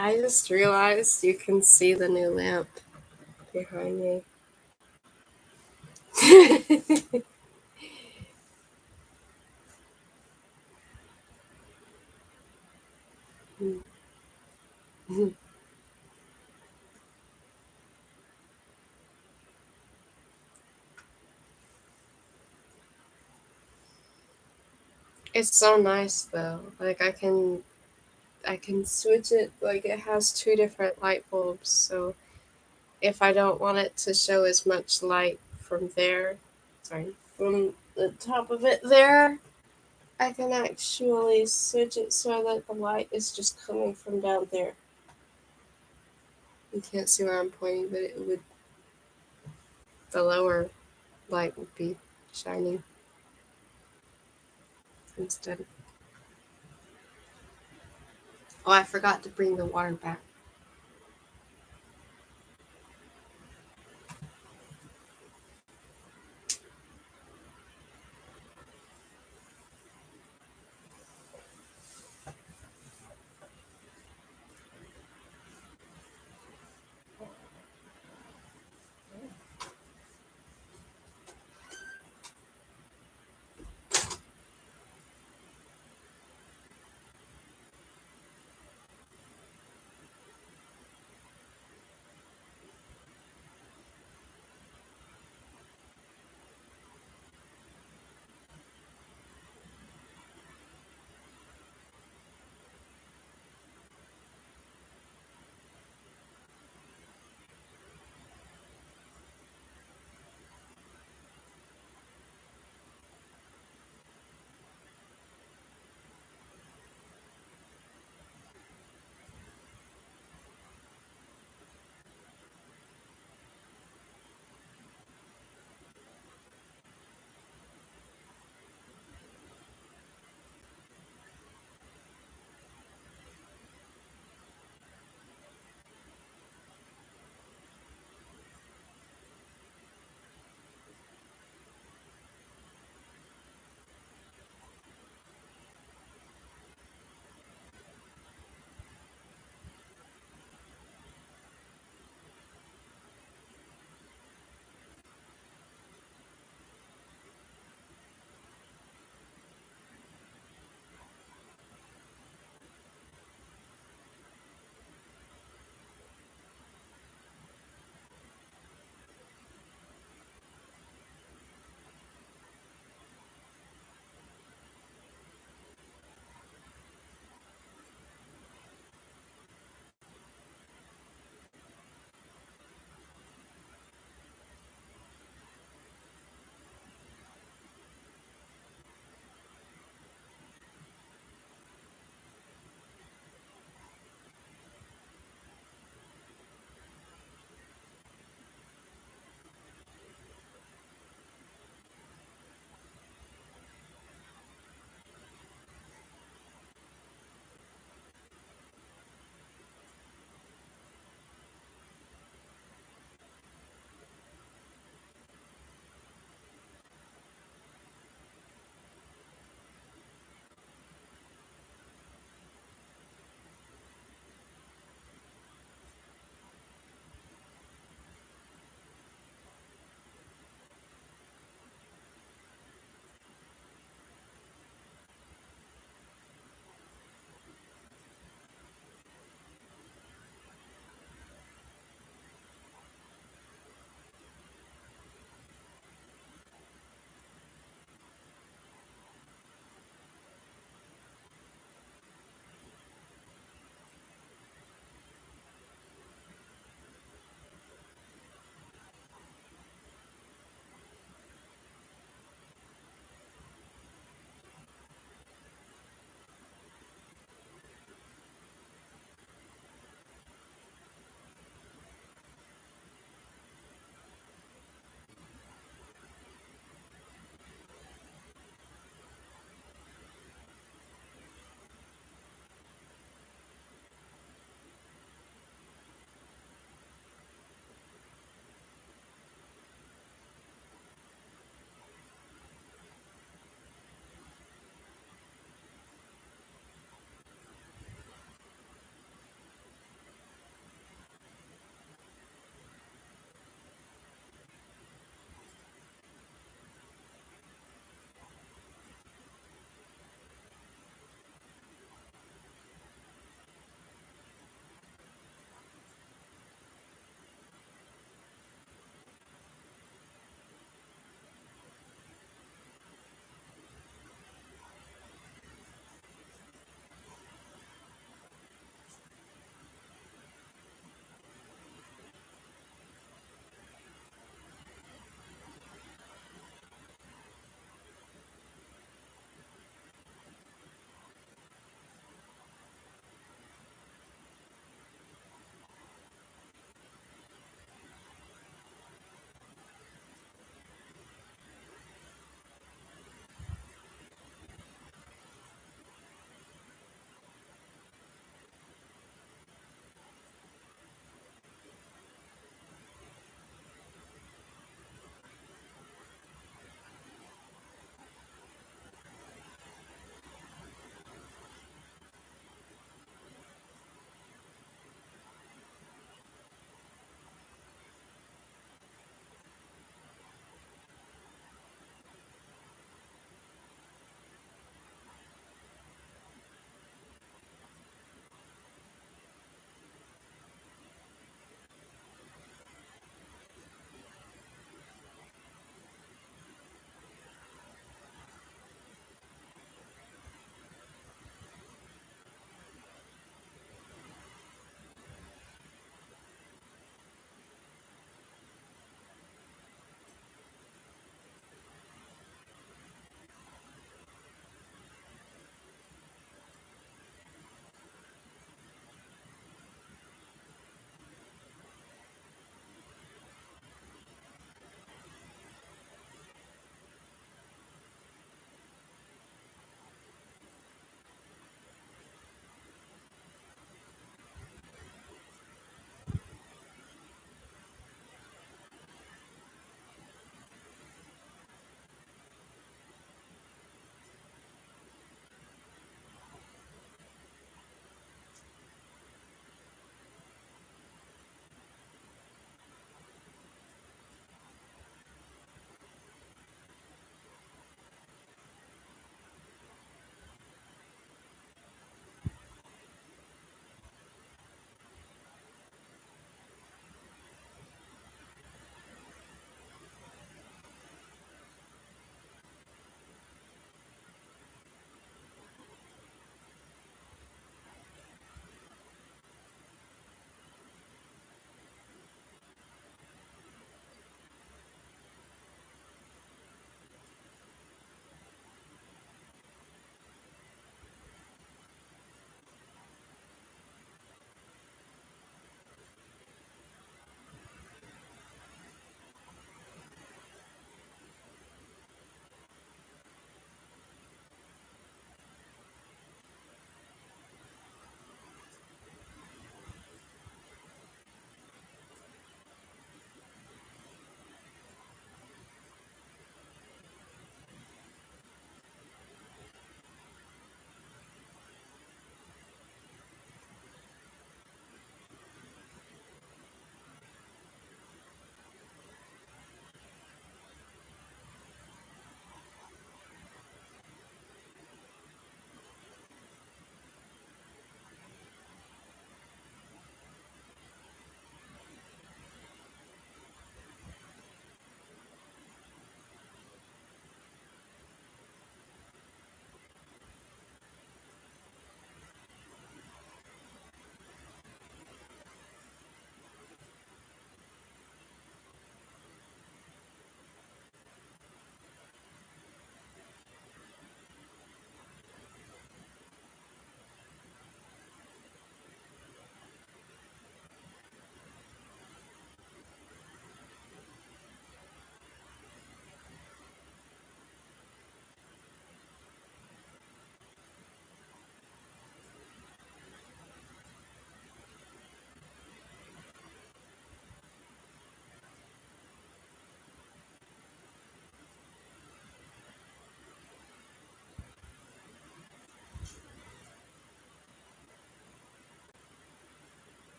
I just realized you can see the new lamp behind me. It's so nice though. Like I can switch it, like it has two different light bulbs, so if I don't want it to show as much light from there, sorry, from the top of it there, I can actually switch it so that the light is just coming from down there. You can't see where I'm pointing, but it would, the lower light would be shining instead. Oh, I forgot to bring the water back.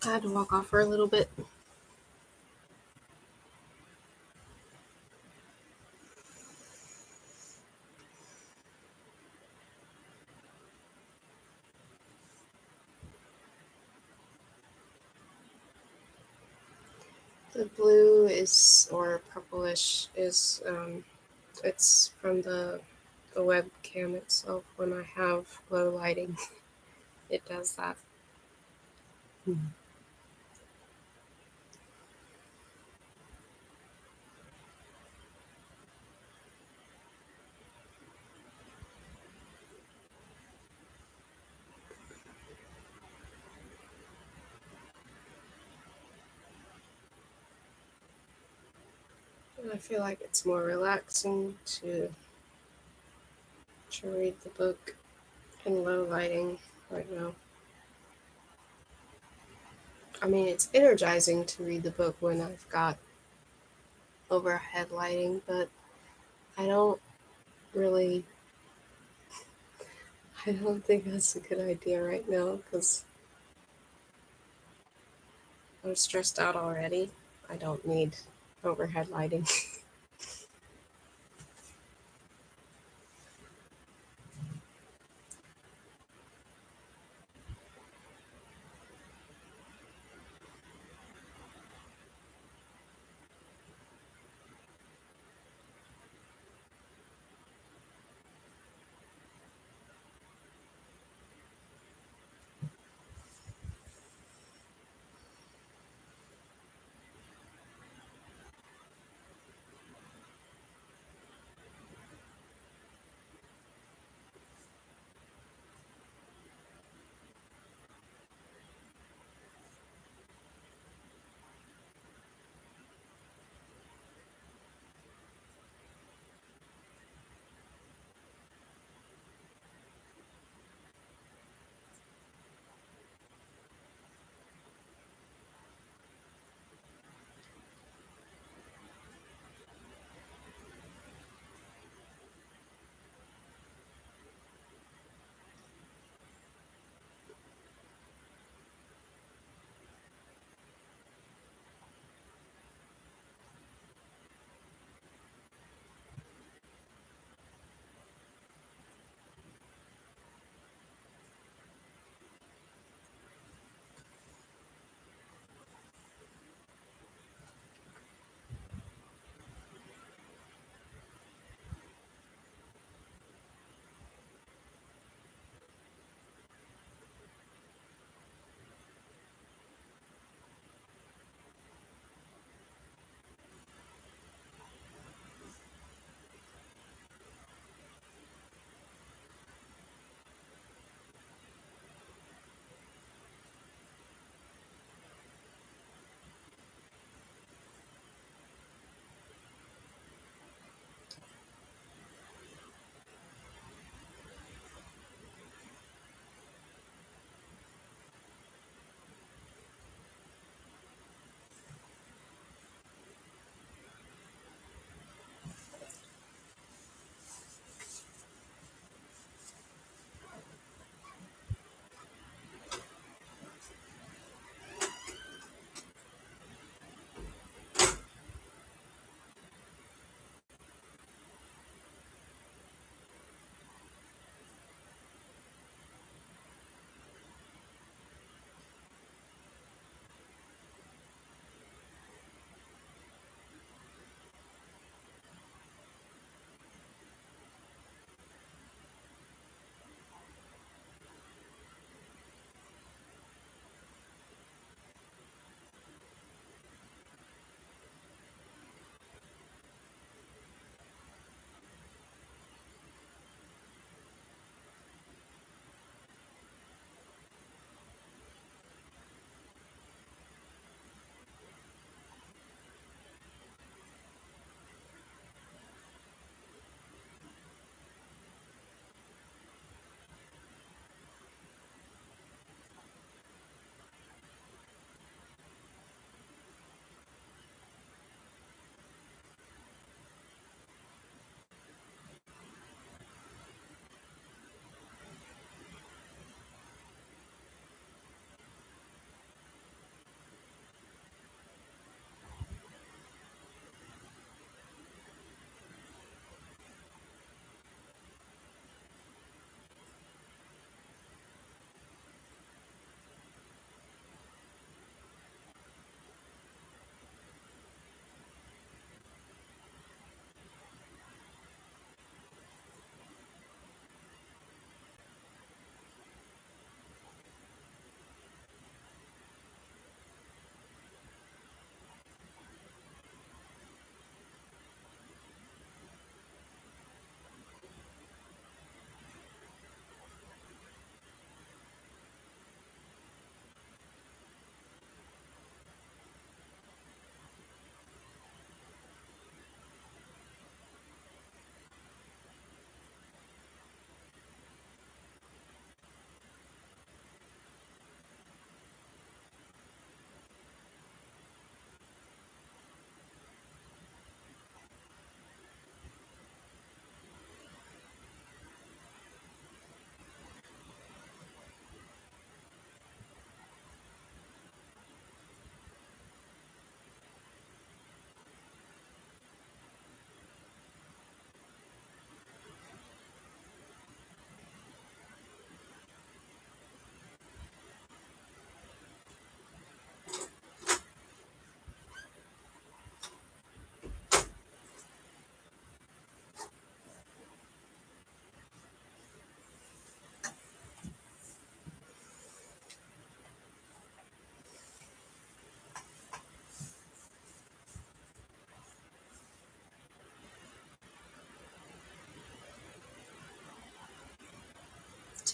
I had to walk off for a little bit. The blue is, or purplish, is it's from the webcam itself. When I have low lighting, it does that. And I feel like it's more relaxing to read the book in low lighting right now. I mean, it's energizing to read the book when I've got overhead lighting, but I don't really, I don't think that's a good idea right now because I'm stressed out already. I don't need overhead lighting.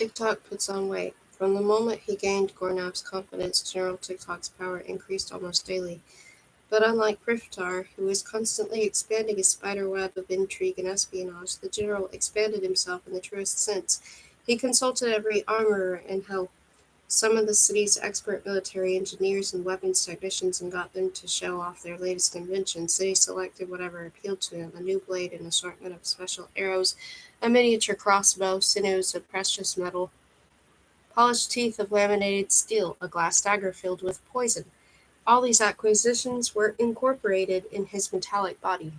TikTok puts on weight. From the moment he gained Gornav's confidence, General TikTok's power increased almost daily. But unlike Priftar, who was constantly expanding his spider web of intrigue and espionage, the general expanded himself in the truest sense. He consulted every armorer in hell, summoned the city's expert military engineers and weapons technicians, and got them to show off their latest inventions. Then he selected whatever appealed to him: a new blade, an assortment of special arrows, a miniature crossbow, sinews of precious metal, polished teeth of laminated steel, a glass dagger filled with poison. All these acquisitions were incorporated in his metallic body.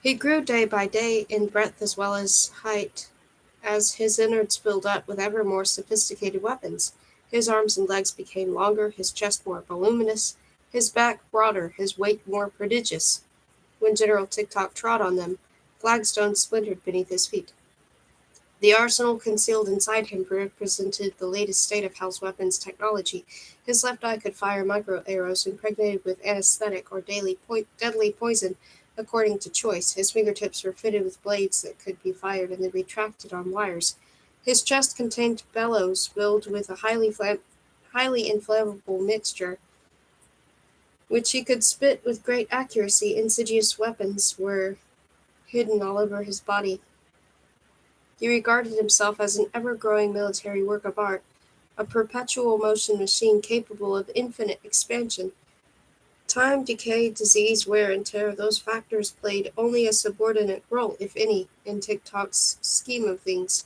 He grew day by day in breadth as well as height, as his innards filled up with ever more sophisticated weapons. His arms and legs became longer, his chest more voluminous, his back broader, his weight more prodigious. When General TikTok trod on them, flagstones splintered beneath his feet. The arsenal concealed inside him represented the latest state of Hell's weapons technology. His left eye could fire micro arrows impregnated with anesthetic or deadly poison according to choice. His fingertips were fitted with blades that could be fired and then retracted on wires. His chest contained bellows filled with a highly inflammable mixture, which he could spit with great accuracy. Insidious weapons were hidden all over his body. He regarded himself as an ever-growing military work of art, a perpetual motion machine capable of infinite expansion. Time, decay, disease, wear, and tear, those factors played only a subordinate role, if any, in TikTok's scheme of things.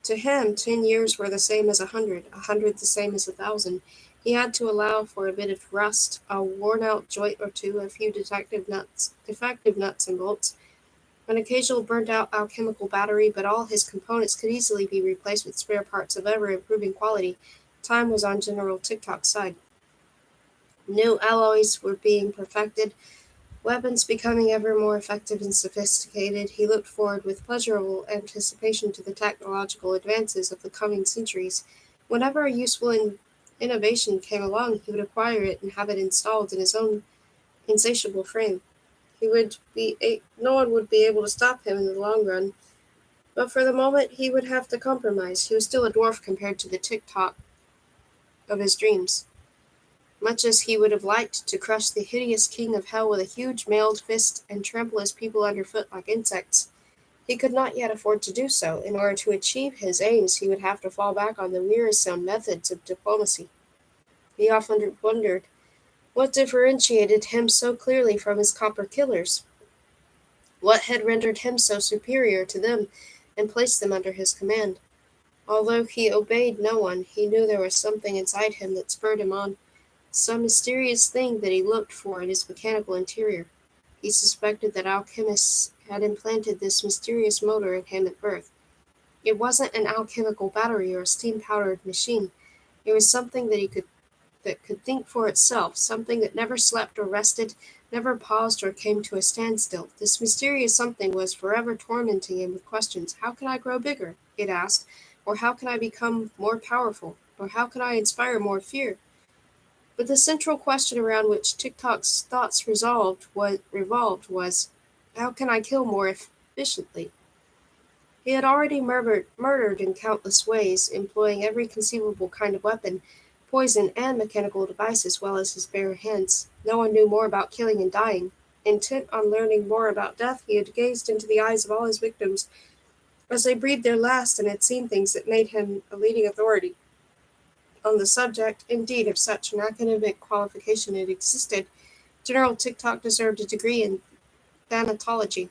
To him, 10 years were the same as 100, 100 the same as 1,000. He had to allow for a bit of rust, a worn-out joint or two, a few defective nuts and bolts, an occasional burnt-out alchemical battery, but all his components could easily be replaced with spare parts of ever-improving quality. Time was on General TikTok's side. New alloys were being perfected, weapons becoming ever more effective and sophisticated. He looked forward with pleasurable anticipation to the technological advances of the coming centuries. Whenever a useful innovation came along, he would acquire it and have it installed in his own insatiable frame. No one would be able to stop him in the long run, but for the moment he would have to compromise. He was still a dwarf compared to the TikTok of his dreams. Much as he would have liked to crush the hideous king of hell with a huge mailed fist and trample his people underfoot like insects, he could not yet afford to do so. In order to achieve his aims, he would have to fall back on the wearisome methods of diplomacy. He often wondered what differentiated him so clearly from his copper killers. What had rendered him so superior to them and placed them under his command? Although he obeyed no one, he knew there was something inside him that spurred him on, some mysterious thing that he looked for in his mechanical interior. He suspected that alchemists had implanted this mysterious motor in him at birth. It wasn't an alchemical battery or a steam-powered machine. It was something that could think for itself, something that never slept or rested, never paused or came to a standstill. This mysterious something was forever tormenting him with questions. How can I grow bigger? It asked. Or how can I become more powerful? Or how can I inspire more fear? But the central question around which TikTok's thoughts revolved was, how can I kill more efficiently? He had already murdered in countless ways, employing every conceivable kind of weapon, poison, and mechanical device as well as his bare hands. No one knew more about killing and dying. Intent on learning more about death, he had gazed into the eyes of all his victims as they breathed their last and had seen things that made him a leading authority on the subject. Indeed, if such an academic qualification had existed, General TikTok deserved a degree in thanatology.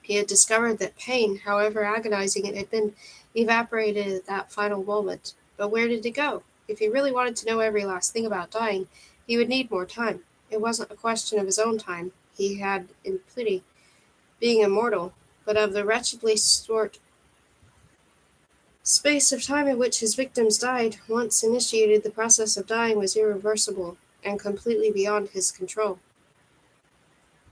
He had discovered that pain, however agonizing it had been, evaporated at that final moment. But where did it go? If he really wanted to know every last thing about dying, he would need more time. It wasn't a question of his own time. He had in plenty, being immortal, but of the wretchedly short space of time in which his victims died. Once initiated, the process of dying was irreversible and completely beyond his control.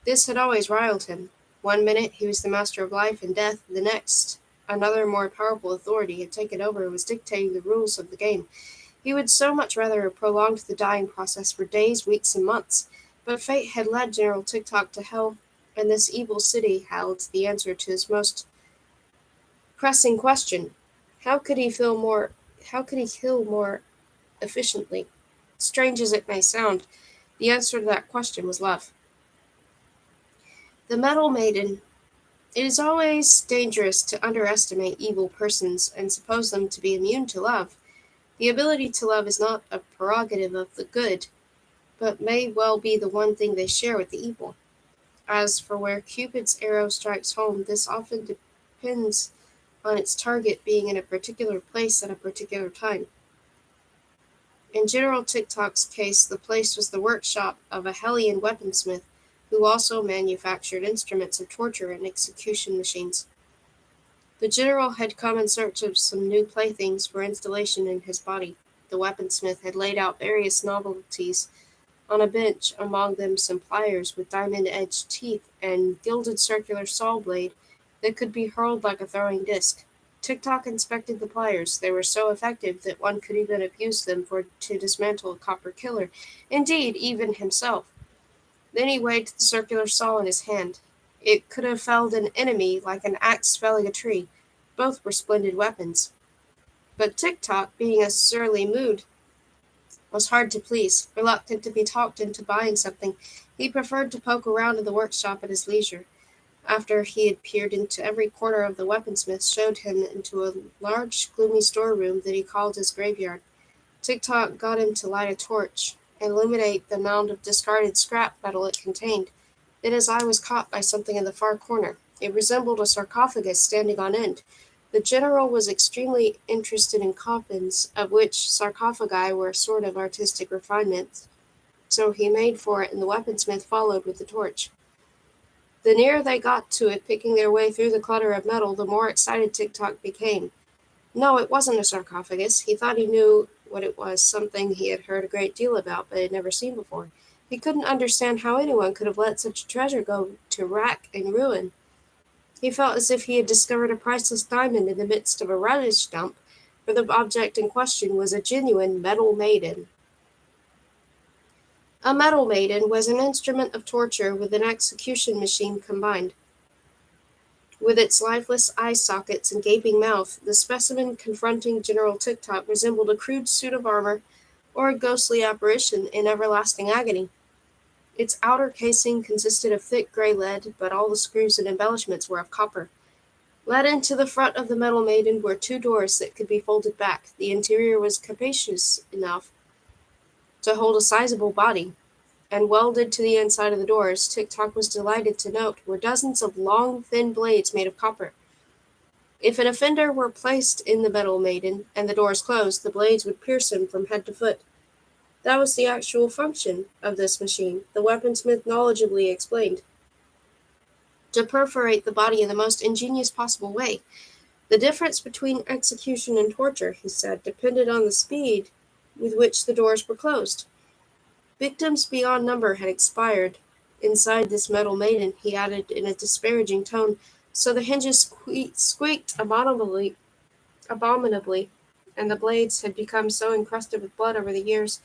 This had always riled him. One minute he was the master of life and death, the next another more powerful authority had taken over and was dictating the rules of the game. He would so much rather have prolonged the dying process for days, weeks, and months, but fate had led General TikTok to hell and this evil city held the answer to his most pressing question. How could he feel more how could he kill more efficiently? Strange as it may sound, the answer to that question was love. The Metal Maiden. It is always dangerous to underestimate evil persons and suppose them to be immune to love. The ability to love is not a prerogative of the good, but may well be the one thing they share with the evil. As for where Cupid's arrow strikes home, this often depends on its target being in a particular place at a particular time. In General TikTok's case, the place was the workshop of a Hellion weaponsmith who also manufactured instruments of torture and execution machines. The general had come in search of some new playthings for installation in his body. The weaponsmith had laid out various novelties on a bench, among them some pliers with diamond-edged teeth and gilded circular saw blade that could be hurled like a throwing disc. Tik-Tok inspected the pliers. They were so effective that one could even abuse them to dismantle a copper killer, indeed, even himself. Then he weighed the circular saw in his hand. It could have felled an enemy like an axe felling a tree. Both were splendid weapons. But Tik-Tok, being a surly mood, was hard to please. Reluctant to be talked into buying something, he preferred to poke around in the workshop at his leisure. After he had peered into every corner of the weaponsmith, showed him into a large, gloomy storeroom that he called his graveyard. Tik-Tok got him to light a torch and illuminate the mound of discarded scrap metal it contained. Then his eye was caught by something in the far corner. It resembled a sarcophagus standing on end. The general was extremely interested in coffins, of which sarcophagi were a sort of artistic refinement, so he made for it, and the weaponsmith followed with the torch. The nearer they got to it, picking their way through the clutter of metal, the more excited Tik-Tok became. No, it wasn't a sarcophagus. He thought he knew what it was, something he had heard a great deal about but had never seen before. He couldn't understand how anyone could have let such a treasure go to rack and ruin. He felt as if he had discovered a priceless diamond in the midst of a rubbish dump, for the object in question was a genuine metal maiden. A metal maiden was an instrument of torture with an execution machine combined. With its lifeless eye sockets and gaping mouth, the specimen confronting General Tik-Tok resembled a crude suit of armor or a ghostly apparition in everlasting agony. Its outer casing consisted of thick gray lead, but all the screws and embellishments were of copper. Let into the front of the metal maiden were two doors that could be folded back. The interior was capacious enough to hold a sizable body, and welded to the inside of the doors, Tik-Tok was delighted to note, were dozens of long, thin blades made of copper. If an offender were placed in the metal maiden, and the doors closed, the blades would pierce him from head to foot. That was the actual function of this machine, the weaponsmith knowledgeably explained. To perforate the body in the most ingenious possible way. The difference between execution and torture, he said, depended on the speed with which the doors were closed. Victims beyond number had expired inside this metal maiden, he added in a disparaging tone, so the hinges squeaked abominably, and the blades had become so encrusted with blood over the years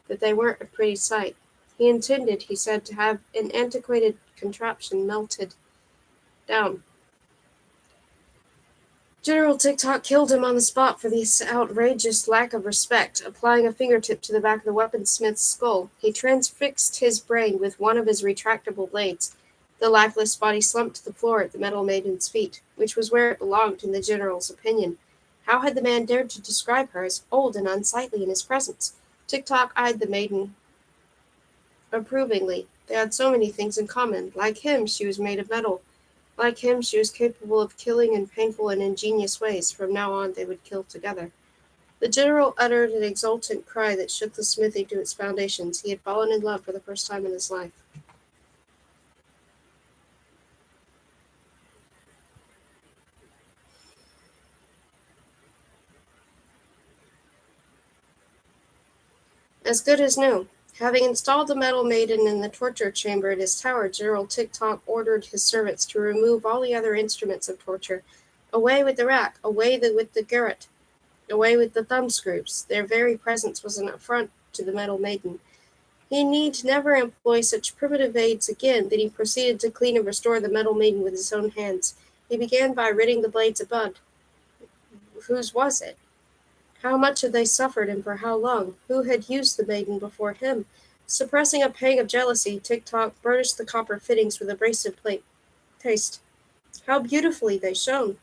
that they weren't a pretty sight. He intended, he said, to have an antiquated contraption melted down. General Tik-Tok killed him on the spot for this outrageous lack of respect. Applying a fingertip to the back of the weaponsmith's skull, he transfixed his brain with one of his retractable blades. The lifeless body slumped to the floor at the metal maiden's feet, which was where it belonged in the general's opinion. How had the man dared to describe her as old and unsightly in his presence? Tik-Tok eyed the maiden approvingly. They had so many things in common. Like him, she was made of metal. Like him, she was capable of killing in painful and ingenious ways. From now on, they would kill together. The general uttered an exultant cry that shook the smithy to its foundations. He had fallen in love for the first time in his life. As good as new. Having installed the metal maiden in the torture chamber at his tower, General Tik-Tok ordered his servants to remove all the other instruments of torture. Away with the rack, away with the garrote, away with the thumbscrews. Their very presence was an affront to the metal maiden. He need never employ such primitive aids again. Then he proceeded to clean and restore the metal maiden with his own hands. He began by ridding the blades of mud. Whose was it? How much had they suffered, and for how long? Who had used the maiden before him? Suppressing a pang of jealousy, Tik-Tok burnished the copper fittings with abrasive plate. Taste. How beautifully they shone!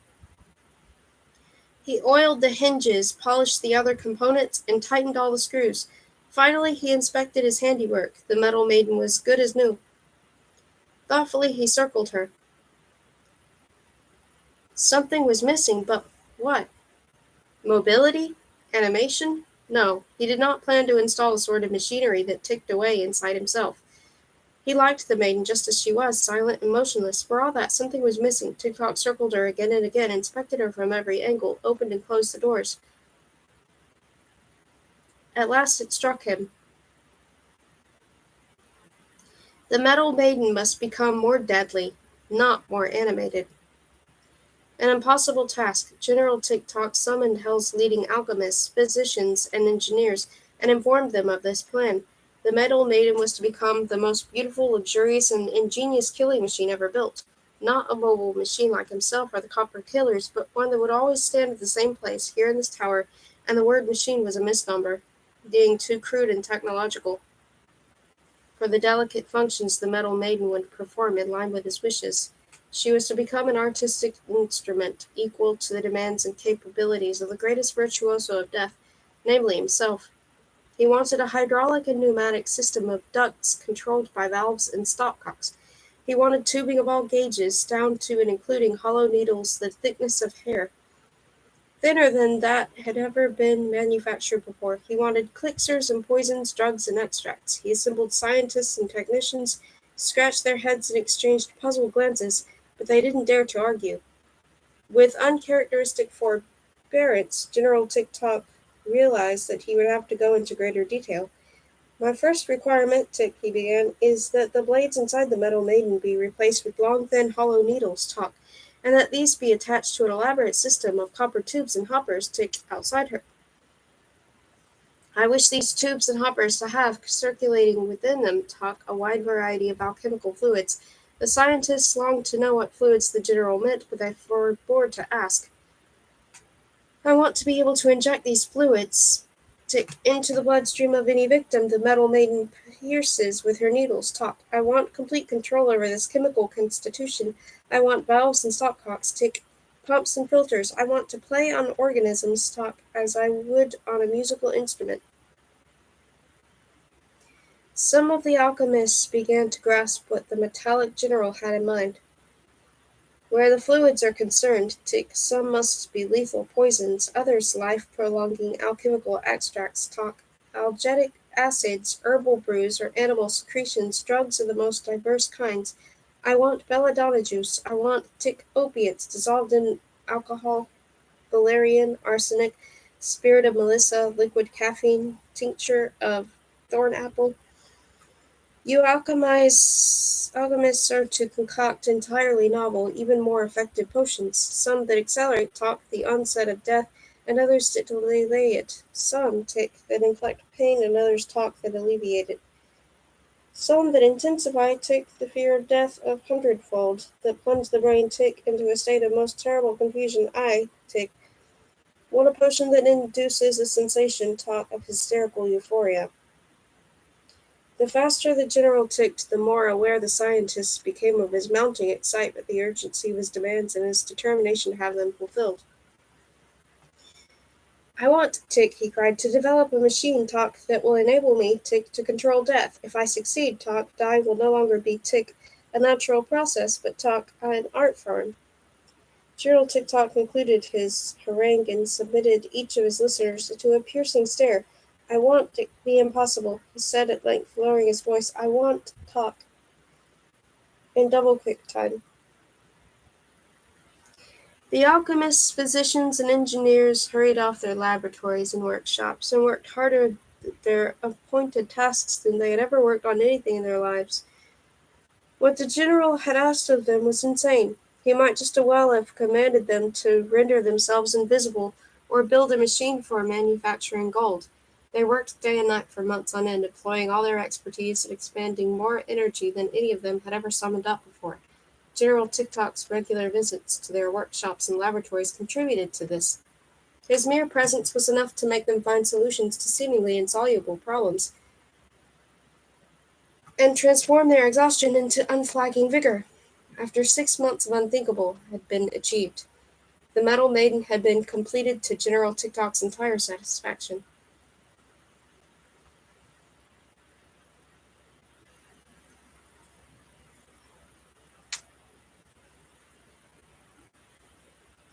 He oiled the hinges, polished the other components, and tightened all the screws. Finally, he inspected his handiwork. The metal maiden was good as new. Thoughtfully, he circled her. Something was missing, but what? Mobility? Animation? No, he did not plan to install a sort of machinery that ticked away inside himself. He liked the maiden just as she was, silent and motionless. For all that, something was missing. Tik-Tok circled her again and again, inspected her from every angle, opened and closed the doors. At last it struck him. The metal maiden must become more deadly, not more animated. An impossible task. General Tik-Tok summoned Hell's leading alchemists, physicians, and engineers, and informed them of this plan. The metal maiden was to become the most beautiful, luxurious, and ingenious killing machine ever built. Not a mobile machine like himself or the copper killers, but one that would always stand at the same place, here in this tower, and the word machine was a misnomer, being too crude and technological for the delicate functions the metal maiden would perform in line with his wishes. She was to become an artistic instrument, equal to the demands and capabilities of the greatest virtuoso of death, namely himself. He wanted a hydraulic and pneumatic system of ducts controlled by valves and stopcocks. He wanted tubing of all gauges, down to and including hollow needles the thickness of hair, thinner than that had ever been manufactured before. He wanted elixirs and poisons, drugs and extracts. He assembled scientists and technicians, scratched their heads and exchanged puzzled glances, but they didn't dare to argue. With uncharacteristic forbearance, General Tik-Tok realized that he would have to go into greater detail. My first requirement, Tick, he began, is that the blades inside the metal maiden be replaced with long, thin, hollow needles, Tok, and that these be attached to an elaborate system of copper tubes and hoppers, Tick, outside her. I wish these tubes and hoppers to have, circulating within them, Tok, a wide variety of alchemical fluids. The scientists longed to know what fluids the general meant, but they forbore to ask. I want to be able to inject these fluids, Tick, into the bloodstream of any victim the metal maiden pierces with her needles, Tok. I want complete control over this chemical constitution. I want valves and stopcocks, Tick, pumps and filters. I want to play on organisms, Tok, as I would on a musical instrument. Some of the alchemists began to grasp what the metallic general had in mind. Where the fluids are concerned, Tick, some must be lethal poisons, others life-prolonging alchemical extracts, Tok, algetic acids, herbal brews, or animal secretions, drugs of the most diverse kinds. I want belladonna juice. I want, Tick, opiates dissolved in alcohol, valerian, arsenic, spirit of melissa, liquid caffeine, tincture of thorn apple. You alchemists are to concoct entirely novel, even more effective potions, some that accelerate talk the onset of death, and others that delay it, some tick that inflict pain, and others talk that alleviate it, some that intensify tick the fear of death a hundredfold, that plunge the brain tick into a state of most terrible confusion. I, tick, want a potion that induces a sensation talk of hysterical euphoria. The faster the general ticked, the more aware the scientists became of his mounting excitement, the urgency of his demands, and his determination to have them fulfilled. I want, Tick, he cried, to develop a machine, Talk, that will enable me, Tick, to control death. If I succeed, Talk, die will no longer be, Tick, a natural process, but Talk, an art form. General Tick-Tock concluded his harangue and submitted each of his listeners to a piercing stare. I want the impossible, he said at length, lowering his voice. I want talk. In double quick time. The alchemists, physicians, and engineers hurried off their laboratories and workshops and worked harder at their appointed tasks than they had ever worked on anything in their lives. What the general had asked of them was insane. He might just as well have commanded them to render themselves invisible or build a machine for manufacturing gold. They worked day and night for months on end, deploying all their expertise and expanding more energy than any of them had ever summoned up before. General TikTok's regular visits to their workshops and laboratories contributed to this. His mere presence was enough to make them find solutions to seemingly insoluble problems and transform their exhaustion into unflagging vigor. After 6 months of unthinkable had been achieved, the Metal Maiden had been completed to General TikTok's entire satisfaction.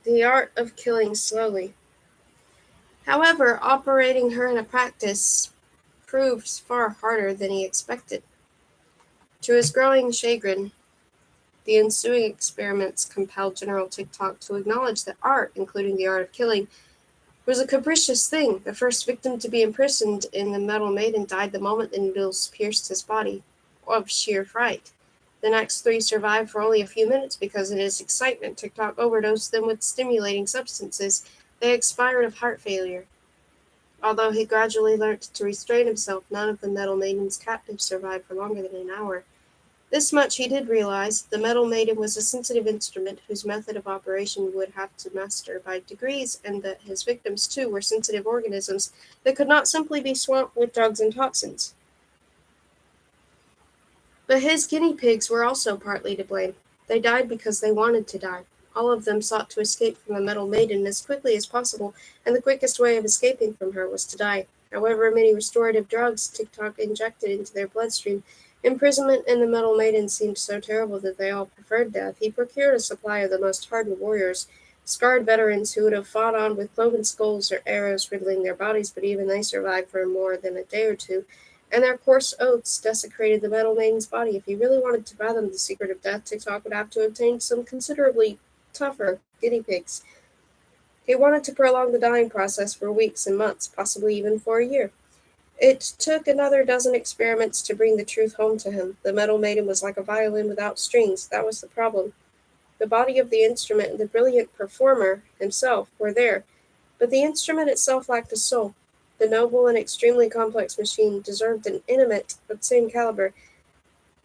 The art of killing slowly. However, operating her in a practice proved far harder than he expected. To his growing chagrin, the ensuing experiments compelled General TikTok to acknowledge that art, including the art of killing, was a capricious thing. The first victim to be imprisoned in the Metal Maiden died the moment the needles pierced his body, of sheer fright. The next three survived for only a few minutes because in his excitement TikTok overdosed them with stimulating substances. They expired of heart failure. Although he gradually learnt to restrain himself, none of the Metal Maiden's captives survived for longer than an hour. This much he did realize: the Metal Maiden was a sensitive instrument whose method of operation would have to master by degrees, and that his victims, too, were sensitive organisms that could not simply be swamped with drugs and toxins. But his guinea pigs were also partly to blame. They died because they wanted to die. All of them sought to escape from the Metal Maiden as quickly as possible, and the quickest way of escaping from her was to die. However many restorative drugs TikTok injected into their bloodstream, imprisonment in the Metal Maiden seemed so terrible that they all preferred death. He procured a supply of the most hardened warriors, scarred veterans who would have fought on with cloven skulls or arrows riddling their bodies, but even they survived for more than a day or two, and their coarse oaths desecrated the Metal Maiden's body. If he really wanted to fathom the secret of death, TikTok would have to obtain some considerably tougher guinea pigs. He wanted to prolong the dying process for weeks and months, possibly even for a year. It took another dozen experiments to bring the truth home to him. The Metal Maiden was like a violin without strings. That was the problem. The body of the instrument and the brilliant performer himself were there, but the instrument itself lacked a soul. The noble and extremely complex machine deserved an intimate of the same caliber.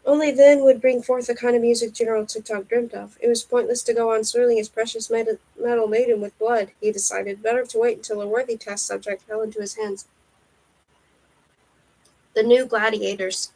Only then would bring forth the kind of music General TikTok dreamt of. It was pointless to go on soiling his precious Metal Maiden with blood, he decided. Better to wait until a worthy test subject fell into his hands. The new gladiators.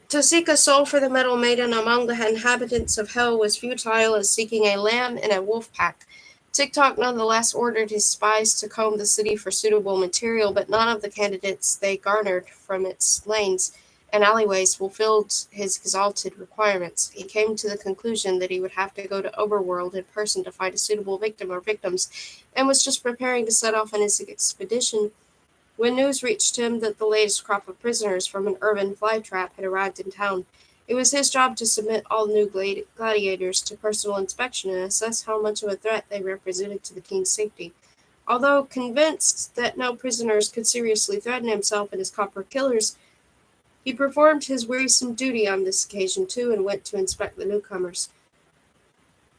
To seek a soul for the Metal Maiden among the inhabitants of Hell was futile as seeking a lamb in a wolf pack. TikTok nonetheless ordered his spies to comb the city for suitable material, but none of the candidates they garnered from its lanes and alleyways fulfilled his exalted requirements. He came to the conclusion that he would have to go to Overworld in person to find a suitable victim or victims, and was just preparing to set off on his expedition when news reached him that the latest crop of prisoners from an urban flytrap had arrived in town. It was his job to submit all new gladiators to personal inspection and assess how much of a threat they represented to the king's safety. Although convinced that no prisoners could seriously threaten himself and his copper killers, he performed his wearisome duty on this occasion too and went to inspect the newcomers.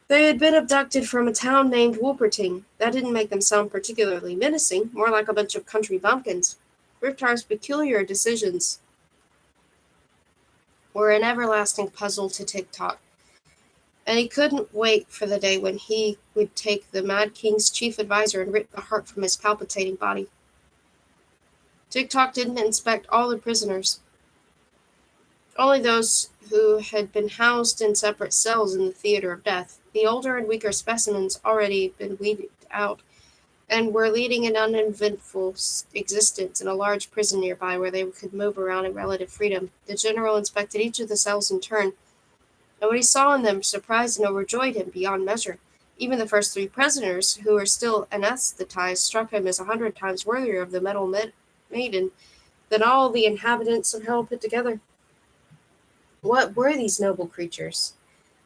They had been abducted from a town named Wolperting. That didn't make them sound particularly menacing, more like a bunch of country bumpkins. Riptar's peculiar decisions were an everlasting puzzle to TikTok, and he couldn't wait for the day when he would take the Mad King's chief advisor and rip the heart from his palpitating body. TikTok didn't inspect all the prisoners, only those who had been housed in separate cells in the theater of death. The older and weaker specimens already been weeded out and were leading an uneventful existence in a large prison nearby where they could move around in relative freedom. The general inspected each of the cells in turn, and what he saw in them surprised and overjoyed him beyond measure. Even the first three prisoners, who were still anesthetized, struck him as 100 times worthier of the Metal Maiden than all the inhabitants of Hell put together. What were these noble creatures?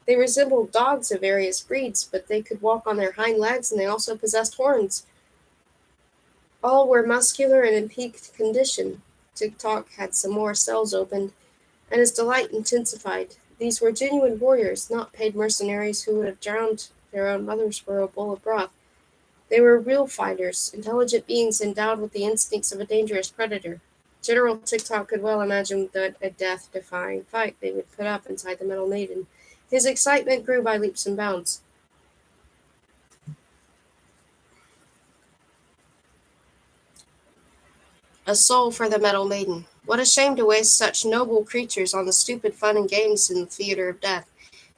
They resembled dogs of various breeds, but they could walk on their hind legs and they also possessed horns. All were muscular and in peaked condition. Tik-Tok had some more cells opened, and his delight intensified. These were genuine warriors, not paid mercenaries who would have drowned their own mothers for a bowl of broth. They were real fighters, intelligent beings endowed with the instincts of a dangerous predator. General TikTok could well imagine that a death-defying fight they would put up inside the Metal Maiden. His excitement grew by leaps and bounds. A soul for the Metal Maiden. What a shame to waste such noble creatures on the stupid fun and games in the theater of death.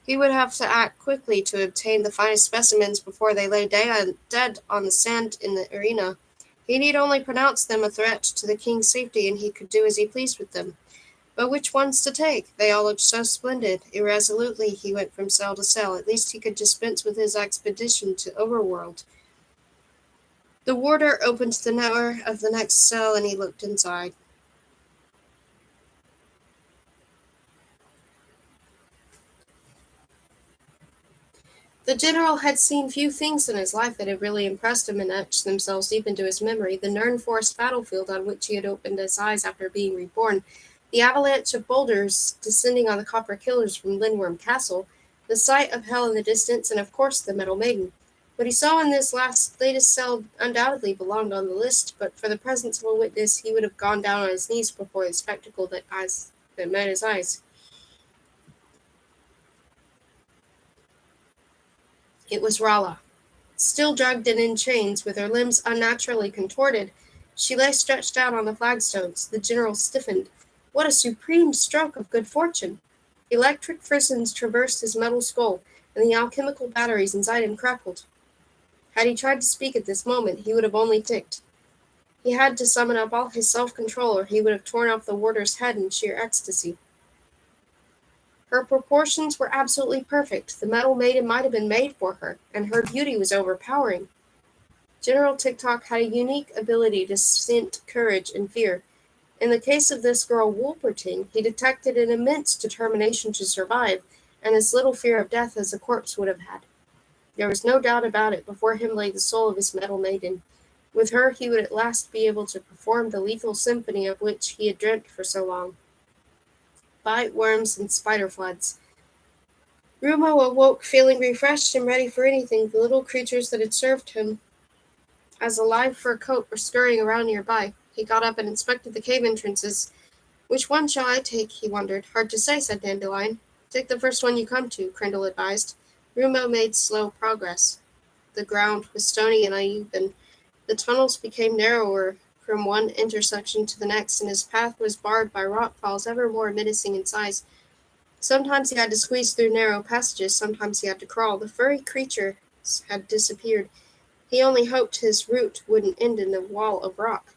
He would have to act quickly to obtain the finest specimens before they lay dead on the sand in the arena. He need only pronounce them a threat to the king's safety, and he could do as he pleased with them. But which ones to take? They all looked so splendid. Irresolutely he went from cell to cell. At least he could dispense with his expedition to Overworld. The warder opened the door of the next cell, and he looked inside. The general had seen few things in his life that had really impressed him and etched themselves deep into his memory. The Nern Forest battlefield on which he had opened his eyes after being reborn, the avalanche of boulders descending on the copper killers from Lindworm Castle, the sight of hell in the distance, and of course the Metal Maiden. What he saw in this latest cell undoubtedly belonged on the list, but for the presence of a witness he would have gone down on his knees before the spectacle that met his eyes. It was Rala. Still drugged and in chains, with her limbs unnaturally contorted, she lay stretched out on the flagstones. The general stiffened. What a supreme stroke of good fortune! Electric frisons traversed his metal skull, and the alchemical batteries inside him crackled. Had he tried to speak at this moment, he would have only ticked. He had to summon up all his self-control, or he would have torn off the warder's head in sheer ecstasy. Her proportions were absolutely perfect. The Metal Maiden might have been made for her, and her beauty was overpowering. General TikTok had a unique ability to scent courage and fear. In the case of this girl Wolperting, he detected an immense determination to survive, and as little fear of death as a corpse would have had. There was no doubt about it. Before him lay the soul of his Metal Maiden. With her he would at last be able to perform the lethal symphony of which he had dreamt for so long. Bite worms and spider floods. Rumo awoke feeling refreshed and ready for anything. The little creatures that had served him as a live fur coat were scurrying around nearby. He got up and inspected the cave entrances. Which one shall I take? He wondered. Hard to say, said Dandelion. Take the first one you come to, Crindle advised. Rumo made slow progress. The ground was stony and uneven. The tunnels became narrower from one intersection to the next, and his path was barred by rockfalls ever more menacing in size. Sometimes he had to squeeze through narrow passages, sometimes he had to crawl. The furry creatures had disappeared. He only hoped his route wouldn't end in a wall of rock.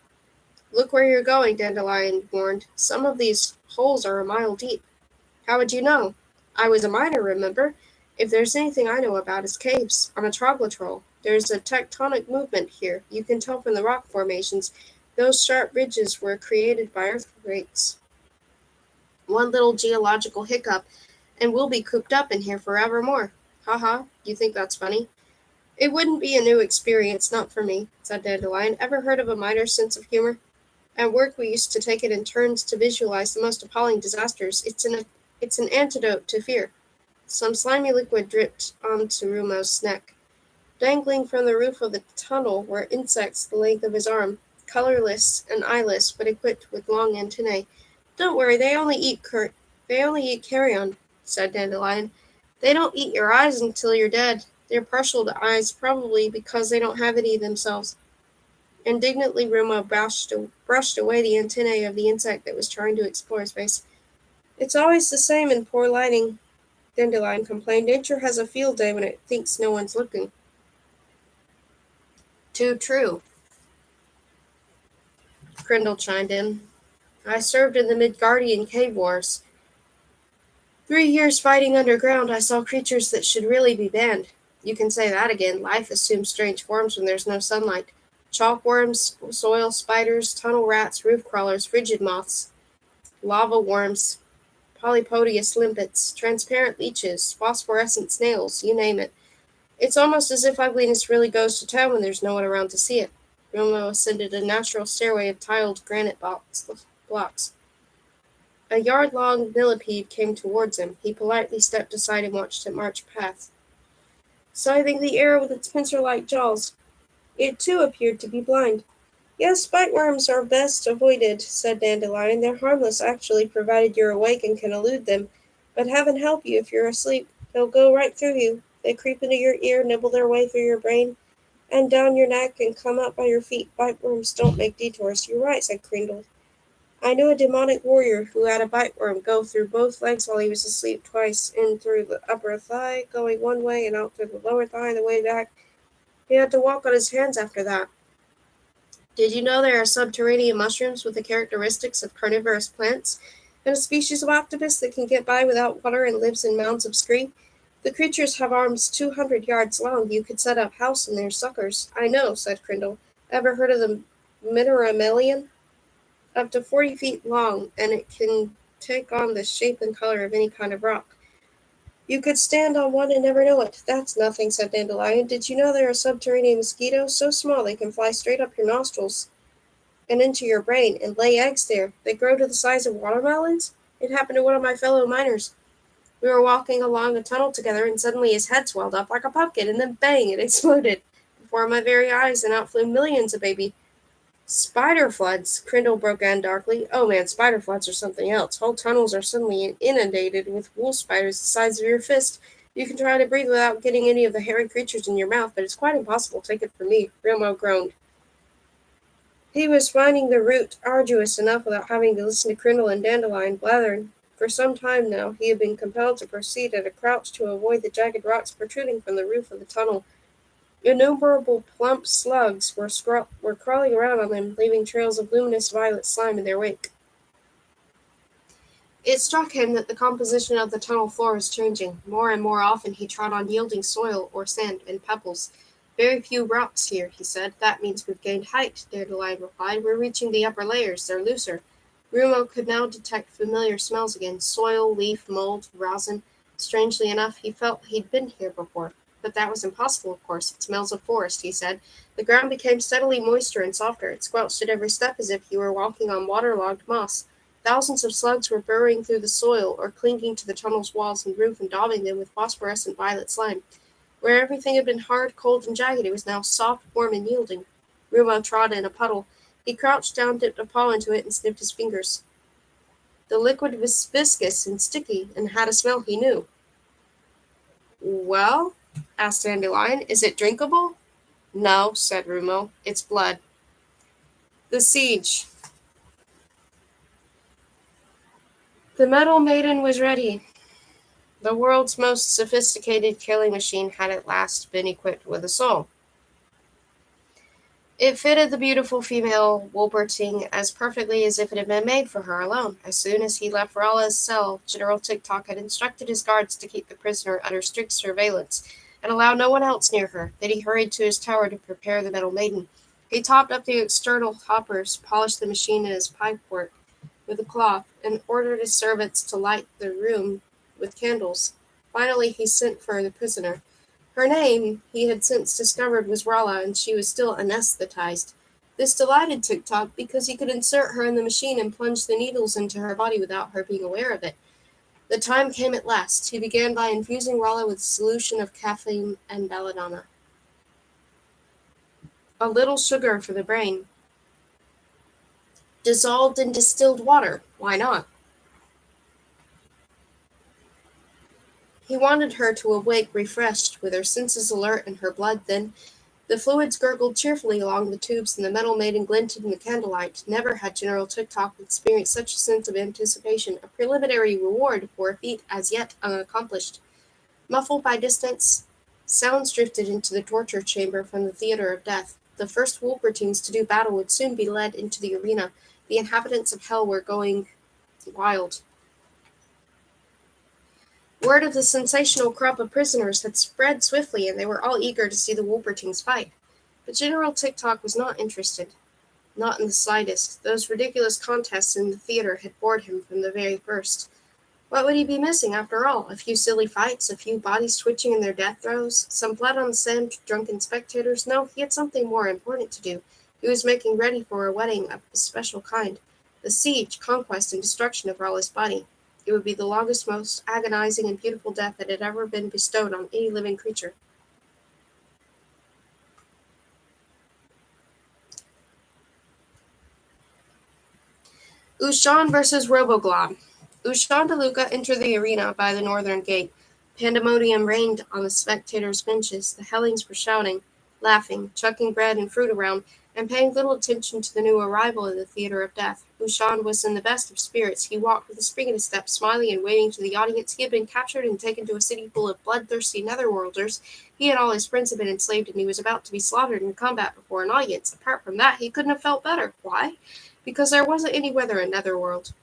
Look where you're going, Dandelion warned. Some of these holes are a mile deep. How would you know? I was a miner, remember? If there's anything I know about, it's caves. I'm a troglotroll. There's a tectonic movement here. You can tell from the rock formations. Those sharp ridges were created by earthquakes. One little geological hiccup, and we'll be cooped up in here forevermore. Ha ha, you think that's funny? It wouldn't be a new experience, not for me, said Dandelion. Ever heard of a miner's sense of humor? At work we used to take it in turns to visualize the most appalling disasters. It's an antidote to fear. Some slimy liquid dripped onto Rumo's neck. Dangling from the roof of the tunnel were insects the length of his arm, colorless and eyeless, but equipped with long antennae. Don't worry, they only eat carrion, said Dandelion. They don't eat your eyes until you're dead. They're partial to eyes, probably because they don't have any themselves. Indignantly, Rumo brushed away the antennae of the insect that was trying to explore his face. It's always the same in poor lighting, Dandelion complained. Nature has a field day when it thinks no one's looking. Too true, Crindle chimed in. I served in the Midgardian Cave Wars. 3 years fighting underground, I saw creatures that should really be banned. You can say that again. Life assumes strange forms when there's no sunlight. Chalkworms, soil spiders, tunnel rats, roof crawlers, frigid moths, lava worms, polypodious limpets, transparent leeches, phosphorescent snails, you name it. It's almost as if ugliness really goes to town when there's no one around to see it. Romo ascended a natural stairway of tiled granite blocks. A yard-long millipede came towards him. He politely stepped aside and watched it march past, scything the air with its pincer-like jaws. It too appeared to be blind. Yes, bite worms are best avoided, said Dandelion. They're harmless, actually, provided you're awake and can elude them. But heaven help you if you're asleep. They'll go right through you. They creep into your ear, nibble their way through your brain, and down your neck and come up by your feet. Bite worms don't make detours. You're right, said Crindle. I knew a demonic warrior who had a bite worm go through both legs while he was asleep twice, in through the upper thigh, going one way, and out through the lower thigh on the way back. He had to walk on his hands after that. Did you know there are subterranean mushrooms with the characteristics of carnivorous plants, and a species of octopus that can get by without water and lives in mounds of scree? The creatures have arms 200 yards long. You could set up house in their suckers. I know, said Crindle. Ever heard of the Mineramelian? Up to 40 feet long, and it can take on the shape and color of any kind of rock. You could stand on one and never know it. That's nothing, said Dandelion. Did you know there are subterranean mosquitoes so small they can fly straight up your nostrils and into your brain and lay eggs there? They grow to the size of watermelons? It happened to one of my fellow miners. We were walking along a tunnel together, and suddenly his head swelled up like a pumpkin, and then bang, it exploded before my very eyes, and out flew millions of baby spider floods, Crindle broke in darkly. Oh man, spider floods are something else. Whole tunnels are suddenly inundated with wool spiders the size of your fist. You can try to breathe without getting any of the hairy creatures in your mouth, but it's quite impossible. Take it from me. Rumo groaned. He was finding the route arduous enough without having to listen to Crindle and Dandelion blathering. For some time now, he had been compelled to proceed at a crouch to avoid the jagged rocks protruding from the roof of the tunnel. Innumerable plump slugs were crawling around on them, leaving trails of luminous violet slime in their wake. It struck him that the composition of the tunnel floor was changing. More and more often he trod on yielding soil or sand and pebbles. Very few rocks here, he said. That means we've gained height, Dandelion replied. We're reaching the upper layers. They're looser. Rumo could now detect familiar smells again. Soil, leaf, mold, rosin. Strangely enough, he felt he'd been here before. But that was impossible, of course. It smells of forest, he said. The ground became steadily moister and softer. It squelched at every step as if you were walking on waterlogged moss. Thousands of slugs were burrowing through the soil or clinging to the tunnel's walls and roof and daubing them with phosphorescent violet slime. Where everything had been hard, cold, and jagged, it was now soft, warm, and yielding. Rumo trod in a puddle. He crouched down, dipped a paw into it, and sniffed his fingers. The liquid was viscous and sticky, and had a smell he knew. Well, asked Dandelion, is it drinkable? No, said Rumo. It's blood. The siege. The Metal Maiden was ready. The world's most sophisticated killing machine had at last been equipped with a soul. It fitted the beautiful female Wolperting as perfectly as if it had been made for her alone. As soon as he left Rolla's cell, General Tick-Tock had instructed his guards to keep the prisoner under strict surveillance and allow no one else near her. Then he hurried to his tower to prepare the Metal Maiden. He topped up the external hoppers, polished the machine in his pipework with a cloth, and ordered his servants to light the room with candles. Finally, he sent for the prisoner. Her name, he had since discovered, was Rolla, and she was still anesthetized. This delighted Tick-Tock because he could insert her in the machine and plunge the needles into her body without her being aware of it. The time came at last. He began by infusing Rolla with a solution of caffeine and belladonna. A little sugar for the brain. Dissolved in distilled water. Why not? He wanted her to awake refreshed, with her senses alert and her blood thin. The fluids gurgled cheerfully along the tubes, and the Metal Maiden glinted in the candlelight. Never had General Tick-Tock experienced such a sense of anticipation, a preliminary reward for a feat as yet unaccomplished. Muffled by distance, sounds drifted into the torture chamber from the theater of death. The first Wolpertines to do battle would soon be led into the arena. The inhabitants of hell were going wild. Word of the sensational crop of prisoners had spread swiftly, and they were all eager to see the Wolpertines fight. But General Tick-Tock was not interested. Not in the slightest. Those ridiculous contests in the theater had bored him from the very first. What would he be missing, after all? A few silly fights, a few bodies twitching in their death throes, some blood on the sand, drunken spectators? No, he had something more important to do. He was making ready for a wedding of a special kind. The siege, conquest, and destruction of Raleigh's body. It would be the longest, most agonizing, and beautiful death that had ever been bestowed on any living creature. Ushan versus Roboglob. Ushan DeLuca entered the arena by the northern gate. Pandemonium reigned on the spectators' benches. The Hellings were shouting, laughing, chucking bread and fruit around, and paying little attention to the new arrival in the theater of death. Ushan was in the best of spirits. He walked with a spring in his step, smiling and waving to the audience. He had been captured and taken to a city full of bloodthirsty netherworlders. He and all his friends had been enslaved, and he was about to be slaughtered in combat before an audience. Apart from that, he couldn't have felt better. Why? Because there wasn't any weather in Netherworld.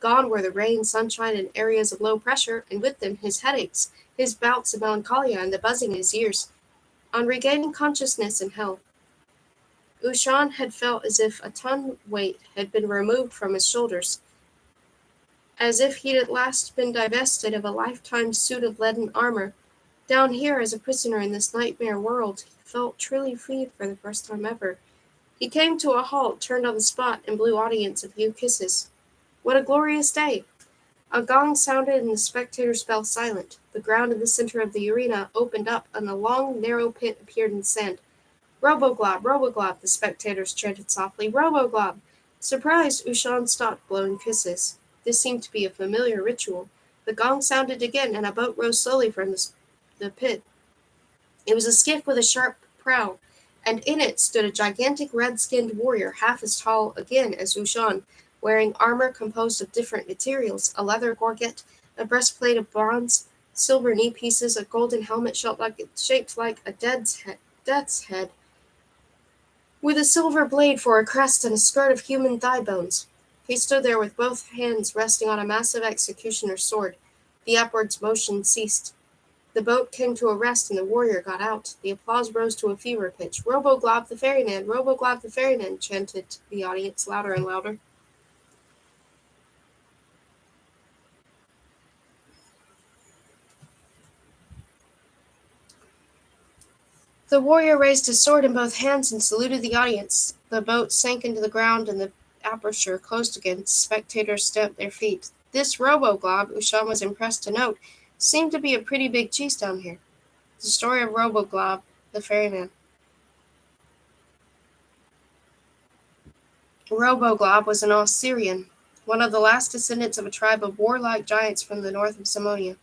Gone were the rain, sunshine, and areas of low pressure, and with them his headaches, his bouts of melancholia, and the buzzing in his ears. On regaining consciousness in hell, Ushan had felt as if a ton weight had been removed from his shoulders, as if he'd at last been divested of a lifetime suit of leaden armor. Down here, as a prisoner in this nightmare world, he felt truly freed for the first time ever. He came to a halt, turned on the spot, and blew audience a few kisses. What a glorious day! A gong sounded and the spectators fell silent. The ground in the center of the arena opened up and a long, narrow pit appeared in the sand. Roboglob, Roboglob, the spectators chanted softly. Roboglob! Surprised, Ushan stopped blowing kisses. This seemed to be a familiar ritual. The gong sounded again and a boat rose slowly from the pit. It was a skiff with a sharp prow, and in it stood a gigantic red-skinned warrior, half as tall again as Ushan, wearing armor composed of different materials, a leather gorget, a breastplate of bronze, silver knee pieces, a golden helmet shaped like a death's head, with a silver blade for a crest and a skirt of human thigh bones. He stood there with both hands resting on a massive executioner's sword. The upwards motion ceased. The boat came to a rest and the warrior got out. The applause rose to a fever pitch. Roboglob the ferryman, Roboglob the ferryman, chanted the audience louder and louder. The warrior raised his sword in both hands and saluted the audience. The boat sank into the ground and the aperture closed again. Spectators stamped their feet. This Roboglob, Ushan was impressed to note, seemed to be a pretty big cheese down here. The story of Roboglob, the ferryman. Roboglob was an Osirian, one of the last descendants of a tribe of warlike giants from the north of Samonia.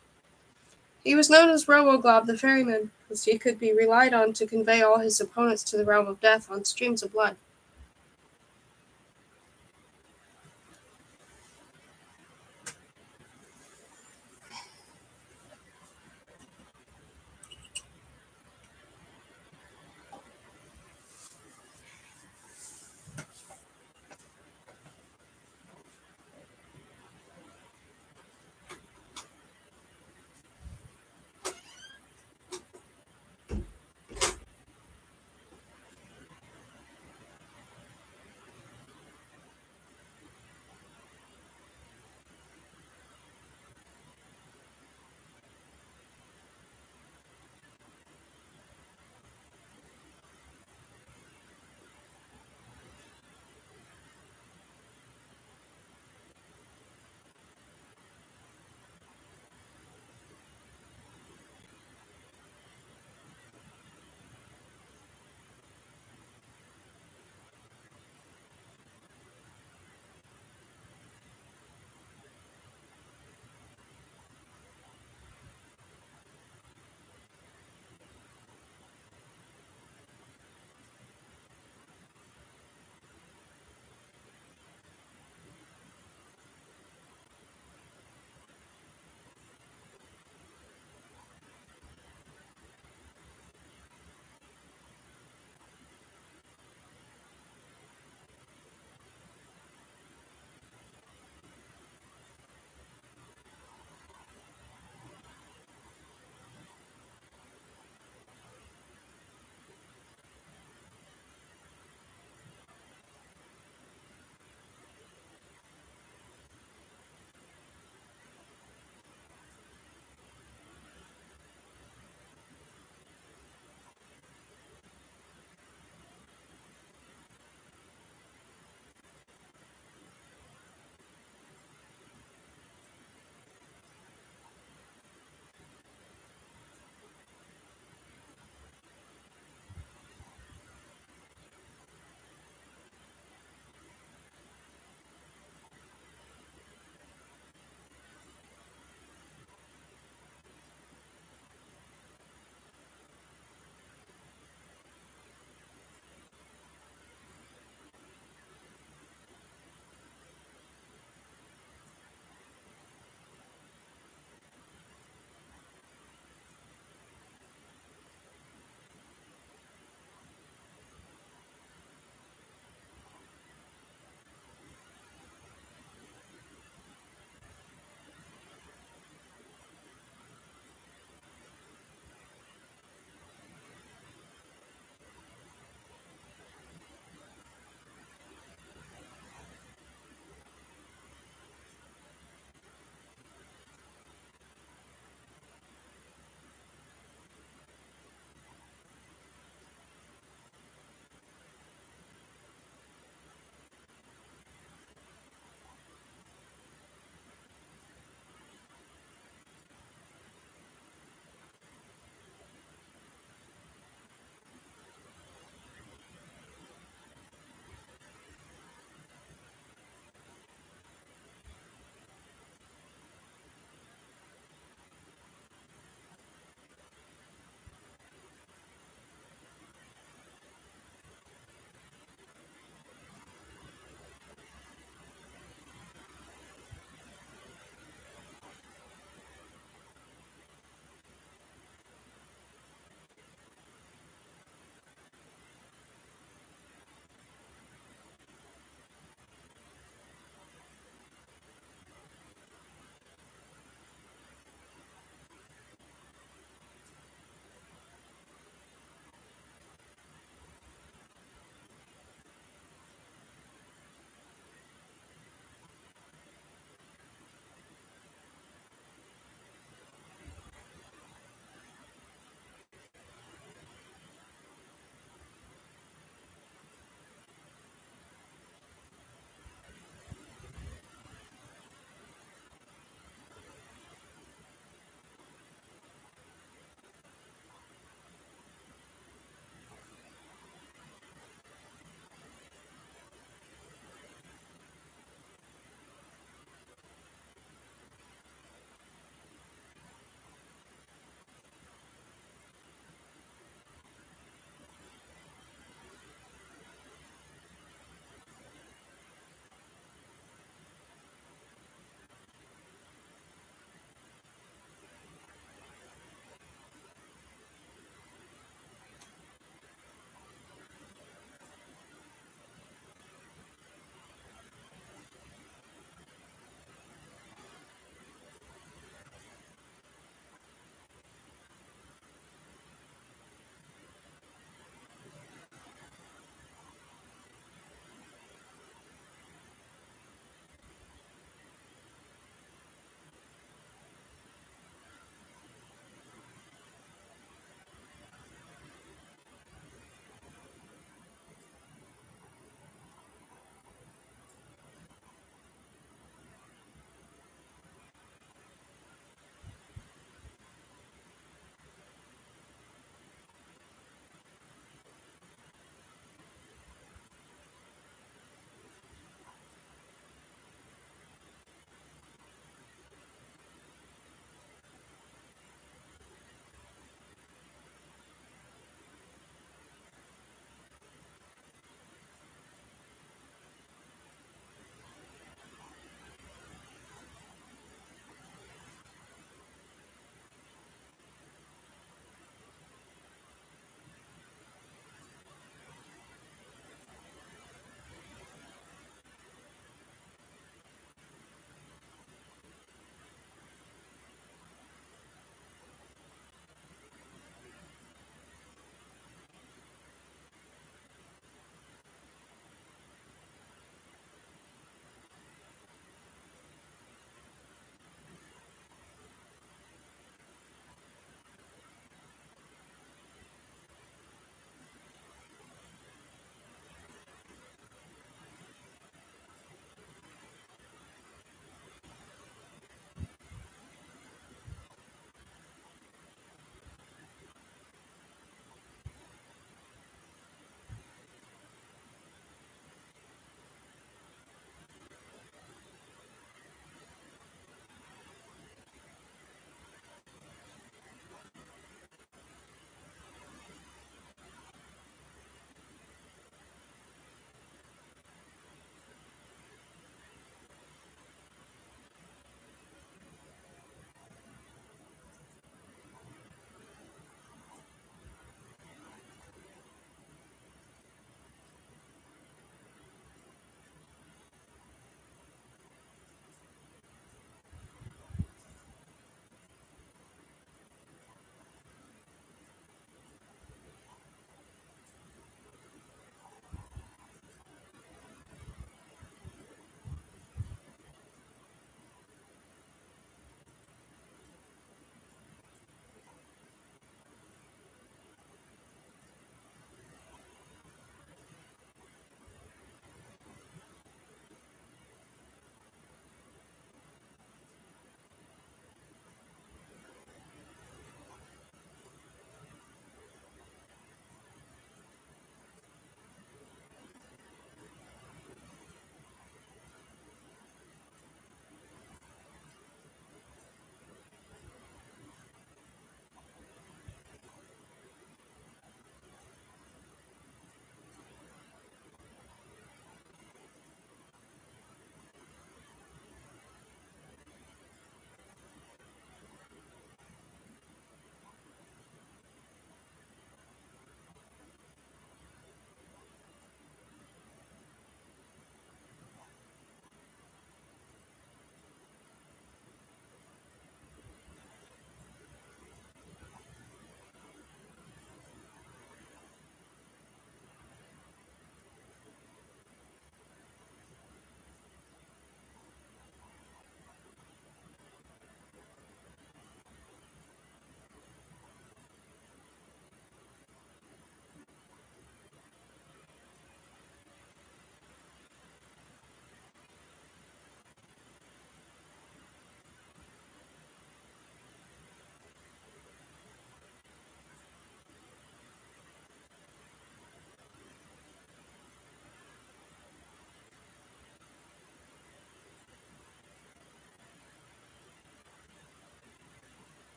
He was known as Roboglob the ferryman, because he could be relied on to convey all his opponents to the realm of death on streams of blood.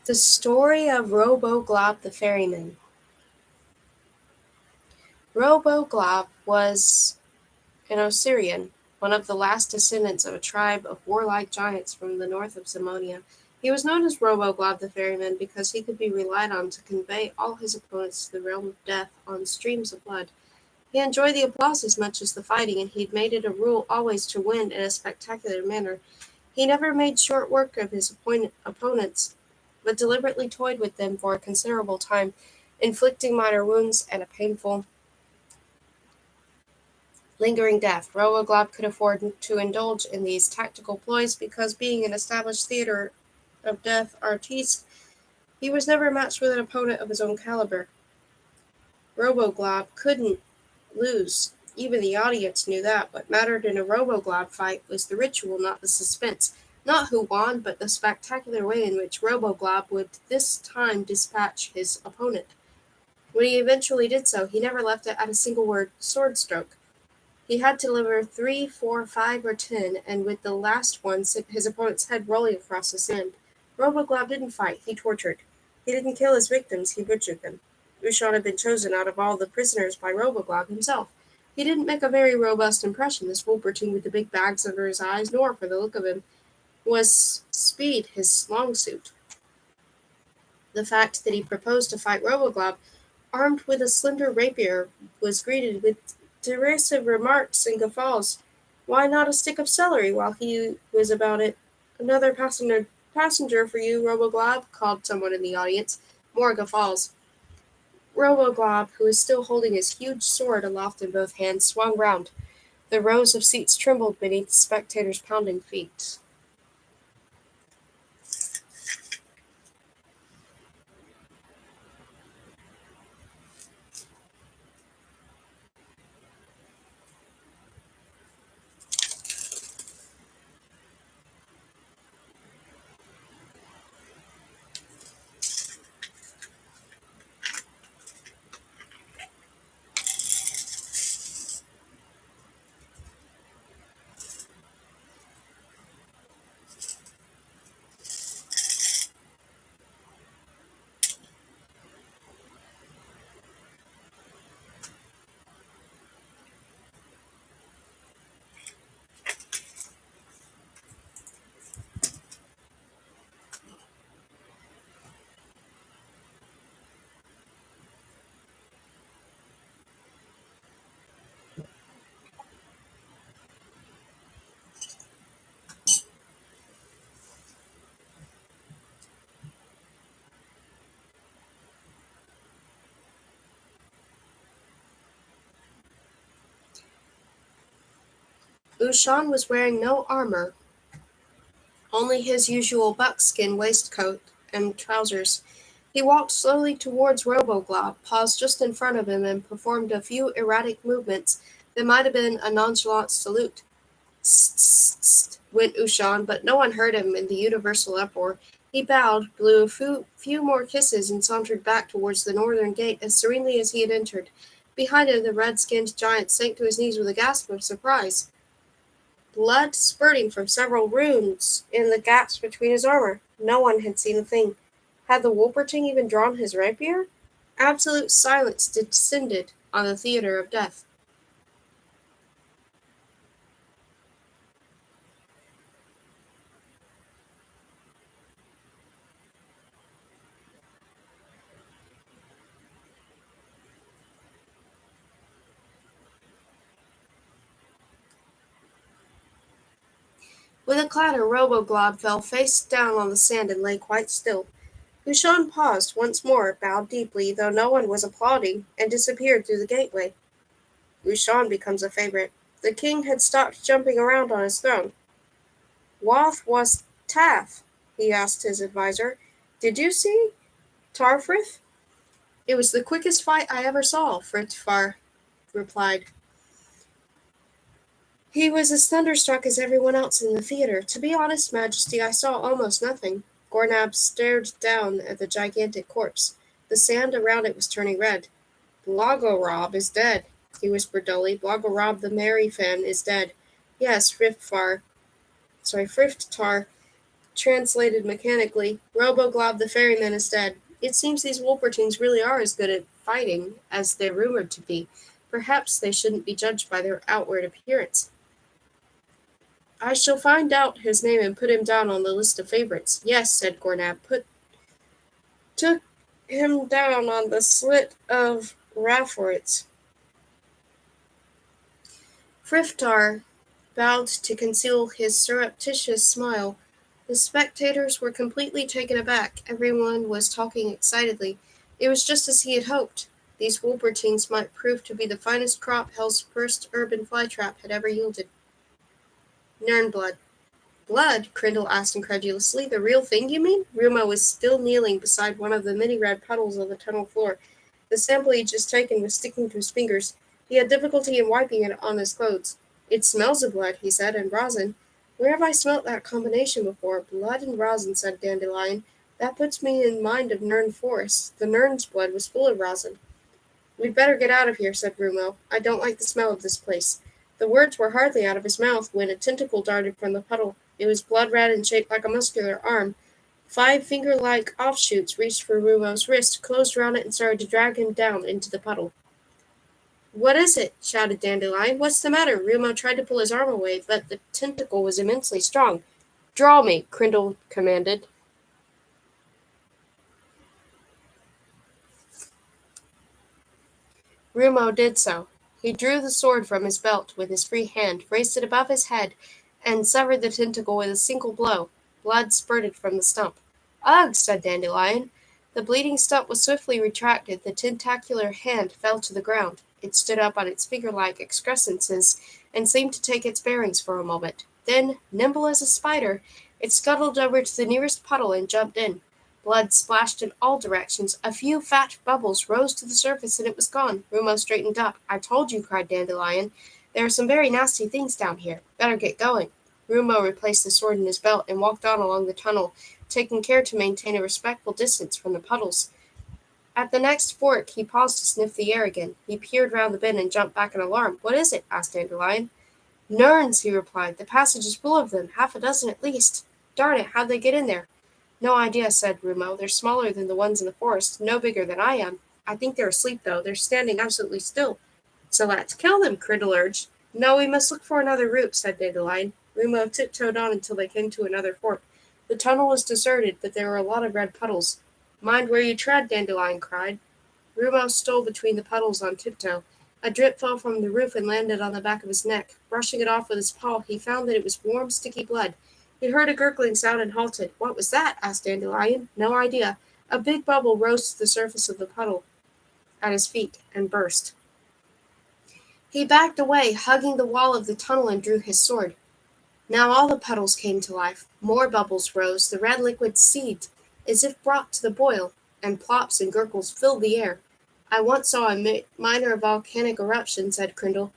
The story of Robo-Glob the ferryman. Robo-Glob was an Osirian, one of the last descendants of a tribe of warlike giants from the north of Simonia. He was known as Robo-Glob the ferryman because he could be relied on to convey all his opponents to the realm of death on streams of blood. He enjoyed the applause as much as the fighting, and he'd made it a rule always to win in a spectacular manner. He never made short work of his opponents, but deliberately toyed with them for a considerable time, inflicting minor wounds and a painful, lingering death. Robo-Glob could afford to indulge in these tactical ploys because, being an established theater of death artiste, he was never matched with an opponent of his own caliber. Robo-Glob couldn't lose. Even the audience knew that. What mattered in a Robo-Glob fight was the ritual, not the suspense. Not who won, but the spectacular way in which Robo-Glob would this time dispatch his opponent. When he eventually did so, he never left it at a single word, sword stroke. He had to deliver 3, 4, 5, or 10, and with the last one sent his opponent's head rolling across the sand. Robo-Glob didn't fight, he tortured. He didn't kill his victims, he butchered them. Ushon had been chosen out of all the prisoners by Robo-Glob himself. He didn't make a very robust impression, this Wolverton with the big bags under his eyes, nor, for the look of him, was speed his long suit. The fact that he proposed to fight Robo-Glob, armed with a slender rapier, was greeted with derisive remarks and guffaws. Why not a stick of celery while he was about it? Another passenger for you, Robo-Glob, called someone in the audience. More guffaws. Robo-Glob, who was still holding his huge sword aloft in both hands, swung round. The rows of seats trembled beneath the spectators' pounding feet. Ushan was wearing no armor, only his usual buckskin waistcoat and trousers. He walked slowly towards Robo-Glob, paused just in front of him, and performed a few erratic movements that might have been a nonchalant salute. "Tst, went Ushan, but no one heard him in the universal uproar. He bowed, blew a few more kisses, and sauntered back towards the northern gate as serenely as he had entered. Behind him, the red-skinned giant sank to his knees with a gasp of surprise, blood spurting from several wounds in the gaps between his armor. No one had seen a thing. Had the Wolperting even drawn his rapier? Absolute silence descended on the theater of death. With a clatter, Robo-Glob fell face down on the sand and lay quite still. Hushon paused once more, bowed deeply, though no one was applauding, and disappeared through the gateway. Hushon becomes a favorite. The king had stopped jumping around on his throne. "Wath was Taff?" he asked his adviser. "Did you see Tarfrith?" "It was the quickest fight I ever saw," Fritfar replied. He was as thunderstruck as everyone else in the theatre. "To be honest, Majesty, I saw almost nothing." Gornab stared down at the gigantic corpse. The sand around it was turning red. "Blogorob is dead," he whispered dully. "Blogorob the Merry Fen is dead. Yes, Friftar translated mechanically. Robo-Glob the ferryman is dead. It seems these Wolpertines really are as good at fighting as they're rumored to be. Perhaps they shouldn't be judged by their outward appearance. I shall find out his name and put him down on the list of favorites. Yes, said Gornab. Took him down on the slit of Rafford's. Friftar bowed to conceal his surreptitious smile. The spectators were completely taken aback. Everyone was talking excitedly. It was just as he had hoped. These Wolpertines might prove to be the finest crop Hell's first urban flytrap had ever yielded. Nirnblood. Blood? Crindle asked incredulously. The real thing, you mean? Rumo was still kneeling beside one of the many red puddles on the tunnel floor. The sample he'd just taken was sticking to his fingers. He had difficulty in wiping it on his clothes. It smells of blood, he said, and rosin. Where have I smelt that combination before? Blood and rosin, said Dandelion. That puts me in mind of Nirn Forest. The Nirn's blood was full of rosin. We'd better get out of here, said Rumo. I don't like the smell of this place. The words were hardly out of his mouth when a tentacle darted from the puddle. It was blood-red and shaped like a muscular arm. 5 finger-like offshoots reached for Rumo's wrist, closed around it, and started to drag him down into the puddle. What is it? Shouted Dandelion. What's the matter? Rumo tried to pull his arm away, but the tentacle was immensely strong. Draw me, Crindle commanded. Rumo did so. He drew the sword from his belt with his free hand, raised it above his head, and severed the tentacle with a single blow. Blood spurted from the stump. Ugh, said Dandelion. The bleeding stump was swiftly retracted. The tentacular hand fell to the ground. It stood up on its finger-like excrescences and seemed to take its bearings for a moment. Then, nimble as a spider, it scuttled over to the nearest puddle and jumped in. Blood splashed in all directions. A few fat bubbles rose to the surface and it was gone. Rumo straightened up. I told you, cried Dandelion. There are some very nasty things down here. Better get going. Rumo replaced the sword in his belt and walked on along the tunnel, taking care to maintain a respectful distance from the puddles. At the next fork, he paused to sniff the air again. He peered round the bend and jumped back in alarm. What is it? Asked Dandelion. Nirns, he replied. The passage is full of them, 6 at least. Darn it, how'd they get in there? No idea, said Rumo. They're smaller than the ones in the forest, no bigger than I am. I think they're asleep, though. They're standing absolutely still. So let's kill them, Crindle urged. No, we must look for another route, said Dandelion. Rumo tiptoed on until they came to another fork. The tunnel was deserted, but there were a lot of red puddles. Mind where you tread, Dandelion cried. Rumo stole between the puddles on tiptoe. A drip fell from the roof and landed on the back of his neck. Brushing it off with his paw, he found that it was warm, sticky blood. He heard a gurgling sound and halted. What was that? Asked Dandelion. No idea. A big bubble rose to the surface of the puddle at his feet and burst. He backed away, hugging the wall of the tunnel, and drew his sword. Now all the puddles came to life. More bubbles rose, the red liquid seethed, as if brought to the boil, and plops and gurgles filled the air. I once saw a minor volcanic eruption, said Crindle.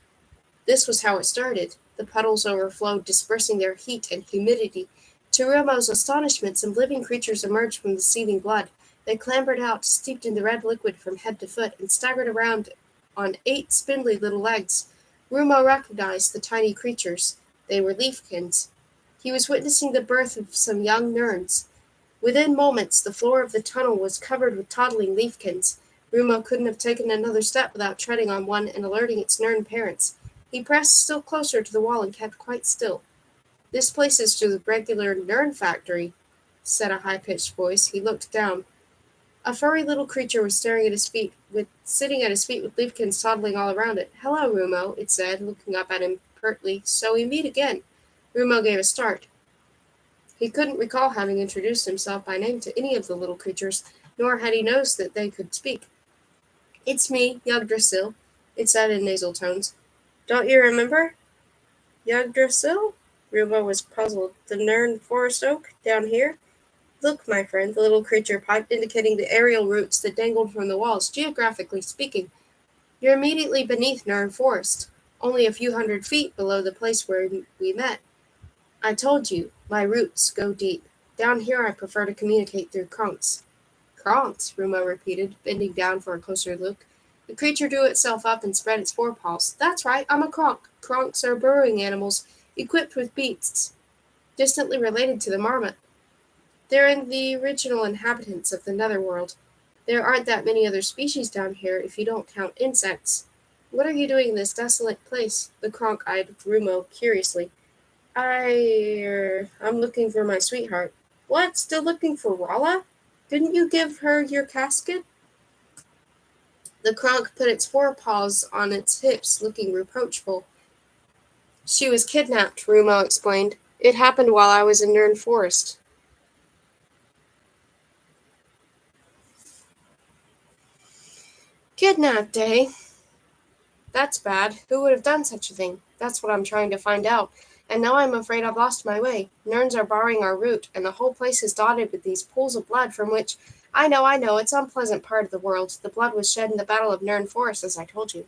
This was how it started. The puddles overflowed, dispersing their heat and humidity. To Rumo's astonishment, some living creatures emerged from the seething blood. They clambered out, steeped in the red liquid from head to foot, and staggered around on 8 spindly little legs. Rumo recognized the tiny creatures. They were leafkins. He was witnessing the birth of some young Nirns. Within moments, the floor of the tunnel was covered with toddling leafkins. Rumo couldn't have taken another step without treading on one and alerting its Nirn parents. He pressed still closer to the wall and kept quite still. This place is just a regular Nirn factory, said a high-pitched voice. He looked down. A furry little creature was sitting at his feet with leafkins toddling all around it. Hello, Rumo, it said, looking up at him pertly. So we meet again. Rumo gave a start. He couldn't recall having introduced himself by name to any of the little creatures, nor had he noticed that they could speak. It's me, Yggdrasil, it said in nasal tones. Don't you remember? Yggdrasil? Rumo was puzzled. The Nirn forest oak, down here? Look, my friend, the little creature piped, indicating the aerial roots that dangled from the walls, geographically speaking. You're immediately beneath Nirn Forest, only a few 100 feet below the place where we met. I told you, my roots go deep. Down here I prefer to communicate through kronks. Kronks, Rumo repeated, bending down for a closer look. The creature drew itself up and spread its forepaws. That's right, I'm a kronk. Kronks are burrowing animals, equipped with beaks, distantly related to the marmot. They're in the original inhabitants of the netherworld. There aren't that many other species down here if you don't count insects. What are you doing in this desolate place? The Kronk eyed Rumo curiously. I'm looking for my sweetheart. What? Still looking for Rolla? Didn't you give her your casket? The Kronk put its forepaws on its hips, looking reproachful. She was kidnapped, Rumo explained. It happened while I was in Nern Forest. Kidnapped, eh? That's bad. Who would have done such a thing? That's what I'm trying to find out. And now I'm afraid I've lost my way. Nerns are barring our route, and the whole place is dotted with these pools of blood from which I know, it's an unpleasant part of the world. The blood was shed in the Battle of Nern Forest, as I told you.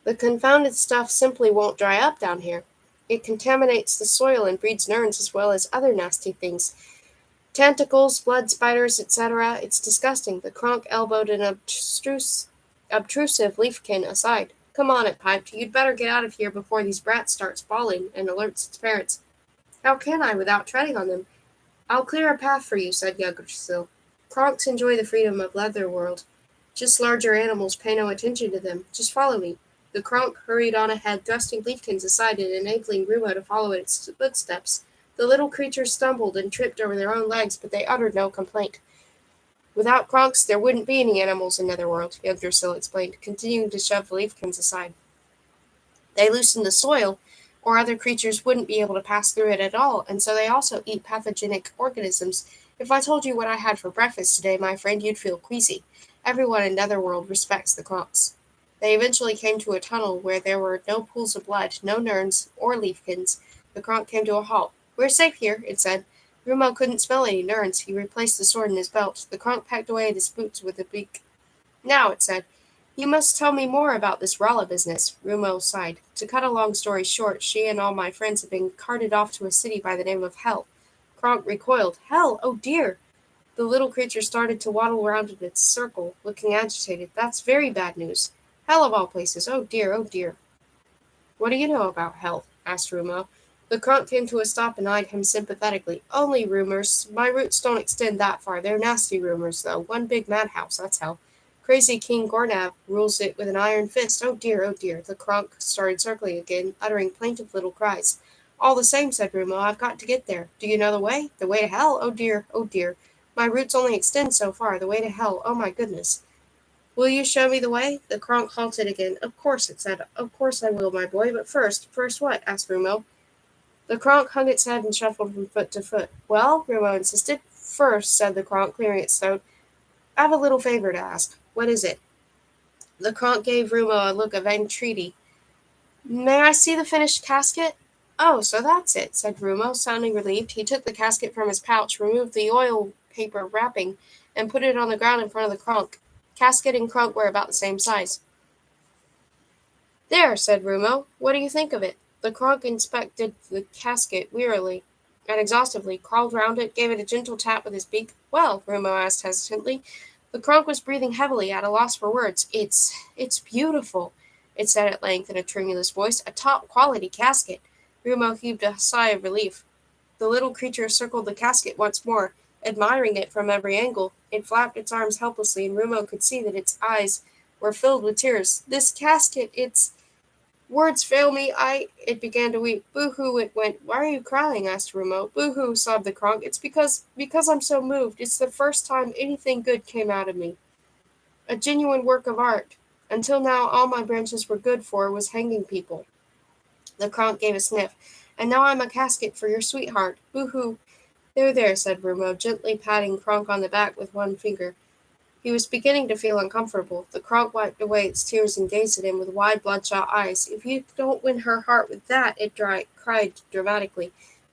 The confounded stuff simply won't dry up down here. It contaminates the soil and breeds nerns as well as other nasty things. Tentacles, blood spiders, etc. It's disgusting. The Kronk elbowed an obtrusive leafkin aside. Come on, it piped. You'd better get out of here before these brats starts bawling and alerts its parents. How can I without treading on them? I'll clear a path for you, said Yggdrasil. Kronks enjoy the freedom of Leatherworld. Just larger animals pay no attention to them. Just follow me. The Kronk hurried on ahead, thrusting leafkins aside and enabling Rumo to follow its footsteps. The little creatures stumbled and tripped over their own legs, but they uttered no complaint. Without Kronks, there wouldn't be any animals in Netherworld, Yggdrasil explained, continuing to shove the leafkins aside. They loosen the soil, or other creatures wouldn't be able to pass through it at all, and so they also eat pathogenic organisms. If I told you what I had for breakfast today, my friend, you'd feel queasy. Everyone in Netherworld respects the Kronks. They eventually came to a tunnel where there were no pools of blood, no nerns, or leafkins. The Kronk came to a halt. We're safe here, it said. Rumo couldn't smell any nerns. He replaced the sword in his belt. The Kronk pecked away at his boots with a beak. Now, it said, you must tell me more about this Rala business, Rumo sighed. To cut a long story short, she and all my friends have been carted off to a city by the name of Hell. Kronk recoiled. Hell, oh dear! The little creature started to waddle round in its circle, looking agitated. That's very bad news. Hell of all places. Oh dear, oh dear. What do you know about hell? Asked Rumo. The Kronk came to a stop and eyed him sympathetically. Only rumors. My roots don't extend that far. They're nasty rumors, though. One big madhouse, that's hell. Crazy King Gornav rules it with an iron fist. Oh dear, oh dear. The Kronk started circling again, uttering plaintive little cries. All the same, said Rumo, I've got to get there. Do you know the way? The way to hell? Oh dear, oh dear. My roots only extend so far. The way to hell. Oh my goodness. Will you show me the way? The Kronk halted again. Of course, it said. Of course I will, my boy. But first what? Asked Rumo. The Kronk hung its head and shuffled from foot to foot. Well, Rumo insisted. First, said the Kronk, clearing its throat, I have a little favor to ask. What is it? The Kronk gave Rumo a look of entreaty. May I see the finished casket? Oh, so that's it, said Rumo, sounding relieved. He took the casket from his pouch, removed the oil paper wrapping, and put it on the ground in front of the Kronk. Casket and Kronk were about the same size. There, said Rumo. What do you think of it? The Kronk inspected the casket wearily and exhaustively, crawled round it, gave it a gentle tap with his beak. Well, Rumo asked hesitantly. The Kronk was breathing heavily, at a loss for words. It's beautiful, it said at length in a tremulous voice. A top-quality casket. Rumo heaved a sigh of relief. The little creature circled the casket once more, admiring it from every angle. It flapped its arms helplessly, and Rumo could see that its eyes were filled with tears. This casket, it's... Words fail me. It began to weep. Boo-hoo, it went. Why are you crying? Asked Rumo. Boo-hoo, sobbed the Kronk. It's because I'm so moved. It's the first time anything good came out of me. A genuine work of art. Until now, all my branches were good for was hanging people. The Kronk gave a sniff. And now I'm a casket for your sweetheart. Boo-hoo. There, said Rumo, gently patting Kronk on the back with one finger. He was beginning to feel uncomfortable. The Kronk wiped away its tears and gazed at him with wide, bloodshot eyes. If you don't win her heart with that, it cried dramatically.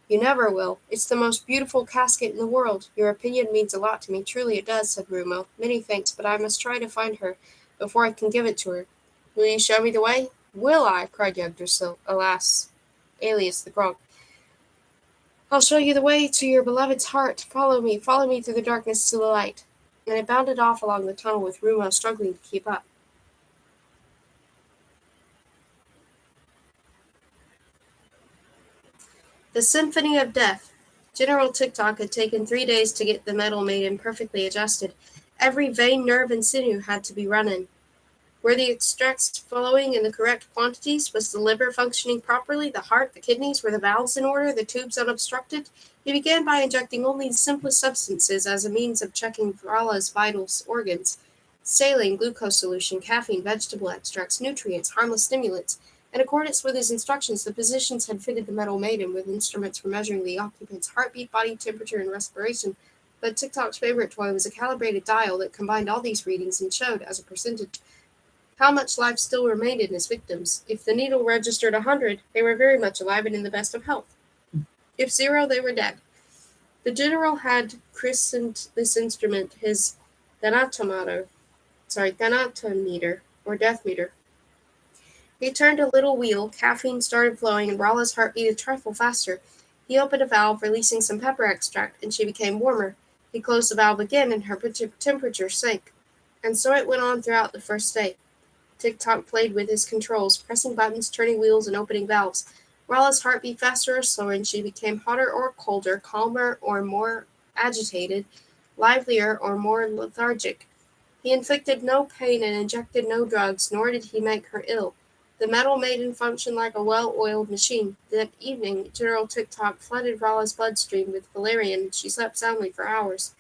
You never will. It's the most beautiful casket in the world. Your opinion means a lot to me. Truly it does, said Rumo. Many thanks, but I must try to find her before I can give it to her. Will you show me the way? Will I? Cried Yggdrasil, alas, alias the Kronk. I'll show you the way to your beloved's heart. Follow me through the darkness to the light. And it bounded off along the tunnel with Rumo struggling to keep up. The Symphony of Death. General TikTok had taken 3 days to get the metal maiden perfectly adjusted. Every vein, nerve, and sinew had to be running. Were the extracts flowing in the correct quantities? Was the liver functioning properly? The heart, the kidneys, were the valves in order? The tubes unobstructed? He began by injecting only the simplest substances as a means of checking Vrala's vital organs. Saline, glucose solution, caffeine, vegetable extracts, nutrients, harmless stimulants. In accordance with his instructions, the physicians had fitted the metal maiden with instruments for measuring the occupant's heartbeat, body temperature, and respiration. But TikTok's favorite toy was a calibrated dial that combined all these readings and showed, as a percentage, how much life still remained in his victims. If the needle registered 100, they were very much alive and in the best of health. If 0, they were dead. The general had christened this instrument his thanatometer, or death meter. He turned a little wheel, caffeine started flowing, and Rala's heart beat a trifle faster. He opened a valve, releasing some pepper extract, and she became warmer. He closed the valve again, and her temperature sank. And so it went on throughout the first day. TikTok played with his controls, pressing buttons, turning wheels, and opening valves. Rala's heart beat faster or slower, and she became hotter or colder, calmer or more agitated, livelier or more lethargic. He inflicted no pain and injected no drugs, nor did he make her ill. The metal maiden functioned like a well-oiled machine. That evening, General TikTok flooded Rala's bloodstream with valerian, and she slept soundly for hours.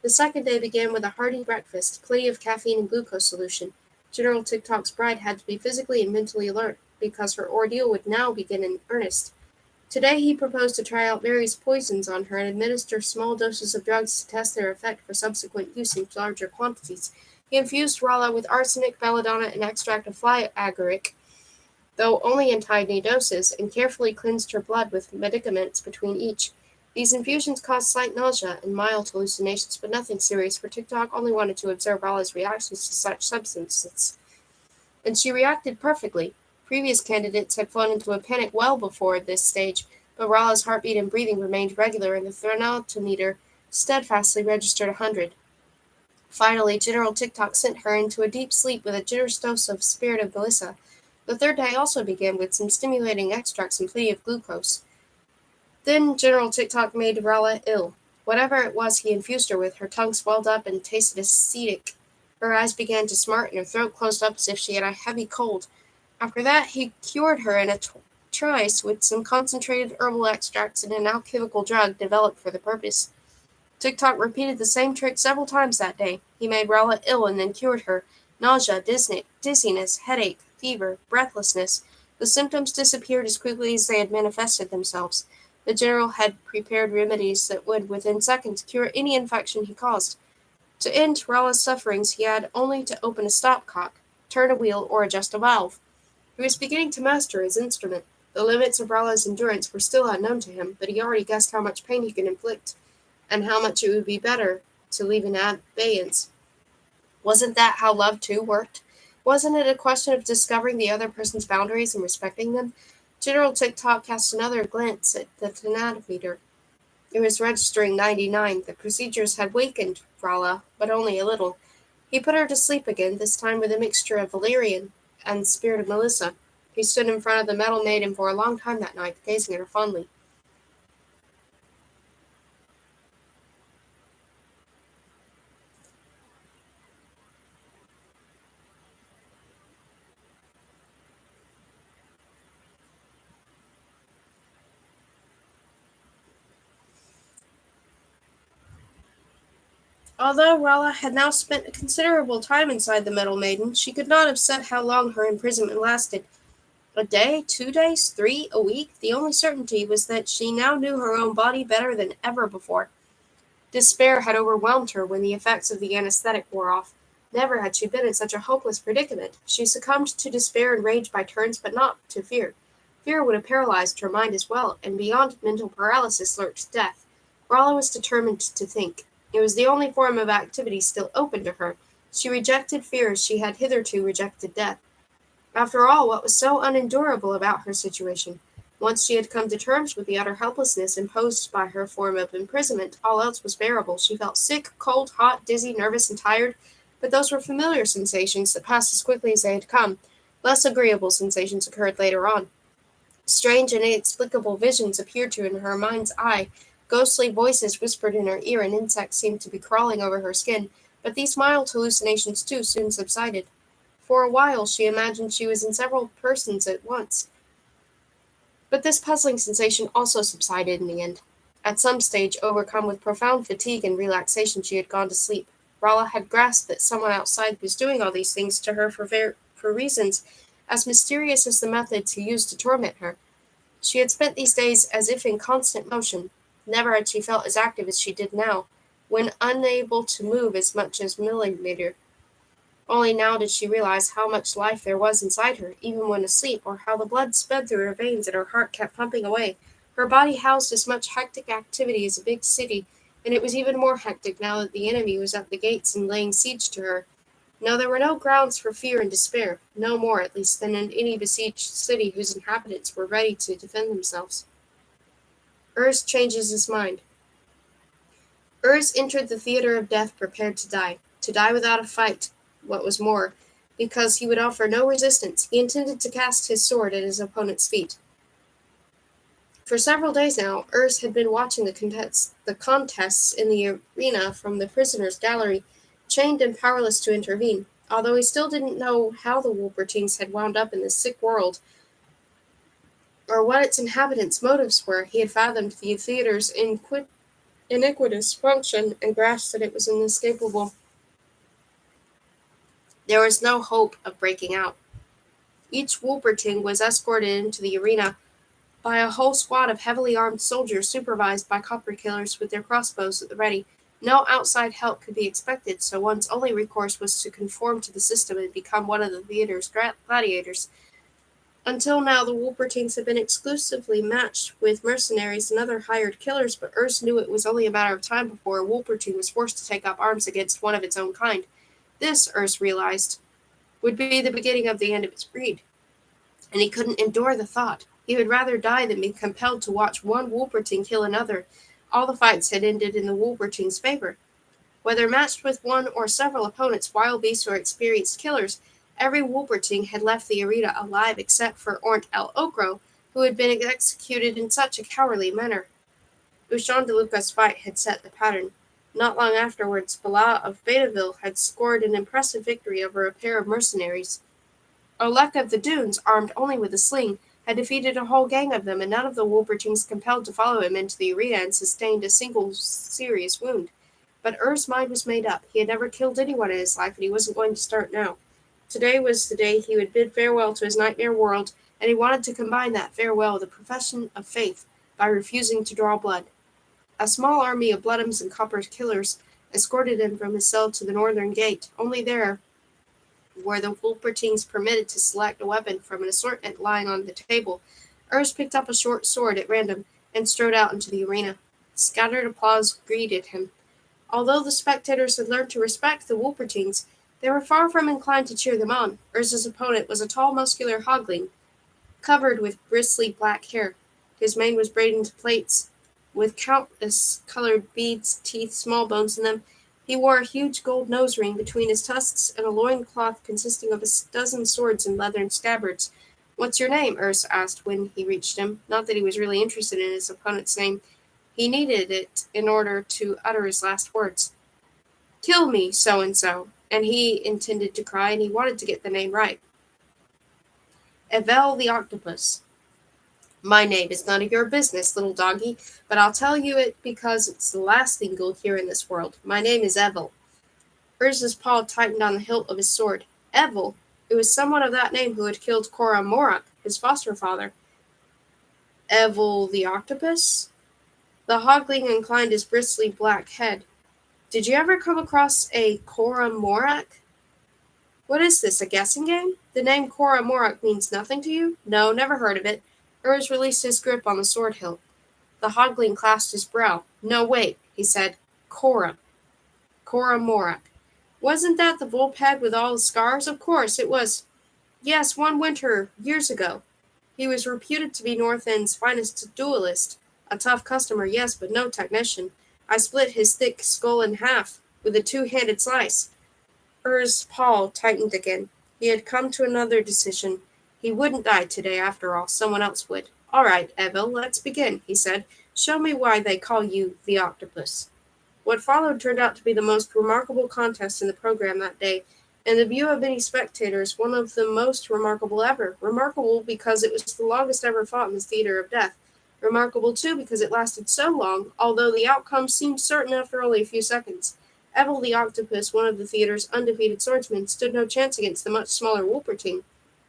The second day began with a hearty breakfast, plenty of caffeine and glucose solution. General TikTok's bride had to be physically and mentally alert, because her ordeal would now begin in earnest. Today he proposed to try out various poisons on her and administer small doses of drugs to test their effect for subsequent use in larger quantities. He infused Rala with arsenic, belladonna, and extract of fly agaric, though only in tiny doses, and carefully cleansed her blood with medicaments between each. These infusions caused slight nausea and mild hallucinations, but nothing serious, for TikTok only wanted to observe Rala's reactions to such substances. And she reacted perfectly. Previous candidates had flown into a panic well before this stage, but Rala's heartbeat and breathing remained regular, and the thermometer steadfastly registered 100. Finally, General TikTok sent her into a deep sleep with a generous dose of spirit of Melissa. The third day also began with some stimulating extracts and plenty of glucose. Then General TikTok made Rala ill. Whatever it was he infused her with, her tongue swelled up and tasted acidic. Her eyes began to smart, and her throat closed up as if she had a heavy cold. After that, he cured her in a trice with some concentrated herbal extracts and an alchemical drug developed for the purpose. TikTok repeated the same trick several times that day. He made Rala ill and then cured her. Nausea, dizziness, headache, fever, breathlessness. The symptoms disappeared as quickly as they had manifested themselves. The general had prepared remedies that would, within seconds, cure any infection he caused. To end Rala's sufferings, he had only to open a stopcock, turn a wheel, or adjust a valve. He was beginning to master his instrument. The limits of Rala's endurance were still unknown to him, but he already guessed how much pain he could inflict, and how much it would be better to leave in abeyance. Wasn't that how love, too, worked? Wasn't it a question of discovering the other person's boundaries and respecting them? General TikTok cast another glance at the thermometer. It was registering 99. The procedures had wakened Rala, but only a little. He put her to sleep again, this time with a mixture of valerian and spirit of Melissa. He stood in front of the metal maiden for a long time that night, gazing at her fondly. Although Rala had now spent a considerable time inside the metal maiden, she could not have said how long her imprisonment lasted. A day, 2 days, 3, a week? The only certainty was that she now knew her own body better than ever before. Despair had overwhelmed her when the effects of the anesthetic wore off. Never had she been in such a hopeless predicament. She succumbed to despair and rage by turns, but not to fear. Fear would have paralyzed her mind as well, and beyond mental paralysis lurked death. Rala was determined to think. It was the only form of activity still open to her. She rejected fear as she had hitherto rejected death. After all, what was so unendurable about her situation? Once she had come to terms with the utter helplessness imposed by her form of imprisonment, all else was bearable. She felt sick, cold, hot, dizzy, nervous, and tired, but those were familiar sensations that passed as quickly as they had come. Less agreeable sensations occurred later on. Strange and inexplicable visions appeared to her in her mind's eye. Ghostly voices whispered in her ear, and insects seemed to be crawling over her skin. But these mild hallucinations, too, soon subsided. For a while she imagined she was in several persons at once, but this puzzling sensation also subsided in the end. At some stage, overcome with profound fatigue and relaxation, she had gone to sleep. Rala had grasped that someone outside was doing all these things to her for reasons as mysterious as the methods he used to torment her. She had spent these days as if in constant motion. Never had she felt as active as she did now, when unable to move as much as millimeter. Only now did she realize how much life there was inside her, even when asleep, or how the blood sped through her veins and her heart kept pumping away. Her body housed as much hectic activity as a big city, and it was even more hectic now that the enemy was at the gates and laying siege to her. No, there were no grounds for fear and despair, no more, at least, than in any besieged city whose inhabitants were ready to defend themselves. Urs changes his mind. Urs entered the theater of death prepared to die without a fight. What was more, because he would offer no resistance, he intended to cast his sword at his opponent's feet. For several days now, Urs had been watching the contests in the arena from the prisoners' gallery, chained and powerless to intervene. Although he still didn't know how the Wolpertines had wound up in this sick world, or what its inhabitants' motives were, he had fathomed the theater's iniquitous function and grasped that it was inescapable. There was no hope of breaking out. Each Wolperting was escorted into the arena by a whole squad of heavily armed soldiers supervised by copper killers with their crossbows at the ready. No outside help could be expected, so one's only recourse was to conform to the system and become one of the theater's gladiators. Until now, the Wolpertines had been exclusively matched with mercenaries and other hired killers, but Urs knew it was only a matter of time before a Wolpertine was forced to take up arms against one of its own kind. This, Urs realized, would be the beginning of the end of its breed, and he couldn't endure the thought. He would rather die than be compelled to watch one Wolpertine kill another. All the fights had ended in the Wolpertine's favor. Whether matched with one or several opponents, wild beasts or experienced killers, every Wolpertine had left the arena alive except for Ornt el Okro, who had been executed in such a cowardly manner. Ushan de Luca's fight had set the pattern. Not long afterwards, Bala of Betaville had scored an impressive victory over a pair of mercenaries. Olek of the Dunes, armed only with a sling, had defeated a whole gang of them, and none of the Wolpertines compelled to follow him into the arena and sustained a single serious wound. But Ur's mind was made up. He had never killed anyone in his life, and he wasn't going to start now. Today was the day he would bid farewell to his nightmare world, and he wanted to combine that farewell with a profession of faith by refusing to draw blood. A small army of Bloodums and Copper killers escorted him from his cell to the northern gate. Only there were the Wolpertines permitted to select a weapon from an assortment lying on the table. Urs picked up a short sword at random and strode out into the arena. Scattered applause greeted him. Although the spectators had learned to respect the Wolpertines, they were far from inclined to cheer them on. Urs's opponent was a tall, muscular hogling, covered with bristly black hair. His mane was braided into plaits, with countless colored beads, teeth, small bones in them. He wore a huge gold nose ring between his tusks and a loin-cloth consisting of a dozen swords in leathern scabbards. "What's your name?" Urs asked when he reached him. Not that he was really interested in his opponent's name. He needed it in order to utter his last words. "Kill me, so-and-so." And he intended to cry, and he wanted to get the name right. Evel the Octopus. "My name is none of your business, little doggy, but I'll tell you it because it's the last thing you'll hear in this world. My name is Evel." Urs's paw tightened on the hilt of his sword. Evel? It was someone of that name who had killed Cora Morak, his foster father. Evel the Octopus? The hogling inclined his bristly black head. "Did you ever come across a Cora Morak? What is this, a guessing game? The name Cora Morak means nothing to you?" "No, never heard of it." Urs released his grip on the sword hilt. The hogling clasped his brow. "No, wait," he said. Cora Morak. "Wasn't that the vulphead with all the scars?" "Of course, it was." "Yes, one winter, years ago. He was reputed to be North End's finest duelist. A tough customer, yes, but no technician. I split his thick skull in half with a two-handed slice." Ur's paw tightened again. He had come to another decision. He wouldn't die today, after all. Someone else would. All right, Evil, let's begin, he said. Show me why they call you the octopus. What followed turned out to be the most remarkable contest in the program that day. In the view of many spectators, one of the most remarkable ever. Remarkable because it was the longest ever fought in the theater of death. Remarkable, too, because it lasted so long, although the outcome seemed certain after only a few seconds. Ebel the Octopus, one of the theater's undefeated swordsmen, stood no chance against the much smaller Wolpertine.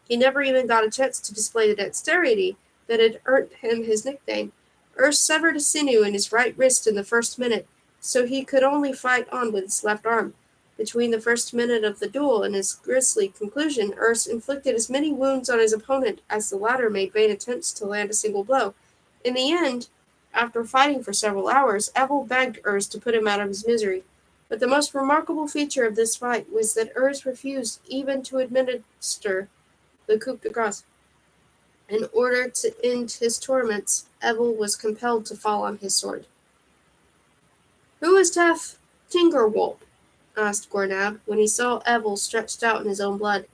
He never even got a chance to display the dexterity that had earned him his nickname. Urs severed a sinew in his right wrist in the first minute, so he could only fight on with his left arm. Between the first minute of the duel and its grisly conclusion, Urs inflicted as many wounds on his opponent as the latter made vain attempts to land a single blow. In the end, after fighting for several hours, Ebel begged Urs to put him out of his misery. But the most remarkable feature of this fight was that Urs refused even to administer the coup de grace. In order to end his torments, Ebel was compelled to fall on his sword. "Who is Taff Tingerwolf?" asked Gornab, when he saw Ebel stretched out in his own blood.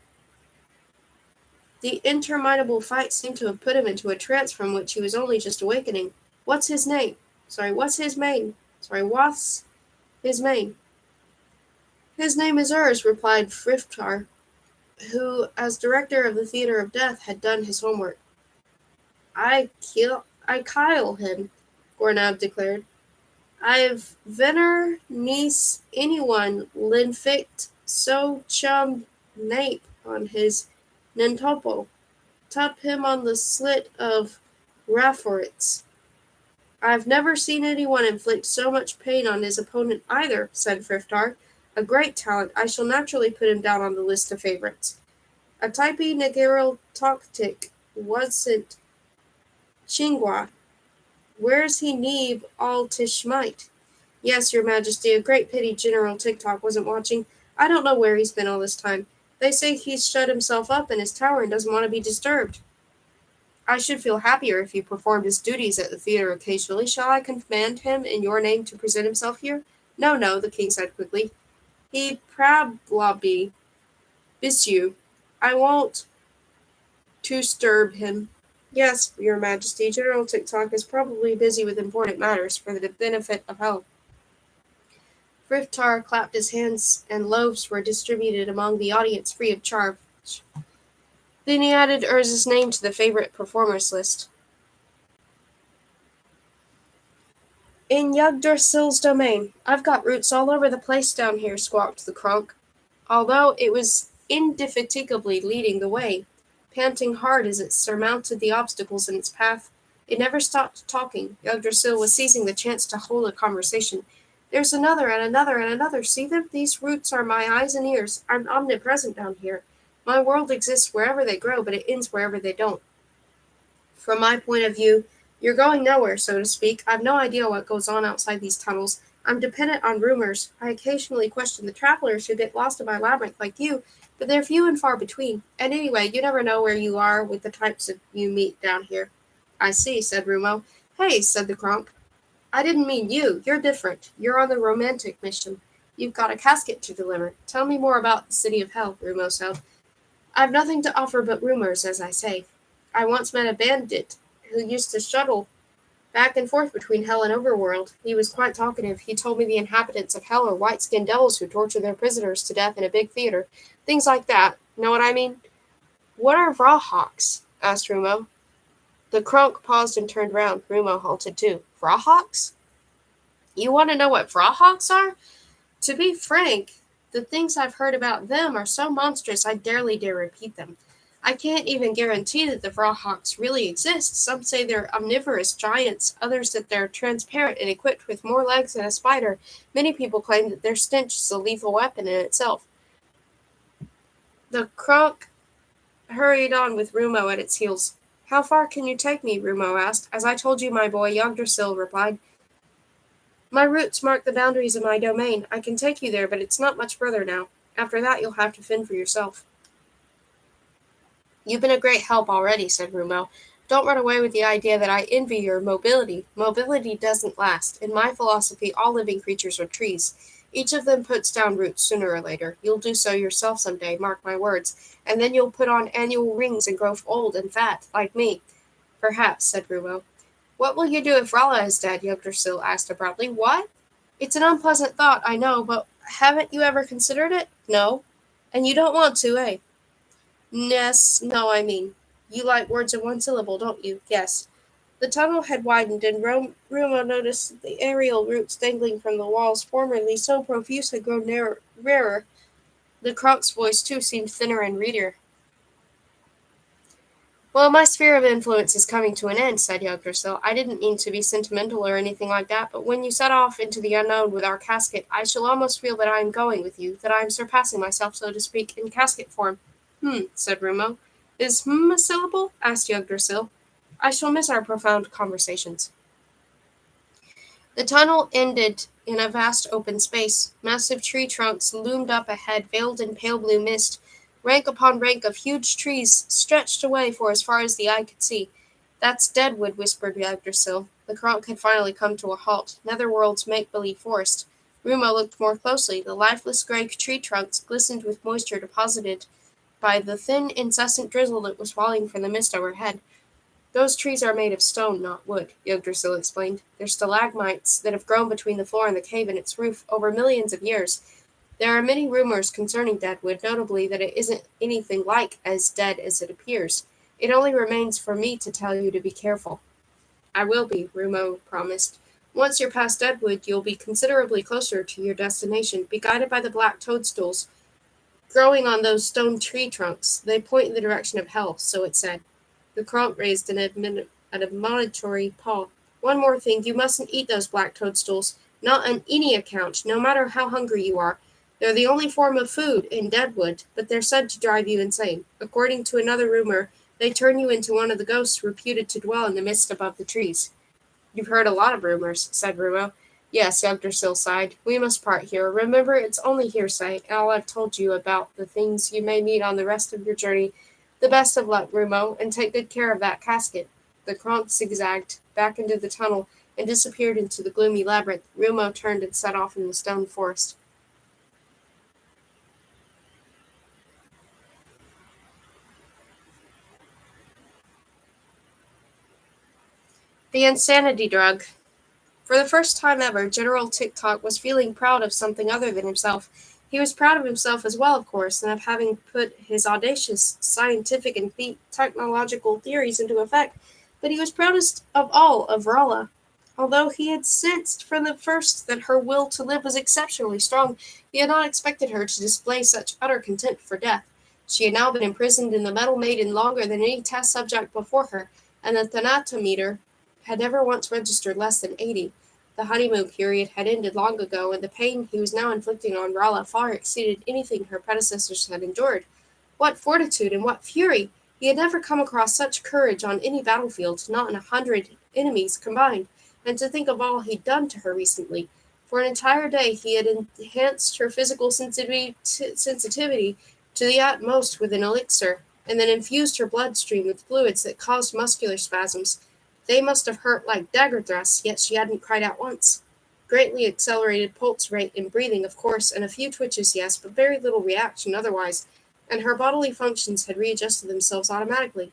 The interminable fight seemed to have put him into a trance from which he was only just awakening. What's his name? What's his name? His name is Urs, replied Frithtar, who, as director of the Theater of Death, had done his homework. I kyle him, Gornab declared. I've venner niece anyone linfict so chum nape on his Nentopo. Tup him on the slit of Raforitz. I've never seen anyone inflict so much pain on his opponent either, said Frithtar. A great talent. I shall naturally put him down on the list of favorites. A typey Nagero Toktik wasn't Chingwa. Where's he neeb all tishmite? Yes, your majesty, a great pity General TikTok wasn't watching. I don't know where he's been all this time. They say he's shut himself up in his tower and doesn't want to be disturbed. I should feel happier if he performed his duties at the theater occasionally. Shall I command him in your name to present himself here? No, no, the king said quickly. He probably miss you. I won't to disturb him. Yes, your majesty, General TikTok is probably busy with important matters for the benefit of health. Frithtar clapped his hands, and loaves were distributed among the audience free of charge. Then he added Urz's name to the favorite performers list. In Yggdrasil's domain. I've got roots all over the place down here, squawked the Kronk, although it was indefatigably leading the way. Panting hard as it surmounted the obstacles in its path, it never stopped talking. Yggdrasil was seizing the chance to hold a conversation. There's another and another and another. See them? These roots are my eyes and ears. I'm omnipresent down here. My world exists wherever they grow, but it ends wherever they don't. From my point of view, you're going nowhere, so to speak. I've no idea what goes on outside these tunnels. I'm dependent on rumors. I occasionally question the travelers who get lost in my labyrinth like you, but they're few and far between. And anyway, you never know where you are with the types of you meet down here. I see, said Rumo. Hey, said the Kronk. I didn't mean you. You're different. You're on the romantic mission. You've got a casket to deliver. Tell me more about the City of Hell, Rumo said. I've nothing to offer but rumors, as I say. I once met a bandit who used to shuttle back and forth between Hell and Overworld. He was quite talkative. He told me the inhabitants of Hell are white-skinned devils who torture their prisoners to death in a big theater. Things like that. Know what I mean? What are Vrahawks? Asked Rumo. The Kronk paused and turned round. Rumo halted too. Vrahawks? You want to know what Vrahawks are? To be frank, the things I've heard about them are so monstrous I barely dare repeat them. I can't even guarantee that the Vrahawks really exist. Some say they're omnivorous giants, others that they're transparent and equipped with more legs than a spider. Many people claim that their stench is a lethal weapon in itself. The Kronk hurried on with Rumo at its heels. How far can you take me? Rumo asked. As I told you, my boy, Yggdrasil replied. My roots mark the boundaries of my domain. I can take you there, but it's not much further now. After that, you'll have to fend for yourself. You've been a great help already, said Rumo. Don't run away with the idea that I envy your mobility. Mobility doesn't last. In my philosophy, all living creatures are trees. Each of them puts down roots sooner or later. You'll do so yourself someday, mark my words. And then you'll put on annual rings and grow old and fat, like me. Perhaps, said Rumo. What will you do if Rala is dead? Yggdrasil asked abruptly. What? It's an unpleasant thought, I know, but haven't you ever considered it? No. And you don't want to, eh? Yes, no, I mean. You like words in one syllable, don't you? Yes. The tunnel had widened, and Rumo noticed that the aerial roots dangling from the walls, formerly so profuse, had grown rarer. The Cronc's voice, too, seemed thinner and reeder. Well, my sphere of influence is coming to an end, said Yggdrasil. I didn't mean to be sentimental or anything like that, but when you set off into the unknown with our casket, I shall almost feel that I am going with you, that I am surpassing myself, so to speak, in casket form. Said Rumo. Is a syllable? Asked Yggdrasil. I shall miss our profound conversations. The tunnel ended in a vast open space. Massive tree trunks loomed up ahead, veiled in pale blue mist. Rank upon rank of huge trees stretched away for as far as the eye could see. That's Deadwood, whispered Yggdrasil. The Kronk had finally come to a halt. Netherworld's make-believe forest. Rumo looked more closely. The lifeless gray tree trunks glistened with moisture deposited by the thin, incessant drizzle that was falling from the mist overhead. Those trees are made of stone, not wood, Yggdrasil explained. They're stalagmites that have grown between the floor and the cave and its roof over millions of years. There are many rumors concerning Deadwood, notably that it isn't anything like as dead as it appears. It only remains for me to tell you to be careful. I will be, Rumo promised. Once you're past Deadwood, you'll be considerably closer to your destination. Be guided by the black toadstools growing on those stone tree trunks. They point in the direction of hell, so it said. The Kronk raised an admonitory paw. One more thing, you mustn't eat those black toadstools. Not on any account, no matter how hungry you are. They're the only form of food in Deadwood, but they're said to drive you insane. According to another rumor, they turn you into one of the ghosts reputed to dwell in the mist above the trees. You've heard a lot of rumors, said Rumo. Yes, Yggdrasil sighed. We must part here. Remember, it's only hearsay, and all I've told you about the things you may need on the rest of your journey. The best of luck, Rumo, and take good care of that casket. The Kronk zigzagged back into the tunnel and disappeared into the gloomy labyrinth. Rumo turned and set off in the stone forest. The insanity drug. For the first time ever, General TikTok was feeling proud of something other than himself. He was proud of himself as well, of course, and of having put his audacious scientific and technological theories into effect, but he was proudest of all of Rala. Although he had sensed from the first that her will to live was exceptionally strong, he had not expected her to display such utter contempt for death. She had now been imprisoned in the Metal Maiden longer than any test subject before her, and the thanatometer had never once registered less than 80. The honeymoon period had ended long ago, and the pain he was now inflicting on Rala far exceeded anything her predecessors had endured. What fortitude and what fury! He had never come across such courage on any battlefield, not in 100 enemies combined. And to think of all he'd done to her recently. For an entire day he had enhanced her physical sensitivity to the utmost with an elixir, and then infused her bloodstream with fluids that caused muscular spasms. They must have hurt like dagger thrusts, yet she hadn't cried out once. Greatly accelerated pulse rate and breathing, of course, and a few twitches, yes, but very little reaction otherwise, and her bodily functions had readjusted themselves automatically.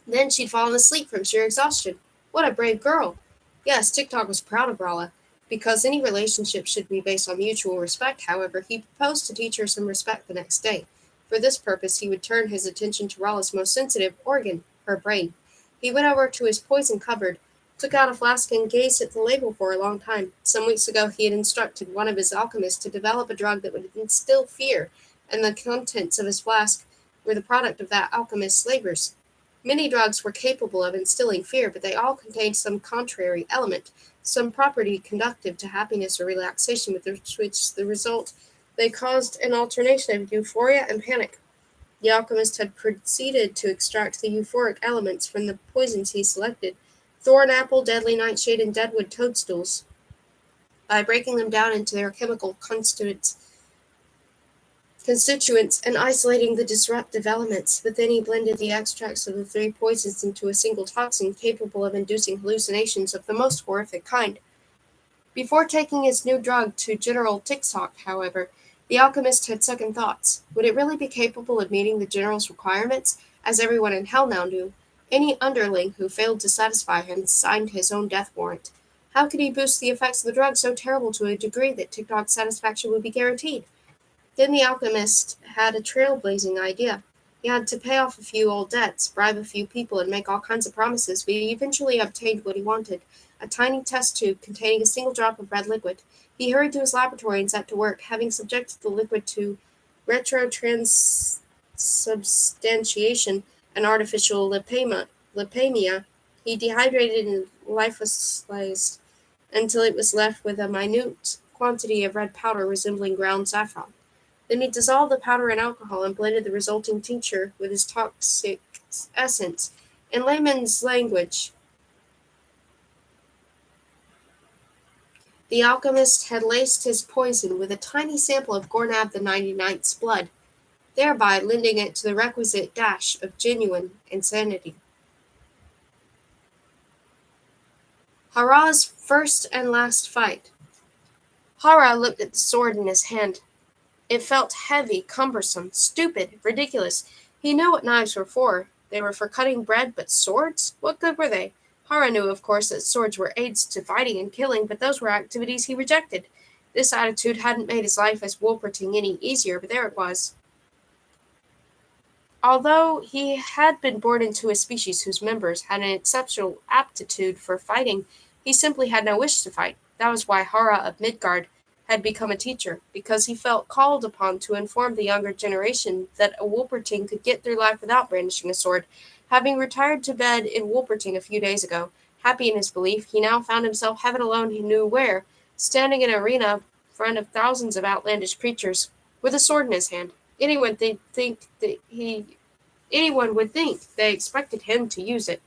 Then she'd fallen asleep from sheer exhaustion. What a brave girl! Yes, TikTok was proud of Rala. Because any relationship should be based on mutual respect, however, he proposed to teach her some respect the next day. For this purpose, he would turn his attention to Rala's most sensitive organ, her brain. He went over to his poison cupboard, took out a flask, and gazed at the label for a long time. Some weeks ago, he had instructed one of his alchemists to develop a drug that would instill fear, and the contents of his flask were the product of that alchemist's labors. Many drugs were capable of instilling fear, but they all contained some contrary element, some property conductive to happiness or relaxation, with which the result they caused an alternation of euphoria and panic. The alchemist had proceeded to extract the euphoric elements from the poisons he selected, thorn apple, deadly nightshade, and deadwood toadstools, by breaking them down into their chemical constituents and isolating the disruptive elements, but then he blended the extracts of the three poisons into a single toxin capable of inducing hallucinations of the most horrific kind. Before taking his new drug to General TikTok, however, the alchemist had second thoughts. Would it really be capable of meeting the general's requirements, as everyone in hell now knew? Any underling who failed to satisfy him signed his own death warrant. How could he boost the effects of the drug so terrible to a degree that TikTok's satisfaction would be guaranteed? Then the alchemist had a trailblazing idea. He had to pay off a few old debts, bribe a few people, and make all kinds of promises, but he eventually obtained what he wanted, a tiny test tube containing a single drop of red liquid. He hurried to his laboratory and set to work, having subjected the liquid to retrotransubstantiation, an artificial lipemia. He dehydrated and liofilized until it was left with a minute quantity of red powder resembling ground saffron. Then he dissolved the powder in alcohol and blended the resulting tincture with his toxic essence. In layman's language, the alchemist had laced his poison with a tiny sample of Gornab the 99th's blood, thereby lending it to the requisite dash of genuine insanity. Hara's first and last fight. Hara looked at the sword in his hand. It felt heavy, cumbersome, stupid, ridiculous. He knew what knives were for. They were for cutting bread, but swords? What good were they? Hara knew, of course, that swords were aids to fighting and killing, but those were activities he rejected. This attitude hadn't made his life as Wolperting any easier, but there it was. Although he had been born into a species whose members had an exceptional aptitude for fighting, he simply had no wish to fight. That was why Hara of Midgard had become a teacher, because he felt called upon to inform the younger generation that a Wolperting could get through life without brandishing a sword. Having retired to bed in Wolperting a few days ago, happy in his belief, he now found himself, heaven alone he knew where, standing in an arena in front of thousands of outlandish creatures, with a sword in his hand. Anyone would think they expected him to use it.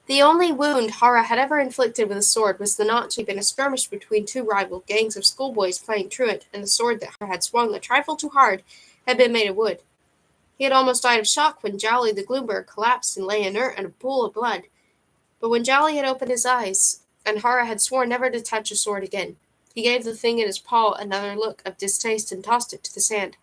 The only wound Hara had ever inflicted with a sword was the notch in a skirmish between two rival gangs of schoolboys playing truant, and the sword that Hara had swung a trifle too hard had been made of wood. He had almost died of shock when Jolly the Gloomberg collapsed and lay inert in a pool of blood. But when Jolly had opened his eyes, and Hara had sworn never to touch a sword again, he gave the thing in his paw another look of distaste and tossed it to the sand.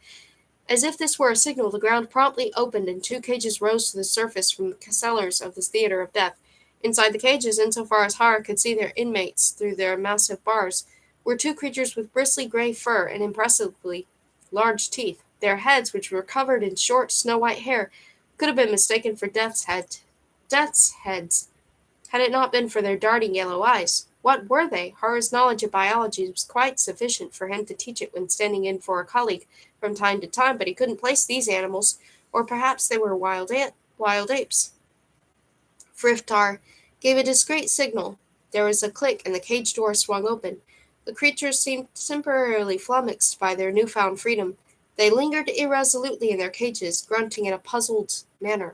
As if this were a signal, the ground promptly opened and two cages rose to the surface from the cellars of this theater of death. Inside the cages, insofar as Hara could see their inmates through their massive bars, were two creatures with bristly gray fur and impressively large teeth. Their heads, which were covered in short, snow-white hair, could have been mistaken for death's heads, had it not been for their darting yellow eyes. What were they? Hara's knowledge of biology was quite sufficient for him to teach it when standing in for a colleague from time to time, but he couldn't place these animals, or perhaps they were wild apes. Frithtar gave a discreet signal. There was a click, and the cage door swung open. The creatures seemed temporarily flummoxed by their newfound freedom. They lingered irresolutely in their cages, grunting in a puzzled manner.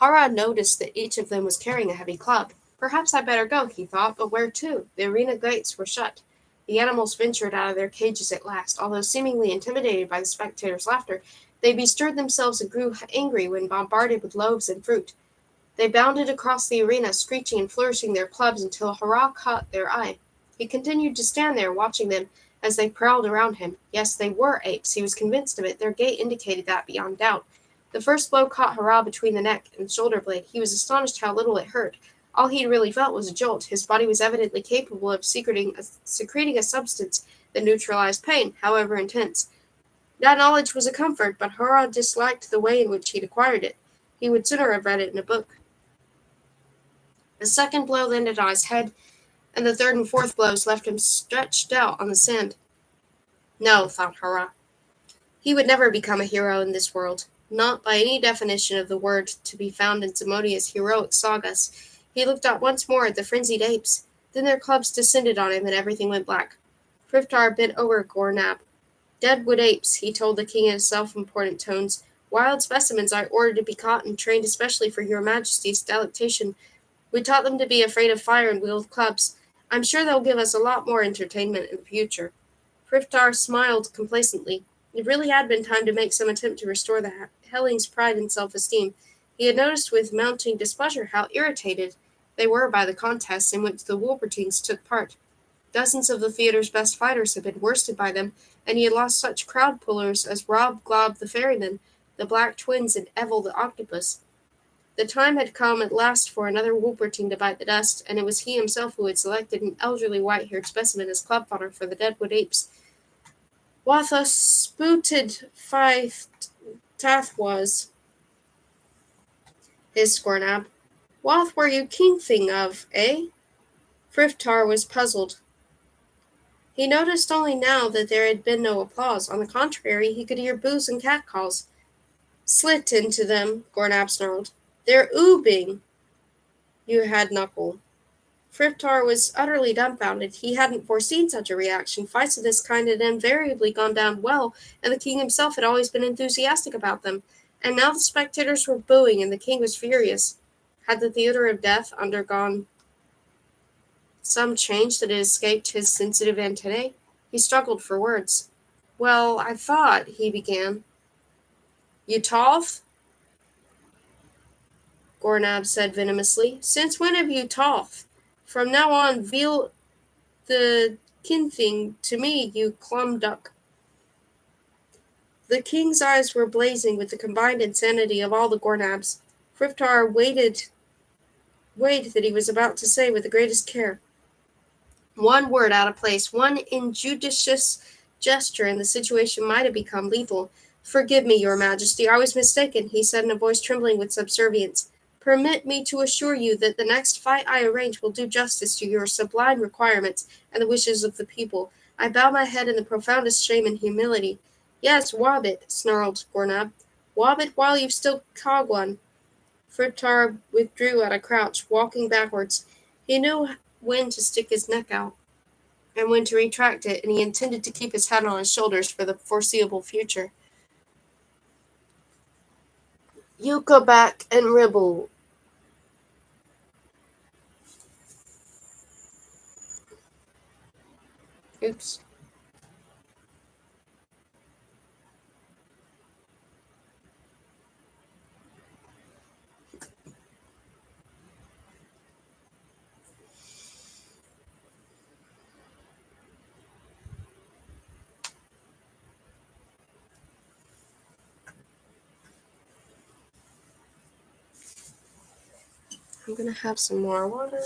Hara noticed that each of them was carrying a heavy club. Perhaps I'd better go, he thought, but where to? The arena gates were shut. The animals ventured out of their cages at last. Although seemingly intimidated by the spectators' laughter, they bestirred themselves and grew angry when bombarded with loaves and fruit. They bounded across the arena, screeching and flourishing their clubs until Hara caught their eye. He continued to stand there, watching them as they prowled around him. Yes, they were apes. He was convinced of it. Their gait indicated that beyond doubt. The first blow caught Hara between the neck and shoulder blade. He was astonished how little it hurt. All he really felt was a jolt. His body was evidently capable of secreting a substance that neutralized pain, however intense. That knowledge was a comfort, but Hara disliked the way in which he'd acquired it. He would sooner have read it in a book. The second blow landed on his head, and the third and fourth blows left him stretched out on the sand. No, thought Hara. He would never become a hero in this world. Not by any definition of the word to be found in Zamodia's heroic sagas. He looked out once more at the frenzied apes. Then their clubs descended on him, and everything went black. Frithtar bent over Gornab. Deadwood apes, he told the king in self-important tones. Wild specimens I ordered to be caught and trained especially for your majesty's delectation. We taught them to be afraid of fire and wield clubs. I'm sure they'll give us a lot more entertainment in the future. Frithtar smiled complacently. It really had been time to make some attempt to restore the Helling's pride and self-esteem. He had noticed with mounting displeasure how irritated they were by the contests in which the Wolpertings took part. Dozens of the theater's best fighters had been worsted by them, and he had lost such crowd pullers as Rob Glob the ferryman, the Black Twins, and Evil the octopus. The time had come at last for another Wolperting to bite the dust, and it was he himself who had selected an elderly white-haired specimen as club fodder for the Deadwood apes. What a spooted fight tath was, hissed Gornab. What were you king-thing of, eh? Frithtar was puzzled. He noticed only now that there had been no applause. On the contrary, he could hear boos and catcalls. Slit into them, Gornab snarled. They're oobing. You had knuckle. Frithtar was utterly dumbfounded. He hadn't foreseen such a reaction. Fights of this kind had invariably gone down well, and the king himself had always been enthusiastic about them. And now the spectators were booing, and the king was furious. Had the theater of death undergone some change that had escaped his sensitive antennae? He struggled for words. Well, I thought, he began. You toff? Gornab said venomously. Since when have you toff? From now on, veal the kin-thing to me, you clum duck. The king's eyes were blazing with the combined insanity of all the Gornabs. Frithtar waited that he was about to say with the greatest care. One word out of place, one injudicious gesture, and the situation might have become lethal. Forgive me, your majesty, I was mistaken, he said in a voice trembling with subservience. Permit me to assure you that the next fight I arrange will do justice to your sublime requirements and the wishes of the people. I bow my head in the profoundest shame and humility. Yes, Wabbit, snarled Gornab. Wabbit while you've still cog one. Frithtar withdrew at a crouch, walking backwards. He knew when to stick his neck out and when to retract it, and he intended to keep his head on his shoulders for the foreseeable future. You go back and ribble. Oops. I'm gonna have some more water.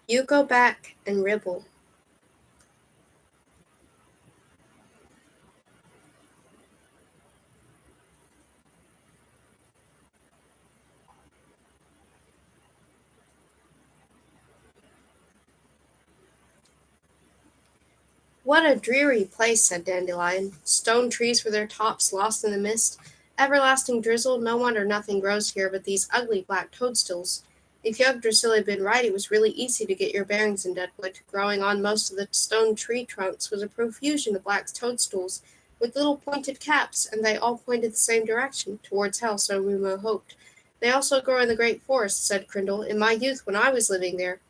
You go back and Ribble. What a dreary place, said Dandelion. Stone trees with their tops lost in the mist. Everlasting drizzle, no wonder nothing grows here but these ugly black toadstools. If young Drusilla had been right, it was really easy to get your bearings in Deadwood. Growing on most of the stone tree trunks was a profusion of black toadstools, with little pointed caps, and they all pointed the same direction, towards hell, so Rumo hoped. They also grow in the great forest, said Crindle. In my youth, when I was living there,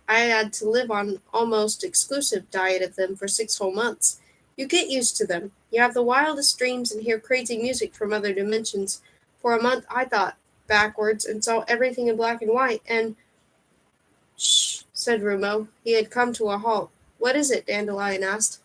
I had to live on almost exclusive diet of them for 6 whole months. You get used to them. You have the wildest dreams and hear crazy music from other dimensions. For a month I thought backwards and saw everything in black and white, and shh, said Rumo. He had come to a halt. What is it? Dandelion asked.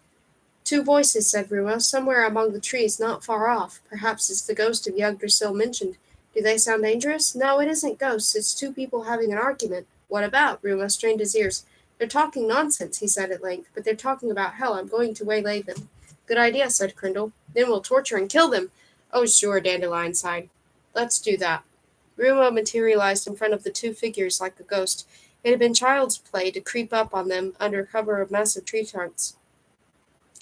Two voices, said Rumo, somewhere among the trees not far off. Perhaps it's the ghost of Yggdrasil mentioned. Do they sound dangerous? No, it isn't ghosts. It's two people having an argument. What about? Rumo strained his ears. They're talking nonsense, he said at length, but they're talking about hell. I'm going to waylay them. Good idea, said Crindle. Then we'll torture and kill them. Oh, sure, Dandelion sighed. Let's do that. Rumo materialized in front of the two figures like a ghost. It had been child's play to creep up on them under cover of massive tree trunks.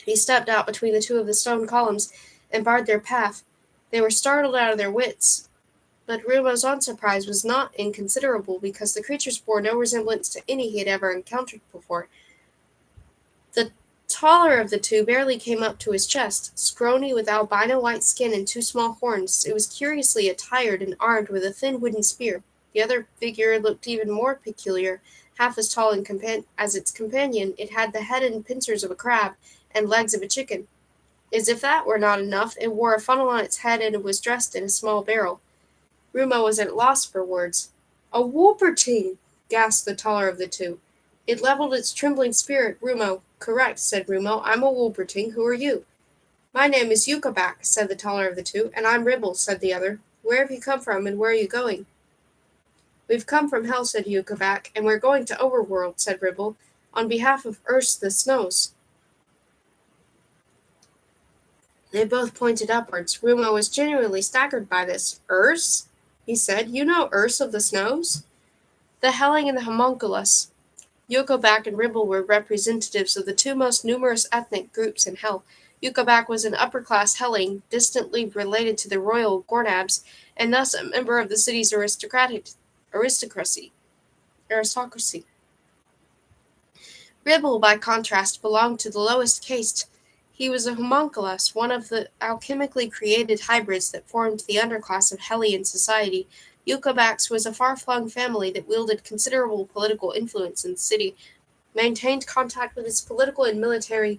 He stepped out between the two of the stone columns and barred their path. They were startled out of their wits, but Rumo's own surprise was not inconsiderable because the creatures bore no resemblance to any he had ever encountered before. The taller of the two barely came up to his chest, scrawny with albino white skin and two small horns. It was curiously attired and armed with a thin wooden spear. The other figure looked even more peculiar. Half as tall as its companion, it had the head and pincers of a crab, and legs of a chicken. As if that were not enough, it wore a funnel on its head and it was dressed in a small barrel. Rumo was at a loss for words. A Wolpertine! Gasped the taller of the two. It levelled its trembling spear at Rumo. Correct, said Rumo. I'm a Wolpertine. Who are you? My name is Yucabak, said the taller of the two. And I'm Ribble, said the other. Where have you come from, and where are you going? We've come from hell, said Yucabak, and we're going to Overworld, said Ribble, on behalf of Urs the Snows. They both pointed upwards. Rumo was genuinely staggered by this. Urs? He said. You know Urs of the Snows? The Helling and the Homunculus. Yukobak and Ribble were representatives of the two most numerous ethnic groups in Hell. Yukobak was an upper-class Helling, distantly related to the royal Gornabs, and thus a member of the city's aristocracy. Ribble, by contrast, belonged to the lowest caste. He was a homunculus, one of the alchemically created hybrids that formed the underclass of Hellian society. Yucabaks was a far-flung family that wielded considerable political influence in the city, maintained contact with its political and military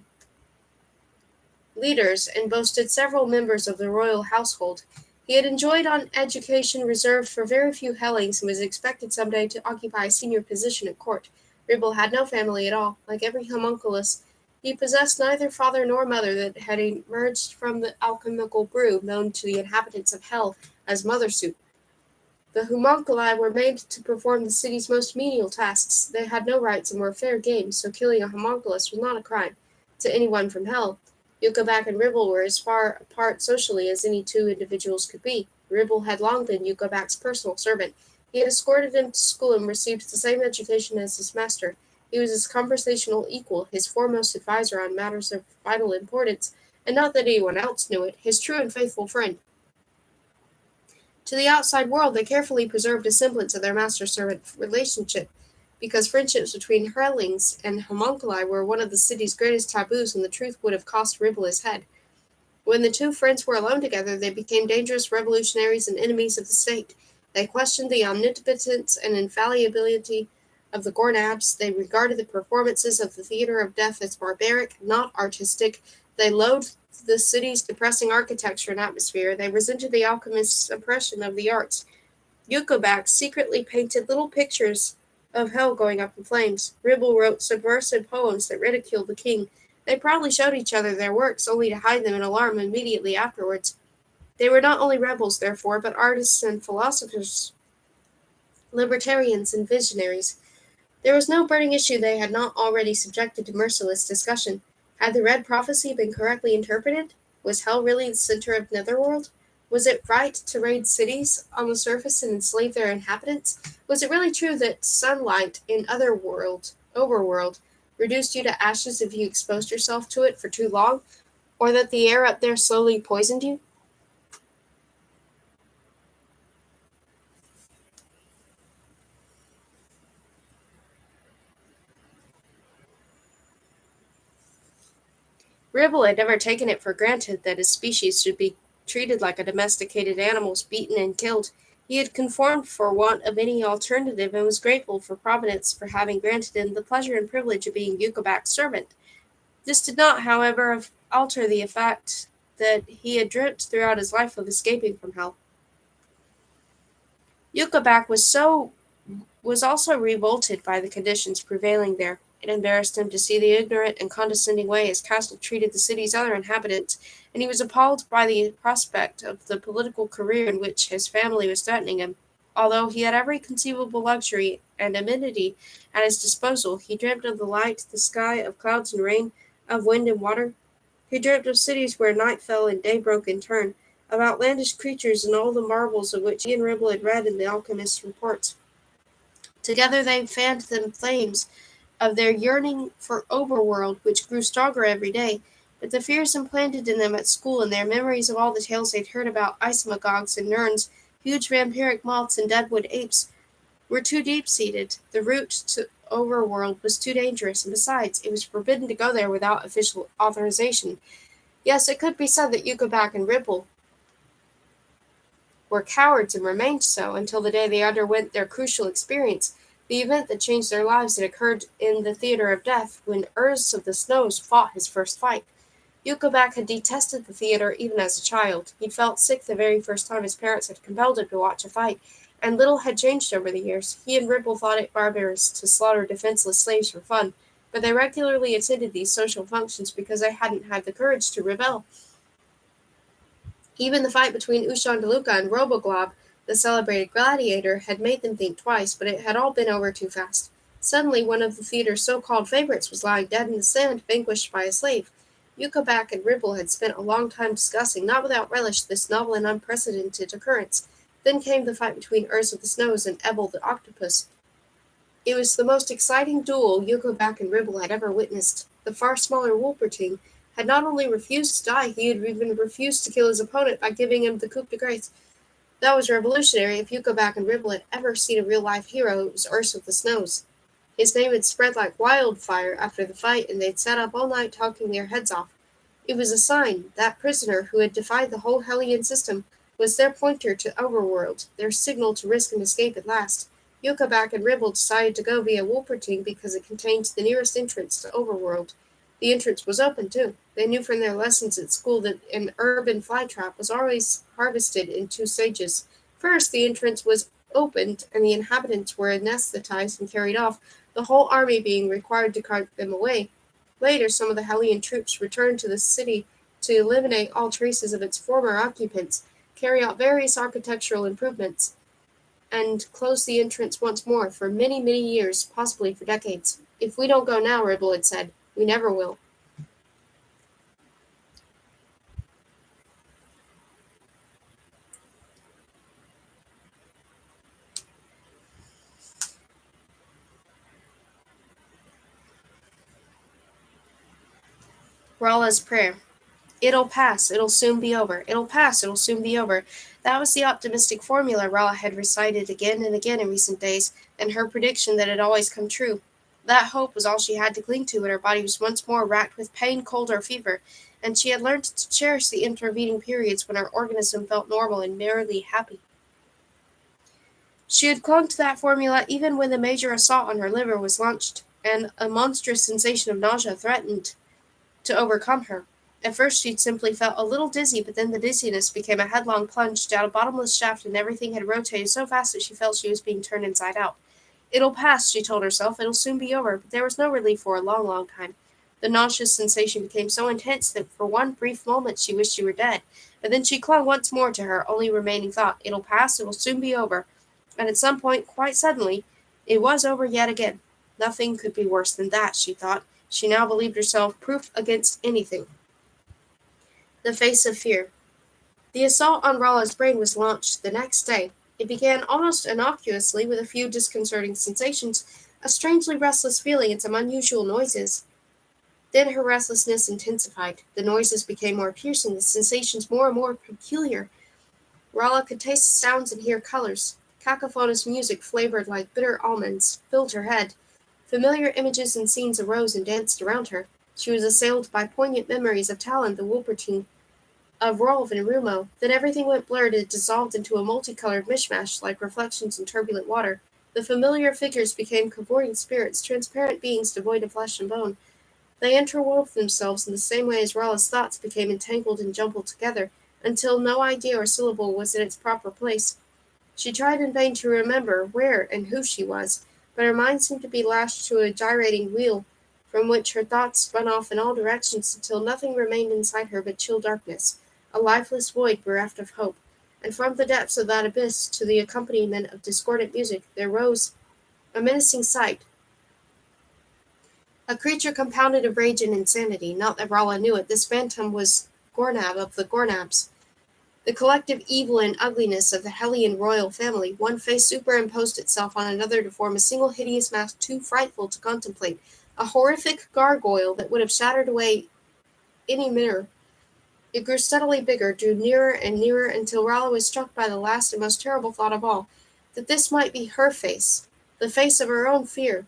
leaders, and boasted several members of the royal household. He had enjoyed an education reserved for very few Hellings and was expected someday to occupy a senior position at court. Ribble had no family at all. Like every homunculus, he possessed neither father nor mother that had emerged from the alchemical brew known to the inhabitants of Hell as mother soup. The homunculi were made to perform the city's most menial tasks. They had no rights and were fair game, so killing a homunculus was not a crime to anyone from Hell. Yucabak and Ribble were as far apart socially as any two individuals could be. Ribble had long been Yucabak's personal servant. He had escorted him to school and received the same education as his master. He was his conversational equal, his foremost adviser on matters of vital importance, and not that anyone else knew it, his true and faithful friend. To the outside world, they carefully preserved a semblance of their master-servant relationship, because friendships between Hurlings and homunculi were one of the city's greatest taboos, and the truth would have cost Ribble his head. When the two friends were alone together, they became dangerous revolutionaries and enemies of the state. They questioned the omnipotence and infallibility of the Gornabs. They regarded the performances of the theater of death as barbaric, not artistic. They loathed the city's depressing architecture and atmosphere. They resented the alchemists' oppression of the arts. Yucabak secretly painted little pictures of hell going up in flames. Ribble wrote subversive poems that ridiculed the king. They proudly showed each other their works, only to hide them in alarm immediately afterwards. They were not only rebels, therefore, but artists and philosophers, libertarians and visionaries. There was no burning issue they had not already subjected to merciless discussion. Had the Red Prophecy been correctly interpreted? Was hell really the center of Netherworld? Was it right to raid cities on the surface and enslave their inhabitants? Was it really true that sunlight in overworld, reduced you to ashes if you exposed yourself to it for too long? Or that the air up there slowly poisoned you? Ribble had never taken it for granted that his species should be treated like a domesticated animals, beaten and killed. He had conformed for want of any alternative and was grateful for Providence for having granted him the pleasure and privilege of being Yukabak's servant. This did not, however, alter the fact that he had dreamt throughout his life of escaping from hell. Yukabak was also revolted by the conditions prevailing there. It embarrassed him to see the ignorant and condescending way his castle treated the city's other inhabitants, and he was appalled by the prospect of the political career in which his family was threatening him. Although he had every conceivable luxury and amenity at his disposal, he dreamt of the light, the sky, of clouds and rain, of wind and water. He dreamt of cities where night fell and day broke in turn, of outlandish creatures and all the marvels of which he and Ribble had read in the alchemist's reports. Together they fanned the flames of their yearning for overworld, which grew stronger every day, but the fears implanted in them at school and their memories of all the tales they'd heard about ismagogs and nerns, huge vampiric moths and deadwood apes, were too deep-seated. The route to overworld was too dangerous, and besides, it was forbidden to go there without official authorization. Yes, it could be said that Yucabak and Ripple were cowards and remained so until the day they underwent their crucial experience. The event that changed their lives had occurred in the theater of death when Urs of the Snows fought his first fight. Yucabak had detested the theater even as a child. He'd felt sick the very first time his parents had compelled him to watch a fight, and little had changed over the years. He and Ripple thought it barbarous to slaughter defenseless slaves for fun, but they regularly attended these social functions because they hadn't had the courage to rebel. Even the fight between Ushandaluka and Roboglob, the celebrated gladiator, had made them think twice, but it had all been over too fast. Suddenly, one of the theater's so-called favorites was lying dead in the sand, vanquished by a slave. Yucabak and Ribble had spent a long time discussing, not without relish, this novel and unprecedented occurrence. Then came the fight between Urs of the Snows and Ebel the octopus. It was the most exciting duel Yucabak and Ribble had ever witnessed. The far smaller Wolperting had not only refused to die, he had even refused to kill his opponent by giving him the coup de grace. That was revolutionary. If Yucabak and Ribble had ever seen a real-life hero, it was Urs of the Snows. His name had spread like wildfire after the fight, and they'd sat up all night talking their heads off. It was a sign. That prisoner, who had defied the whole Hellion system, was their pointer to Overworld, their signal to risk an escape at last. Yucabak and Ribble decided to go via Wolperting because it contained the nearest entrance to Overworld. The entrance was open, too. They knew from their lessons at school that an urban flytrap was always harvested in two stages. First, the entrance was opened, and the inhabitants were anesthetized and carried off, the whole army being required to cart them away. Later, some of the Hellion troops returned to the city to eliminate all traces of its former occupants, carry out various architectural improvements, and close the entrance once more for many, many years, possibly for decades. If we don't go now, Ribble had said, we never will. Rolla's prayer. It'll pass, it'll soon be over. It'll pass, it'll soon be over. That was the optimistic formula Rolla had recited again and again in recent days, and her prediction that had always come true. That hope was all she had to cling to when her body was once more racked with pain, cold, or fever, and she had learned to cherish the intervening periods when her organism felt normal and merely happy. She had clung to that formula even when the major assault on her liver was launched, and a monstrous sensation of nausea threatened to overcome her. At first she'd simply felt a little dizzy, but then the dizziness became a headlong plunge down a bottomless shaft, and everything had rotated so fast that she felt she was being turned inside out. It'll pass, she told herself. It'll soon be over, but there was no relief for a long, long time. The nauseous sensation became so intense that for one brief moment she wished she were dead. But then she clung once more to her only remaining thought. It'll pass, it'll soon be over. And at some point, quite suddenly, it was over yet again. Nothing could be worse than that, she thought. She now believed herself proof against anything. The face of fear. The assault on Rolla's brain was launched the next day. It began almost innocuously with a few disconcerting sensations, a strangely restless feeling and some unusual noises. Then her restlessness intensified. The noises became more piercing, the sensations more and more peculiar. Rolla could taste sounds and hear colors. Cacophonous music flavored like bitter almonds filled her head. Familiar images and scenes arose and danced around her. She was assailed by poignant memories of Talon the Wolpertine, of Rolf and Rumo. Then everything went blurred and dissolved into a multicolored mishmash like reflections in turbulent water. The familiar figures became cavorting spirits, transparent beings devoid of flesh and bone. They interwove themselves in the same way as Rolla's thoughts became entangled and jumbled together, until no idea or syllable was in its proper place. She tried in vain to remember where and who she was, but her mind seemed to be lashed to a gyrating wheel, from which her thoughts spun off in all directions until nothing remained inside her but chill darkness, a lifeless void bereft of hope. And from the depths of that abyss, to the accompaniment of discordant music, there rose a menacing sight, a creature compounded of rage and insanity. Not that Rolla knew it, this phantom was Gornab of the Gornabs, the collective evil and ugliness of the Hellion royal family. One face superimposed itself on another to form a single hideous mass too frightful to contemplate, a horrific gargoyle that would have shattered away any mirror. It grew steadily bigger, drew nearer and nearer, until Rolla was struck by the last and most terrible thought of all, that this might be her face, the face of her own fear.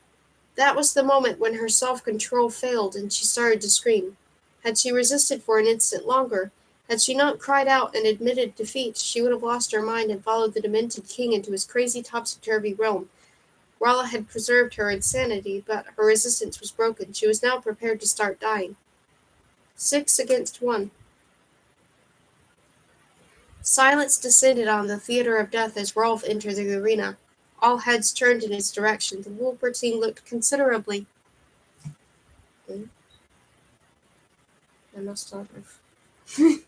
That was the moment when her self-control failed and she started to scream. Had she resisted for an instant longer, had she not cried out and admitted defeat, she would have lost her mind and followed the demented king into his crazy topsy-turvy realm. Rolla had preserved her insanity, but her resistance was broken. She was now prepared to start dying. 6 against 1. Silence descended on the theater of death as Rolf entered the arena. All heads turned in his direction. The Wolpertine looked considerably. I must not have.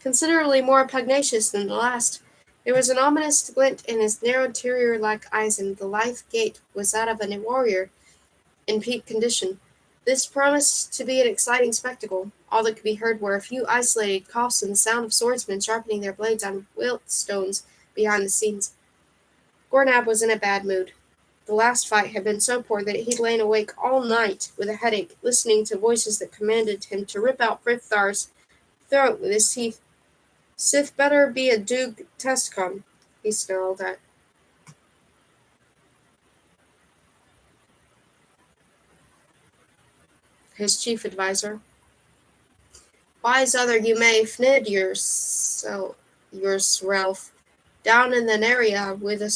Considerably more pugnacious than the last. There was an ominous glint in his narrow terrier-like eyes, and the lithe gait was that of a warrior in peak condition. This promised to be an exciting spectacle. All that could be heard were a few isolated coughs and the sound of swordsmen sharpening their blades on whetstones behind the scenes. Gornab was in a bad mood. The last fight had been so poor that he'd lain awake all night with a headache, listening to voices that commanded him to rip out Frithdar's throat with his teeth. "Sith better be a Duke Testcon," he snarled at his chief adviser. "Wise other you may fnid yourself down in an area with a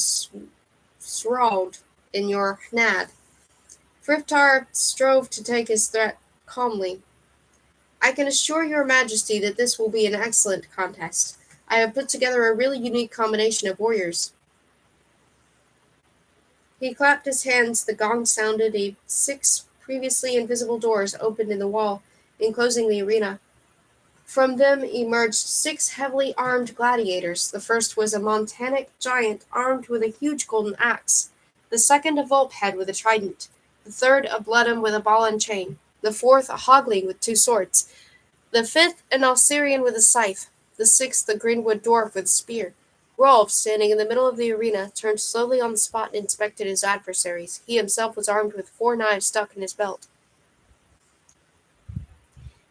sraud in your hnad." Frithtar strove to take his threat calmly. "I can assure your majesty that this will be an excellent contest. I have put together a really unique combination of warriors." He clapped his hands, the gong sounded, 6 previously invisible doors opened in the wall, enclosing the arena. From them emerged 6 heavily armed gladiators. The first was a Montanic giant armed with a huge golden axe. The second a Volphead with a trident. The third a Bloodham with a ball and chain. The fourth a Hogling with 2 swords. The fifth an Alcerian with a scythe. The sixth a Greenwood dwarf with a spear. Rolf, standing in the middle of the arena, turned slowly on the spot and inspected his adversaries. He himself was armed with 4 knives stuck in his belt.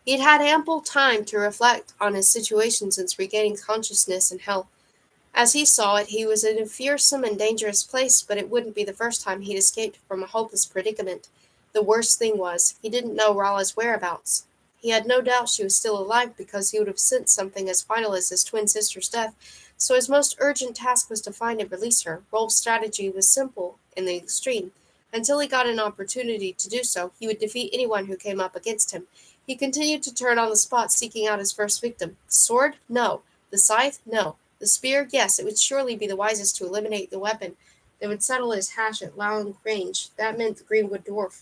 He had had ample time to reflect on his situation since regaining consciousness in hell. As he saw it, he was in a fearsome and dangerous place, but it wouldn't be the first time he'd escaped from a hopeless predicament. The worst thing was, he didn't know Rolla's whereabouts. He had no doubt she was still alive because he would have sensed something as final as his twin sister's death, so his most urgent task was to find and release her. Rolf's strategy was simple in the extreme. Until he got an opportunity to do so, he would defeat anyone who came up against him. He continued to turn on the spot, seeking out his first victim. The sword? No. The scythe? No. The spear? Yes, it would surely be the wisest to eliminate the weapon that would settle his hash at long range. That meant the Greenwood dwarf.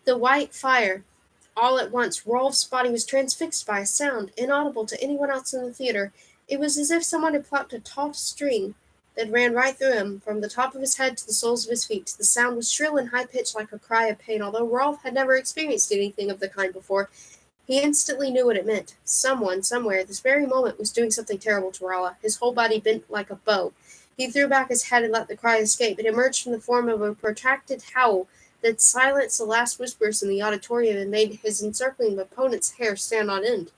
The white fire. All at once, Rolf's body was transfixed by a sound, inaudible to anyone else in the theater. It was as if someone had plucked a taut string that ran right through him, from the top of his head to the soles of his feet. The sound was shrill and high-pitched like a cry of pain. Although Rolf had never experienced anything of the kind before, he instantly knew what it meant. Someone, somewhere, at this very moment, was doing something terrible to Rala. His whole body bent like a bow. He threw back his head and let the cry escape. It emerged in the form of a protracted howl that silenced the last whispers in the auditorium and made his encircling opponent's hair stand on end.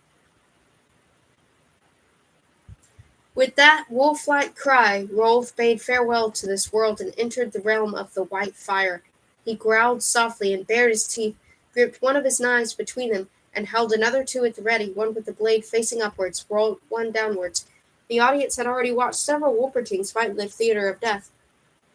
With that wolf-like cry, Rolf bade farewell to this world and entered the realm of the white fire. He growled softly and bared his teeth, gripped one of his knives between them, and held another two at the ready, one with the blade facing upwards, rolled one downwards. The audience had already watched several Wolpertings fight in the theatre of death.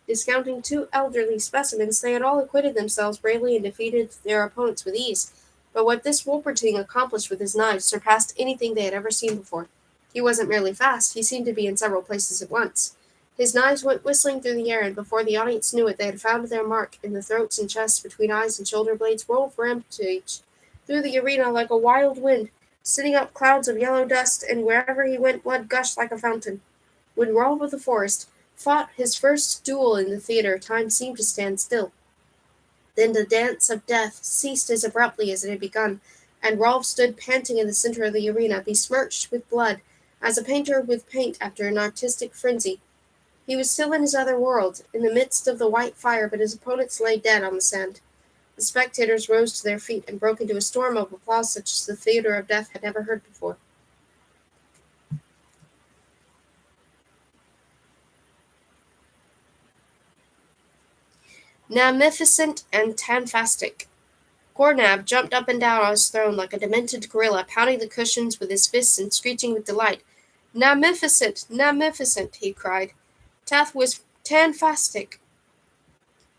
Discounting two elderly specimens, they had all acquitted themselves bravely and defeated their opponents with ease. But what this Wolperting accomplished with his knives surpassed anything they had ever seen before. He wasn't merely fast, he seemed to be in several places at once. His knives went whistling through the air, and before the audience knew it, they had found their mark in the throats and chests, between eyes and shoulder blades. Rolf rampaged through the arena like a wild wind, sending up clouds of yellow dust, and wherever he went blood gushed like a fountain. When Rolf of the Forest fought his first duel in the theatre, time seemed to stand still. Then the dance of death ceased as abruptly as it had begun, and Rolf stood panting in the center of the arena, besmirched with blood, as a painter with paint after an artistic frenzy. He was still in his other world, in the midst of the white fire, but his opponents lay dead on the sand. The spectators rose to their feet and broke into a storm of applause such as the theatre of death had never heard before. Magnificent and Tanfastic. Gornab jumped up and down on his throne like a demented gorilla, pounding the cushions with his fists and screeching with delight. Magnificent! Magnificent! He cried. Tath was Tanfastic.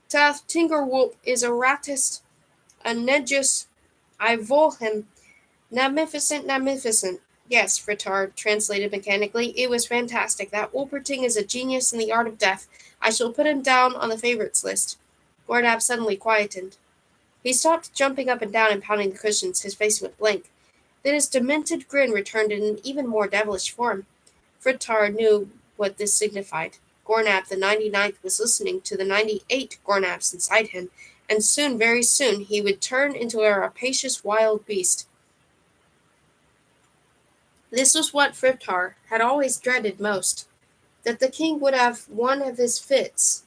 Tath Tingerwolf is a ratist, a nedjus. I vol him. Magnificent, magnificent. Yes, Frittard translated mechanically. It was fantastic. That Wolperting is a genius in the art of death. I shall put him down on the favorites list. Gornab suddenly quietened. He stopped jumping up and down and pounding the cushions. His face went blank. Then his demented grin returned in an even more devilish form. Frittard knew what this signified. Gornab the 99th was listening to the 98 Gornabs inside him, and soon, very soon, he would turn into a rapacious wild beast. This was what Frittard had always dreaded most, that the king would have one of his fits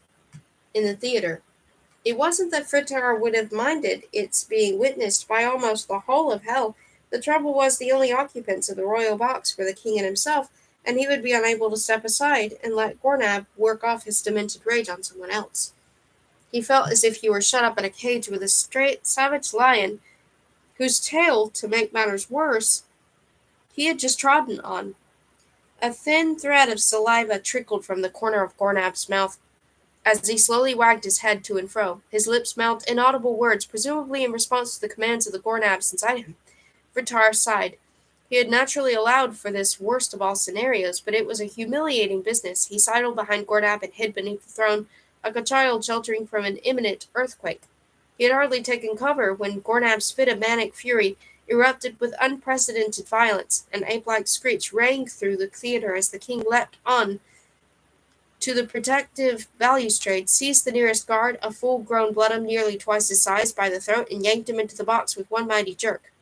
in the theatre. It wasn't that Frittard would have minded its being witnessed by almost the whole of hell. The trouble was the only occupants of the royal box were the king and himself, and he would be unable to step aside and let Gornab work off his demented rage on someone else. He felt as if he were shut up in a cage with a straight, savage lion, whose tail, to make matters worse, he had just trodden on. A thin thread of saliva trickled from the corner of Gornab's mouth as he slowly wagged his head to and fro. His lips mouthed inaudible words, presumably in response to the commands of the Gornabs inside him. Frittard sighed. He had naturally allowed for this worst of all scenarios, but it was a humiliating business. He sidled behind Gornab and hid beneath the throne, like a child sheltering from an imminent earthquake. He had hardly taken cover when Gornab's fit of manic fury erupted with unprecedented violence. An ape-like screech rang through the theatre as the king leapt on to the protective balustrade, seized the nearest guard, a full-grown bloodham nearly twice his size, by the throat, and yanked him into the box with one mighty jerk.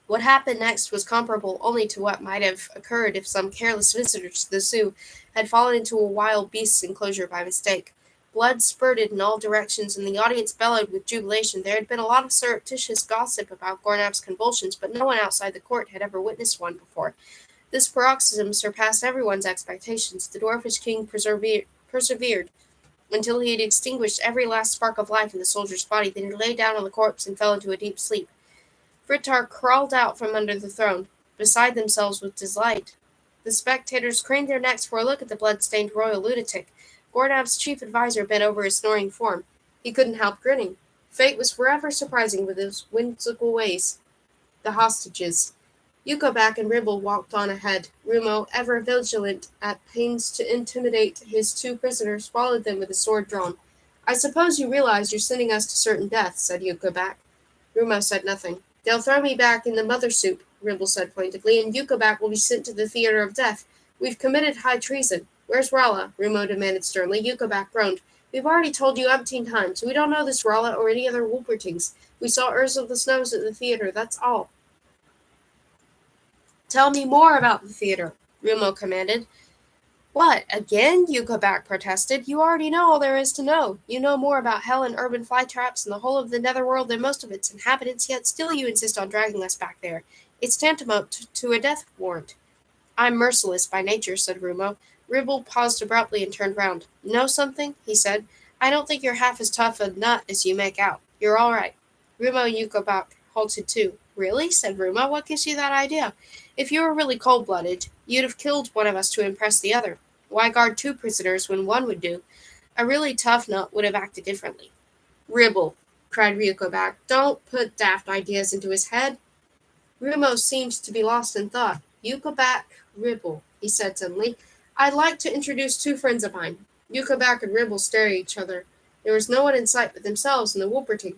What happened next was comparable only to what might have occurred if some careless visitor to the zoo had fallen into a wild beast's enclosure by mistake. Blood spurted in all directions, and the audience bellowed with jubilation. There had been a lot of surreptitious gossip about Gornab's convulsions, but no one outside the court had ever witnessed one before. This paroxysm surpassed everyone's expectations. The dwarfish king persevered until he had extinguished every last spark of life in the soldier's body. Then he lay down on the corpse and fell into a deep sleep. Frittard crawled out from under the throne, beside themselves with delight. The spectators craned their necks for a look at the blood-stained royal lunatic. Gornab's chief adviser bent over his snoring form. He couldn't help grinning. Fate was forever surprising with his whimsical ways. The hostages. Yuko back and Ribble walked on ahead. Rumo, ever vigilant, at pains to intimidate his two prisoners, followed them with his sword drawn. I suppose you realize you're sending us to certain death, said Yuko back. Rumo said nothing. They'll throw me back in the mother soup, Ribble said plaintively, and Yukovak will be sent to the theater of death. We've committed high treason. Where's Rala? Rumo demanded sternly. Yukovak groaned. We've already told you umpteen times. We don't know this Rala or any other Wolpertings. We saw Urs of the Snows at the theater, that's all. Tell me more about the theater, Rumo commanded. What, again? Yukovak protested. You already know all there is to know. You know more about hell and urban flytraps and the whole of the netherworld than most of its inhabitants, yet still you insist on dragging us back there. It's tantamount to a death warrant. I'm merciless by nature, said Rumo. Ribble paused abruptly and turned round. Know something? He said. I don't think you're half as tough a nut as you make out. You're all right. Rumo and Yukovak halted too. Really? Said Rumo. What gives you that idea? If you were really cold-blooded, you'd have killed one of us to impress the other. Why guard two prisoners when one would do? A really tough nut would have acted differently. Ribble, cried Yukovak. Don't put daft ideas into his head. Rumo seemed to be lost in thought. Yukovak, Ribble, he said suddenly. I'd like to introduce two friends of mine. Yukovak and Ribble stared at each other. There was no one in sight but themselves and the Wolperting.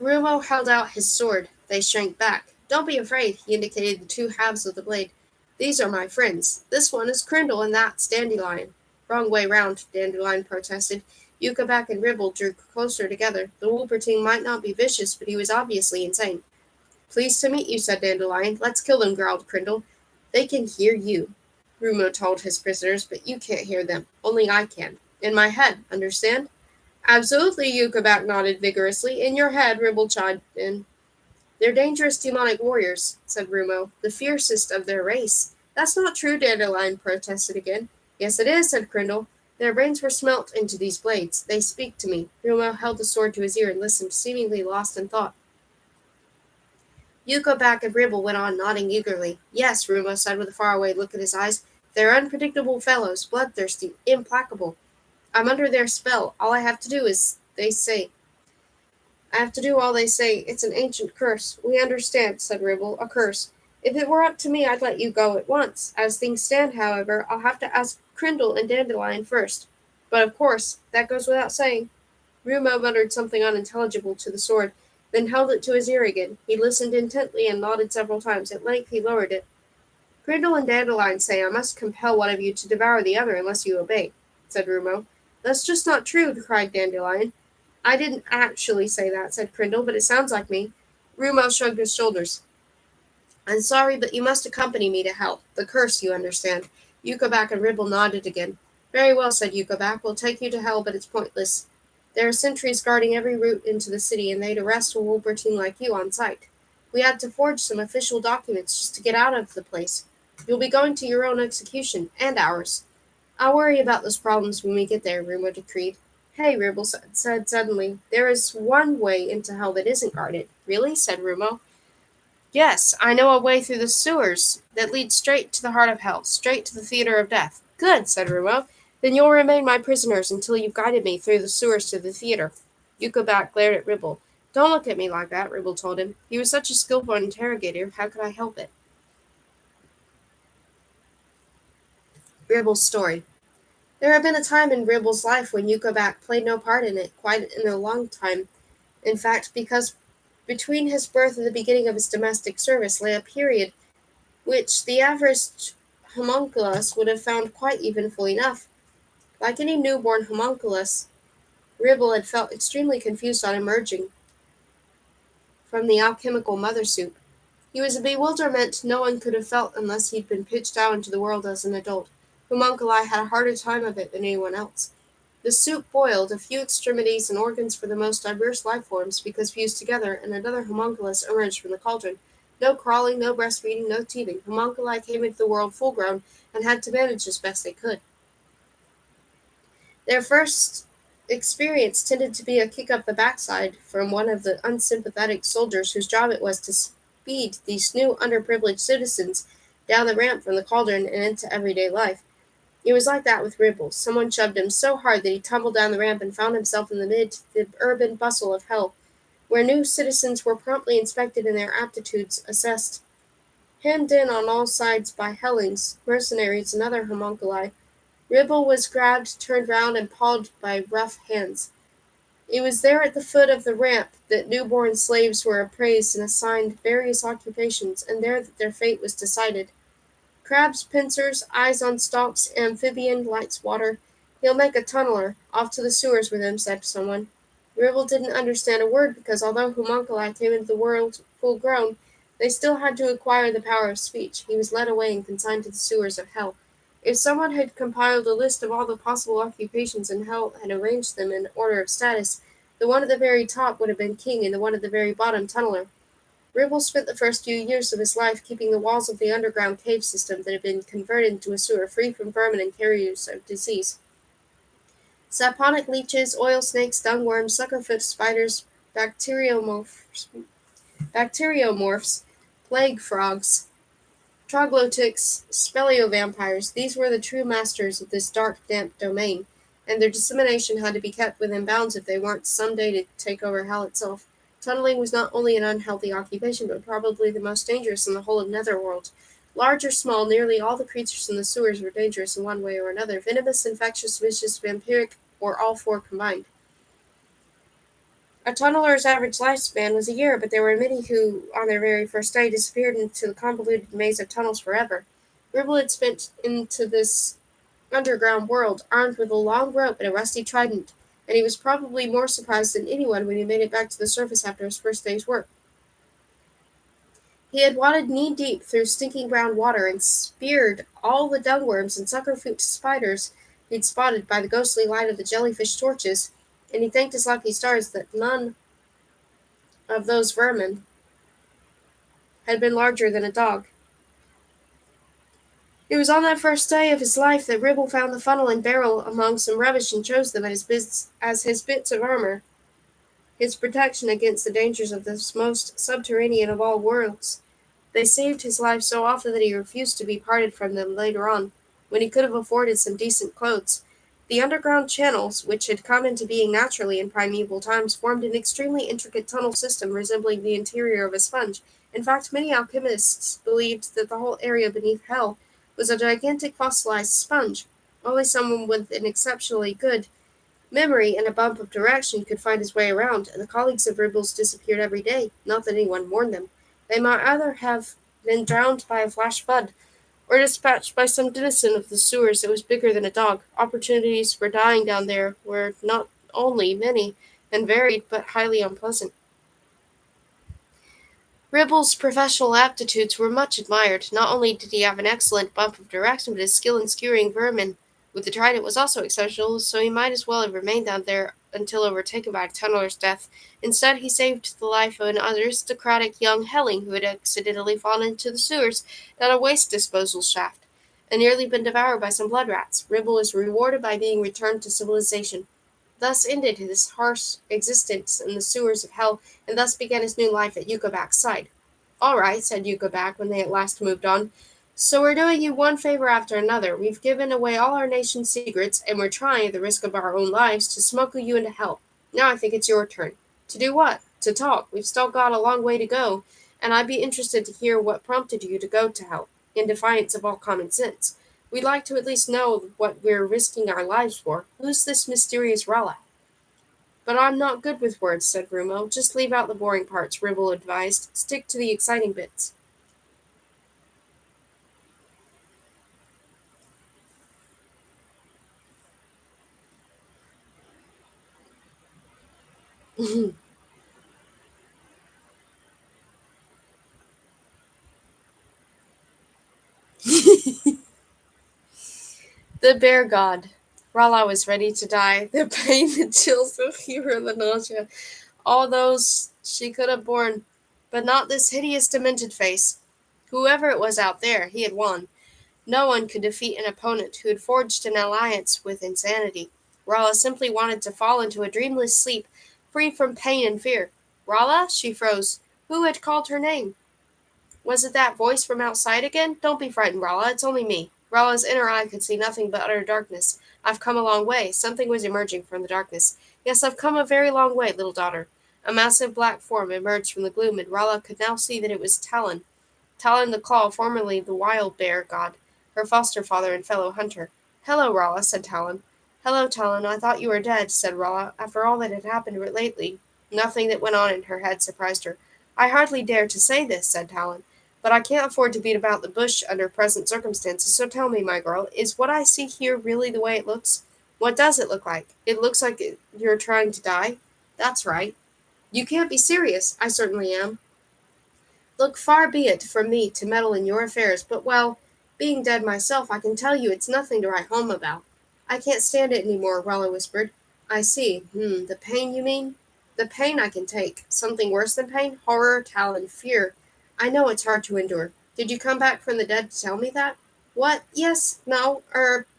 Rumo held out his sword. They shrank back. Don't be afraid, he indicated the two halves of the blade. These are my friends. This one is Crindle and that's Dandelion. Wrong way round, Dandelion protested. Yukovak and Ribble drew closer together. The Wolperting might not be vicious, but he was obviously insane. Pleased to meet you, said Dandelion. Let's kill them, growled Crindle. They can hear you, Rumo told his prisoners, but you can't hear them. Only I can. In my head, understand? Absolutely, Yukovak nodded vigorously. In your head, Ribble chimed in. They're dangerous demonic warriors, said Rumo, the fiercest of their race. That's not true, Dandelion protested again. Yes, it is, said Crindle. Their brains were smelt into these blades. They speak to me. Rumo held the sword to his ear and listened, seemingly lost in thought. Yukovak and Ribble went on, nodding eagerly. Yes, Rumo said with a faraway look in his eyes. They're unpredictable fellows, bloodthirsty, implacable. I'm under their spell. All I have to do is they say. I have to do all they say. It's an ancient curse. We understand, said Ribble. A curse. If it were up to me, I'd let you go at once. As things stand, however, I'll have to ask Crindle and Dandelion first. But of course, that goes without saying. Rumo muttered something unintelligible to the sword, then held it to his ear again. He listened intently and nodded several times. At length he lowered it. Crindle and Dandelion say I must compel one of you to devour the other unless you obey, said Rumo. That's just not true, cried Dandelion. I didn't actually say that, said Crindle, but it sounds like me. Rumo shrugged his shoulders. I'm sorry, but you must accompany me to hell. The curse, you understand. Yukovak and Ribble nodded again. Very well, said Yukovak. We'll take you to hell, but it's pointless. There are sentries guarding every route into the city, and they'd arrest a Wolverine like you on sight. We had to forge some official documents just to get out of the place. You'll be going to your own execution, and ours. I'll worry about those problems when we get there, Rumo decreed. Hey, Ribble said suddenly. There is one way into hell that isn't guarded. Really? Said Rumo. Yes, I know a way through the sewers that leads straight to the heart of hell, straight to the theater of death. Good, said Rumo. Then you'll remain my prisoners until you've guided me through the sewers to the theater. Yukovak glared at Ribble. Don't look at me like that, Ribble told him. He was such a skillful interrogator, how could I help it? Ribble's story. There had been a time in Ribble's life when Yukovak played no part in it, quite in a long time. In fact, because between his birth and the beginning of his domestic service lay a period which the average homunculus would have found quite eventful enough. Like any newborn homunculus, Ribble had felt extremely confused on emerging from the alchemical mother soup. He was a bewilderment no one could have felt unless he'd been pitched out into the world as an adult. Homunculi had a harder time of it than anyone else. The soup boiled, a few extremities and organs for the most diverse life forms, because fused together, and another homunculus emerged from the cauldron. No crawling, no breastfeeding, no teething. Homunculi came into the world full grown and had to manage as best they could. Their first experience tended to be a kick up the backside from one of the unsympathetic soldiers whose job it was to speed these new underprivileged citizens down the ramp from the cauldron and into everyday life. It was like that with Ribble. Someone shoved him so hard that he tumbled down the ramp and found himself in the urban bustle of hell, where new citizens were promptly inspected and their aptitudes assessed. Hemmed in on all sides by hellings, mercenaries, and other homunculi, Ribble was grabbed, turned round, and pawed by rough hands. It was there at the foot of the ramp that newborn slaves were appraised and assigned various occupations, and there that their fate was decided. Crabs, pincers, eyes on stalks, amphibian, lights water. He'll make a tunneler. Off to the sewers with him, said someone. Ribble didn't understand a word because although homunculi came into the world full grown, they still had to acquire the power of speech. He was led away and consigned to the sewers of hell. If someone had compiled a list of all the possible occupations in hell and arranged them in order of status, the one at the very top would have been king and the one at the very bottom tunneler. Ribble spent the first few years of his life keeping the walls of the underground cave system that had been converted into a sewer free from vermin and carriers of disease. Saponic leeches, oil snakes, dungworms, suckerfoot spiders, bacteriomorphs, bacteriomorphs, plague frogs, troglodytes, speleovampires, these were the true masters of this dark, damp domain, and their dissemination had to be kept within bounds if they weren't some day to take over hell itself. Tunneling was not only an unhealthy occupation, but probably the most dangerous in the whole of Netherworld. Large or small, nearly all the creatures in the sewers were dangerous in one way or another, venomous, infectious, vicious, vampiric, or all four combined. A tunneler's average lifespan was a year, but there were many who, on their very first day, disappeared into the convoluted maze of tunnels forever. Ribble had spent into this underground world, armed with a long rope and a rusty trident, and he was probably more surprised than anyone when he made it back to the surface after his first day's work. He had waded knee-deep through stinking brown water and speared all the dungworms and suckerfoot spiders he'd spotted by the ghostly light of the jellyfish torches, and he thanked his lucky stars that none of those vermin had been larger than a dog. It was on that first day of his life that Ribble found the funnel and barrel among some rubbish and chose them as his bits of armor, his protection against the dangers of this most subterranean of all worlds. They saved his life so often that he refused to be parted from them later on, when he could have afforded some decent clothes. The underground channels, which had come into being naturally in primeval times, formed an extremely intricate tunnel system resembling the interior of a sponge. In fact, many alchemists believed that the whole area beneath hell was a gigantic fossilized sponge. Only someone with an exceptionally good memory and a bump of direction could find his way around, and the colleagues of Ribble's disappeared every day, not that anyone warned them. They might either have been drowned by a flash flood, or dispatched by some denizen of the sewers that was bigger than a dog. Opportunities for dying down there were not only many and varied, but highly unpleasant. Ribble's professional aptitudes were much admired. Not only did he have an excellent bump of direction, but his skill in skewering vermin with the trident was also exceptional, so he might as well have remained down there until overtaken by a tunneler's death. Instead, he saved the life of an aristocratic young helling who had accidentally fallen into the sewers down a waste disposal shaft, and nearly been devoured by some blood rats. Ribble was rewarded by being returned to civilization. Thus ended his harsh existence in the sewers of hell, and thus began his new life at Yukabak's side. "All right," said Yukabak when they at last moved on. "So we're doing you one favor after another. We've given away all our nation's secrets, and we're trying, at the risk of our own lives, to smuggle you into hell. Now I think it's your turn. To do what? To talk. We've still got a long way to go, and I'd be interested to hear what prompted you to go to hell, in defiance of all common sense. We'd like to at least know what we're risking our lives for. Who's this mysterious Rala?" "But I'm not good with words," said Rumo. "Just leave out the boring parts," Ribble advised. "Stick to the exciting bits." The bear god. Rala was ready to die. The pain, the chills, the fever, the nausea, all those she could have borne, but not this hideous, demented face. Whoever it was out there, he had won. No one could defeat an opponent who had forged an alliance with insanity. Rala simply wanted to fall into a dreamless sleep, free from pain and fear. "Rala?" She froze. Who had called her name? Was it that voice from outside again? "Don't be frightened, Rala. It's only me." Rala's inner eye could see nothing but utter darkness. "I've come a long way." Something was emerging from the darkness. "Yes, I've come a very long way, little daughter." A massive black form emerged from the gloom, and Rala could now see that it was Talon. Talon the Claw, formerly the wild bear god, her foster father and fellow hunter. "Hello, Rala," said Talon. Hello, Talon. I thought you were dead, said Rala. After all that had happened lately, nothing that went on in her head surprised her. I hardly dare to say this, said Talon, but I can't afford to beat about the bush under present circumstances, so tell me, my girl, is what I see here really the way it looks? What does it look like? It looks like you're trying to die? That's right. You can't be serious. I certainly am. Look, far be it from me to meddle in your affairs, but, well, being dead myself, I can tell you it's nothing to write home about. I can't stand it any more, Rella whispered. I see. The pain, you mean? The pain I can take. Something worse than pain? Horror, talon, fear. I know it's hard to endure. Did you come back from the dead to tell me that? What? Yes, no,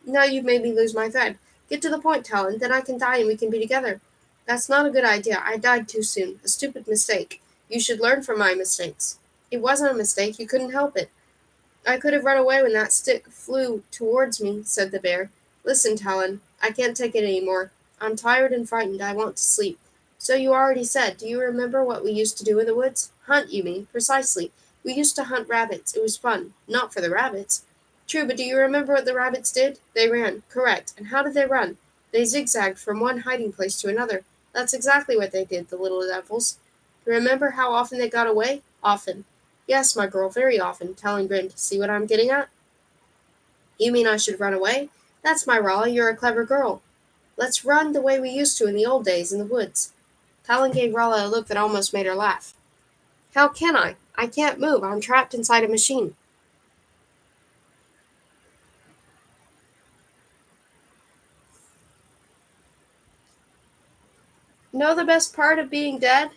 now you've made me lose my thread. Get to the point, Talon, then I can die and we can be together. That's not a good idea. I died too soon. A stupid mistake. You should learn from my mistakes. It wasn't a mistake. You couldn't help it. I could have run away when that stick flew towards me, said the bear. Listen, Talon, I can't take it any more. I'm tired and frightened. I want to sleep. So you already said. Do you remember what we used to do in the woods? Hunt, you mean? Precisely. We used to hunt rabbits. It was fun. Not for the rabbits. True, but do you remember what the rabbits did? They ran. Correct. And how did they run? They zigzagged from one hiding place to another. That's exactly what they did, the little devils. Remember how often they got away? Often. Yes, my girl, very often, Talon grinned. See what I'm getting at? You mean I should run away? That's my Raleigh, you're a clever girl. Let's run the way we used to in the old days in the woods. Talon gave Raleigh a look that almost made her laugh. How can I? I can't move. I'm trapped inside a machine. Know the best part of being dead?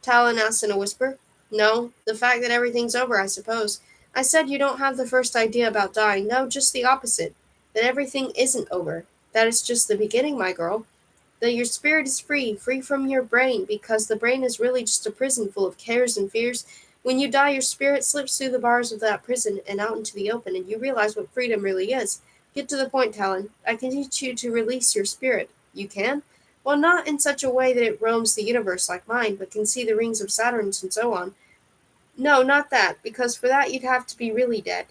Talon asked in a whisper. No, the fact that everything's over, I suppose. I said you don't have the first idea about dying. No, just the opposite. That everything isn't over. That it's just the beginning, my girl. That your spirit is free, free from your brain, because the brain is really just a prison full of cares and fears. When you die, your spirit slips through the bars of that prison and out into the open, and you realize what freedom really is. Get to the point, Talon. I can teach you to release your spirit. You can? Well, not in such a way that it roams the universe like mine, but can see the rings of Saturn and so on. No, not that, because for that you'd have to be really dead.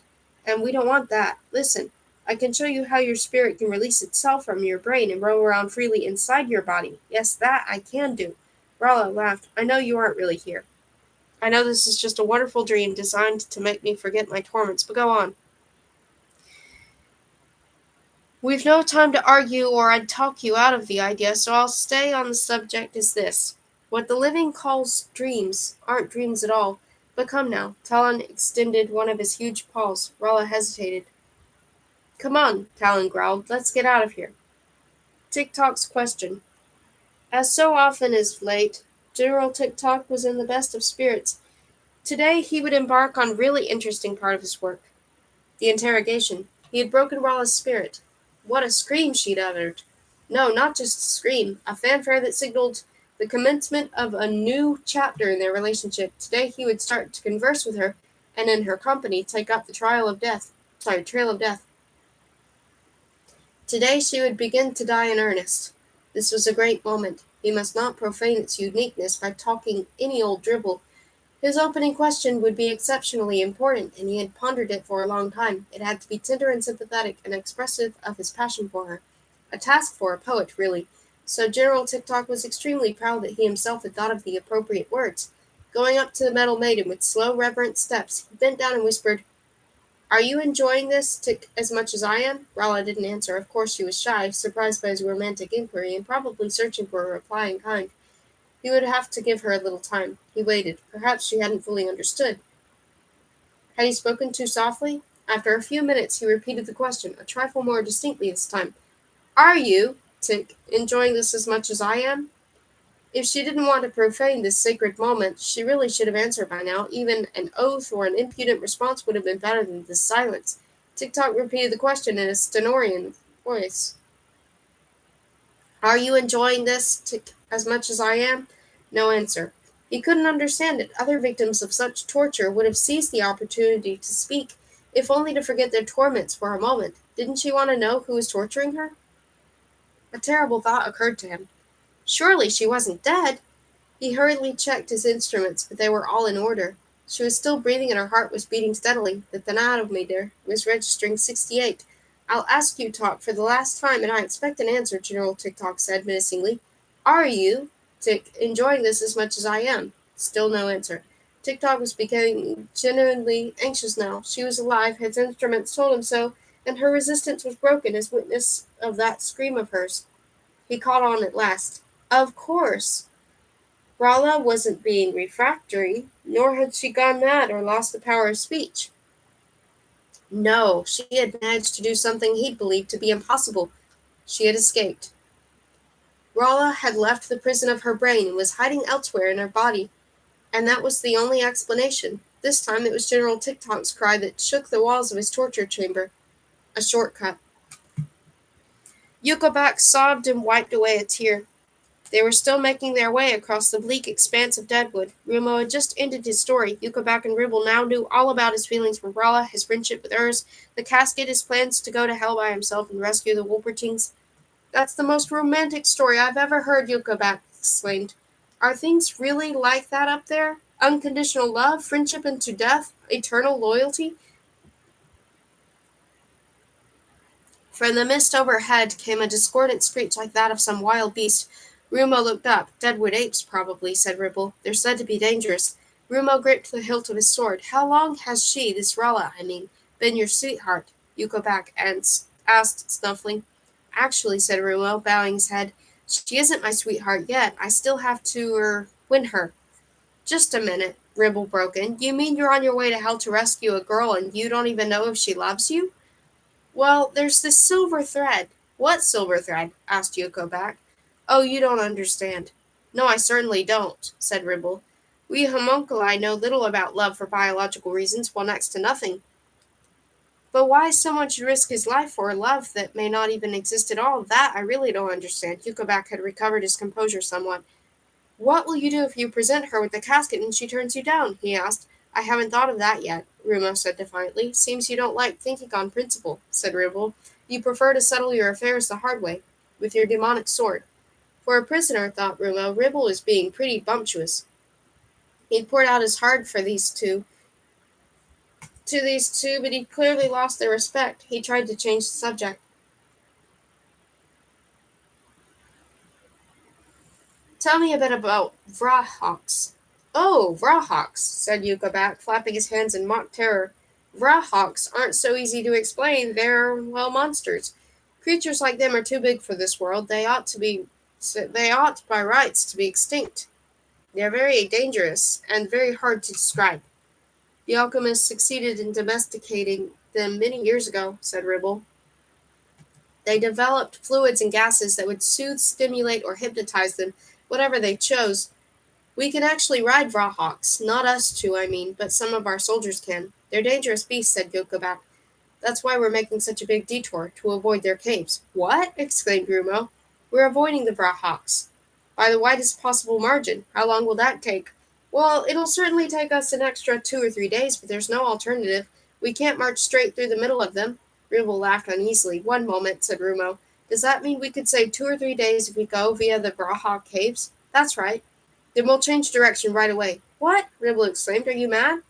And we don't want that. Listen, I can show you how your spirit can release itself from your brain and roam around freely inside your body. Yes, that I can do. Rala laughed. I know you aren't really here. I know this is just a wonderful dream designed to make me forget my torments, but go on. We've no time to argue or I'd talk you out of the idea, so I'll stay on the subject as this. What the living calls dreams aren't dreams at all. But come now. Talon extended one of his huge paws. Rala hesitated. Come on, Talon growled. Let's get out of here. Tick-Tock's question. As so often as late, General Tick-Tock was in the best of spirits. Today he would embark on a really interesting part of his work. The interrogation. He had broken Rala's spirit. What a scream she'd uttered! No, not just a scream, a fanfare that signaled the commencement of a new chapter in their relationship. Today he would start to converse with her, and in her company take up the trail of death. Today she would begin to die in earnest. This was a great moment. He must not profane its uniqueness by talking any old dribble. His opening question would be exceptionally important, and he had pondered it for a long time. It had to be tender and sympathetic and expressive of his passion for her. A task for a poet, really. So General Tick-Tock was extremely proud that he himself had thought of the appropriate words. Going up to the metal maiden with slow, reverent steps, he bent down and whispered, Are you enjoying this, Tick, as much as I am? Rala didn't answer. Of course she was shy, surprised by his romantic inquiry, and probably searching for a reply in kind. He would have to give her a little time. He waited. Perhaps she hadn't fully understood. Had he spoken too softly? After a few minutes he repeated the question, a trifle more distinctly this time. Are you, Tick, enjoying this as much as I am? If she didn't want to profane this sacred moment, she really should have answered by now. Even an oath or an impudent response would have been better than this silence. Tick-Tock repeated the question in a stentorian voice. Are you enjoying this, Tick, as much as I am? No answer. He couldn't understand it. Other victims of such torture would have seized the opportunity to speak, if only to forget their torments for a moment. Didn't she want to know who was torturing her? A terrible thought occurred to him. Surely she wasn't dead? He hurriedly checked his instruments, but they were all in order. She was still breathing and her heart was beating steadily. The thermometer was registering 68. I'll ask you, Talk, for the last time, and I expect an answer, General Tick-Tock said menacingly. Are you, Tick, enjoying this as much as I am? Still no answer. Tick-Tock was becoming genuinely anxious now. She was alive, his instruments told him so, and her resistance was broken as witness of that scream of hers. He caught on at last. Of course. Rala wasn't being refractory, nor had she gone mad or lost the power of speech. No, she had managed to do something he'd believed to be impossible. She had escaped. Rala had left the prison of her brain and was hiding elsewhere in her body, and that was the only explanation. This time it was General Tick-Tock's cry that shook the walls of his torture chamber. A shortcut. Yukovak sobbed and wiped away a tear. They were still making their way across the bleak expanse of deadwood. Rumo had just ended his story. Yukovak and Ribble now knew all about his feelings for Rala, his friendship with Urs, the casket, his plans to go to hell by himself and rescue the Wolpertings. That's the most romantic story I've ever heard, Yukovak exclaimed. Are things really like that up there? Unconditional love, friendship unto death, eternal loyalty? From the mist overhead came a discordant screech like that of some wild beast. Rumo looked up. Deadwood apes, probably, said Ribble. They're said to be dangerous. Rumo gripped the hilt of his sword. How long has she, this Rala, I mean, been your sweetheart? Yukovak asked, snuffling. Actually, said Rumo, bowing his head, she isn't my sweetheart yet. I still have to, win her. Just a minute, Ribble broke in. You mean you're on your way to hell to rescue a girl and you don't even know if she loves you? Well, there's this silver thread. What silver thread? Asked Yoko back. Oh, you don't understand. No, I certainly don't, said Ribble. We homunculi know little about love for biological reasons, well, next to nothing. But why someone should risk his life for a love that may not even exist at all, that I really don't understand. Yukovak had recovered his composure somewhat. What will you do if you present her with the casket and she turns you down? He asked. I haven't thought of that yet, Rumo said defiantly. Seems you don't like thinking on principle, said Ribble. You prefer to settle your affairs the hard way, with your demonic sword. For a prisoner, thought Rumo, Ribble is being pretty bumptious. He'd poured out his heart for these two, but he'd clearly lost their respect. He tried to change the subject. Tell me a bit about Vrahawks. Oh, Vrahawks, said Yukovak, flapping his hands in mock terror. Vrahawks aren't so easy to explain. They're, well, monsters. Creatures like them are too big for this world. They ought, by rights, to be extinct. They're very dangerous and very hard to describe. The alchemists succeeded in domesticating them many years ago, said Ribble. They developed fluids and gases that would soothe, stimulate, or hypnotize them, whatever they chose. We can actually ride Vrahawks. Not us two, I mean, but some of our soldiers can. They're dangerous beasts, said Yokovak. That's why we're making such a big detour, to avoid their caves. What? Exclaimed Rumo. We're avoiding the Vrahawks. By the widest possible margin. How long will that take? Well, it'll certainly take us an extra 2 or 3 days, but there's no alternative. We can't march straight through the middle of them. Rumo laughed uneasily. One moment, said Rumo. Does that mean we could save 2 or 3 days if we go via the Vrahawk caves? That's right. Then we'll change direction right away. What? Ribble exclaimed. Are you mad?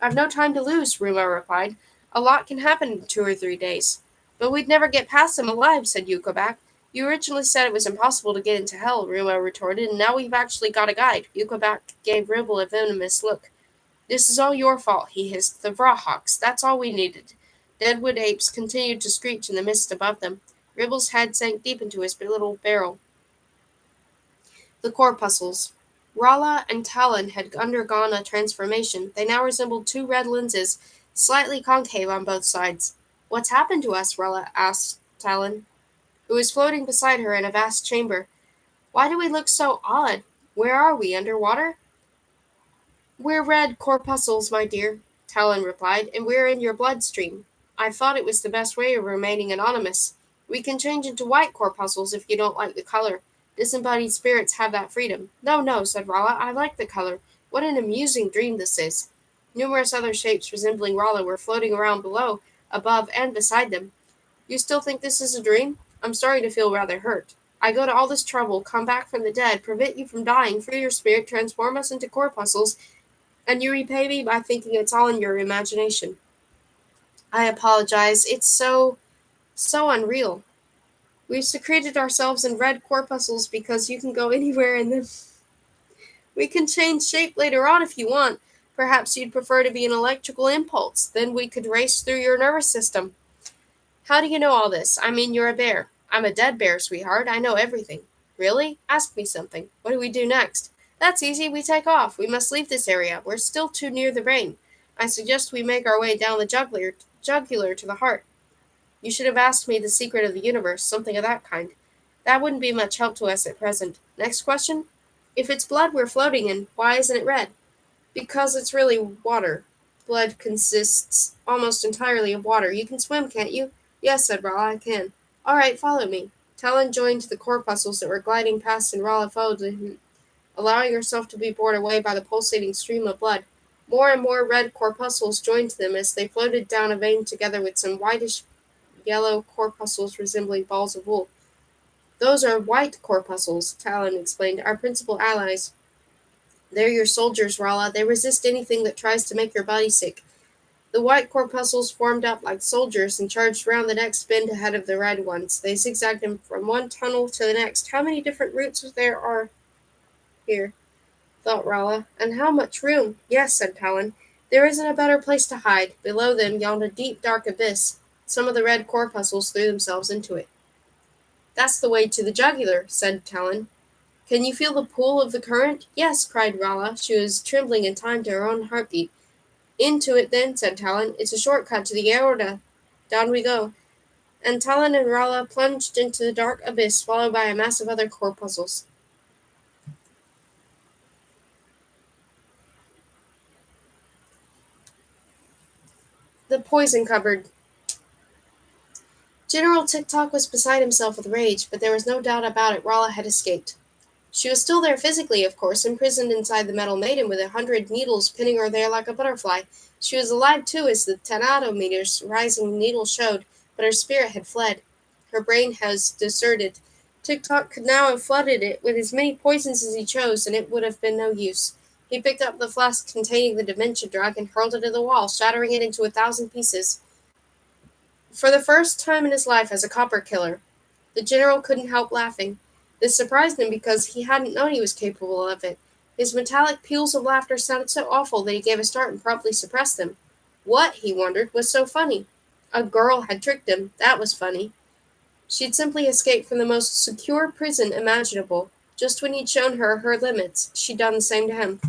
I've no time to lose, Rumo replied. A lot can happen in 2 or 3 days. But we'd never get past them alive, said Yukovak. You originally said it was impossible to get into hell, Rumo retorted, and now we've actually got a guide. Yukovak gave Ribble a venomous look. This is all your fault, he hissed. The Vrahawks, that's all we needed. Deadwood apes continued to screech in the mist above them. Ribble's head sank deep into his little barrel. The corpuscles. Rala and Talon had undergone a transformation. They now resembled two red lenses, slightly concave on both sides. What's happened to us? Rala asked Talon, who was floating beside her in a vast chamber. Why do we look so odd? Where are we, underwater? We're red corpuscles, my dear, Talon replied, and we're in your bloodstream. I thought it was the best way of remaining anonymous. We can change into white corpuscles if you don't like the color. Disembodied spirits have that freedom. No, no, said Rala, I like the color. What an amusing dream this is. Numerous other shapes resembling Rala were floating around below, above, and beside them. You still think this is a dream? I'm starting to feel rather hurt. I go to all this trouble, come back from the dead, prevent you from dying, free your spirit, transform us into corpuscles, and you repay me by thinking it's all in your imagination. I apologize. It's so... So unreal. We've secreted ourselves in red corpuscles because you can go anywhere in them. We can change shape later on if you want. Perhaps you'd prefer to be an electrical impulse. Then we could race through your nervous system. How do you know all this? I mean, you're a bear. I'm a dead bear, sweetheart. I know everything. Really? Ask me something. What do we do next? That's easy. We take off. We must leave this area. We're still too near the brain. I suggest we make our way down the jugular to the heart. You should have asked me the secret of the universe, something of that kind. That wouldn't be much help to us at present. Next question? If it's blood we're floating in, why isn't it red? Because it's really water. Blood consists almost entirely of water. You can swim, can't you? Yes, said Rala, I can. All right, follow me. Talon joined the corpuscles that were gliding past, and Rala followed him, allowing herself to be borne away by the pulsating stream of blood. More and more red corpuscles joined them as they floated down a vein together with some whitish yellow corpuscles resembling balls of wool. Those are white corpuscles, Talon explained, our principal allies. They're your soldiers, Rala. They resist anything that tries to make your body sick. The white corpuscles formed up like soldiers and charged round the next bend ahead of the red ones. They zigzagged them from one tunnel to the next. How many different routes there are here? Thought Rala. And how much room? Yes, said Talon. There isn't a better place to hide. Below them yawned a deep, dark abyss. Some of the red corpuscles threw themselves into it. That's the way to the jugular, said Talon. Can you feel the pull of the current? Yes, cried Rala. She was trembling in time to her own heartbeat. Into it, then, said Talon. It's a shortcut to the aorta. Down we go. And Talon and Rala plunged into the dark abyss, followed by a mass of other corpuscles. The poison cupboard. General Tick-Tock was beside himself with rage, but there was no doubt about it. Rala had escaped. She was still there physically, of course, imprisoned inside the metal maiden with 100 needles pinning her there like a butterfly. She was alive, too, as the tenometer's rising needle showed, but her spirit had fled. Her brain has deserted. Tick-Tock could now have flooded it with as many poisons as he chose, and it would have been no use. He picked up the flask containing the dementia drug and hurled it at the wall, shattering it into 1,000 pieces. For the first time in his life as a copper killer, the general couldn't help laughing. This surprised him because he hadn't known he was capable of it. His metallic peals of laughter sounded so awful that he gave a start and promptly suppressed them. What, he wondered, was so funny? A girl had tricked him. That was funny. She'd simply escaped from the most secure prison imaginable. Just when he'd shown her her limits, she'd done the same to him.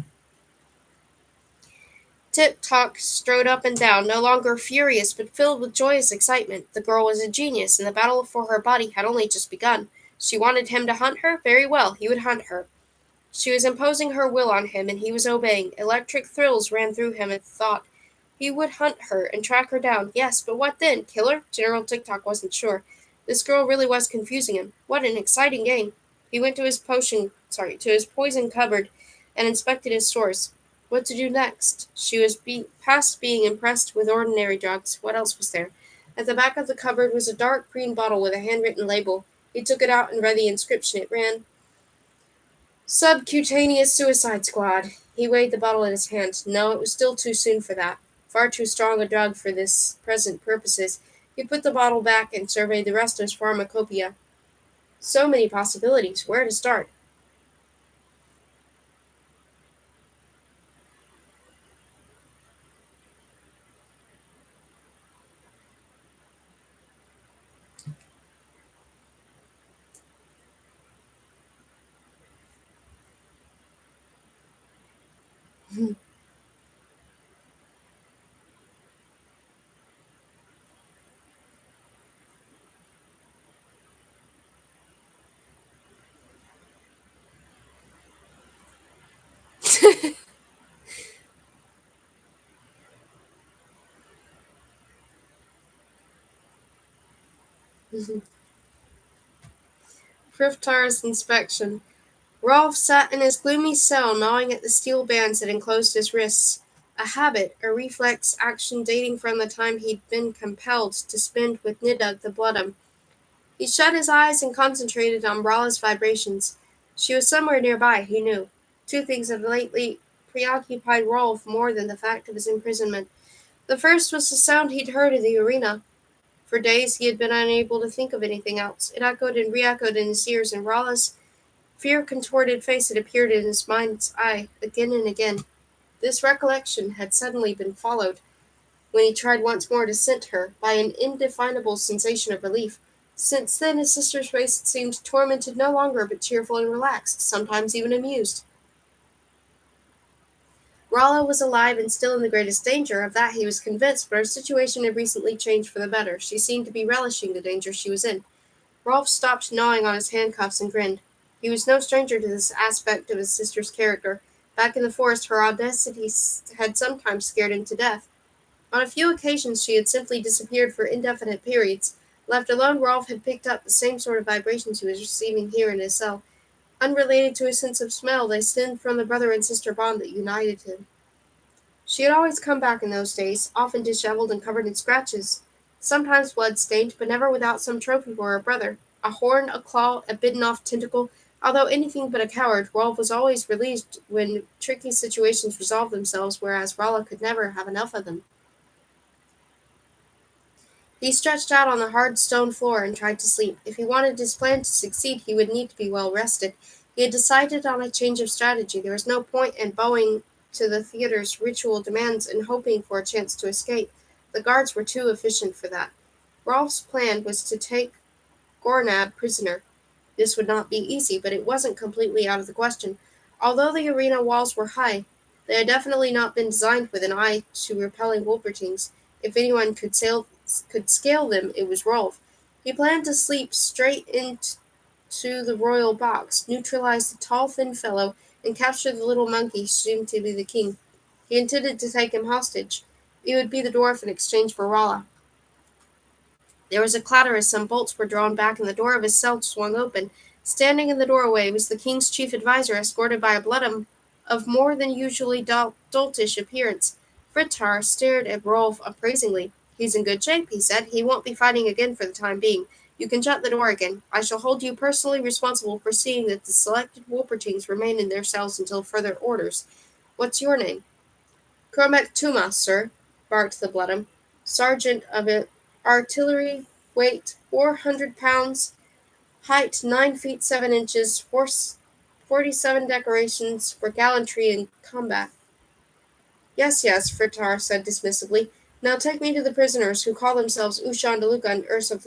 Tip-Tock strode up and down, no longer furious but filled with joyous excitement. The girl was a genius, and the battle for her body had only just begun. She wanted him to hunt her? Very well, he would hunt her. She was imposing her will on him, and he was obeying. Electric thrills ran through him at the thought. He would hunt her and track her down. Yes, but what then? Kill her? General Tick-Tock wasn't sure. This girl really was confusing him. What an exciting game. He went to his poison cupboard and inspected his stores. What to do next? She was past being impressed with ordinary drugs. What else was there? At the back of the cupboard was a dark green bottle with a handwritten label. He took it out and read the inscription. It ran, Subcutaneous Suicide Squad. He weighed the bottle in his hand. No, it was still too soon for that. Far too strong a drug for this present purposes. He put the bottle back and surveyed the rest of his pharmacopoeia. So many possibilities. Where to start? Friftar's inspection. Rolf sat in his gloomy cell, gnawing at the steel bands that enclosed his wrists. A habit, a reflex action dating from the time he'd been compelled to spend with Nidug the Bloodham. He shut his eyes and concentrated on Brala's vibrations. She was somewhere nearby, he knew. Two things had lately preoccupied Rolf more than the fact of his imprisonment. The first was the sound he'd heard in the arena. For days he had been unable to think of anything else. It echoed and re-echoed in his ears, and Rolla's fear-contorted face had appeared in his mind's eye again and again. This recollection had suddenly been followed, when he tried once more to scent her, by an indefinable sensation of relief. Since then his sister's face had seemed tormented no longer, but cheerful and relaxed, sometimes even amused. Rolla was alive and still in the greatest danger, of that he was convinced, but her situation had recently changed for the better. She seemed to be relishing the danger she was in. Rolf stopped gnawing on his handcuffs and grinned. He was no stranger to this aspect of his sister's character. Back in the forest, her audacity had sometimes scared him to death. On a few occasions she had simply disappeared for indefinite periods. Left alone, Rolf had picked up the same sort of vibrations he was receiving here in his cell. Unrelated to his sense of smell, they stemmed from the brother and sister bond that united him. She had always come back in those days, often disheveled and covered in scratches, sometimes blood-stained, but never without some trophy for her brother. A horn, a claw, a bitten-off tentacle. Although anything but a coward, Rolf was always relieved when tricky situations resolved themselves, whereas Rolla could never have enough of them. He stretched out on the hard stone floor and tried to sleep. If he wanted his plan to succeed, he would need to be well rested. He had decided on a change of strategy. There was no point in bowing to the theater's ritual demands and hoping for a chance to escape. The guards were too efficient for that. Rolf's plan was to take Gornab prisoner. This would not be easy, but it wasn't completely out of the question. Although the arena walls were high, they had definitely not been designed with an eye to repelling Wolpertines. If anyone could scale them, it was Rolf. He planned to sleep straight into the royal box, neutralize the tall, thin fellow, and capture the little monkey soon to be the king. He intended to take him hostage. It would be the dwarf in exchange for Rolla. There was a clatter as some bolts were drawn back and the door of his cell swung open. Standing in the doorway was the king's chief adviser, escorted by a bloodham of more than usually doltish appearance. Fritar stared at Rolf appraisingly. "He's in good shape," he said. "He won't be fighting again for the time being. You can shut the door again. I shall hold you personally responsible for seeing that the selected Wolpertines remain in their cells until further orders. What's your name?" "Cromek Tuma, sir," barked the bloodham. "Sergeant of artillery, weight 400 pounds, height 9 feet 7 inches, 47 decorations for gallantry in combat." "Yes, yes," Fritar said dismissively. "Now take me to the prisoners who call themselves Ushan Deluca and Urs of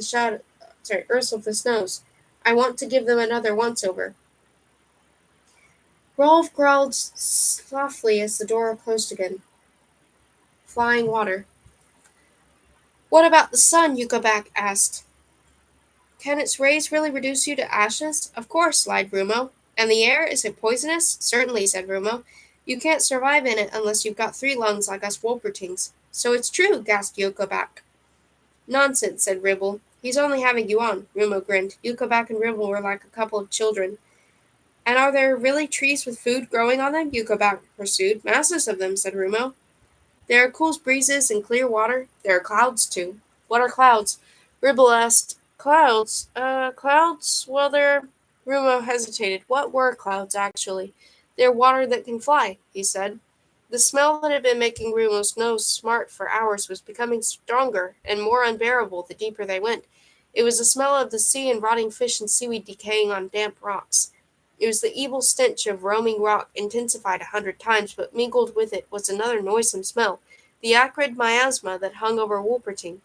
the Snows. I want to give them another once-over." Rolf growled softly as the door closed again. Flying water. "What about the sun?" Yukabak asked. "Can its rays really reduce you to ashes?" "Of course," lied Rumo. "And the air, is it poisonous?" "Certainly," said Rumo. "You can't survive in it unless you've got 3 lungs like us Wolpertings." "So it's true," gasped Yukabak. "Nonsense," said Ribble. "He's only having you on." Rumo grinned. Yukabak and Ribble were like a couple of children. "And are there really trees with food growing on them?" Yukabak pursued. "Masses of them," said Rumo. "There are cool breezes and clear water. There are clouds, too." "What are clouds?" Ribble asked. "Clouds? Clouds? Well, they're—" Rumo hesitated. What were clouds, actually? "They're water that can fly," he said. The smell that had been making Rumo's nose smart for hours was becoming stronger and more unbearable the deeper they went. It was the smell of the sea and rotting fish and seaweed decaying on damp rocks. It was the evil stench of roaming rock, intensified 100 times, but mingled with it was another noisome smell, the acrid miasma that hung over Wolperting.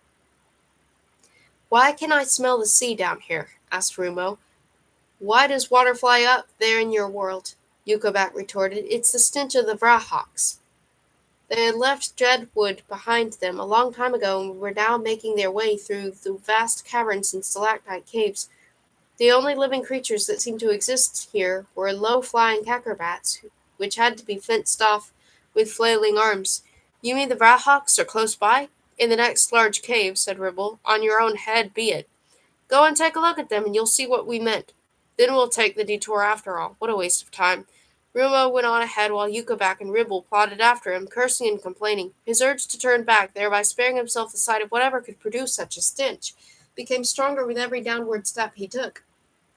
"Why can I smell the sea down here?" asked Rumo. "Why does water fly up there in your world?" Yukabak retorted. "It's the stench of the Vrahawks." They had left Dreadwood behind them a long time ago and were now making their way through the vast caverns and stalactite caves. The only living creatures that seemed to exist here were low-flying acrobats, which had to be fenced off with flailing arms. "You mean the Vrahawks are close by?" "In the next large cave," said Ribble. "On your own head be it. Go and take a look at them, and you'll see what we meant. Then we'll take the detour after all. What a waste of time." Rumo went on ahead while Yukabak and Ribble plodded after him, cursing and complaining. His urge to turn back, thereby sparing himself the sight of whatever could produce such a stench, became stronger with every downward step he took.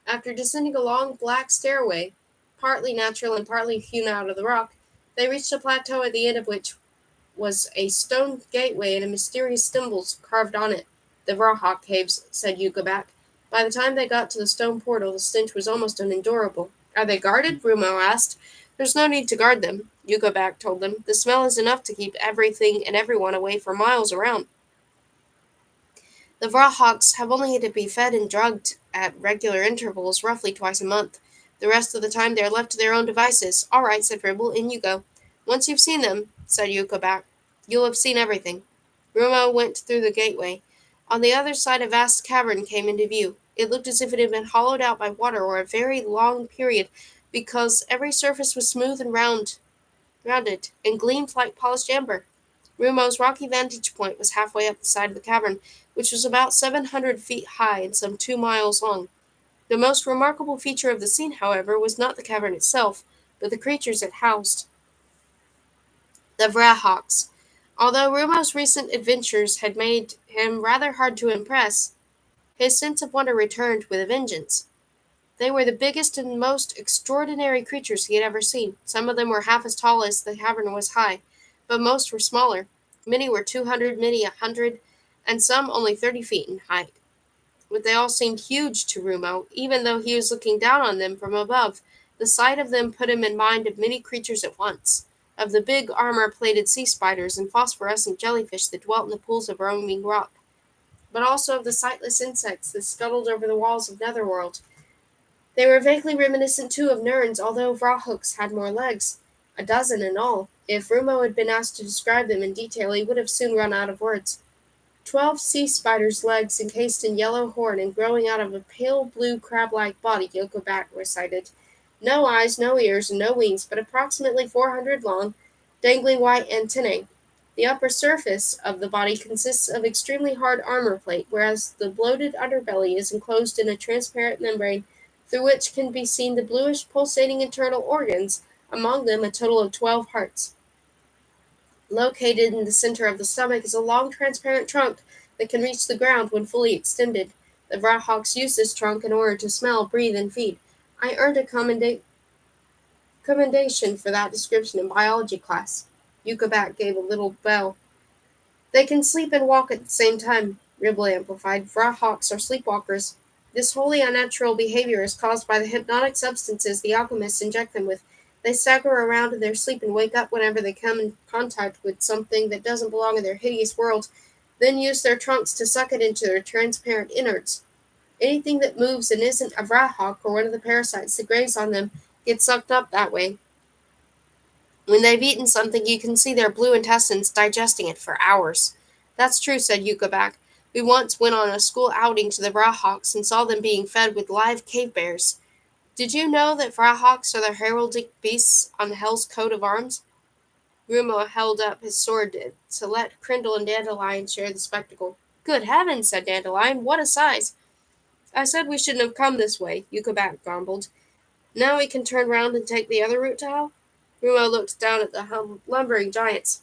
After descending a long, black stairway, partly natural and partly hewn out of the rock, they reached a plateau at the end of which was a stone gateway and mysterious symbols carved on it. The Vrahawk caves, said Yukaback. By the time they got to the stone portal, the stench was almost unendurable. Are they guarded? Rumo asked. There's no need to guard them, Yukaback told them. The smell is enough to keep everything and everyone away for miles around. The Vrahawks have only to be fed and drugged at regular intervals, roughly twice a month. The rest of the time they are left to their own devices. All right, said Ribble, in you go. Once you've seen them, said Yukaback, you'll have seen everything. Rumo went through the gateway. On the other side a vast cavern came into view. It looked as if it had been hollowed out by water or a very long period, because every surface was smooth and rounded, and gleamed like polished amber. Rumo's rocky vantage point was halfway up the side of the cavern, which was about 700 feet high and some 2 miles long. The most remarkable feature of the scene, however, was not the cavern itself, but the creatures it housed. The Vrahawks. Although Rumo's recent adventures had made him rather hard to impress, his sense of wonder returned with a vengeance. They were the biggest and most extraordinary creatures he had ever seen. Some of them were half as tall as the cavern was high, but most were smaller. Many were 200, many 100, and some only 30 feet in height. But they all seemed huge to Rumo, even though he was looking down on them from above. The sight of them put him in mind of many creatures at once, of the big armor-plated sea spiders and phosphorescent jellyfish that dwelt in the pools of roaming rock, but also of the sightless insects that scuttled over the walls of Netherworld. They were vaguely reminiscent, too, of Nerns, although Vrahooks had more legs, a dozen in all. If Rumo had been asked to describe them in detail, he would have soon run out of words. 12 sea spiders' legs encased in yellow horn and growing out of a pale blue crab-like body, Yokoback recited. No eyes, no ears, and no wings, but approximately 400 long, dangling white antennae. The upper surface of the body consists of extremely hard armor plate, whereas the bloated underbelly is enclosed in a transparent membrane through which can be seen the bluish pulsating internal organs, among them a total of 12 hearts. Located in the center of the stomach is a long transparent trunk that can reach the ground when fully extended. The Vrahawks use this trunk in order to smell, breathe, and feed. I earned a commendation for that description in biology class. Yukaback gave a little bow. They can sleep and walk at the same time, Ribble amplified. Vrahawks are sleepwalkers. This wholly unnatural behavior is caused by the hypnotic substances the alchemists inject them with. They stagger around in their sleep and wake up whenever they come in contact with something that doesn't belong in their hideous world, then use their trunks to suck it into their transparent innards. Anything that moves and isn't a Vrahawk or one of the parasites that graze on them gets sucked up that way. When they've eaten something, you can see their blue intestines digesting it for hours. That's true, said Yukaback. We once went on a school outing to the Vrahawks and saw them being fed with live cave bears. Did you know that Vrahawks are the heraldic beasts on Hell's coat of arms? Rumo held up his sword to let Crindle and Dandelion share the spectacle. Good heavens, said Dandelion, what a size! I said we shouldn't have come this way, Yukaback grumbled. Now we can turn round and take the other route to Hell? Rumo looked down at the lumbering giants.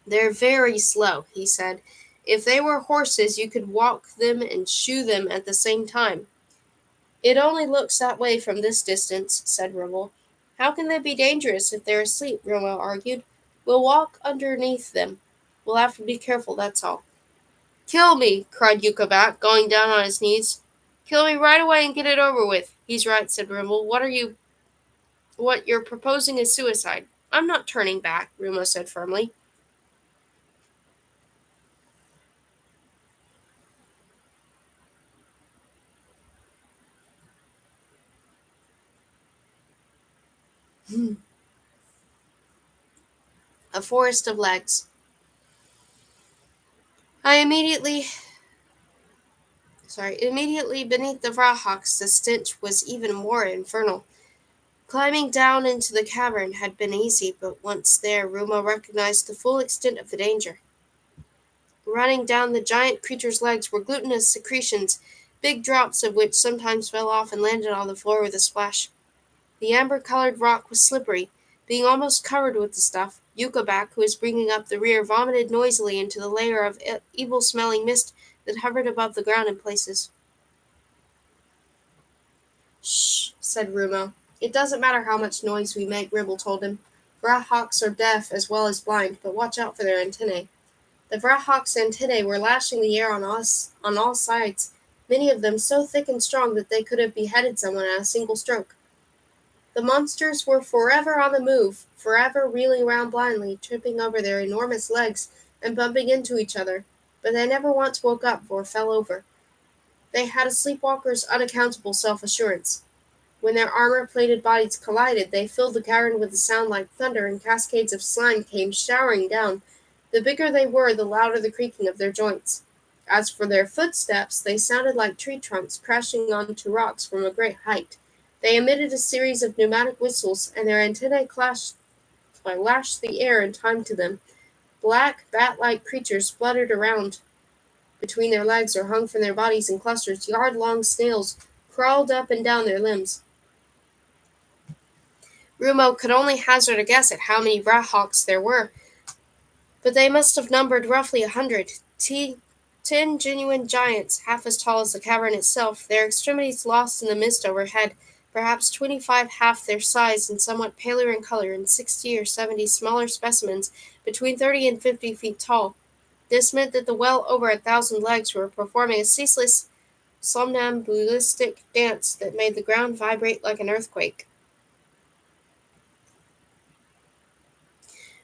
They're very slow, he said. If they were horses, you could walk them and shoe them at the same time. It only looks that way from this distance, said Ribble. How can they be dangerous if they're asleep? Rumo argued. We'll walk underneath them. We'll have to be careful, that's all. Kill me, cried Yukaback, going down on his knees. Kill me right away and get it over with. He's right, said Ribble. What you're proposing is suicide. I'm not turning back, Rumo said firmly. A forest of legs. Immediately beneath the Vrahawks, the stench was even more infernal. Climbing down into the cavern had been easy, but once there, Rumo recognized the full extent of the danger. Running down the giant creature's legs were glutinous secretions, big drops of which sometimes fell off and landed on the floor with a splash. The amber-colored rock was slippery, being almost covered with the stuff. Yukaback, who was bringing up the rear, vomited noisily into the layer of evil-smelling mist that hovered above the ground in places. Shh, said Rumo. It doesn't matter how much noise we make, Ribble told him. Vrahawks are deaf as well as blind, but watch out for their antennae. The Vrahawk's antennae were lashing the air on all sides, many of them so thick and strong that they could have beheaded someone at a single stroke. The monsters were forever on the move, forever reeling around blindly, tripping over their enormous legs and bumping into each other, but they never once woke up or fell over. They had a sleepwalker's unaccountable self-assurance. When their armor-plated bodies collided, they filled the cavern with a sound like thunder, and cascades of slime came showering down. The bigger they were, the louder the creaking of their joints. As for their footsteps, they sounded like tree trunks crashing onto rocks from a great height. They emitted a series of pneumatic whistles, and their antennae lashed the air in time to them. Black, bat-like creatures fluttered around between their legs or hung from their bodies in clusters. Yard-long snails crawled up and down their limbs. Rumo could only hazard a guess at how many Vrahawks there were, but they must have numbered roughly 100. 10 genuine giants, half as tall as the cavern itself, their extremities lost in the mist overhead, perhaps 25 half their size and somewhat paler in color, and 60 or 70 smaller specimens, between 30 and 50 feet tall. This meant that the well over 1,000 legs were performing a ceaseless, somnambulistic dance that made the ground vibrate like an earthquake.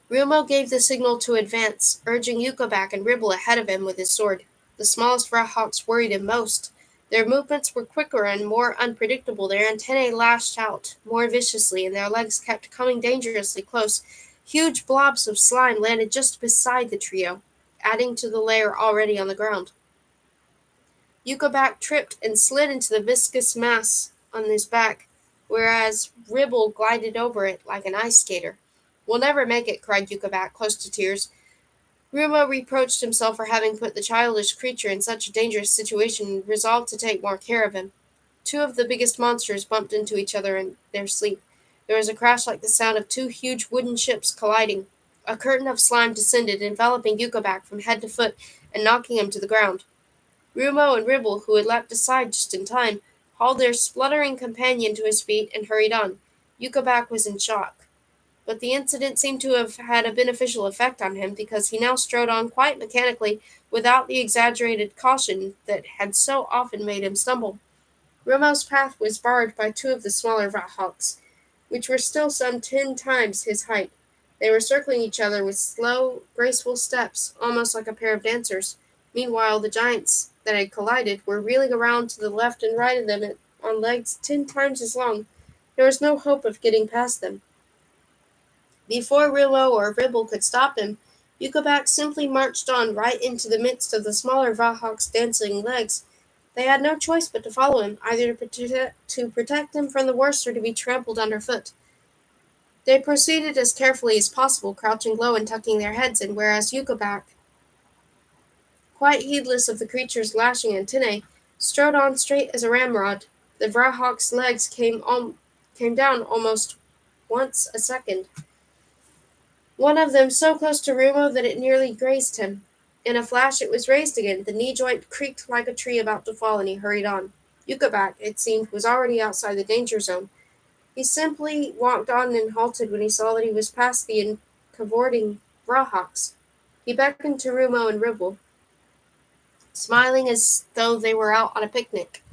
Rumo gave the signal to advance, urging Yuka back and Ribble ahead of him with his sword. The smallest Vrahawks worried him most. Their movements were quicker and more unpredictable. Their antennae lashed out more viciously, and their legs kept coming dangerously close. Huge blobs of slime landed just beside the trio, adding to the layer already on the ground. Yuka tripped and slid into the viscous mass on his back, whereas Ribble glided over it like an ice skater. "We'll never make it," cried Yuka, close to tears. Rumo reproached himself for having put the childish creature in such a dangerous situation and resolved to take more care of him. Two of the biggest monsters bumped into each other in their sleep. There was a crash like the sound of two huge wooden ships colliding. A curtain of slime descended, enveloping Yuka from head to foot and knocking him to the ground. Rumo and Ribble, who had leapt aside just in time, hauled their spluttering companion to his feet and hurried on. Yuka was in shock. But the incident seemed to have had a beneficial effect on him, because he now strode on quite mechanically, without the exaggerated caution that had so often made him stumble. Rumo's path was barred by two of the smaller Vrahawks, which were still some 10 times his height. They were circling each other with slow, graceful steps, almost like a pair of dancers. Meanwhile, the giants that had collided were reeling around to the left and right of them on legs 10 times as long. There was no hope of getting past them. Before Rumo or Ribble could stop him, Yuka simply marched on right into the midst of the smaller Vrahawk's dancing legs. They had no choice but to follow him, either to protect him from the worst or to be trampled underfoot. They proceeded as carefully as possible, crouching low and tucking their heads in, whereas Yuka, quite heedless of the creature's lashing antennae, strode on straight as a ramrod. The Vrahawk's legs came down almost once a second, one of them so close to Rumo that it nearly grazed him. In a flash it was raised again. The knee joint creaked like a tree about to fall, and he hurried on. Yuka, it seemed, was already outside the danger zone. He simply walked on and halted when he saw that he was past the cavorting Vrahawks. He beckoned to Rumo and Ribble, smiling as though they were out on a picnic.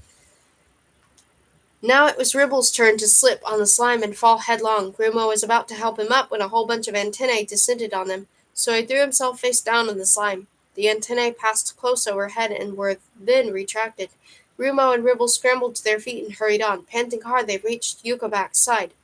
Now it was Ribble's turn to slip on the slime and fall headlong. Rumo was about to help him up when a whole bunch of antennae descended on them, so he threw himself face down in the slime. The antennae passed close overhead and were then retracted. Rumo and Ribble scrambled to their feet and hurried on. Panting hard, they reached Yuka side.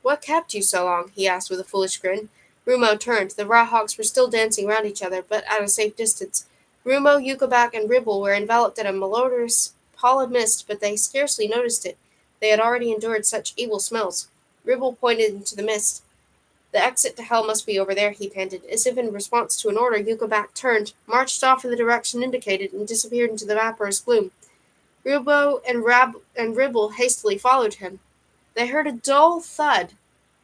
"What kept you so long?" he asked with a foolish grin. Rumo turned. The Vrahawks were still dancing round each other, but at a safe distance. Rumo, Yuka and Ribble were enveloped in a malodorous pall of mist, but they scarcely noticed it. They had already endured such evil smells. Ribble pointed into the mist. "The exit to hell must be over there," he panted. As if in response to an order, Yuka turned, marched off in the direction indicated, and disappeared into the vaporous gloom. Rubo and Ribble hastily followed him. They heard a dull thud.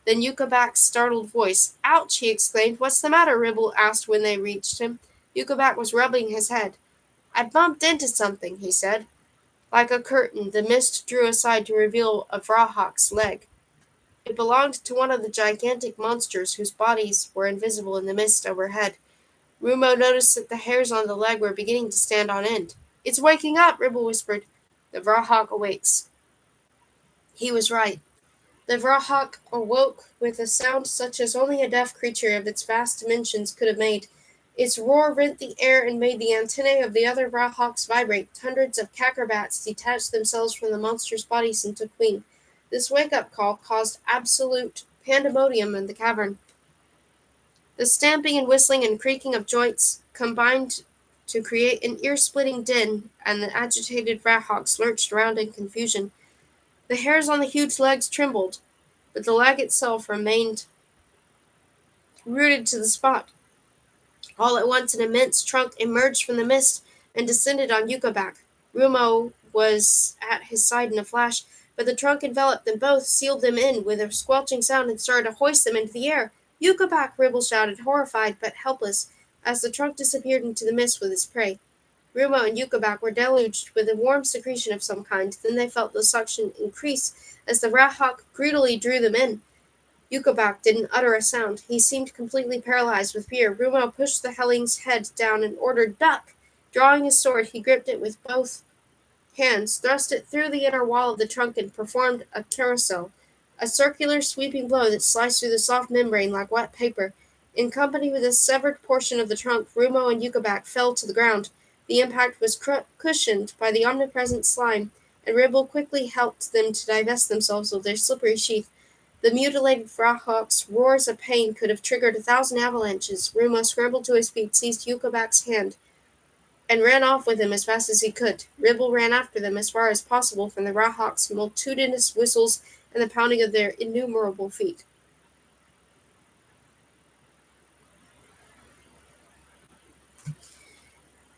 Then Yuka startled voice. "Ouch!" he exclaimed. "What's the matter?" Ribble asked when they reached him. Yuka was rubbing his head. "I bumped into something," he said. Like a curtain, the mist drew aside to reveal a Vrahawk's leg. It belonged to one of the gigantic monsters whose bodies were invisible in the mist overhead. Rumo noticed that the hairs on the leg were beginning to stand on end. "It's waking up," Ribble whispered. "The Vrahawk awakes." He was right. The Vrahawk awoke with a sound such as only a deaf creature of its vast dimensions could have made. Its roar rent the air and made the antennae of the other Vrahawks vibrate. Hundreds of Kakerbats detached themselves from the monster's bodies and took wing. This wake-up call caused absolute pandemonium in the cavern. The stamping and whistling and creaking of joints combined to create an ear-splitting din, and the agitated Vrahawks lurched around in confusion. The hairs on the huge legs trembled, but the leg itself remained rooted to the spot. All at once an immense trunk emerged from the mist and descended on Yukabak. Rumo was at his side in a flash, but the trunk enveloped them both, sealed them in with a squelching sound, and started to hoist them into the air. "Yukabak!" Ribble shouted, horrified but helpless, as the trunk disappeared into the mist with its prey. Rumo and Yukabak were deluged with a warm secretion of some kind. Then they felt the suction increase as the Vrahawk greedily drew them in. Yukabak didn't utter a sound. He seemed completely paralyzed with fear. Rumo pushed the helling's head down and ordered, "Duck!" Drawing his sword, he gripped it with both hands, thrust it through the inner wall of the trunk, and performed a carousel, a circular sweeping blow that sliced through the soft membrane like wet paper. In company with a severed portion of the trunk, Rumo and Yukabak fell to the ground. The impact was cushioned by the omnipresent slime, and Ribble quickly helped them to divest themselves of their slippery sheath. The mutilated Vrahawk's roars of pain could have triggered 1,000 avalanches. Rumo scrambled to his feet, seized Yukabak's hand, and ran off with him as fast as he could. Ribble ran after them as far as possible from the Vrahawk's multitudinous whistles and the pounding of their innumerable feet.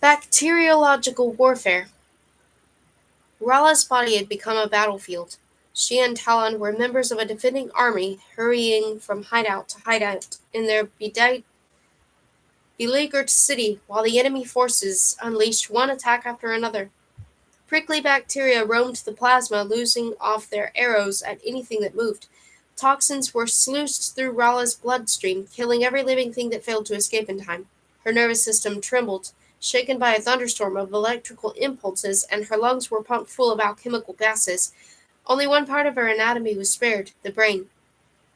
Bacteriological warfare. Rala's body had become a battlefield. She and Talon were members of a defending army, hurrying from hideout to hideout in their beleaguered city, while the enemy forces unleashed one attack after another. Prickly bacteria roamed the plasma, losing off their arrows at anything that moved. Toxins were sluiced through Rala's bloodstream, killing every living thing that failed to escape in time. Her nervous system trembled, shaken by a thunderstorm of electrical impulses, and her lungs were pumped full of alchemical gases. Only one part of her anatomy was spared, the brain.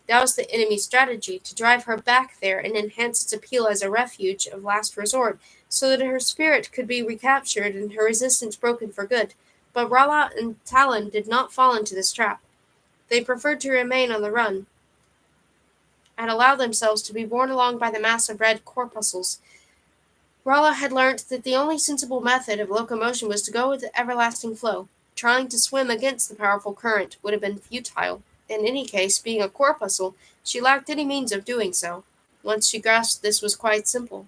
That was the enemy's strategy, to drive her back there and enhance its appeal as a refuge of last resort, so that her spirit could be recaptured and her resistance broken for good. But Rala and Talon did not fall into this trap. They preferred to remain on the run and allow themselves to be borne along by the mass of red corpuscles. Rala had learnt that the only sensible method of locomotion was to go with the everlasting flow. Trying to swim against the powerful current would have been futile. In any case, being a corpuscle, she lacked any means of doing so. Once she grasped this was quite simple.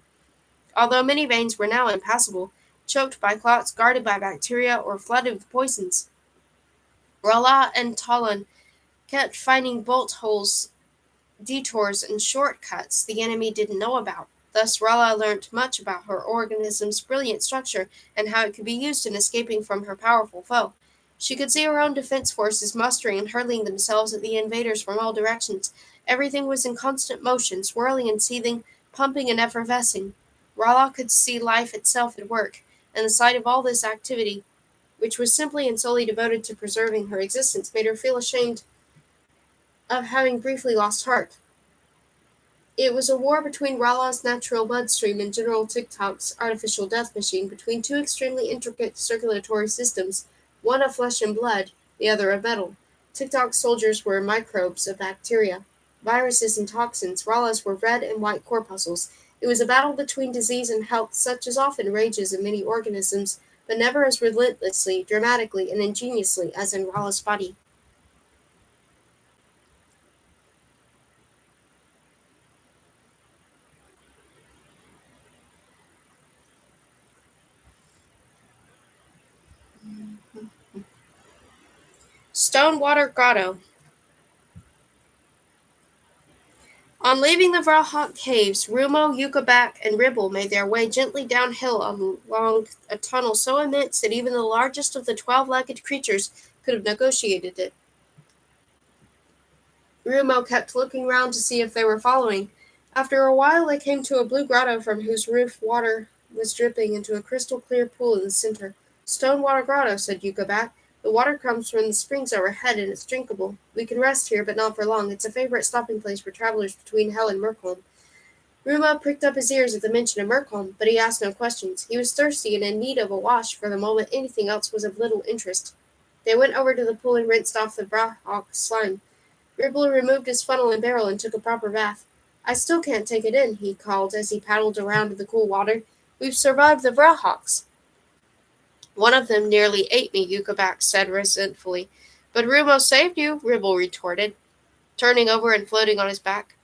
Although many veins were now impassable, choked by clots, guarded by bacteria, or flooded with poisons, Rala and Talon kept finding bolt holes, detours, and shortcuts the enemy didn't know about. Thus Rala learnt much about her organism's brilliant structure and how it could be used in escaping from her powerful foe. She could see her own defense forces mustering and hurling themselves at the invaders from all directions. Everything was in constant motion, swirling and seething, pumping and effervescing. Rala could see life itself at work, and the sight of all this activity, which was simply and solely devoted to preserving her existence, made her feel ashamed of having briefly lost heart. It was a war between Rala's natural bloodstream and General TikTok's artificial death machine, between two extremely intricate circulatory systems, one of flesh and blood, the other of metal. TikTok's soldiers were microbes of bacteria, viruses and toxins. Rala's were red and white corpuscles. It was a battle between disease and health, such as often rages in many organisms, but never as relentlessly, dramatically, and ingeniously as in Rala's body. Stonewater Grotto. On leaving the Vrahawk caves, Rumo, Yukabak, and Ribble made their way gently downhill along a tunnel so immense that even the largest of the 12-legged creatures could have negotiated it. Rumo kept looking round to see if they were following. After a while they came to a blue grotto from whose roof water was dripping into a crystal-clear pool in the center. "Stone-water grotto," said Yucca. "The water comes from the springs overhead, and it's drinkable. We can rest here, but not for long. It's a favorite stopping place for travelers between Hell and Merkholm." Rumo pricked up his ears at the mention of Merkholm, but he asked no questions. He was thirsty and in need of a wash for the moment. Anything else was of little interest. They went over to the pool and rinsed off the Brahawk slime. Ribble removed his funnel and barrel and took a proper bath. "I still can't take it in," he called as he paddled around in the cool water. "We've survived the Brahawks." "One of them nearly ate me," Yucca said resentfully. "But Rumo saved you," Ribble retorted, turning over and floating on his back.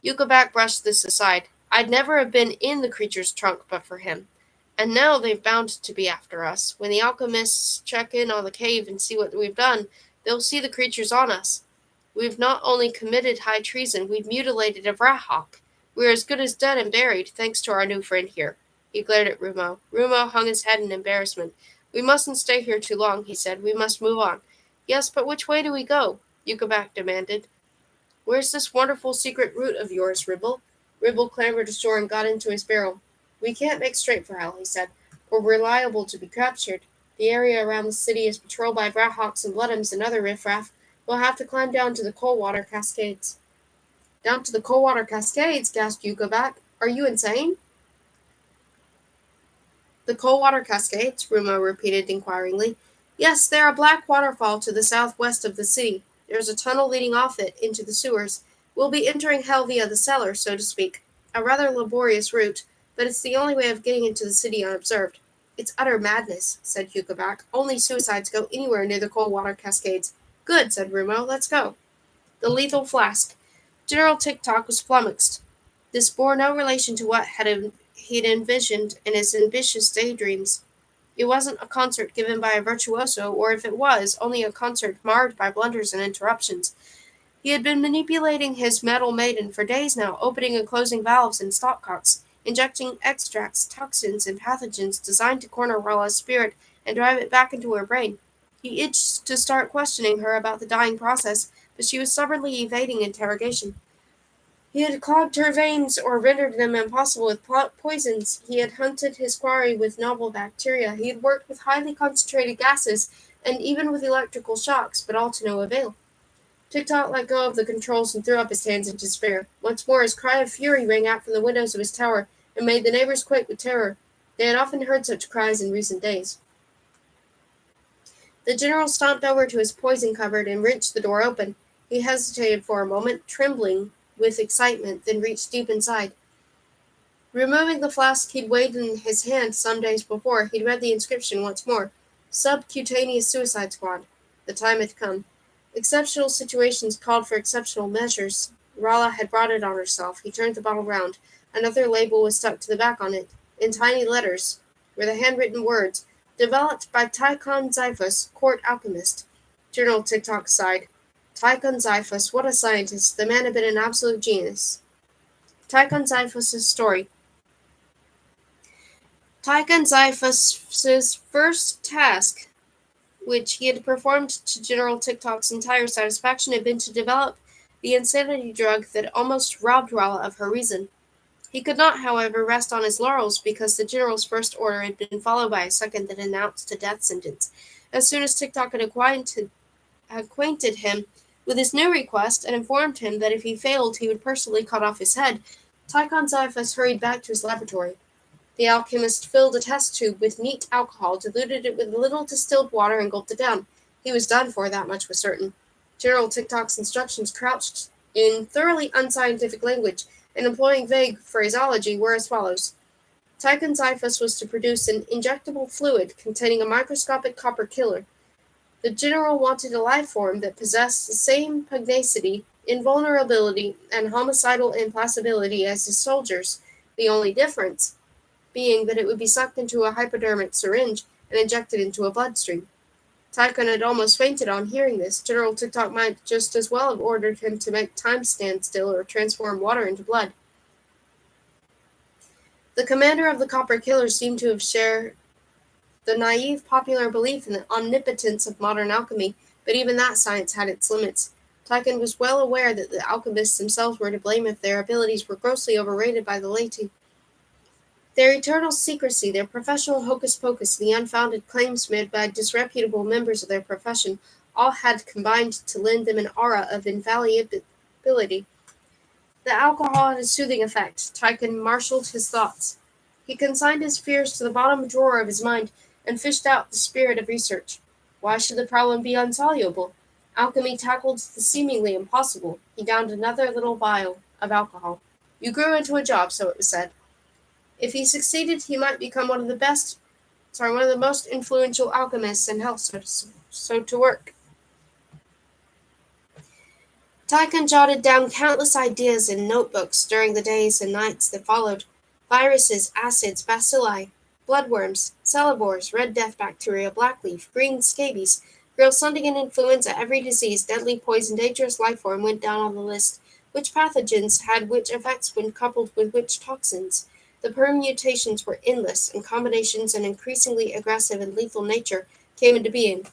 Yucca brushed this aside. "I'd never have been in the creature's trunk but for him. And now they've bound to be after us. When the alchemists check in on the cave and see what we've done, they'll see the creatures on us. We've not only committed high treason, we've mutilated a Vrahawk. We're as good as dead and buried, thanks to our new friend here." He glared at Rumo. Rumo hung his head in embarrassment. "We mustn't stay here too long," he said. "We must move on." "Yes, but which way do we go?" Yucca demanded. "Where's this wonderful secret route of yours, Ribble?" Ribble clambered ashore and got into his barrel. "We can't make straight for Hell," he said, "or we're liable to be captured. The area around the city is patrolled by Vrahawks and Bloodums and other riffraff. We'll have to climb down to the Coldwater Cascades." "Down to the Coldwater Cascades?" gasped Yucca. "Are you insane?" "The Coldwater Cascades?" Rumo repeated inquiringly. "Yes, they're a black waterfall to the southwest of the city. There's a tunnel leading off it into the sewers. We'll be entering Hell via the cellar, so to speak. A rather laborious route, but it's the only way of getting into the city unobserved." "It's utter madness," said Yucca. "Only suicides go anywhere near the Coldwater Cascades." "Good," said Rumo. "Let's go." The lethal flask. General Tick-Tock was flummoxed. This bore no relation to what he'd envisioned in his ambitious daydreams. It wasn't a concert given by a virtuoso, or if it was, only a concert marred by blunders and interruptions. He had been manipulating his metal maiden for days now, opening and closing valves and stopcocks, injecting extracts, toxins, and pathogens designed to corner Ralla's spirit and drive it back into her brain. He itched to start questioning her about the dying process, but she was stubbornly evading interrogation. He had clogged her veins or rendered them impossible with poisons. He had hunted his quarry with novel bacteria. He had worked with highly concentrated gases and even with electrical shocks, but all to no avail. Tick-Tock let go of the controls and threw up his hands in despair. Once more his cry of fury rang out from the windows of his tower and made the neighbors quake with terror. They had often heard such cries in recent days. The general stomped over to his poison cupboard and wrenched the door open. He hesitated for a moment, trembling with excitement, then reached deep inside. Removing the flask he'd weighed in his hand some days before, he'd read the inscription once more. Subcutaneous Suicide Squad. The time had come. Exceptional situations called for exceptional measures. Ralla had brought it on herself. He turned the bottle round. Another label was stuck to the back on it. In tiny letters were the handwritten words, "Developed by Tychon Zyphus, court alchemist." General Tick-Tock sighed. Tychon Zyphus, what a scientist. The man had been an absolute genius. Tychon Zyphus' story. Tychon Zyphus' first task, which he had performed to General Tick-Tock's entire satisfaction, had been to develop the insanity drug that almost robbed Ralla of her reason. He could not, however, rest on his laurels, because the general's first order had been followed by a second that announced a death sentence. As soon as Tick-Tock had acquainted him with his new request and informed him that if he failed he would personally cut off his head, Tychon Zyphus hurried back to his laboratory. The alchemist filled a test tube with neat alcohol, diluted it with a little distilled water, and gulped it down. He was done for, that much was certain. General Tick-Tock's instructions, couched in thoroughly unscientific language and employing vague phraseology, were as follows. Tychon Zyphus was to produce an injectable fluid containing a microscopic copper killer. The general wanted a life form that possessed the same pugnacity, invulnerability, and homicidal implacability as his soldiers, the only difference being that it would be sucked into a hypodermic syringe and injected into a bloodstream. Tychon had almost fainted on hearing this. General Tick-Tock might just as well have ordered him to make time stand still or transform water into blood. The commander of the Copper Killers seemed to have shared the naive popular belief in the omnipotence of modern alchemy, but even that science had its limits. Tychon was well aware that the alchemists themselves were to blame if their abilities were grossly overrated by the laity. Their eternal secrecy, their professional hocus-pocus, and the unfounded claims made by disreputable members of their profession all had combined to lend them an aura of infallibility. The alcohol had a soothing effect. Tychon marshalled his thoughts. He consigned his fears to the bottom drawer of his mind and fished out the spirit of research. Why should the problem be insoluble? Alchemy tackled the seemingly impossible. He downed another little vial of alcohol. You grew into a job, so it was said. If he succeeded, he might become one of the most influential alchemists in hell, so to work. Tychon jotted down countless ideas in notebooks during the days and nights that followed. Viruses, acids, bacilli, bloodworms, cellibores, red death bacteria, blackleaf, green scabies, Grillsundian influenza, every disease, deadly poison, dangerous life form went down on the list. Which pathogens had which effects when coupled with which toxins? The permutations were endless, and combinations an increasingly aggressive and lethal nature came into being.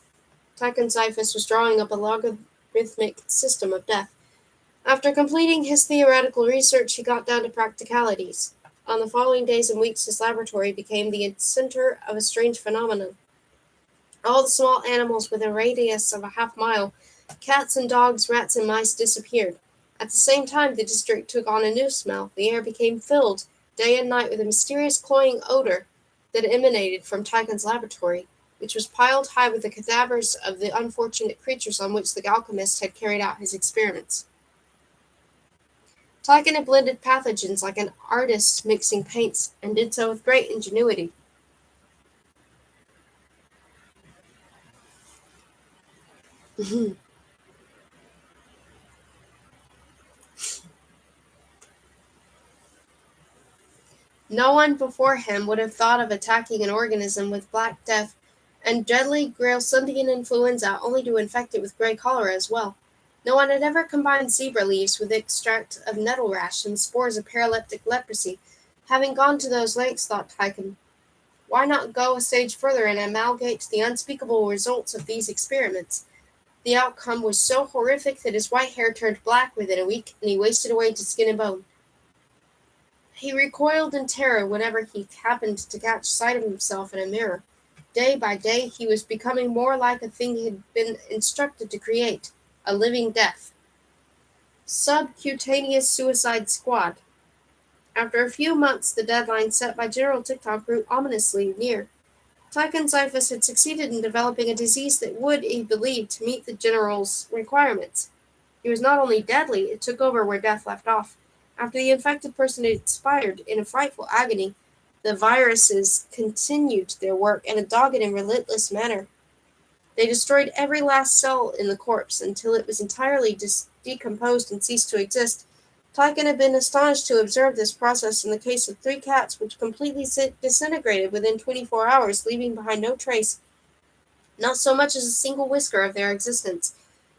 Tychon Cyphus was drawing up a logarithmic system of death. After completing his theoretical research, he got down to practicalities. On the following days and weeks, his laboratory became the center of a strange phenomenon. All the small animals within a radius of a half-mile, cats and dogs, rats and mice, disappeared. At the same time, the district took on a new smell. The air became filled, day and night, with a mysterious cloying odor that emanated from Tychon's laboratory, which was piled high with the cadavers of the unfortunate creatures on which the alchemist had carried out his experiments. Tychon had blended pathogens like an artist mixing paints, and did so with great ingenuity. No one before him would have thought of attacking an organism with Black Death and deadly Grillsundian influenza only to infect it with grey cholera as well. No one had ever combined zebra leaves with extract of nettle rash and spores of paralytic leprosy. Having gone to those lengths, thought Tychon, why not go a stage further and amalgamate the unspeakable results of these experiments? The outcome was so horrific that his white hair turned black within a week, and he wasted away to skin and bone. He recoiled in terror whenever he happened to catch sight of himself in a mirror. Day by day he was becoming more like a thing he had been instructed to create, a living death. Subcutaneous Suicide Squad. After a few months, the deadline set by General TikTok grew ominously near. Tychon Cyphus had succeeded in developing a disease that would, he believed, meet the General's requirements. It was not only deadly, it took over where death left off. After the infected person had expired in a frightful agony, the viruses continued their work in a dogged and relentless manner. They destroyed every last cell in the corpse until it was entirely decomposed and ceased to exist. Tychon had been astonished to observe this process in the case of 3 cats, which completely disintegrated within 24 hours, leaving behind no trace, not so much as a single whisker of their existence.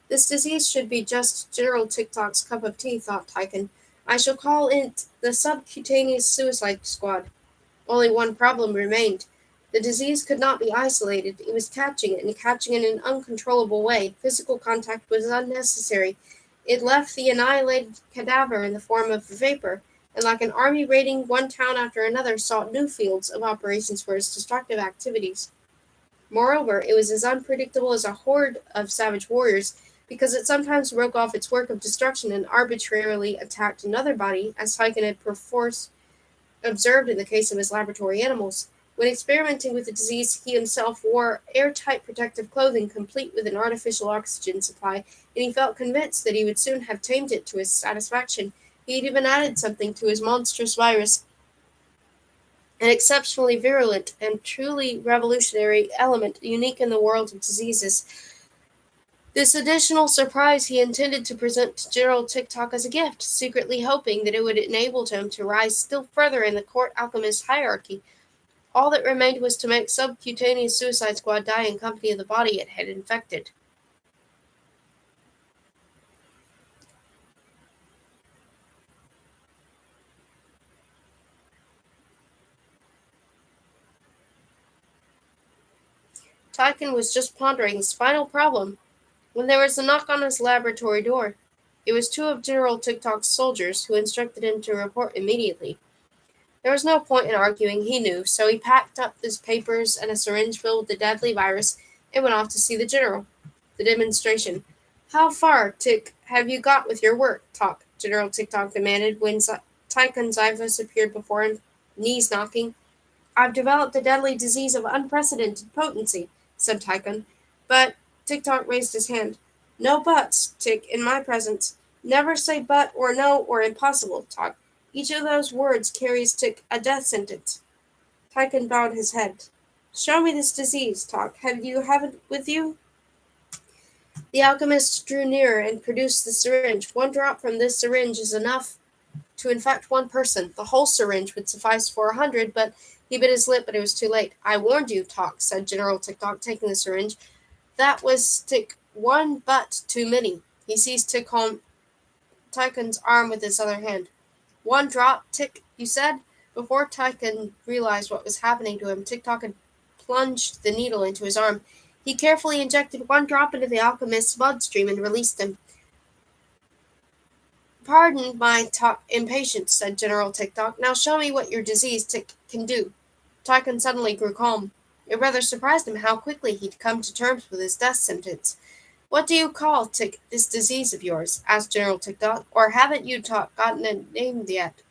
This disease should be just General TikTok's cup of tea, thought Tychon. I shall call it the Subcutaneous Suicide Squad. Only one problem remained. The disease could not be isolated. It was catching it, and catching it in an uncontrollable way. Physical contact was unnecessary. It left the annihilated cadaver in the form of vapor, and like an army raiding one town after another, sought new fields of operations for its destructive activities. Moreover, it was as unpredictable as a horde of savage warriors, because it sometimes broke off its work of destruction and arbitrarily attacked another body, as Tychon had perforce observed in the case of his laboratory animals. When experimenting with the disease, he himself wore airtight protective clothing complete with an artificial oxygen supply, and he felt convinced that he would soon have tamed it to his satisfaction. He had even added something to his monstrous virus, an exceptionally virulent and truly revolutionary element unique in the world of diseases. This additional surprise he intended to present to General TikTok as a gift, secretly hoping that it would enable him to rise still further in the court alchemist hierarchy. All that remained was to make Subcutaneous Suicide Squad die in company of the body it had infected. Tychon was just pondering his final problem when there was a knock on his laboratory door. It was two of General TikTok's soldiers who instructed him to report immediately. There was no point in arguing, he knew, so he packed up his papers and a syringe filled with the deadly virus and went off to see the general. The demonstration. How far, Tick, have you got with your work, Talk? General TikTok demanded when Tychon Xyphus appeared before him, knees knocking. I've developed a deadly disease of unprecedented potency, said Tychon. But TikTok raised his hand. No buts, Tick, in my presence. Never say but or no or impossible, Talk. Each of those words carries, Tick, a death sentence. Tychon bowed his head. Show me this disease, Talk. Have it with you? The alchemist drew nearer and produced the syringe. One drop from this syringe is enough to infect one person. The whole syringe would suffice for 100, but he bit his lip, but it was too late. I warned you, Talk, said General TikTok, taking the syringe. That was Tick one but too many. He seized Tychon's arm with his other hand. One drop, Tick, you said? Before Tychon realized what was happening to him, TikTok had plunged the needle into his arm. He carefully injected one drop into the alchemist's bloodstream and released him. Pardon my impatience, said General TikTok. Now show me what your disease can do. Tychon suddenly grew calm. It rather surprised him how quickly he'd come to terms with his death sentence. What do you call, Tick, this disease of yours? Asked General TikTok. Or haven't you gotten a name yet?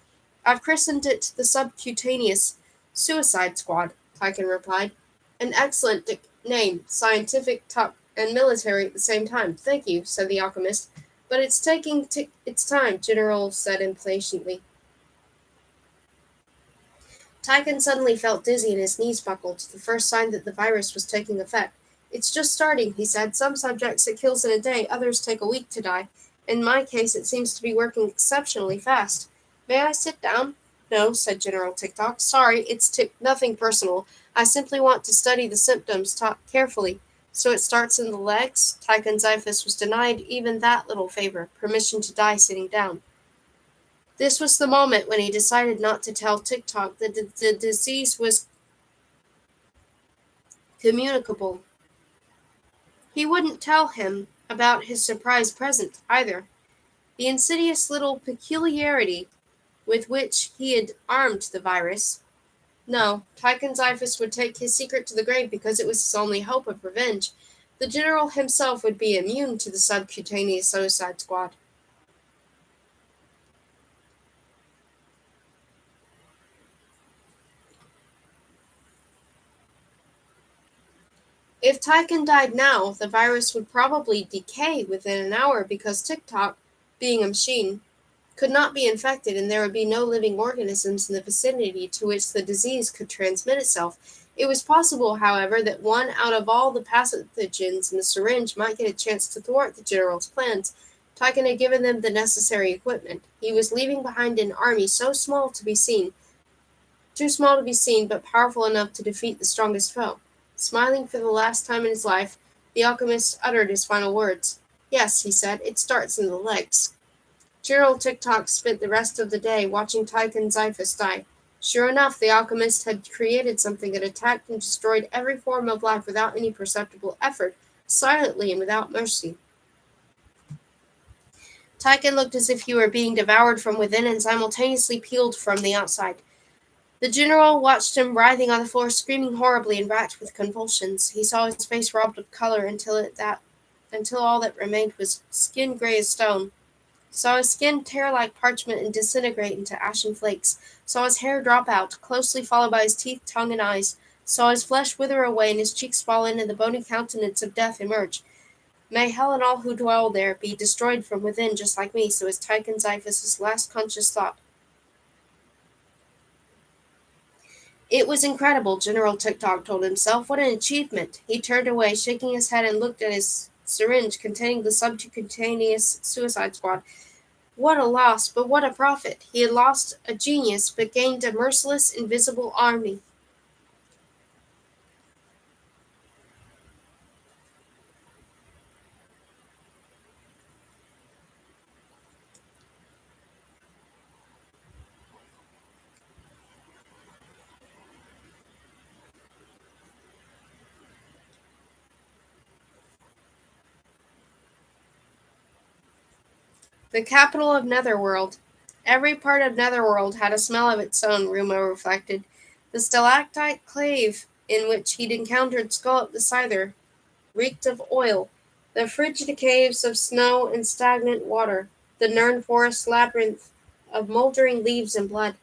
I've christened it the Subcutaneous Suicide Squad, Tychon replied. An excellent name, scientific, and military at the same time. Thank you, said the alchemist. But it's taking its time, General said impatiently. Tychon suddenly felt dizzy and his knees buckled, the first sign that the virus was taking effect. It's just starting, he said. Some subjects it kills in a day, others take a week to die. In my case, it seems to be working exceptionally fast. May I sit down? No, said General TikTok. Sorry, it's nothing personal. I simply want to study the symptoms carefully. So it starts in the legs? Tychon Xyphus was denied even that little favor, permission to die sitting down. This was the moment when he decided not to tell TikTok that the disease was communicable. He wouldn't tell him about his surprise present, either. The insidious little peculiarity with which he had armed the virus. No, Tychon Xyphus would take his secret to the grave because it was his only hope of revenge. The general himself would be immune to the subcutaneous suicide squad. If Tychon died now, the virus would probably decay within an hour because TikTok, being a machine, could not be infected and there would be no living organisms in the vicinity to which the disease could transmit itself. It was possible, however, that one out of all the pathogens in the syringe might get a chance to thwart the general's plans. Tychon had given them the necessary equipment. He was leaving behind an army so small to be seen, too small to be seen, but powerful enough to defeat the strongest foe. Smiling for the last time in his life, the alchemist uttered his final words. Yes, he said, it starts in the legs. Gerald TikTok spent the rest of the day watching Tychon Xyphus die. Sure enough, the alchemist had created something that attacked and destroyed every form of life without any perceptible effort, silently and without mercy. Tychon looked as if he were being devoured from within and simultaneously peeled from the outside. The general watched him writhing on the floor, screaming horribly and racked with convulsions. He saw his face robbed of color until all that remained was skin gray as stone. Saw his skin tear like parchment and disintegrate into ashen flakes. Saw his hair drop out, closely followed by his teeth, tongue, and eyes. Saw his flesh wither away and his cheeks fall in and the bony countenance of death emerge. May hell and all who dwell there be destroyed from within just like me, so was Tychon Xyphus' last conscious thought. It was incredible, General TikTok told himself. What an achievement. He turned away, shaking his head, and looked at his syringe containing the subcutaneous suicide squad. What a loss, but what a profit. He had lost a genius, but gained a merciless, invisible army. The capital of Netherworld. Every part of Netherworld had a smell of its own, Rumo reflected. The stalactite cave in which he'd encountered Scullop the Scyther reeked of oil, the frigid caves of snow and stagnant water, the Nern forest labyrinth of mouldering leaves and blood,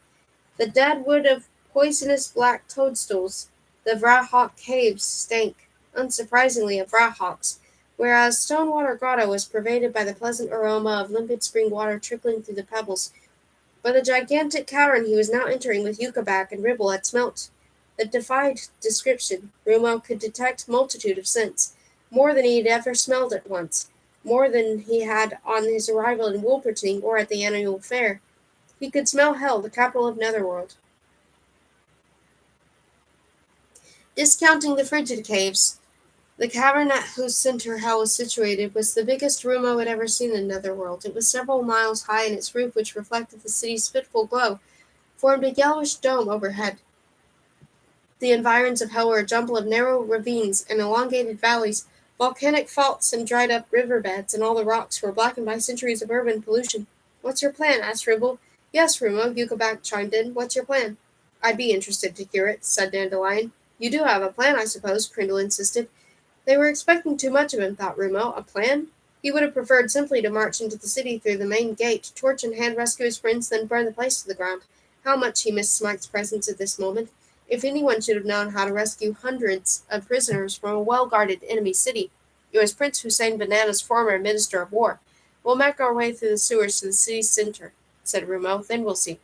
the dead wood of poisonous black toadstools. The Vrahawk caves stank, unsurprisingly, of Vrahawks, whereas Stonewater Grotto was pervaded by the pleasant aroma of limpid spring water trickling through the pebbles. But the gigantic cavern he was now entering with Yucca and Ribble had smelt. It defied description. Rumo could detect multitude of scents, more than he had ever smelled at once, more than he had on his arrival in Wolperting or at the annual fair. He could smell Hell, the capital of Netherworld. Discounting the frigid caves, the cavern at whose center Hell was situated was the biggest Rumo had ever seen in Netherworld. It was several miles high, and its roof, which reflected the city's fitful glow, formed a yellowish dome overhead. The environs of Hell were a jumble of narrow ravines and elongated valleys, volcanic faults and dried-up riverbeds, and all the rocks were blackened by centuries of urban pollution. "What's your plan?" asked Ribble. "Yes, Rumo," Yucca chimed in. "What's your plan?" "I'd be interested to hear it," said Dandelion. "You do have a plan, I suppose," Crindle insisted. They were expecting too much of him, thought Rumo. A plan? He would have preferred simply to march into the city through the main gate, torch in hand rescue his friends, then burn the place to the ground. How much he missed Smike's presence at this moment. If anyone should have known how to rescue hundreds of prisoners from a well-guarded enemy city, it was Prince Hussein Banana's former Minister of War. "We'll make our way through the sewers to the city's center," said Rumo. "Then we'll see."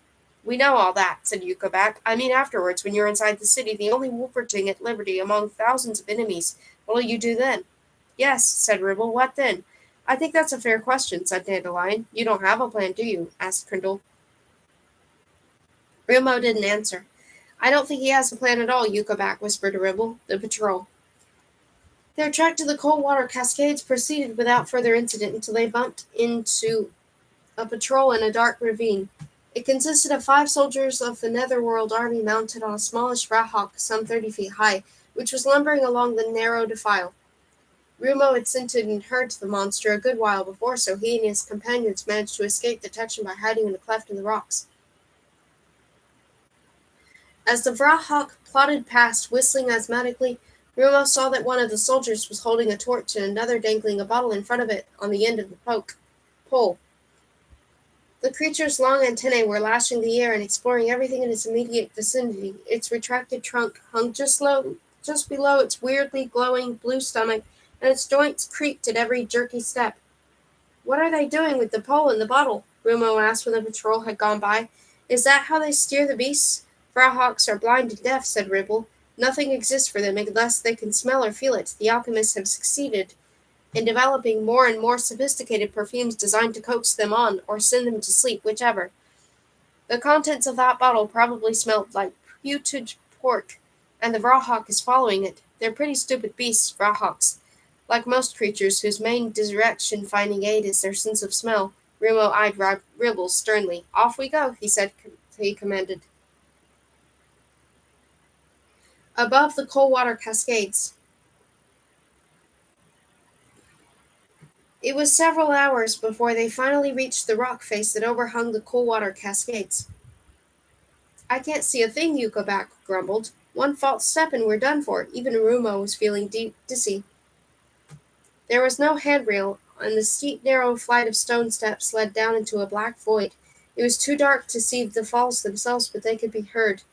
"We know all that," said Yucca. "I mean afterwards, when you're inside the city, the only Wolperting at liberty among thousands of enemies. What'll you do then?" "Yes," said Ribble. "What then?" "I think that's a fair question," said Dandelion. "You don't have a plan, do you?" asked Crindle. Rumo didn't answer. "I don't think he has a plan at all," Yucca whispered to Ribble. "The patrol." Their trek to the cold water cascades proceeded without further incident until they bumped into a patrol in a dark ravine. It consisted of 5 soldiers of the Netherworld army mounted on a smallish Vrahawk some 30 feet high, which was lumbering along the narrow defile. Rumo had scented and heard the monster a good while before, so he and his companions managed to escape detection by hiding in a cleft in the rocks. As the Vrahawk plodded past, whistling asthmatically, Rumo saw that one of the soldiers was holding a torch and another dangling a bottle in front of it on the end of the pole. The creature's long antennae were lashing the air and exploring everything in its immediate vicinity. Its retracted trunk hung just below its weirdly glowing blue stomach, and its joints creaked at every jerky step. "What are they doing with the pole and the bottle?" Rumo asked when the patrol had gone by. "Is that how they steer the beasts?" "Vrahawks are blind and deaf," said Ribble. "Nothing exists for them unless they can smell or feel it. The alchemists have succeeded in developing more and more sophisticated perfumes designed to coax them on, or send them to sleep, whichever. The contents of that bottle probably smelled like putrid pork, and the Vrahawk is following it. They're pretty stupid beasts, Vrahawks. Like most creatures whose main direction-finding aid is their sense of smell." Rumo eyed Ribble sternly. "Off we go," he commanded. Above the cold water cascades. It was several hours before they finally reached the rock face that overhung the cool water cascades. "I can't see a thing," Yucca grumbled. "One false step and we're done for." Even Rumo was feeling dizzy. There was no handrail, and the steep narrow flight of stone steps led down into a black void. It was too dark to see the falls themselves, but they could be heard,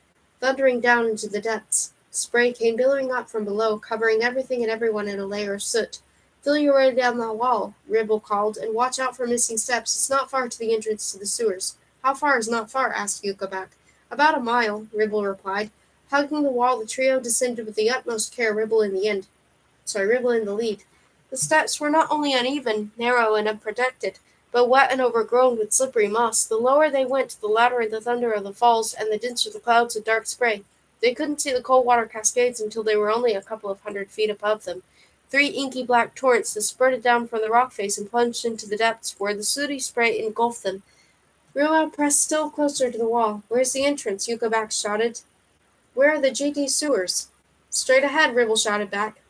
thundering down into the depths. Spray came billowing up from below, covering everything and everyone in a layer of soot. "Feel your way down the wall," Ribble called, "and watch out for missing steps. It's not far to the entrance to the sewers." "How far is not far?" asked Yucca. "About a mile," Ribble replied. Hugging the wall, the trio descended with the utmost care, Ribble in the lead. The steps were not only uneven, narrow, and unprotected, but wet and overgrown with slippery moss. The lower they went, the louder the thunder of the falls, and the denser the clouds of dark spray. They couldn't see the cold water cascades until they were only a couple of 100 feet above them. 3 inky black torrents that spurted down from the rock face and plunged into the depths where the sooty spray engulfed them. Rumo pressed still closer to the wall. "Where's the entrance?" Yucca shouted. "Where are the GT sewers?" "Straight ahead," Ribble shouted back.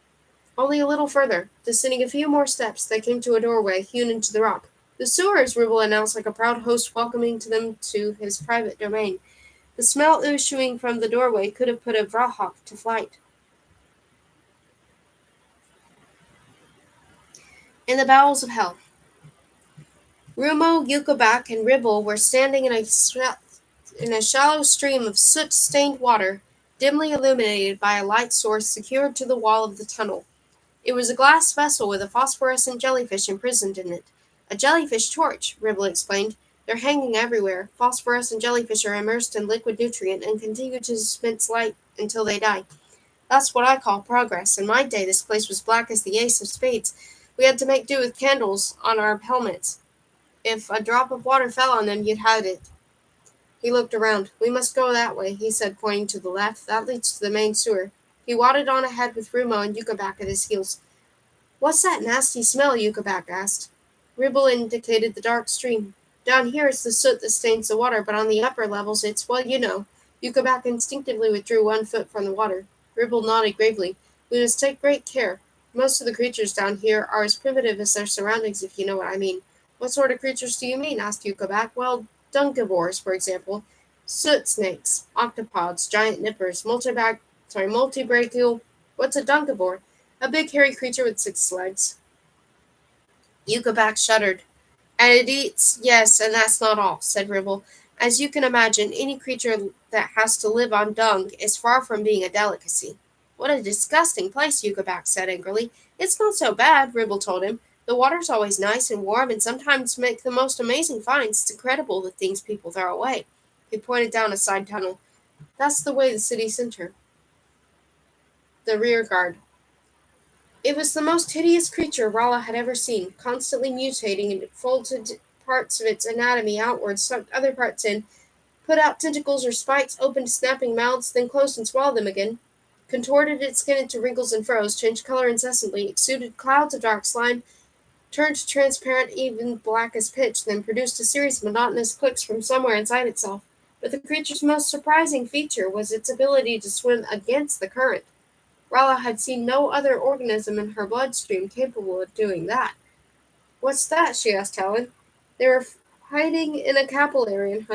Only a little further. Descending a few more steps, they came to a doorway hewn into the rock. The sewers, Ribble announced like a proud host welcoming them to his private domain. The smell issuing from the doorway could have put a Vrahawk to flight. In the bowels of hell, Rumo, Yukabak, and Ribble were standing in a shallow stream of soot-stained water, dimly illuminated by a light source secured to the wall of the tunnel. It was a glass vessel with a phosphorescent jellyfish imprisoned in it. A jellyfish torch, Ribble explained. They're hanging everywhere. Phosphorescent jellyfish are immersed in liquid nutrient and continue to dispense light until they die. That's what I call progress. In my day, this place was black as the ace of spades. We had to make do with candles on our helmets. If a drop of water fell on them, you'd had it. He looked around. We must go that way, he said, pointing to the left. That leads to the main sewer. He waddled on ahead with Rumo and Yukabak at his heels. What's that nasty smell? Yukabak asked. Ribble indicated the dark stream. Down here it's the soot that stains the water, but on the upper levels it's, well, you know. Yukabak instinctively withdrew 1 foot from the water. Ribble nodded gravely. We must take great care. Most of the creatures down here are as primitive as their surroundings, if you know what I mean. What sort of creatures do you mean? Asked Yukabak. Well, dungivores, for example. Soot snakes, octopods, giant nippers, multibrachial. What's a dungivore? A big hairy creature with 6 legs. Yukabak shuddered. And it eats, yes, and that's not all, said Ribble. As you can imagine, any creature that has to live on dung is far from being a delicacy. What a disgusting place, Yukabak said angrily. It's not so bad, Ribble told him. The water's always nice and warm and sometimes make the most amazing finds. It's incredible the things people throw away. He pointed down a side tunnel. That's the way the city center. The rear guard. It was the most hideous creature Rala had ever seen, constantly mutating, and it folded parts of its anatomy outwards, sucked other parts in, put out tentacles or spikes, opened snapping mouths, then closed and swallowed them again, contorted its skin into wrinkles and furrows, changed color incessantly, exuded clouds of dark slime, turned transparent, even black as pitch, then produced a series of monotonous clicks from somewhere inside itself. But the creature's most surprising feature was its ability to swim against the current. Rala had seen no other organism in her bloodstream capable of doing that. What's that? She asked Helen. They were hiding in a capillary and